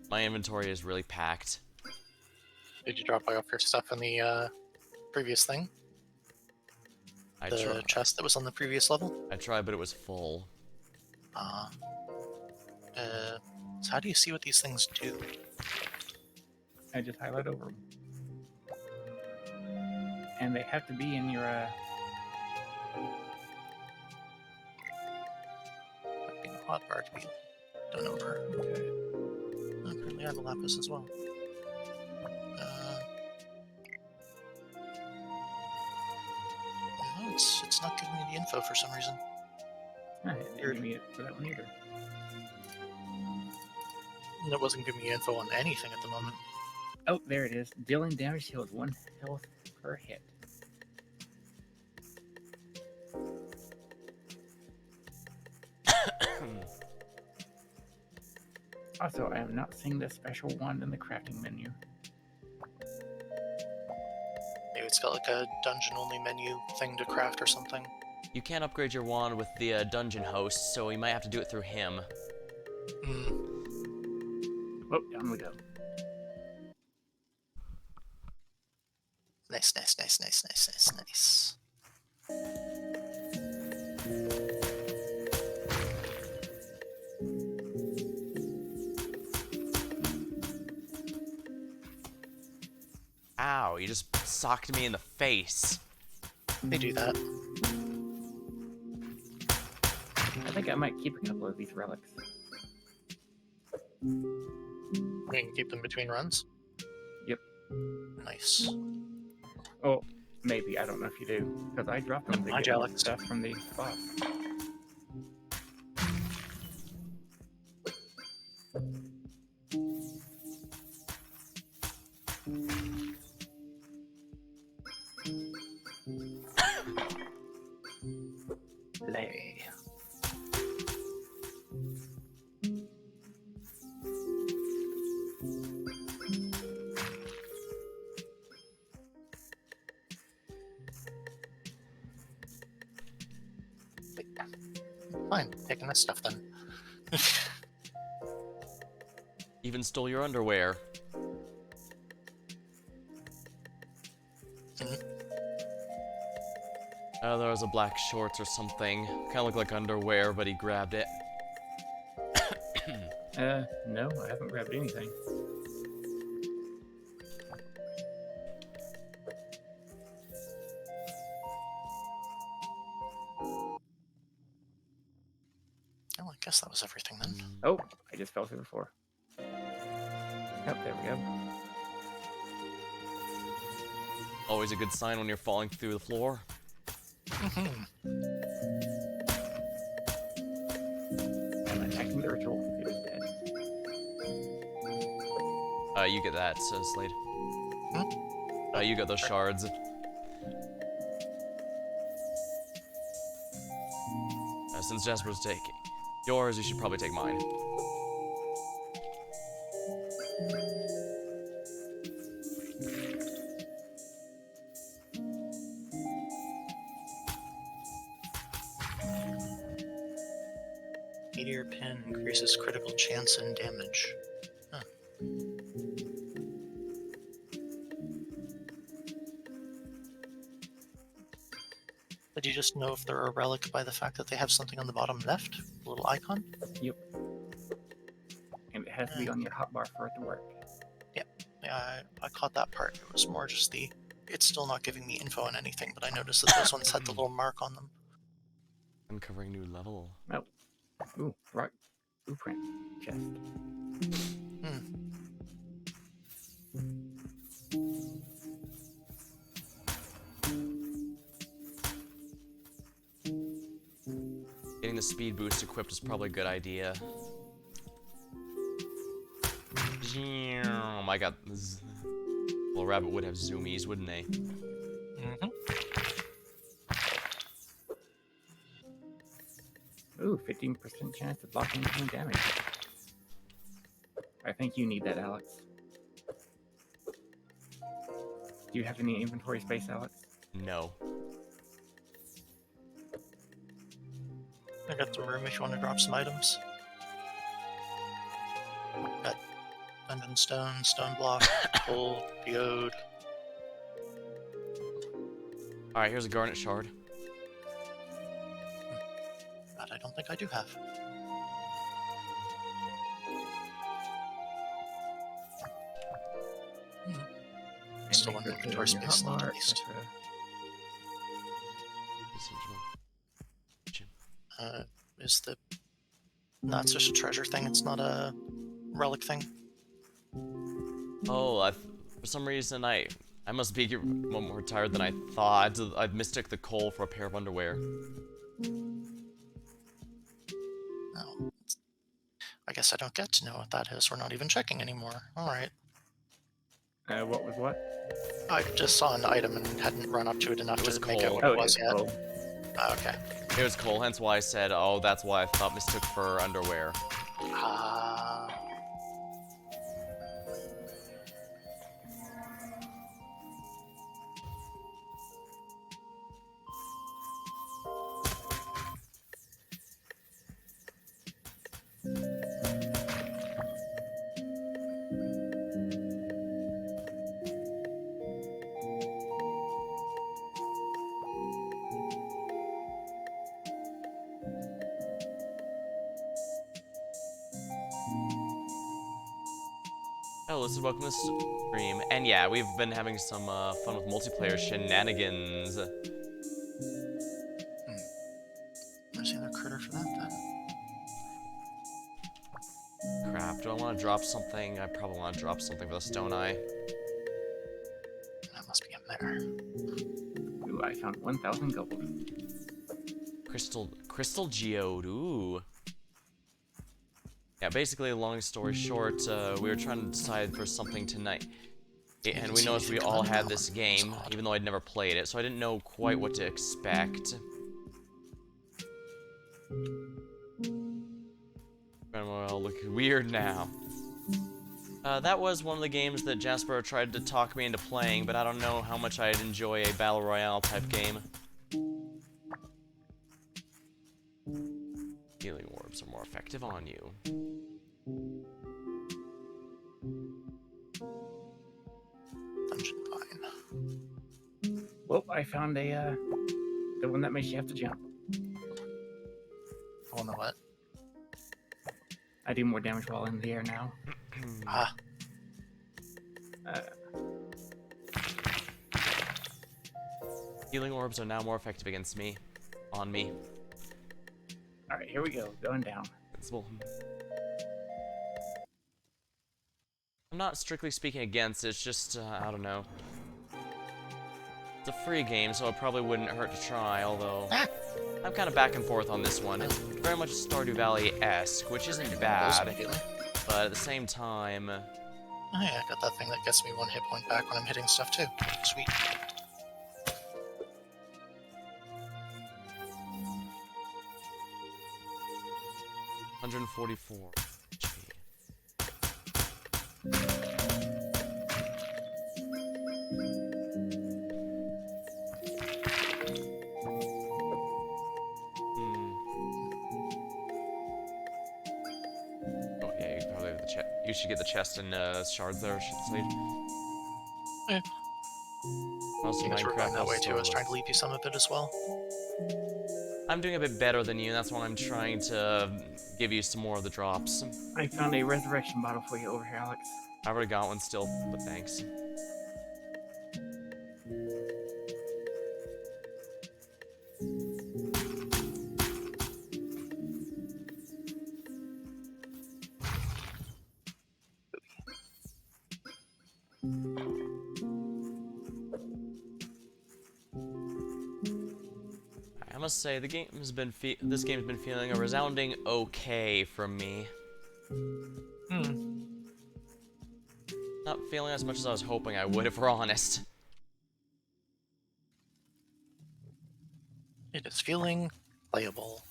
[SPEAKER 3] My inventory is really packed.
[SPEAKER 1] Did you drop off your stuff in the previous thing? The chest that was on the previous level?
[SPEAKER 3] I tried, but it was full.
[SPEAKER 1] So how do you see what these things do?
[SPEAKER 2] I just highlight over them. And they have to be in your,
[SPEAKER 1] Being a hotbar to be done over. Okay. Apparently I have a lapis as well. No, it's not giving me the info for some reason.
[SPEAKER 2] it didn't give me it for that one either.
[SPEAKER 1] It wasn't giving me info on anything at the moment.
[SPEAKER 2] Oh, there it is. Dealing damage heals 1 health per hit. Also, I am not seeing the special wand in the crafting menu.
[SPEAKER 1] Maybe it's got like a dungeon-only menu thing to craft or something.
[SPEAKER 3] You can't upgrade your wand with the dungeon host, so you might have to do it through him.
[SPEAKER 1] Hmm.
[SPEAKER 2] Oh, down we go.
[SPEAKER 1] Nice, nice, nice, nice, nice, nice, nice.
[SPEAKER 3] Ow, you just socked me in the face.
[SPEAKER 1] They do that.
[SPEAKER 2] I think I might keep a couple of these relics.
[SPEAKER 1] You can keep them between runs?
[SPEAKER 2] Yep.
[SPEAKER 1] Nice.
[SPEAKER 2] Oh, maybe. I don't know if you do. Because I dropped them to
[SPEAKER 1] Hi,
[SPEAKER 2] get more
[SPEAKER 1] Alex.
[SPEAKER 2] stuff from the boss.
[SPEAKER 1] Lay. Fine, taking this stuff then.
[SPEAKER 3] Even stole your underwear. There was a black shorts or something. Kind of looked like underwear, but he grabbed it.
[SPEAKER 2] No, I haven't grabbed anything.
[SPEAKER 1] Oh, I guess that was everything then.
[SPEAKER 2] Oh, I just fell through the floor. Oh, there we go.
[SPEAKER 3] Always a good sign when you're falling through the floor.
[SPEAKER 1] Mhm.
[SPEAKER 2] I'm attacking the ritual. It is dead.
[SPEAKER 3] You get that, Slade.
[SPEAKER 1] Hmm?
[SPEAKER 3] You got those shards. Since Jasper's taking yours, you should probably take mine.
[SPEAKER 1] Meteor pin increases critical chance and damage. Huh. Did you just know if they're a relic by the fact that they have something on the bottom left? A little icon?
[SPEAKER 2] Yep. And it has to be on your hotbar for it to work.
[SPEAKER 1] Yeah, I caught that part. It was more just the... It's still not giving me info on anything, but I noticed that those ones had the little mark on them.
[SPEAKER 3] Uncovering new level.
[SPEAKER 2] Oh. Ooh, right. Blueprint chest.
[SPEAKER 3] Getting the speed boost equipped is probably a good idea. Oh my god. Well, rabbit would have zoomies, wouldn't they?
[SPEAKER 1] Mm-hmm.
[SPEAKER 2] Ooh, 15% chance of blocking any damage. I think you need that, Alex. Do you have any inventory space, Alex?
[SPEAKER 3] No.
[SPEAKER 1] I got some room if you want to drop some items. Got dungeon stone, stone block, gold, geode.
[SPEAKER 3] Alright, here's a garnet shard.
[SPEAKER 1] That I don't think I do have. Still
[SPEAKER 2] make
[SPEAKER 1] one
[SPEAKER 2] sure to
[SPEAKER 1] inventory
[SPEAKER 2] put it on your
[SPEAKER 1] space left
[SPEAKER 2] hotbar,
[SPEAKER 1] at least. Is the... No, it's just a treasure thing. It's not a relic thing.
[SPEAKER 3] Oh, for some reason I must be more tired than I thought. I mistook the coal for a pair of underwear.
[SPEAKER 1] No. I guess I don't get to know what that is. We're not even checking anymore. Alright.
[SPEAKER 2] What was what?
[SPEAKER 1] I just saw an item and hadn't run up to it enough
[SPEAKER 3] It was
[SPEAKER 1] to make out
[SPEAKER 3] coal.
[SPEAKER 1] what
[SPEAKER 2] Oh,
[SPEAKER 1] it was
[SPEAKER 2] it's
[SPEAKER 1] yet.
[SPEAKER 2] coal.
[SPEAKER 1] Okay.
[SPEAKER 3] It was coal, hence why I said, oh, that's why I thought mistook for underwear.
[SPEAKER 1] Ah.
[SPEAKER 3] Oh, listen, welcome to the stream. And yeah, we've been having some fun with multiplayer shenanigans.
[SPEAKER 1] Where's the other critter for that then?
[SPEAKER 3] Crap, do I want to drop something? I probably want to drop something for the stone eye.
[SPEAKER 1] That must be in there.
[SPEAKER 2] Ooh, I found 1,000 gold.
[SPEAKER 3] Crystal geode, ooh. Yeah, basically, long story short, we were trying to decide for something tonight. And we noticed we all had this game, even though I'd never played it, so I didn't know quite what to expect. Well, look weird now. That was one of the games that Jasper tried to talk me into playing, but I don't know how much I'd enjoy a Battle Royale type game. Healing orbs are more effective on you.
[SPEAKER 1] Dungeon Vine.
[SPEAKER 2] Well, I found the one that makes you have to jump.
[SPEAKER 1] Oh, no what?
[SPEAKER 2] I do more damage while in the air now.
[SPEAKER 1] Ah.
[SPEAKER 3] Healing orbs are now more effective against me. On me.
[SPEAKER 2] Alright, here we go. Going down.
[SPEAKER 3] Well, I'm not strictly speaking against it, it's just, I don't know. It's a free game, so it probably wouldn't hurt to try, although I'm kind of back and forth on this one. It's very much Stardew Valley-esque, which isn't bad, but at the same time...
[SPEAKER 1] Oh yeah, I got that thing that gets me 1 hit point back when I'm hitting stuff too. Sweet.
[SPEAKER 3] $144. Oh yeah, you probably have the chest. You should get the chest and shards there, Slade.
[SPEAKER 1] Yeah.
[SPEAKER 3] Also,
[SPEAKER 1] You guys were
[SPEAKER 3] Minecraft
[SPEAKER 1] going that way
[SPEAKER 3] also-
[SPEAKER 1] too. I was trying to leave you some of it as well.
[SPEAKER 3] I'm doing a bit better than you, and that's why I'm trying to give you some more of the drops.
[SPEAKER 2] I found a resurrection bottle for you over here, Alex.
[SPEAKER 3] I already got one still, but thanks. I must say, this game's been feeling a resounding okay from me. Not feeling as much as I was hoping I would, if we're honest.
[SPEAKER 1] It is feeling playable.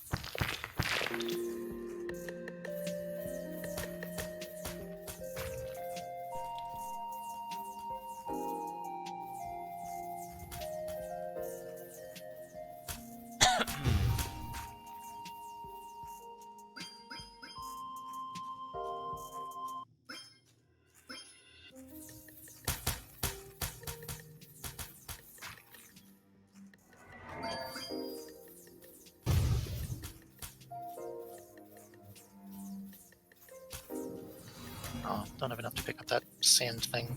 [SPEAKER 1] Oh, don't have enough to pick up that sand thing.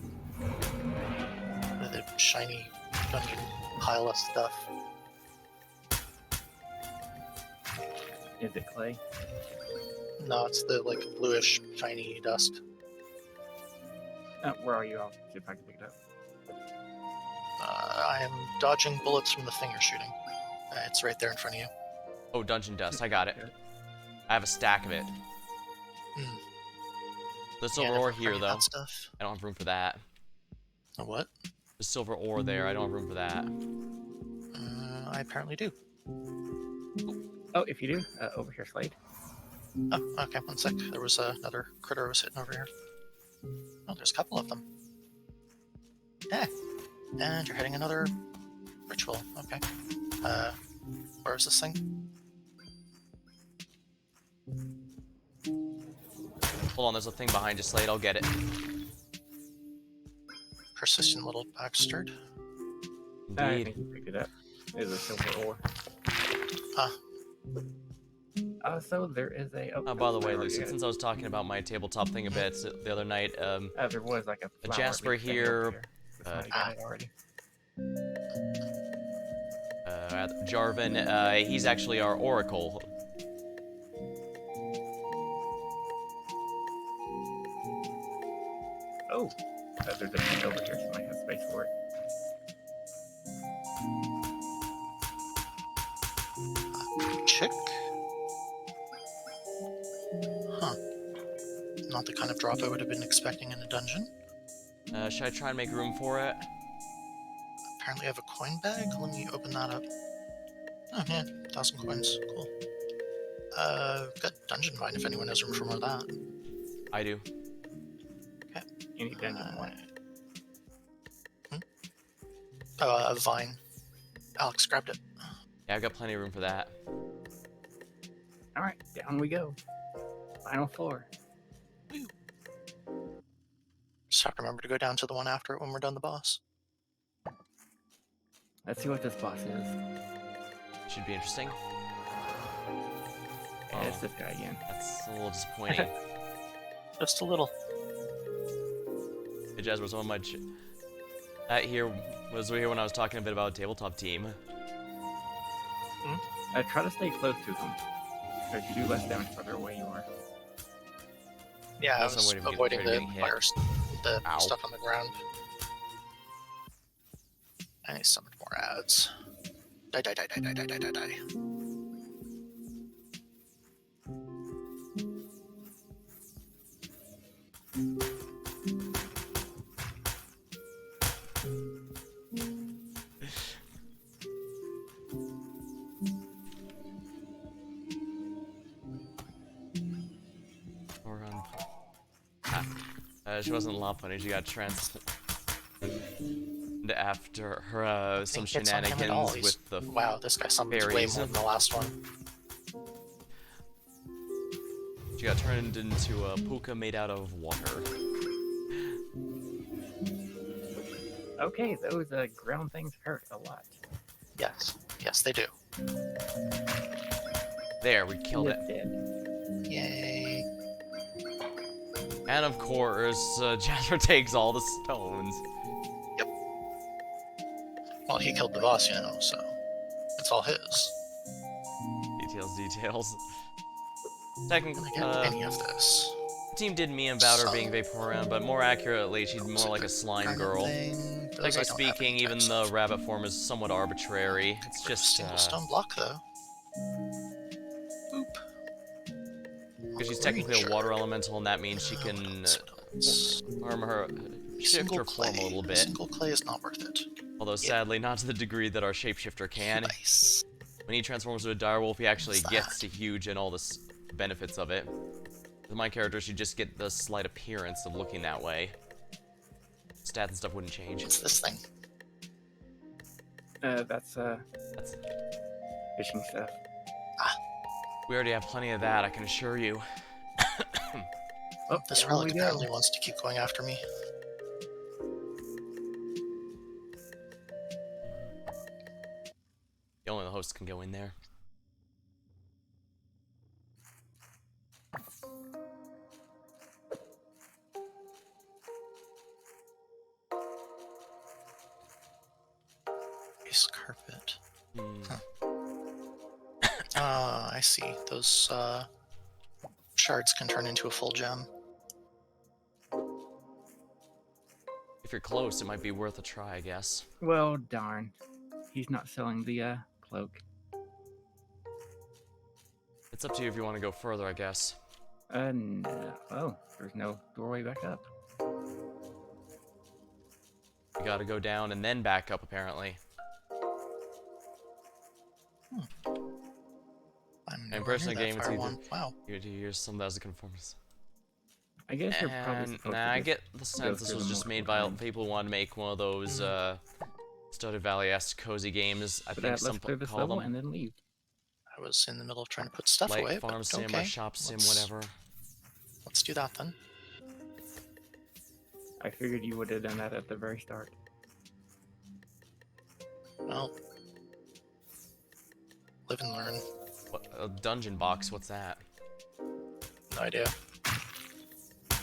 [SPEAKER 1] The shiny dungeon pile of stuff.
[SPEAKER 2] Is it clay?
[SPEAKER 1] No, it's the like bluish shiny dust.
[SPEAKER 2] Where are you? I'll see if I can pick it up.
[SPEAKER 1] I am dodging bullets from the thing you're shooting. It's right there in front of you.
[SPEAKER 3] Oh, dungeon dust, I got it. I have a stack of it.
[SPEAKER 1] Hmm.
[SPEAKER 3] The
[SPEAKER 1] Yeah,
[SPEAKER 3] silver
[SPEAKER 1] never
[SPEAKER 3] ore here,
[SPEAKER 1] bringing
[SPEAKER 3] though.
[SPEAKER 1] that stuff.
[SPEAKER 3] I don't have room for that.
[SPEAKER 1] A what?
[SPEAKER 3] The silver ore there, I don't have room for that.
[SPEAKER 1] I apparently do.
[SPEAKER 2] Oh, if you do, over here, Slade.
[SPEAKER 1] Oh, okay, one sec. There was another critter I was hitting over here. Oh, there's a couple of them. Yeah. And you're hitting another ritual. Okay. Where is this thing?
[SPEAKER 3] Hold on, there's a thing behind you, Slade. I'll get it.
[SPEAKER 1] Persistent little bastard.
[SPEAKER 2] I
[SPEAKER 3] Indeed.
[SPEAKER 2] think you picked it up. There's a silver ore.
[SPEAKER 1] Ah.
[SPEAKER 2] So there is a. Oh,
[SPEAKER 3] By the way,
[SPEAKER 2] I already
[SPEAKER 3] Lucy,
[SPEAKER 2] got it.
[SPEAKER 3] since I was talking about my tabletop thing a bit the other night,
[SPEAKER 2] There was like a flower
[SPEAKER 3] Jasper
[SPEAKER 2] leaf thing
[SPEAKER 3] here,
[SPEAKER 2] over here. But somebody got it already.
[SPEAKER 3] Jarvan, he's actually our oracle.
[SPEAKER 2] Oh, there's a pin over here. Somebody has space for it.
[SPEAKER 1] Chick? Huh. Not the kind of drop I would have been expecting in a dungeon.
[SPEAKER 3] Should I try and make room for it?
[SPEAKER 1] Apparently I have a coin bag. Let me open that up. Oh, yeah. 1,000 coins. Cool. Got dungeon vine if anyone has room for more of that.
[SPEAKER 3] I do.
[SPEAKER 1] Okay.
[SPEAKER 2] You need dungeon one.
[SPEAKER 1] Oh, a vine. Alex grabbed it.
[SPEAKER 3] Yeah, I've got plenty of room for that.
[SPEAKER 2] All right, down we go. Final floor.
[SPEAKER 1] Just have to remember to go down to the one after it when we're done the boss.
[SPEAKER 2] Let's see what this boss is.
[SPEAKER 3] Should be interesting.
[SPEAKER 2] Yeah, it's this guy again.
[SPEAKER 3] That's a little disappointing.
[SPEAKER 1] Just a little.
[SPEAKER 3] Hey, Jasper, some of my here when I was talking a bit about tabletop team.
[SPEAKER 2] Try to stay close to them. Because you do less damage further away you are.
[SPEAKER 1] Yeah, I
[SPEAKER 3] Also
[SPEAKER 1] was
[SPEAKER 3] waiting for
[SPEAKER 1] avoiding the
[SPEAKER 3] getting hit.
[SPEAKER 1] fires, the
[SPEAKER 3] Ow.
[SPEAKER 1] stuff on the ground. I need some more ads. Die, die, die, die, die, die, die, die, die.
[SPEAKER 3] Or she wasn't law punny, she got trans after her some
[SPEAKER 1] Hits on him at all.
[SPEAKER 3] shenanigans with the
[SPEAKER 1] Wow, this guy summoned way
[SPEAKER 3] fairies.
[SPEAKER 1] more than the last one.
[SPEAKER 3] She got turned into a puka made out of water.
[SPEAKER 2] Okay, those ground things hurt a lot.
[SPEAKER 1] Yes, yes, they do.
[SPEAKER 3] There, we killed it.
[SPEAKER 2] Dead.
[SPEAKER 1] Yay.
[SPEAKER 3] And of course, Jasper takes all the stones.
[SPEAKER 1] Well, he killed the boss, you know, so it's all his.
[SPEAKER 3] Details.
[SPEAKER 1] I'm
[SPEAKER 3] Technically,
[SPEAKER 1] gonna get any of this.
[SPEAKER 3] team did me about her being Vaporeon, but more accurately, she's more like a slime girl. Technically speaking, even the rabbit form is somewhat arbitrary. It's just,
[SPEAKER 1] single stone block, though. Boop.
[SPEAKER 3] because she's technically a water elemental, and that means she can arm her, shift her form a little bit.
[SPEAKER 1] Single clay is not worth it.
[SPEAKER 3] Although sadly, not to the degree that our shapeshifter can.
[SPEAKER 1] Nice.
[SPEAKER 3] When he transforms into a direwolf, he actually gets to huge and all the benefits of it. With my character, she'd just get the slight appearance of looking that way. Stats and stuff wouldn't change.
[SPEAKER 1] What's this thing?
[SPEAKER 2] That's
[SPEAKER 3] That's,
[SPEAKER 2] fishing stuff.
[SPEAKER 3] we already have plenty of that, I can assure you.
[SPEAKER 2] Oh,
[SPEAKER 1] This
[SPEAKER 2] there
[SPEAKER 1] relic
[SPEAKER 2] we go.
[SPEAKER 1] apparently wants to keep going after me.
[SPEAKER 3] Only the host can go in there.
[SPEAKER 1] Ice carpet.
[SPEAKER 3] Hmm.
[SPEAKER 1] I see. Those shards can turn into a full gem.
[SPEAKER 3] If you're close, it might be worth a try, I guess.
[SPEAKER 2] Well, darn. He's not selling the cloak.
[SPEAKER 3] It's up to you if you want to go further, I guess.
[SPEAKER 2] No. Oh, there's no doorway back up.
[SPEAKER 3] You gotta go down and then back up, apparently.
[SPEAKER 1] I'm
[SPEAKER 3] In
[SPEAKER 1] nowhere near
[SPEAKER 3] personal
[SPEAKER 1] that
[SPEAKER 3] game, it's
[SPEAKER 1] fire
[SPEAKER 3] either
[SPEAKER 1] one. Wow.
[SPEAKER 3] you use some that as a conformance.
[SPEAKER 2] I guess you're probably
[SPEAKER 3] And
[SPEAKER 2] supposed
[SPEAKER 3] nah,
[SPEAKER 2] to
[SPEAKER 3] I
[SPEAKER 2] just
[SPEAKER 3] get the
[SPEAKER 2] go
[SPEAKER 3] sense this
[SPEAKER 2] through
[SPEAKER 3] was
[SPEAKER 2] them
[SPEAKER 3] just made
[SPEAKER 2] multiple
[SPEAKER 3] by
[SPEAKER 2] times.
[SPEAKER 3] people who want to make one of those Stardew Valley-esque cozy games. I
[SPEAKER 2] But
[SPEAKER 3] think some
[SPEAKER 2] let's clear this
[SPEAKER 3] call
[SPEAKER 2] level
[SPEAKER 3] them
[SPEAKER 2] and then leave.
[SPEAKER 1] I was in the middle of trying to put stuff
[SPEAKER 3] like
[SPEAKER 1] away,
[SPEAKER 3] farm
[SPEAKER 1] but
[SPEAKER 3] sim or
[SPEAKER 1] okay.
[SPEAKER 3] shop sim,
[SPEAKER 1] let's,
[SPEAKER 3] whatever.
[SPEAKER 1] Let's do that then.
[SPEAKER 2] I figured you would have done that at the very start.
[SPEAKER 1] Well, live and learn.
[SPEAKER 3] What, a dungeon box? What's that?
[SPEAKER 1] No idea.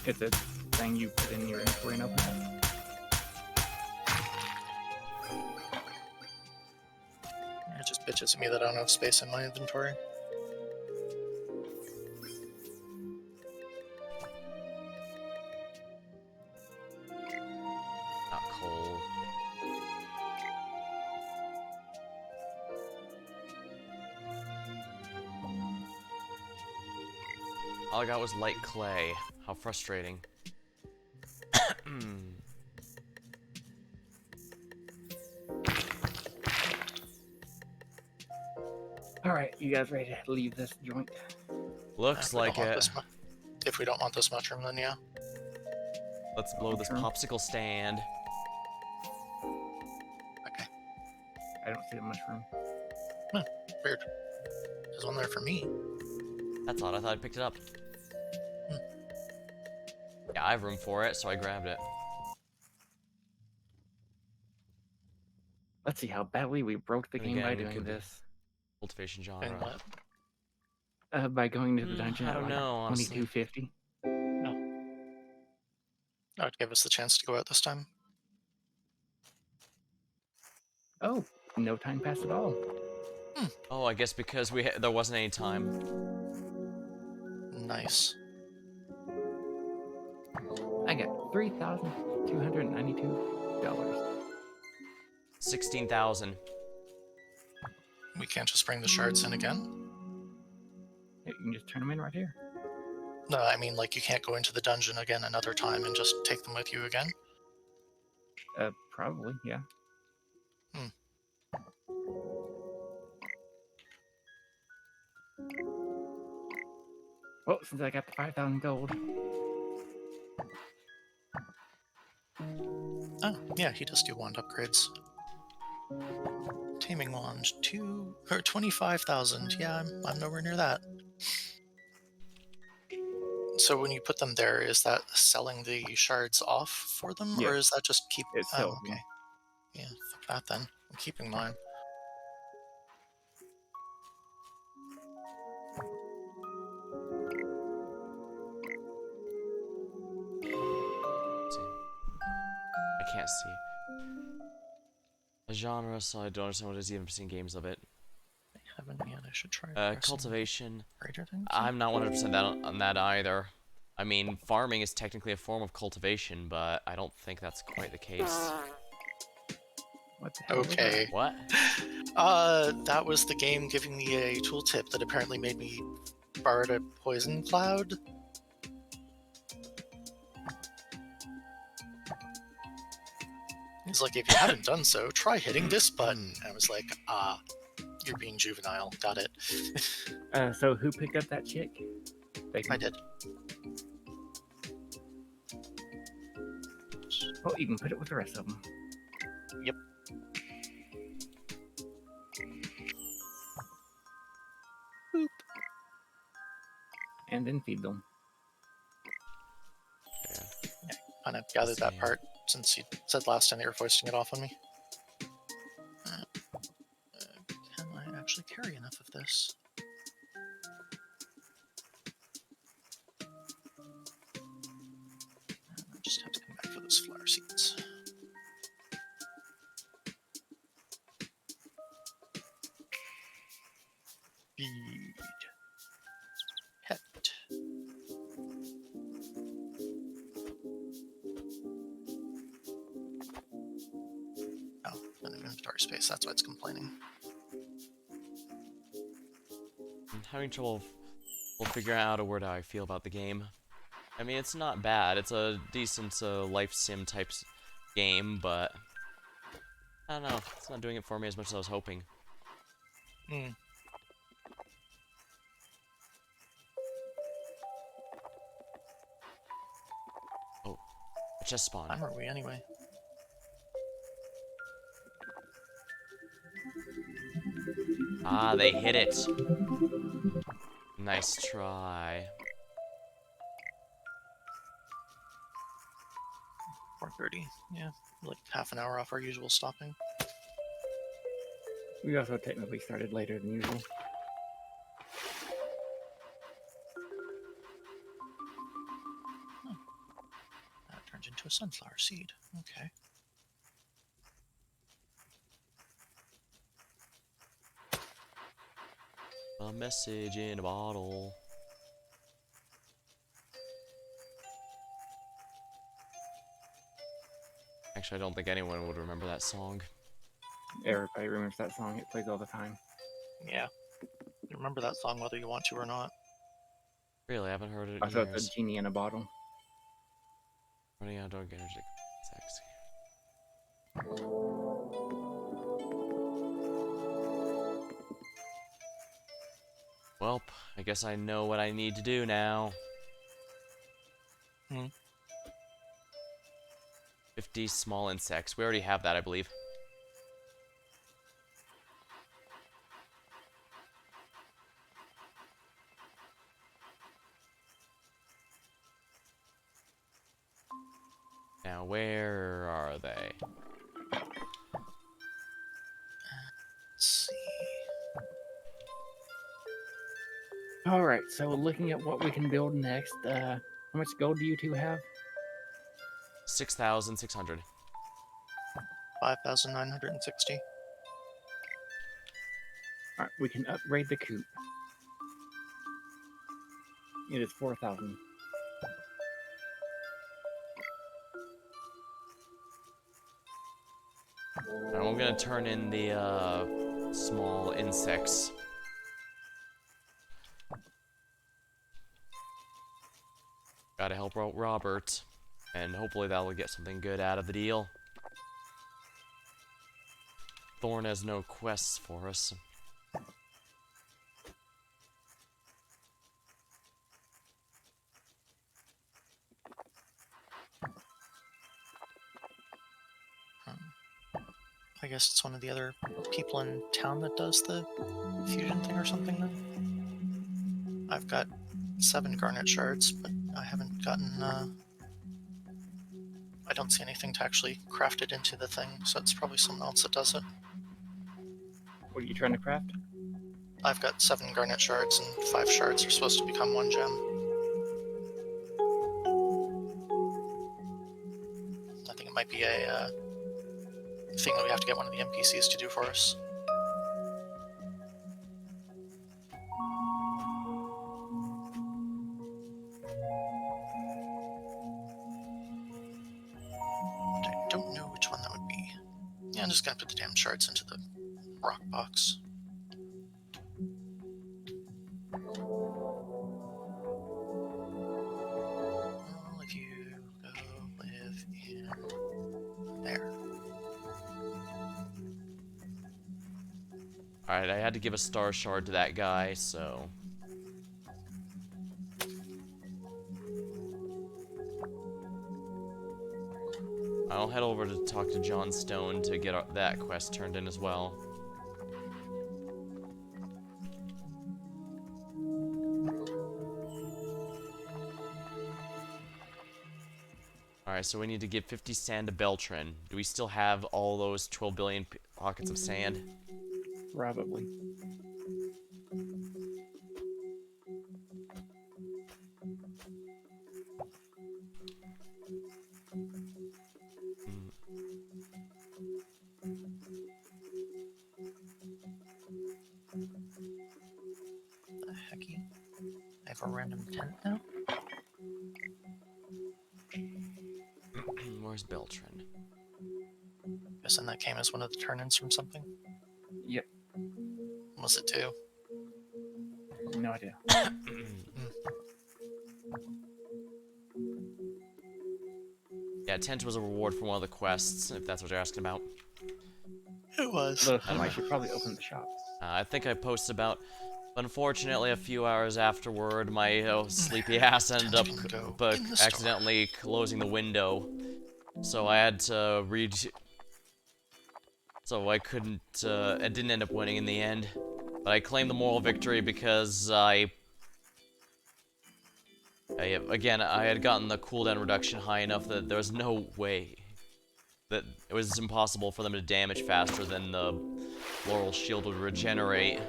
[SPEAKER 2] It's a thing you put in your inventory and open it.
[SPEAKER 1] It just bitches at me that I don't have space in my inventory.
[SPEAKER 3] Not coal. All I got was light clay. How frustrating.
[SPEAKER 2] Alright, you guys ready to leave this joint?
[SPEAKER 3] Looks
[SPEAKER 1] If we don't
[SPEAKER 3] like
[SPEAKER 1] want
[SPEAKER 3] it.
[SPEAKER 1] this if we don't want this mushroom, then yeah.
[SPEAKER 3] Let's blow this
[SPEAKER 2] Mushroom?
[SPEAKER 3] popsicle stand.
[SPEAKER 1] Okay.
[SPEAKER 2] I don't see a mushroom.
[SPEAKER 1] Weird. There's one there for me.
[SPEAKER 3] That's odd. I thought I picked it up. Yeah, I have room for it, so I grabbed it.
[SPEAKER 2] Let's see how badly we broke the
[SPEAKER 3] And
[SPEAKER 2] game
[SPEAKER 3] again,
[SPEAKER 2] by
[SPEAKER 3] we
[SPEAKER 2] doing
[SPEAKER 3] could-
[SPEAKER 2] this.
[SPEAKER 3] Cultivation
[SPEAKER 1] And
[SPEAKER 3] genre.
[SPEAKER 1] what?
[SPEAKER 2] By going to the dungeon
[SPEAKER 3] I
[SPEAKER 2] at
[SPEAKER 3] don't
[SPEAKER 2] like
[SPEAKER 3] know, honestly.
[SPEAKER 2] 2250.
[SPEAKER 1] That would give us the chance to go out this time.
[SPEAKER 2] Oh, no time passed at all.
[SPEAKER 3] Oh, I guess because there wasn't any time.
[SPEAKER 1] Nice.
[SPEAKER 2] I got $3,292.
[SPEAKER 3] 16,000.
[SPEAKER 1] We can't just bring the shards in again?
[SPEAKER 2] You can just turn them in right here.
[SPEAKER 1] No, I mean, like, you can't go into the dungeon again another time and just take them with you again?
[SPEAKER 2] Probably, yeah. Well, since I got the 5,000 gold,
[SPEAKER 1] Oh, yeah, he does do wand upgrades. Taming wand, 25,000. Yeah, I'm nowhere near that. So when you put them there, is that selling the shards off for them, or
[SPEAKER 2] Yes.
[SPEAKER 1] is that just keep?
[SPEAKER 2] it sells
[SPEAKER 1] okay.
[SPEAKER 2] them.
[SPEAKER 1] Yeah, fuck that then. I'm keeping mine.
[SPEAKER 3] I can't see. A genre, so I don't understand what it is, even seen games of it.
[SPEAKER 1] I haven't yet. I should try. pressing
[SPEAKER 3] Cultivation.
[SPEAKER 1] greater things.
[SPEAKER 3] I'm not 100% on that either. I mean, farming is technically a form of cultivation, but I don't think that's quite the case.
[SPEAKER 2] What the hell was
[SPEAKER 1] Okay.
[SPEAKER 3] What?
[SPEAKER 1] That was the game giving me a tooltip that apparently made me borrow a poison cloud. He's like, if you haven't done so, try hitting this button. I was like, you're being juvenile. Got it.
[SPEAKER 2] that? So who picked up that chick?
[SPEAKER 1] I did.
[SPEAKER 2] Well, you can put it with the rest of them.
[SPEAKER 1] Yep. Boop.
[SPEAKER 2] And then feed them.
[SPEAKER 3] Yeah.
[SPEAKER 1] Kind of gathered that
[SPEAKER 3] Same.
[SPEAKER 1] part since you said last time that you were foisting it off on me. Can I actually carry enough of this? I just have to come back for those flower seeds. Feed. Pet. Oh, an inventory space. That's why it's complaining.
[SPEAKER 3] I'm having trouble we'll figure out a word how I feel about the game. I mean, it's not bad. It's a decent life sim type game, but I don't know. It's not doing it for me as much as I was hoping.
[SPEAKER 1] Hmm.
[SPEAKER 3] Oh, a chest spawn.
[SPEAKER 1] Time are we anyway?
[SPEAKER 3] Ah, they hit it. Nice try.
[SPEAKER 1] 4:30. Yeah, like half an hour off our usual stopping.
[SPEAKER 2] We also technically started later than usual.
[SPEAKER 1] That turned into a sunflower seed. Okay.
[SPEAKER 3] A message in a bottle. Actually, I don't think anyone would remember that song.
[SPEAKER 2] Everybody remembers that song. It plays all the time.
[SPEAKER 1] Yeah. You remember that song whether you want to or not.
[SPEAKER 3] Really, I haven't heard it in
[SPEAKER 2] I thought the
[SPEAKER 3] years.
[SPEAKER 2] genie in a bottle.
[SPEAKER 3] Running out of dog energy. Sex. Welp, I guess I know what I need to do now.
[SPEAKER 1] Hmm.
[SPEAKER 3] 50 small insects. We already have that, I believe. Now, where are they?
[SPEAKER 1] Let's see.
[SPEAKER 2] All right, so looking at what we can build next, how much gold do you two have?
[SPEAKER 3] 6,600.
[SPEAKER 1] 5,960.
[SPEAKER 2] All right, we can upgrade the coop. It is 4,000.
[SPEAKER 3] I'm gonna turn in the small insects. Gotta help out Robert, and hopefully that'll get something good out of the deal. Thorn has no quests for us.
[SPEAKER 1] I guess it's one of the other people in town that does the fusion thing or something then. I've got 7 garnet shards, but I haven't gotten, I don't see anything to actually craft it into the thing, so it's probably someone else that does it.
[SPEAKER 2] What are you trying to craft?
[SPEAKER 1] I've got 7 garnet shards, and 5 shards are supposed to become 1 gem. I think it might be a thing that we have to get one of the NPCs to do for us. But I don't know which one that would be. Yeah, I'm just gonna put the damn shards into the rock box. Well, if you go live in there.
[SPEAKER 3] Alright, I had to give a star shard to that guy, so... I'll head over to talk to John Stone to get that quest turned in as well. Alright, so we need to give 50 sand to Beltran. Do we still have all those 12 billion pockets of sand?
[SPEAKER 2] Probably.
[SPEAKER 1] The hecky? I have a random tent now?
[SPEAKER 3] Where's Beltran?
[SPEAKER 1] Guessing that came as one of the turn-ins from something?
[SPEAKER 2] Yep.
[SPEAKER 1] Was it 2?
[SPEAKER 2] No idea.
[SPEAKER 3] Yeah, tent was a reward for one of the quests, if that's what you're asking about.
[SPEAKER 1] It was.
[SPEAKER 2] Although
[SPEAKER 3] I don't
[SPEAKER 2] somebody
[SPEAKER 3] know.
[SPEAKER 2] should probably open the shop.
[SPEAKER 3] I think I posted about. Unfortunately, a few hours afterward, my sleepy ass ended up
[SPEAKER 1] Tent can go in the store.
[SPEAKER 3] accidentally closing the window, so I had to read. So I couldn't. I didn't end up winning in the end, but I claimed the moral victory because again, I had gotten the cooldown reduction high enough that there was no way that it was impossible for them to damage faster than the Laurel Shield would regenerate.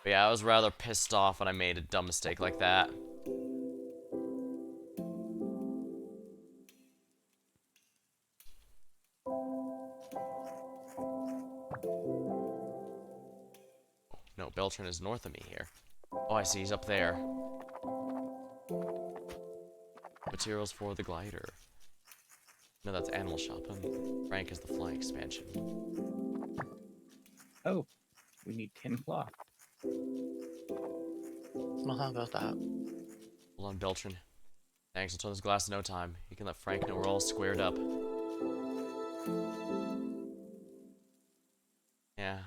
[SPEAKER 3] But yeah, I was rather pissed off when I made a dumb mistake like that. No, Beltran is north of me here. Oh, I see, he's up there. Materials for the glider. No, that's Animal Shop. Frank is the flying expansion.
[SPEAKER 2] Oh, we need 10 cloth.
[SPEAKER 1] Well, how about that?
[SPEAKER 3] Hold on, Beltran. Thanks, I'll turn this glass in no time. You can let Frank know we're all squared up. Yeah.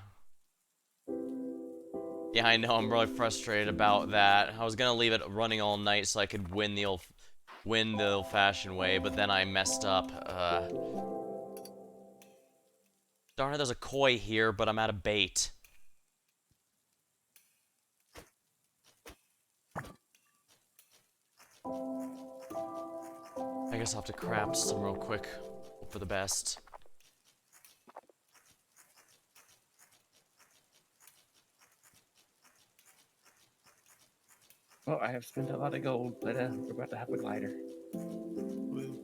[SPEAKER 3] Yeah, I know, I'm really frustrated about that. I was gonna leave it running all night so I could win the old-fashioned way, but then I messed up. Darn it, there's a koi here, but I'm out of bait. I guess I'll have to craft some real quick. Hope for the best.
[SPEAKER 2] Well, I have spent a lot of gold, but we're about to have a glider.
[SPEAKER 1] Woo.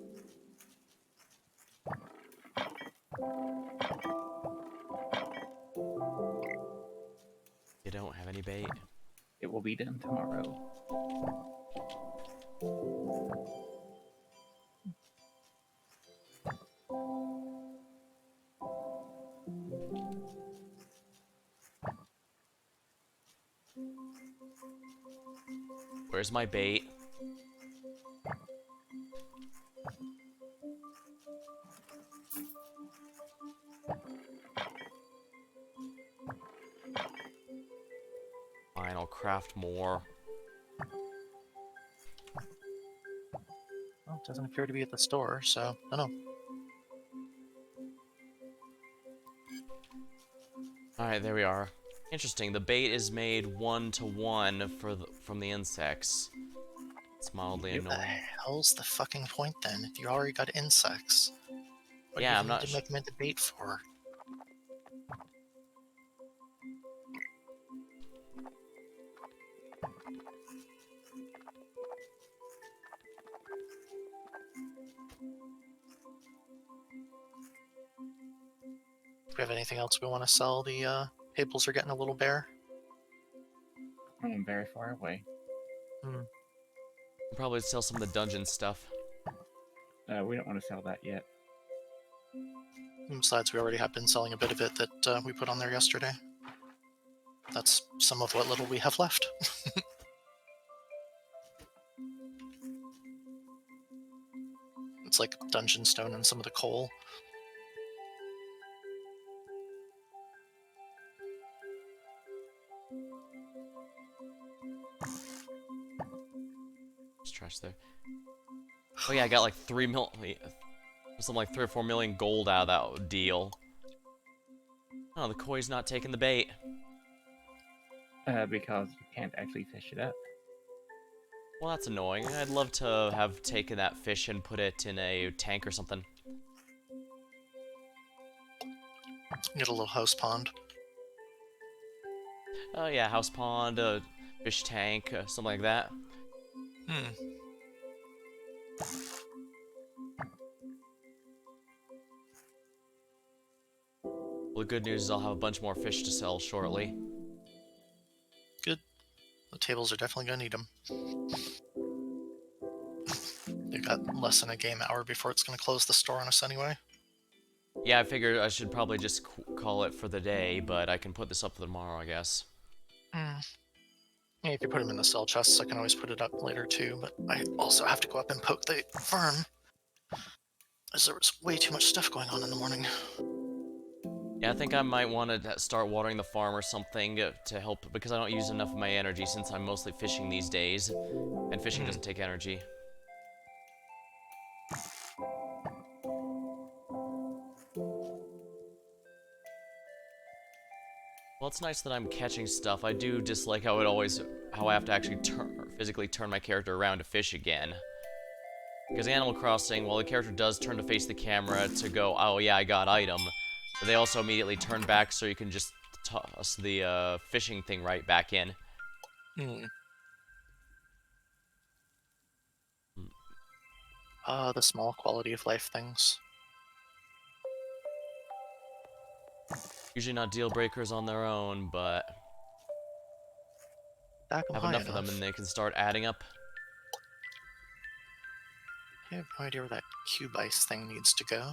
[SPEAKER 3] You don't have any bait?
[SPEAKER 2] It will be done tomorrow.
[SPEAKER 3] Where's my bait? Fine, I'll craft more.
[SPEAKER 1] Well, it doesn't appear to be at the store, so I don't know.
[SPEAKER 3] Alright, there we are. Interesting, the bait is made 1-to-1 from the insects. It's mildly
[SPEAKER 1] What the
[SPEAKER 3] annoying.
[SPEAKER 1] hell's the fucking point then? If you already got insects, what
[SPEAKER 3] Yeah,
[SPEAKER 1] do
[SPEAKER 3] I'm
[SPEAKER 1] you
[SPEAKER 3] not
[SPEAKER 1] need to make the bait for? Do we have anything else we want to sell? The tables are getting a little bare.
[SPEAKER 2] I'm very far away.
[SPEAKER 3] probably sell some of the dungeon stuff.
[SPEAKER 2] We don't want to sell that yet.
[SPEAKER 1] Besides, we already have been selling a bit of it that we put on there yesterday. That's some of what little we have left. It's like dungeon stone and some of the coal.
[SPEAKER 3] There's trash there. Oh yeah, I got like 3 mil, something like 3 or 4 million gold out of that deal. Oh, the koi's not taking the bait.
[SPEAKER 2] Because you can't actually fish it up.
[SPEAKER 3] Well, that's annoying. I'd love to have taken that fish and put it in a tank or something.
[SPEAKER 1] Get a little house pond.
[SPEAKER 3] Oh yeah, house pond, fish tank, something like that. Well, the good news is I'll have a bunch more fish to sell shortly.
[SPEAKER 1] Good. The tables are definitely gonna need them. They've got less than a game hour before it's gonna close the store on us anyway.
[SPEAKER 3] Yeah, I figured I should probably just call it for the day, but I can put this up for tomorrow, I guess.
[SPEAKER 1] Yeah, if you put them in the sell chests, I can always put it up later too, but I also have to go up and poke the farm. As there was way too much stuff going on in the morning.
[SPEAKER 3] Yeah, I think I might want to start watering the farm or something to help, because I don't use enough of my energy since I'm mostly fishing these days, and fishing doesn't take energy. Well, it's nice that I'm catching stuff. I do dislike how I have to actually physically turn my character around to fish again. Because Animal Crossing, while the character does turn to face the camera to go, oh yeah, I got item, but they also immediately turn back so you can just toss the fishing thing right back in.
[SPEAKER 1] Hmm. The small quality of life things.
[SPEAKER 3] Usually not deal breakers on their own, but
[SPEAKER 1] Stack them
[SPEAKER 3] have
[SPEAKER 1] high
[SPEAKER 3] enough of them
[SPEAKER 1] enough.
[SPEAKER 3] and they can start adding up.
[SPEAKER 1] I have no idea where that cube ice thing needs to go.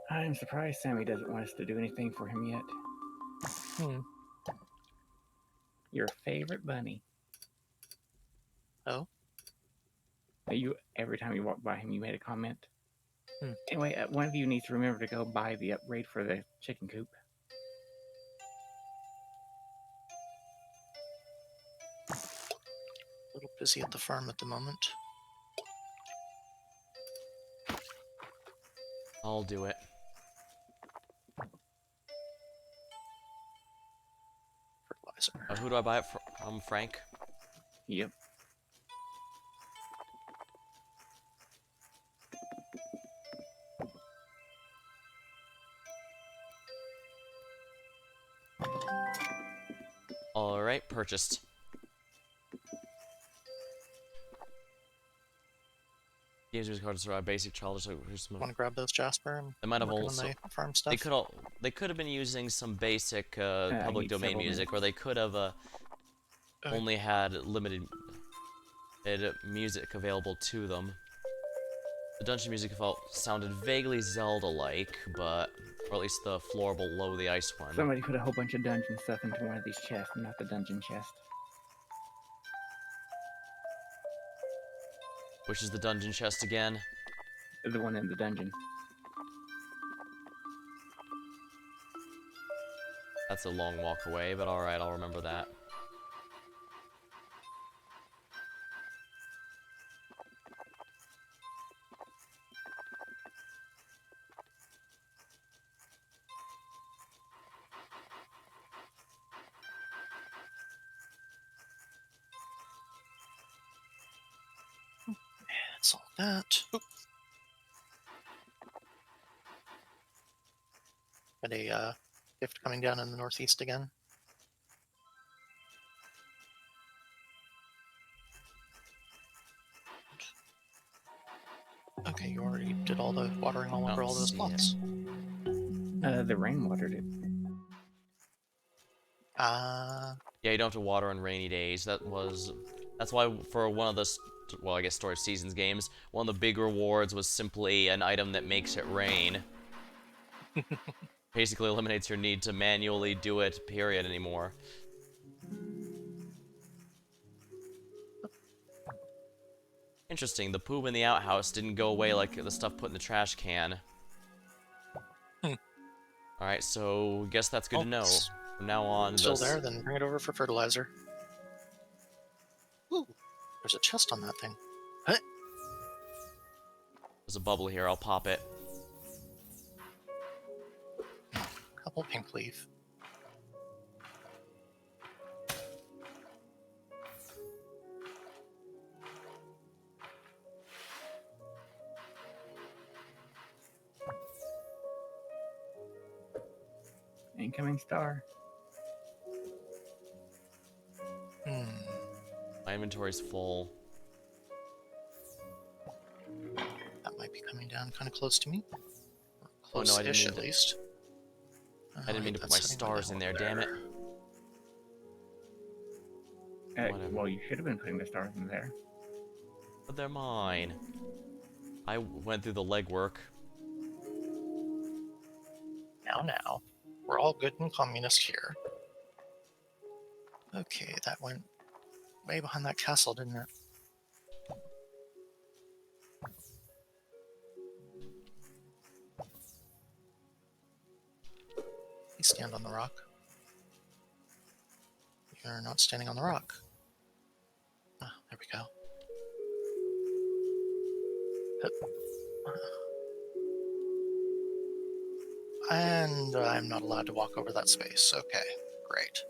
[SPEAKER 2] I'm surprised Sammy doesn't want us to do anything for him yet.
[SPEAKER 1] Hmm.
[SPEAKER 2] Your favorite bunny.
[SPEAKER 1] Oh?
[SPEAKER 2] Every time you walk by him, you made a comment.
[SPEAKER 1] Hmm.
[SPEAKER 2] Anyway, one of you needs to remember to go buy the upgrade for the chicken coop.
[SPEAKER 1] A little busy at the farm at the moment.
[SPEAKER 3] I'll do it.
[SPEAKER 1] Fertilizer.
[SPEAKER 3] Who do I buy it from? Frank?
[SPEAKER 2] Yep.
[SPEAKER 3] Alright, purchased. Games music hard to survive, basic childish.
[SPEAKER 1] Want to grab those, Jasper? And
[SPEAKER 3] They might have
[SPEAKER 1] work on
[SPEAKER 3] also.
[SPEAKER 1] the farm stuff.
[SPEAKER 3] They could have been using some basic public
[SPEAKER 2] need
[SPEAKER 3] domain
[SPEAKER 2] several
[SPEAKER 3] music,
[SPEAKER 2] minutes.
[SPEAKER 3] or they could have
[SPEAKER 1] Okay.
[SPEAKER 3] only had limited music available to them. The dungeon music sounded vaguely Zelda-like, but or at least the floor below the ice one.
[SPEAKER 2] Somebody put a whole bunch of dungeon stuff into one of these chests, not the dungeon chest.
[SPEAKER 3] Which is the dungeon chest again?
[SPEAKER 2] The one in the dungeon.
[SPEAKER 3] That's a long walk away, but alright, I'll remember that.
[SPEAKER 1] That's all that. Oop. Got a gift coming down in the northeast again. Okay, you already did all the watering all over all those plots.
[SPEAKER 2] The rain watered it.
[SPEAKER 3] Yeah, you don't have to water on rainy days. That's why for one of the well, I guess Story of Seasons games, one of the big rewards was simply an item that makes it rain. Basically eliminates your need to manually do it, period, anymore. Interesting, the poop in the outhouse didn't go away like the stuff put in the trash can. Alright, so guess that's good to know. From now on,
[SPEAKER 1] still there, then bring it over for fertilizer. Ooh, there's a chest on that thing. Huh?
[SPEAKER 3] There's a bubble here, I'll pop it.
[SPEAKER 1] Couple pink leaf.
[SPEAKER 2] Incoming star.
[SPEAKER 3] My inventory's full.
[SPEAKER 1] That might be coming down kind of close to me.
[SPEAKER 3] Oh no, I didn't
[SPEAKER 1] Close-ish,
[SPEAKER 3] mean
[SPEAKER 1] at
[SPEAKER 3] to.
[SPEAKER 1] least.
[SPEAKER 3] I didn't mean to put my stars in there, damn it. Whatever.
[SPEAKER 2] Well, you should have been putting the stars in there.
[SPEAKER 3] But they're mine. I went through the legwork.
[SPEAKER 1] Now. We're all good and communist here. Okay, that went way behind that castle, didn't it? Please stand on the rock. You're not standing on the rock. Ah, there we go. And I'm not allowed to walk over that space. Okay, great.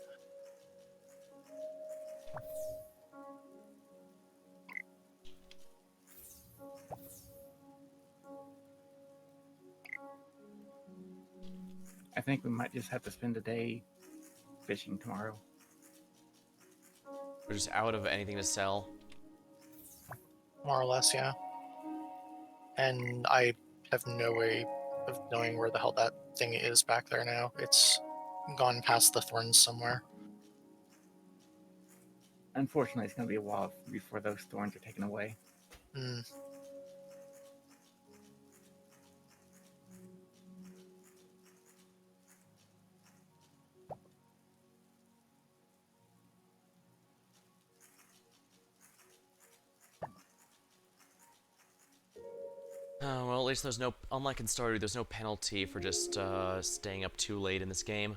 [SPEAKER 2] I think we might just have to spend a day fishing tomorrow.
[SPEAKER 3] We're just out of anything to sell.
[SPEAKER 1] More or less, yeah. And I have no way of knowing where the hell that thing is back there now. It's gone past the thorns somewhere.
[SPEAKER 2] Unfortunately, it's going to be a while before those thorns are taken away.
[SPEAKER 1] Hmm.
[SPEAKER 3] Well, at least there's no, unlike in Stardew, there's no penalty for just staying up too late in this game.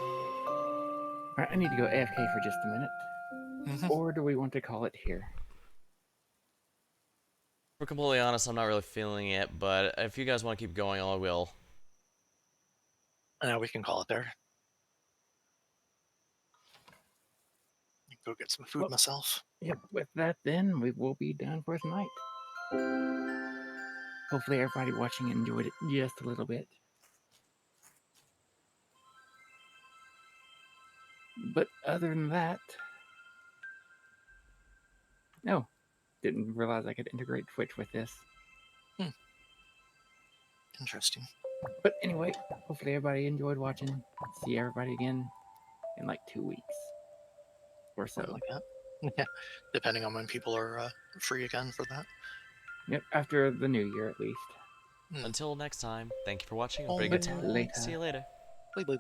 [SPEAKER 2] Alright, I need to go AFK for just a minute. Or do we want to call it here?
[SPEAKER 3] For completely honest, I'm not really feeling it, but if you guys want to keep going, I will.
[SPEAKER 1] Now we can call it there. Go get some food myself.
[SPEAKER 2] Yep, with that then, we will be done for tonight. Hopefully everybody watching enjoyed it just a little bit. But other than that... No, didn't realize I could integrate Twitch with this.
[SPEAKER 1] Interesting.
[SPEAKER 2] But anyway, hopefully everybody enjoyed watching. See everybody again in like 2 weeks. Or so.
[SPEAKER 1] Something like that. Yeah, depending on when people are free again for that.
[SPEAKER 2] Yep, after the new year at least.
[SPEAKER 3] Until next time, thank you for watching. Have a
[SPEAKER 1] Oh,
[SPEAKER 3] very good
[SPEAKER 2] but
[SPEAKER 3] time.
[SPEAKER 2] later.
[SPEAKER 3] See you later.
[SPEAKER 1] Bye.